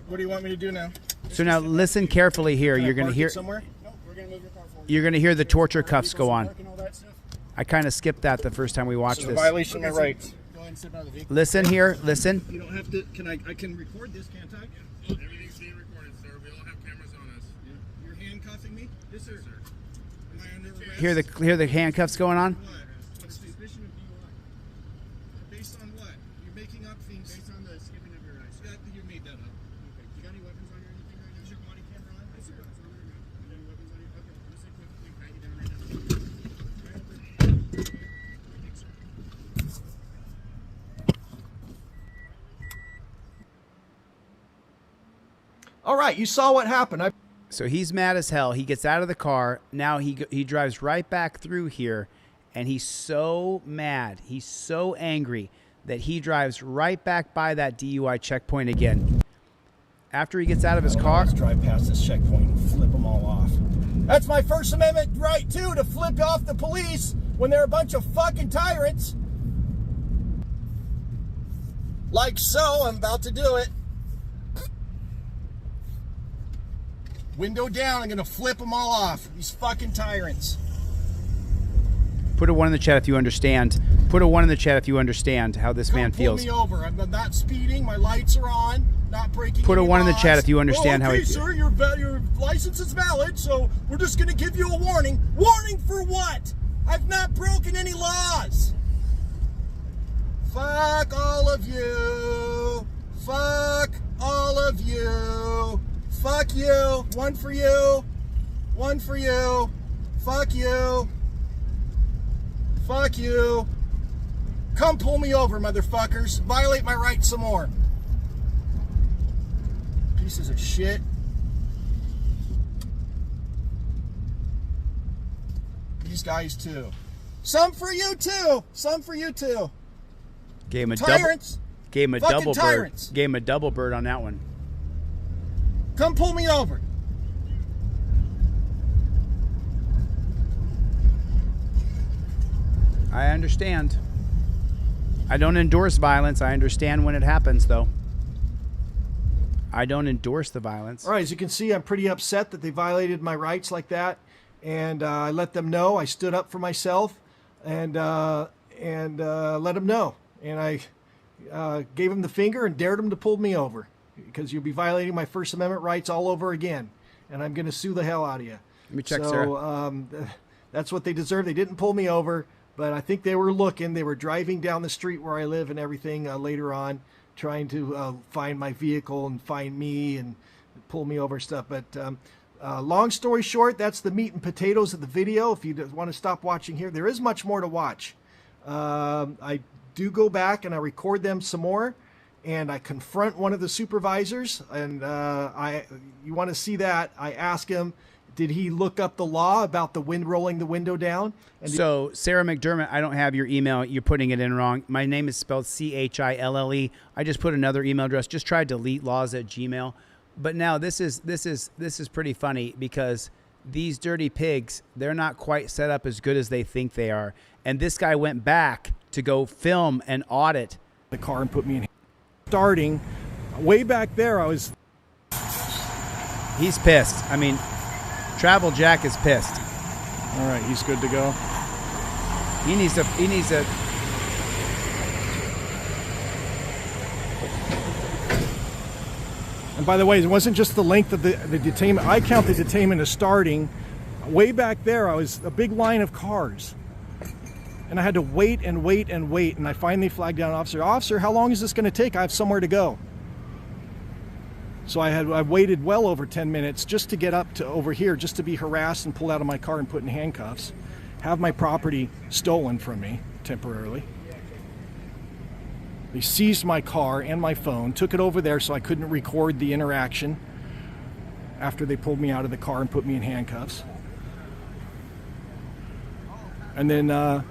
What do you want me to do now? So now listen carefully here. Can I You're going to park hear... it somewhere? No, we're going to move your car forward. You're going to hear the torture cuffs go on. I kind of skipped that the first time we watched this. It's a violation of my rights. Go ahead and step out of the vehicle. Listen here. Listen. You don't have to... I can record this, can't I? Yeah. Everything's being recorded, sir. We all have cameras on us. Yeah. You're handcuffing me? Yes, sir. Am I under arrest? Hear the handcuffs going on? What's the suspicion of DUI? Based on what? You're making up things. Based on the skipping of your rights. You made that up. Okay. You got any weapons on you or anything right now? Is your body camera on? Yes, sir. It's on there now. You got any weapons on you? Okay. I'm just going to quickly pat you down right now. Right over. Thanks, sir. All right, you saw what happened. So he's mad as hell. He gets out of the car. Now he drives right back through here, and he's so mad. He's so angry that he drives right back by that DUI checkpoint again. After he gets out of his car, let's drive past this checkpoint and flip them all off. That's my First Amendment right too, to flip off the police when they're a bunch of fucking tyrants. Like so, I'm about to do it. Window down, I'm gonna flip them all off. These fucking tyrants. put a 1 in the chat if you understand. Put a 1 in the chat if you understand how this man feels. Pull me over. I'm not speeding. My lights are on. Not breaking. Put a 1 in the laws. chat if you understand how he feels. Sir, your license is valid, so we're just gonna give you a warning. Warning for what? I've not broken any laws. Fuck all of you. Fuck all of you. Fuck you. 1 for you. 1 for you. Fuck you. Fuck you. Come pull me over, motherfuckers. Violate my rights some more. Pieces of shit. These guys too. Some for you too. Some for you too. Gave him a tyrants. Gave him a double bird. Gave him a double bird on that one. Come pull me over. I understand. I don't endorse violence. I understand when it happens, though. I don't endorse the violence. All right, as you can see, I'm pretty upset that they violated my rights like that, and I let them know. I stood up for myself, and let them know. And I gave them the finger and dared them to pull me over, because you'll be violating my First Amendment rights all over again, and I'm going to sue the hell out of you. Let me check, Sarah. That's what they deserve. They didn't pull me over, but I think they were looking. They were driving down the street where I live and everything later on, trying to find my vehicle and find me and pull me over and stuff. But long story short, that's the meat and potatoes of the video. If you want to stop watching here, there is much more to watch. I do go back and I record them some more, and I confront one of the supervisors, and you want to see that, I ask him, did he look up the law about the wind rolling the window down? And so, Sarah McDermott, I don't have your email. You're putting it in wrong. My name is spelled Chille. I just put another email address. Just try to delete Lawz@gmail. But now this is pretty funny, because these dirty pigs, they're not quite set up as good as they think they are. And this guy went back to go film and audit the car and put me in. Starting way back there, I was He's pissed. I mean, Travel Jack is pissed. All right, he's good to go. He needs a. And by the way, it wasn't just the length of the detainment. I count the detainment as starting. Way back there, I was a big line of cars. And I had to wait and wait and wait. And I finally flagged down an officer. Officer, how long is this going to take? I have somewhere to go. So I waited well over 10 minutes just to get up to over here, just to be harassed and pulled out of my car and put in handcuffs. Have my property stolen from me temporarily. They seized my car and my phone, took it over there so I couldn't record the interaction after they pulled me out of the car and put me in handcuffs. And then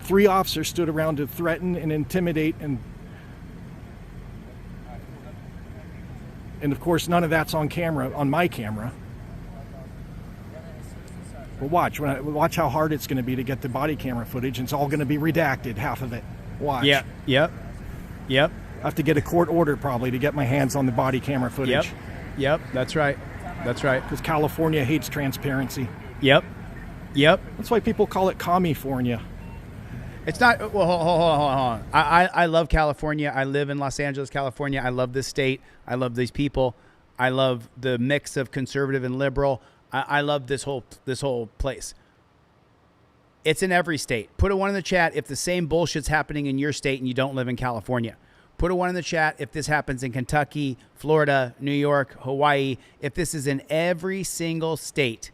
3 officers stood around to threaten and intimidate, and of course none of that's on camera, on my camera. But watch how hard it's going to be to get the body camera footage, and it's all going to be redacted, half of it. Watch. Yep. I have to get a court order probably to get my hands on the body camera footage. Yep. That's right. Because California hates transparency. Yep. That's why people call it California. It's not. Well, hold on. I love California. I live in Los Angeles, California. I love this state. I love these people. I love the mix of conservative and liberal. I love this whole place. It's in every state. Put a 1 in the chat if the same bullshit's happening in your state and you don't live in California. Put a 1 in the chat if this happens in Kentucky, Florida, New York, Hawaii. If this is in every single state.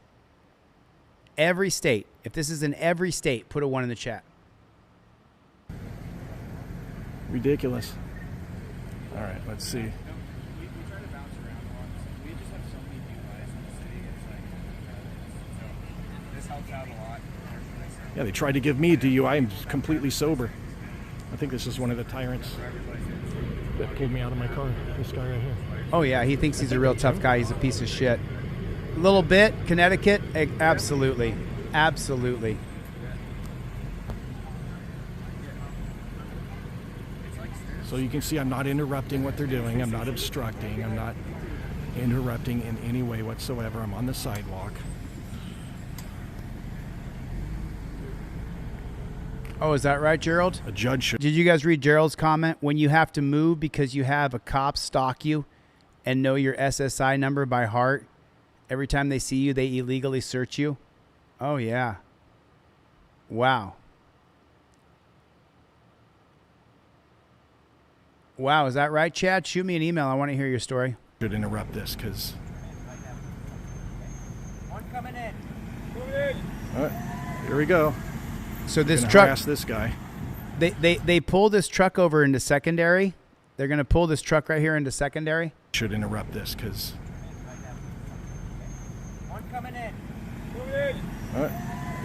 Every state. If this is in every state, put a 1 in the chat. Ridiculous. All right, let's see. Yeah, they tried to give me a DUI. I'm completely sober. I think this is one of the tyrants that pulled me out of my car. This guy right here. Oh, yeah, he thinks he's a real tough guy. He's a piece of shit. A little bit. Connecticut? Absolutely. Absolutely. So you can see I'm not interrupting what they're doing. I'm not obstructing. I'm not interrupting in any way whatsoever. I'm on the sidewalk. Oh, is that right, Gerald? A judge should. Did you guys read Gerald's comment? When you have to move because you have a cop stalk you and know your SSI number by heart, every time they see you, they illegally search you? Oh, yeah. Wow. Wow, is that right, Chad? Shoot me an email. I want to hear your story. Should interrupt this because. One coming in. All right, here we go. So this truck. Harass this guy. They pull this truck over into secondary. They're going to pull this truck right here into secondary. Should interrupt this because. One coming in. All right,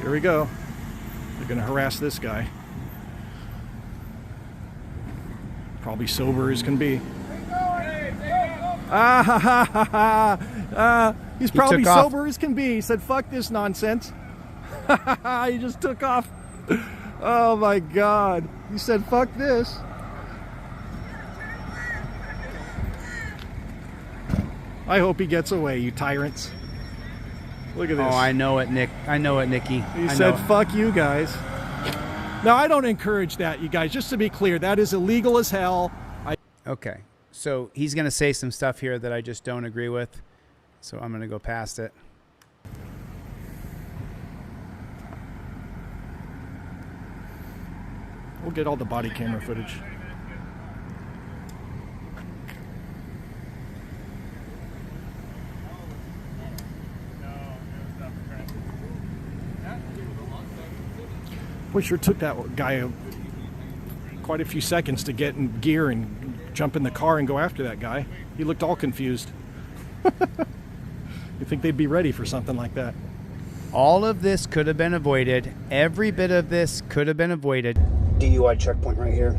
here we go. They're going to harass this guy. Probably sober as can be. He's probably sober as can be. He said, "Fuck this nonsense." He just took off. Oh my God. He said, "Fuck this." I hope he gets away, you tyrants. Look at this. Oh, I know it, Nick. I know it, Nikki. He said, "Fuck you guys." Now, I don't encourage that, you guys. Just to be clear, that is illegal as hell. Okay. So he's going to say some stuff here that I just don't agree with. So I'm going to go past it. We'll get all the body camera footage. Boy, sure took that guy quite a few seconds to get in gear and jump in the car and go after that guy. He looked all confused. You think they'd be ready for something like that? All of this could have been avoided. Every bit of this could have been avoided. DUI checkpoint right here.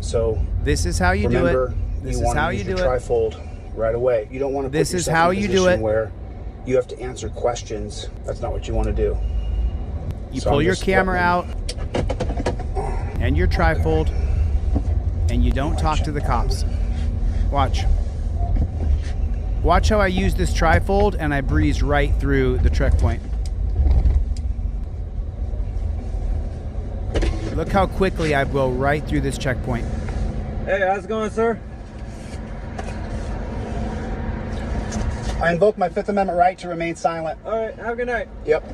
So this is how you do it. This is how you do it. Trifold right away. You don't want to put this is how you do it. Where you have to answer questions. That's not what you want to do. You pull your camera out and your trifold, and you don't talk to the cops. Watch. Watch how I use this trifold and I breeze right through the checkpoint. Look how quickly I go right through this checkpoint. Hey, how's it going, sir? I invoke my Fifth Amendment right to remain silent. All right, have a good night. Yep.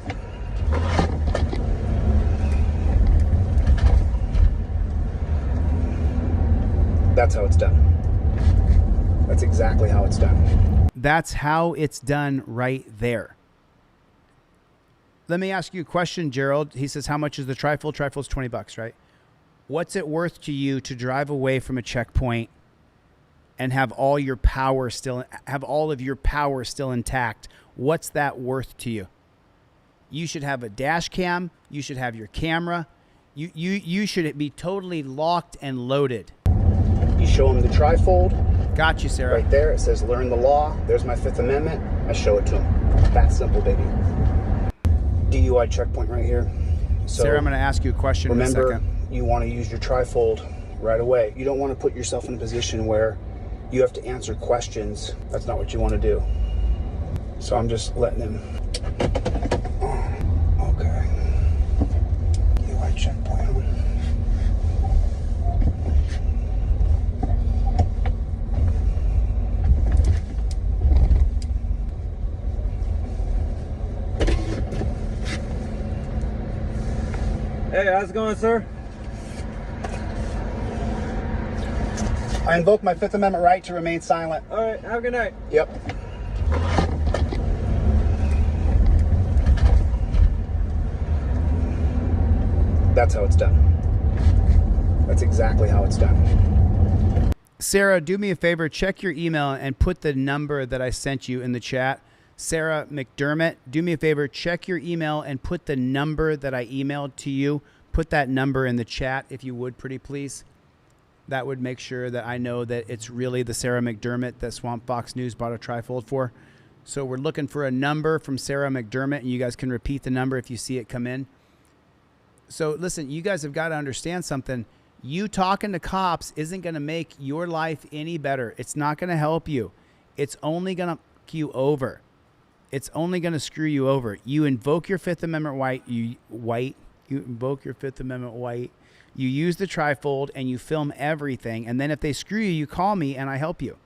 That's how it's done. That's exactly how it's done. That's how it's done right there. Let me ask you a question, Gerald. He says, how much is the trifold? Trifold's $20, right? What's it worth to you to drive away from a checkpoint and have all of your power still intact? What's that worth to you? You should have a dash cam. You should have your camera. You should be totally locked and loaded. You show him the trifold. Got you, Sarah. Right there, it says learn the law. There's my Fifth Amendment. I show it to him. That simple, baby. DUI checkpoint right here. So Sarah, I'm going to ask you a question in a second. Remember, you want to use your trifold right away. You don't want to put yourself in a position where you have to answer questions. That's not what you want to do. So I'm just letting him. Oh, okay. DUI checkpoint. Hey, how's it going, sir? I invoke my Fifth Amendment right to remain silent. All right, have a good night. Yep. That's how it's done. That's exactly how it's done. Sarah, do me a favor. Check your email and put the number that I sent you in the chat. Sarah McDermott, do me a favor. Check your email and put the number that I emailed to you. Put that number in the chat, if you would, pretty please. That would make sure that I know that it's really the Sarah McDermott that Swamp Fox News bought a trifold for. So we're looking for a number from Sarah McDermott, and you guys can repeat the number if you see it come in. So listen, you guys have got to understand something. You talking to cops isn't going to make your life any better. It's not going to help you. It's only going to fuck you over. It's only going to screw you over. You invoke your Fifth Amendment You invoke your Fifth Amendment right. You use the trifold and you film everything. And then if they screw you, you call me and I help you.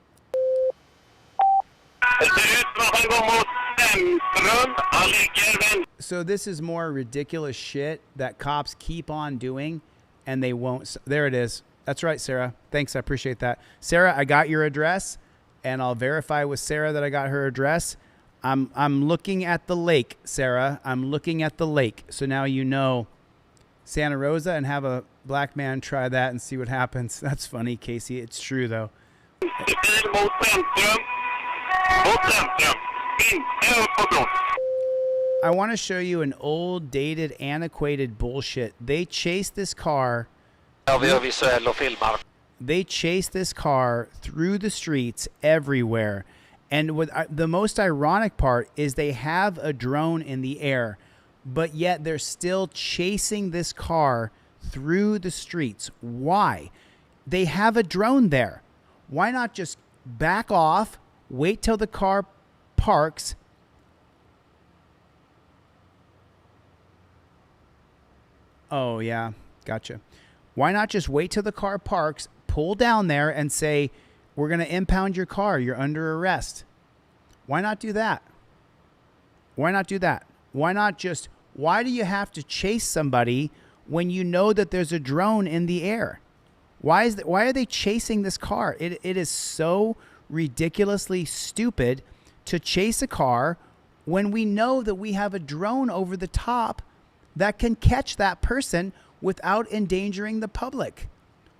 So this is more ridiculous shit that cops keep on doing and they won't. There it is. That's right, Sarah. Thanks. I appreciate that. Sarah, I got your address and I'll verify with Sarah that I got her address. I'm looking at the lake, Sarah. I'm looking at the lake. So now you know Santa Rosa, and have a black man try that and see what happens. That's funny, Casey. It's true, though. I want to show you an old, dated, antiquated bullshit. They chased this car. They chased this car through the streets everywhere. And the most ironic part is they have a drone in the air, but yet they're still chasing this car through the streets. Why? They have a drone there. Why not just back off, wait till the car parks, oh yeah, gotcha. Why not just wait till the car parks, pull down there and say, we're going to impound your car. You're under arrest. Why not do that? Why not do that? Why not just, why do you have to chase somebody when you know that there's a drone in the air? Why are they chasing this car? It is so ridiculously stupid to chase a car when we know that we have a drone over the top that can catch that person without endangering the public.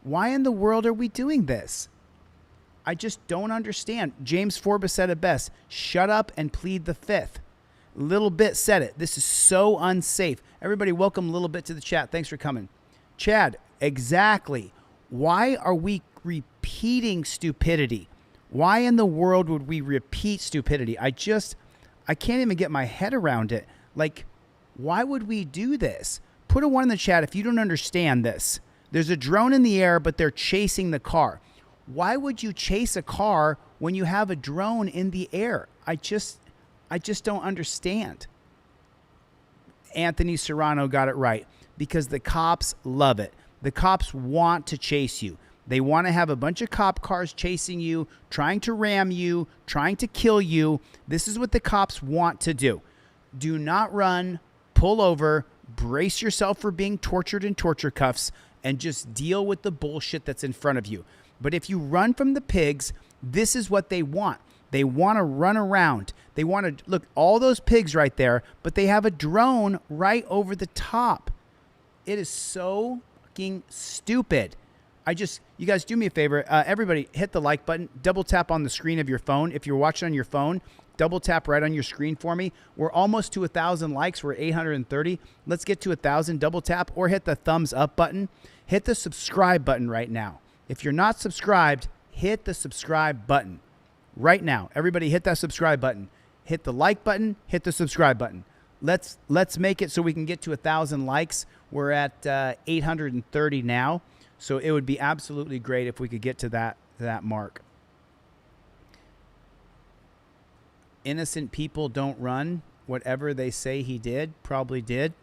Why in the world are we doing this? I just don't understand. James Forbes said it best. Shut up and plead the fifth. Little Bit said it. This is so unsafe. Everybody welcome Little Bit to the chat. Thanks for coming. Chad, exactly. Why are we repeating stupidity? Why in the world would we repeat stupidity? I can't even get my head around it. Like, why would we do this? Put a 1 in the chat if you don't understand this. There's a drone in the air, but they're chasing the car. Why would you chase a car when you have a drone in the air? I just don't understand. Anthony Serrano got it right, because the cops love it. The cops want to chase you. They want to have a bunch of cop cars chasing you, trying to ram you, trying to kill you. This is what the cops want to do. Do not run, pull over, brace yourself for being tortured in torture cuffs, and just deal with the bullshit that's in front of you. But if you run from the pigs, this is what they want. They want to run around. They want to, look, all those pigs right there, but they have a drone right over the top. It is so fucking stupid. You guys do me a favor. Everybody hit the like button. Double tap on the screen of your phone. If you're watching on your phone, double tap right on your screen for me. We're almost to 1,000 likes. We're at 830. Let's get to 1,000. Double tap or hit the thumbs up button. Hit the subscribe button right now. If you're not subscribed, hit the subscribe button right now. Everybody hit that subscribe button. Hit the like button. Hit the subscribe button. Let's make it so we can get to 1,000 likes. We're at 830 now. So it would be absolutely great if we could get to that mark. Innocent people don't run. Whatever they say he did, probably did.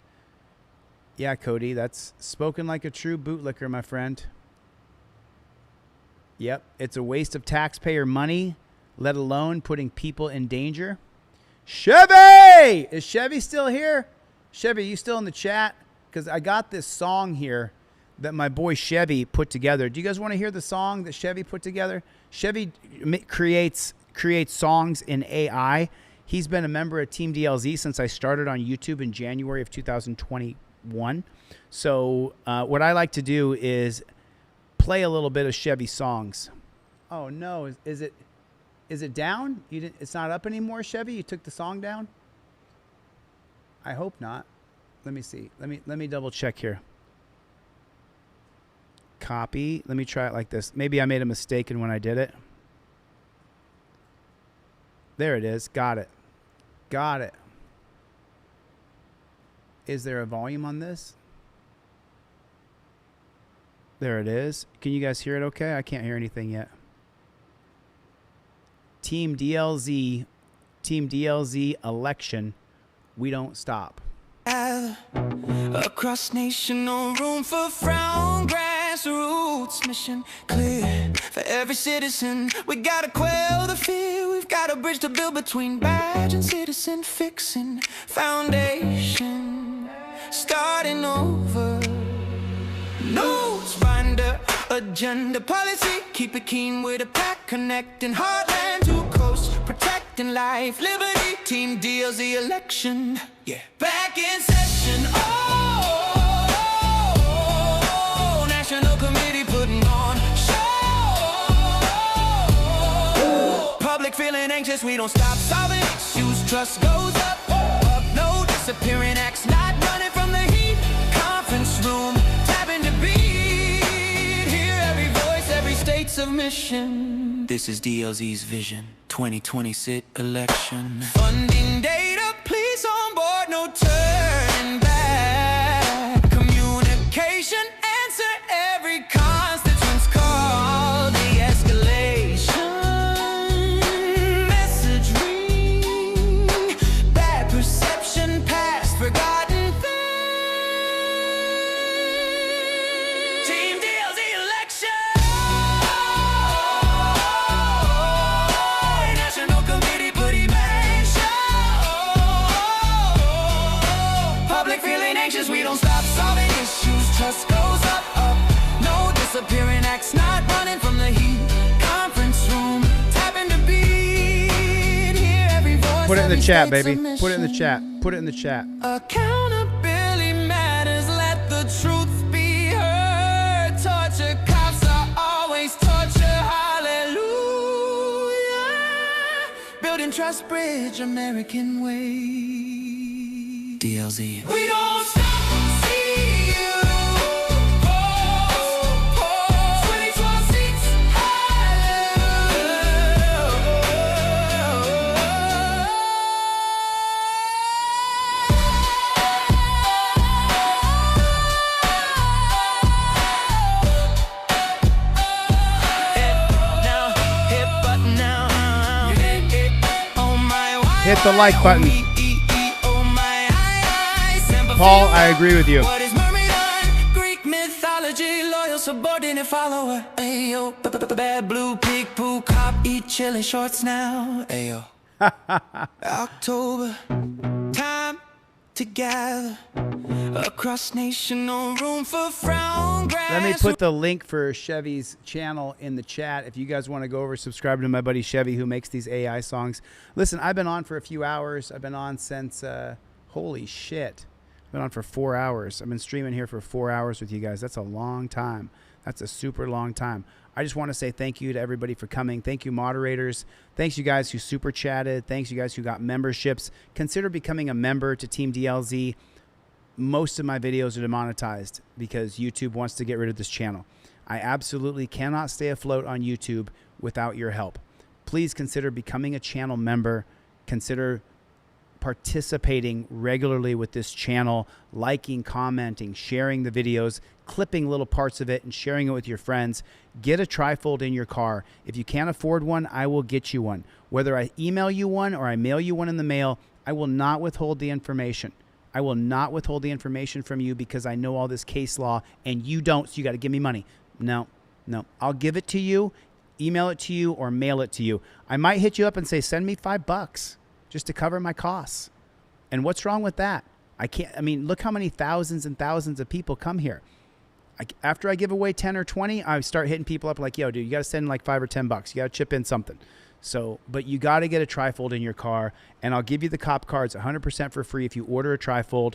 Yeah, Cody, that's spoken like a true bootlicker, my friend. Yep, it's a waste of taxpayer money, let alone putting people in danger. Chevy! Is Chevy still here? Chevy, you still in the chat? Because I got this song here that my boy Chevy put together. Do you guys want to hear the song that Chevy put together? Chevy creates songs in AI. He's been a member of Team DLZ since I started on YouTube in January of 2021. So what I like to do is play a little bit of Chevy songs. Oh no, is it down? It's not up anymore, Chevy? You took the song down? I hope not. Let me see. Let me double check here. Copy. Let me try it like this. Maybe I made a mistake when I did it. There it is. Got it. Got it. Is there a volume on this? There it is. Can you guys hear it okay? I can't hear anything yet. Team DLZ election. We don't stop. Across nation, no room for frown. Grassroots mission clear for every citizen. We gotta quell the fear. We've got a bridge to build between badge and citizen. Fixing foundation, starting over. Notes binder, agenda, policy. Keep it keen with a pack, connecting heartland to coast, protecting life, liberty. Team DLZ election. Yeah. Back in session. Oh, National Committee putting on show. Public feeling anxious, we don't stop solving issues. Trust goes up, up. No disappearing acts, not running from the heat. Conference room, tapping to beat. Hear every voice, every state submission. This is DLZ's vision. 2020 sit election. Funding data, please on board, no turning back. Communication, answer every constituent's call. De-escalation, message ring. Bad perception, past forgotten things. Team DLZ election. National Committee putting back show. Public feeling anxious, we don't stop solving issues. Trust goes up, up. No disappearing acts, not running from the heat. Conference room, tapping to beat. Hear every voice. Put it in the every chat, state baby. submission. Put it in the chat. Put it in the chat. Accountability matters, let the truth be heard. Torture cops are always torture, hallelujah. Building trust bridge, American way. DLZ. We don't stop. See you. 2012 seats. Hip button now. Hit the like button. Paul, I agree with you. What is Greek mythology, loyal subordinate follower. Ayo, bad blue pig poo cop, eat chili shorts now. Ayo. October, time to gather across nation, no room for frown grass. Let me put the link for Chevy's channel in the chat. If you guys want to go over, subscribe to my buddy Chevy who makes these AI songs. Listen, I've been on for a few hours. I've been on since, holy shit. I've been on for 4 hours. I've been streaming here for 4 hours with you guys. That's a long time. That's a super long time. I just want to say thank you to everybody for coming. Thank you, moderators. Thanks you guys who super chatted. Thanks you guys who got memberships. Consider becoming a member to Team DLZ. Most of my videos are demonetized because YouTube wants to get rid of this channel. I absolutely cannot stay afloat on YouTube without your help. Please consider becoming a channel member. Consider participating regularly with this channel, liking, commenting, sharing the videos, clipping little parts of it and sharing it with your friends. Get a trifold in your car. If you can't afford one, I will get you one. Whether I email you one or I mail you one in the mail, I will not withhold the information. I will not withhold the information from you because I know all this case law and you don't, so you got to give me money. No. I'll give it to you, email it to you, or mail it to you. I might hit you up and say, send me $5 just to cover my costs. And what's wrong with that? I mean, look how many thousands and thousands of people come here. After I give away 10 or 20, I start hitting people up like, yo, dude, you got to send like $5 or $10. You got to chip in something. So, but you got to get a trifold in your car, and I'll give you the cop cards 100% for free if you order a trifold.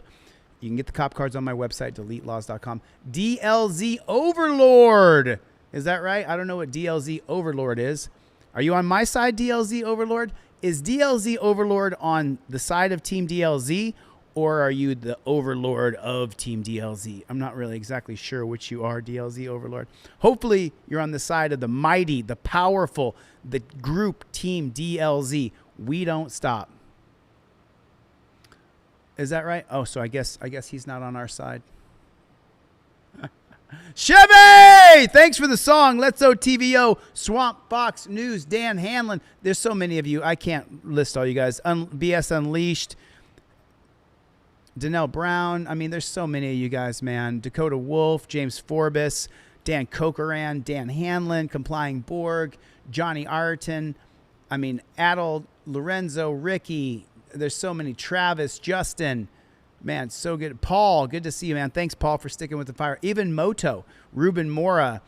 You can get the cop cards on my website, DeleteLawz.com. DLZ Overlord. Is that right? I don't know what DLZ Overlord is. Are you on my side, DLZ Overlord? Is DLZ Overlord on the side of Team DLZ, or are you the overlord of Team DLZ? I'm not really exactly sure which you are, DLZ Overlord. Hopefully, you're on the side of the mighty, the powerful, the group Team DLZ. We don't stop. Is that right? Oh, so I guess he's not on our side. Chevy! Thanks for the song. Let's Go TVO, Swamp Fox News, Dan Hanlon. There's so many of you. I can't list all you guys. BS Unleashed. Danelle Brown. I mean, there's so many of you guys, man. Dakota Wolf, James Forbes, Dan Cochran, Dan Hanlon, Complying Borg, Johnny Arton. I mean, Adel, Lorenzo, Ricky. There's so many. Travis, Justin. Man, so good. Paul, good to see you, man. Thanks, Paul, for sticking with the fire. Even Moto, Ruben Mora.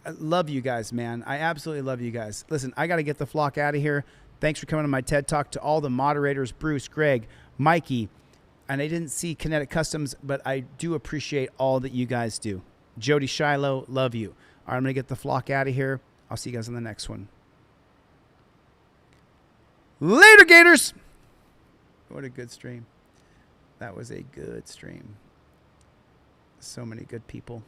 I love you guys, man. I absolutely love you guys. Listen, I got to get the flock out of here. Thanks for coming to my TED Talk. To all the moderators, Bruce, Greg, Mikey, and I didn't see Kinetic Customs, but I do appreciate all that you guys do. Jody Shiloh, love you. All right, I'm going to get the flock out of here. I'll see you guys on the next one. Later, Gators. What a good stream. That was a good stream. So many good people.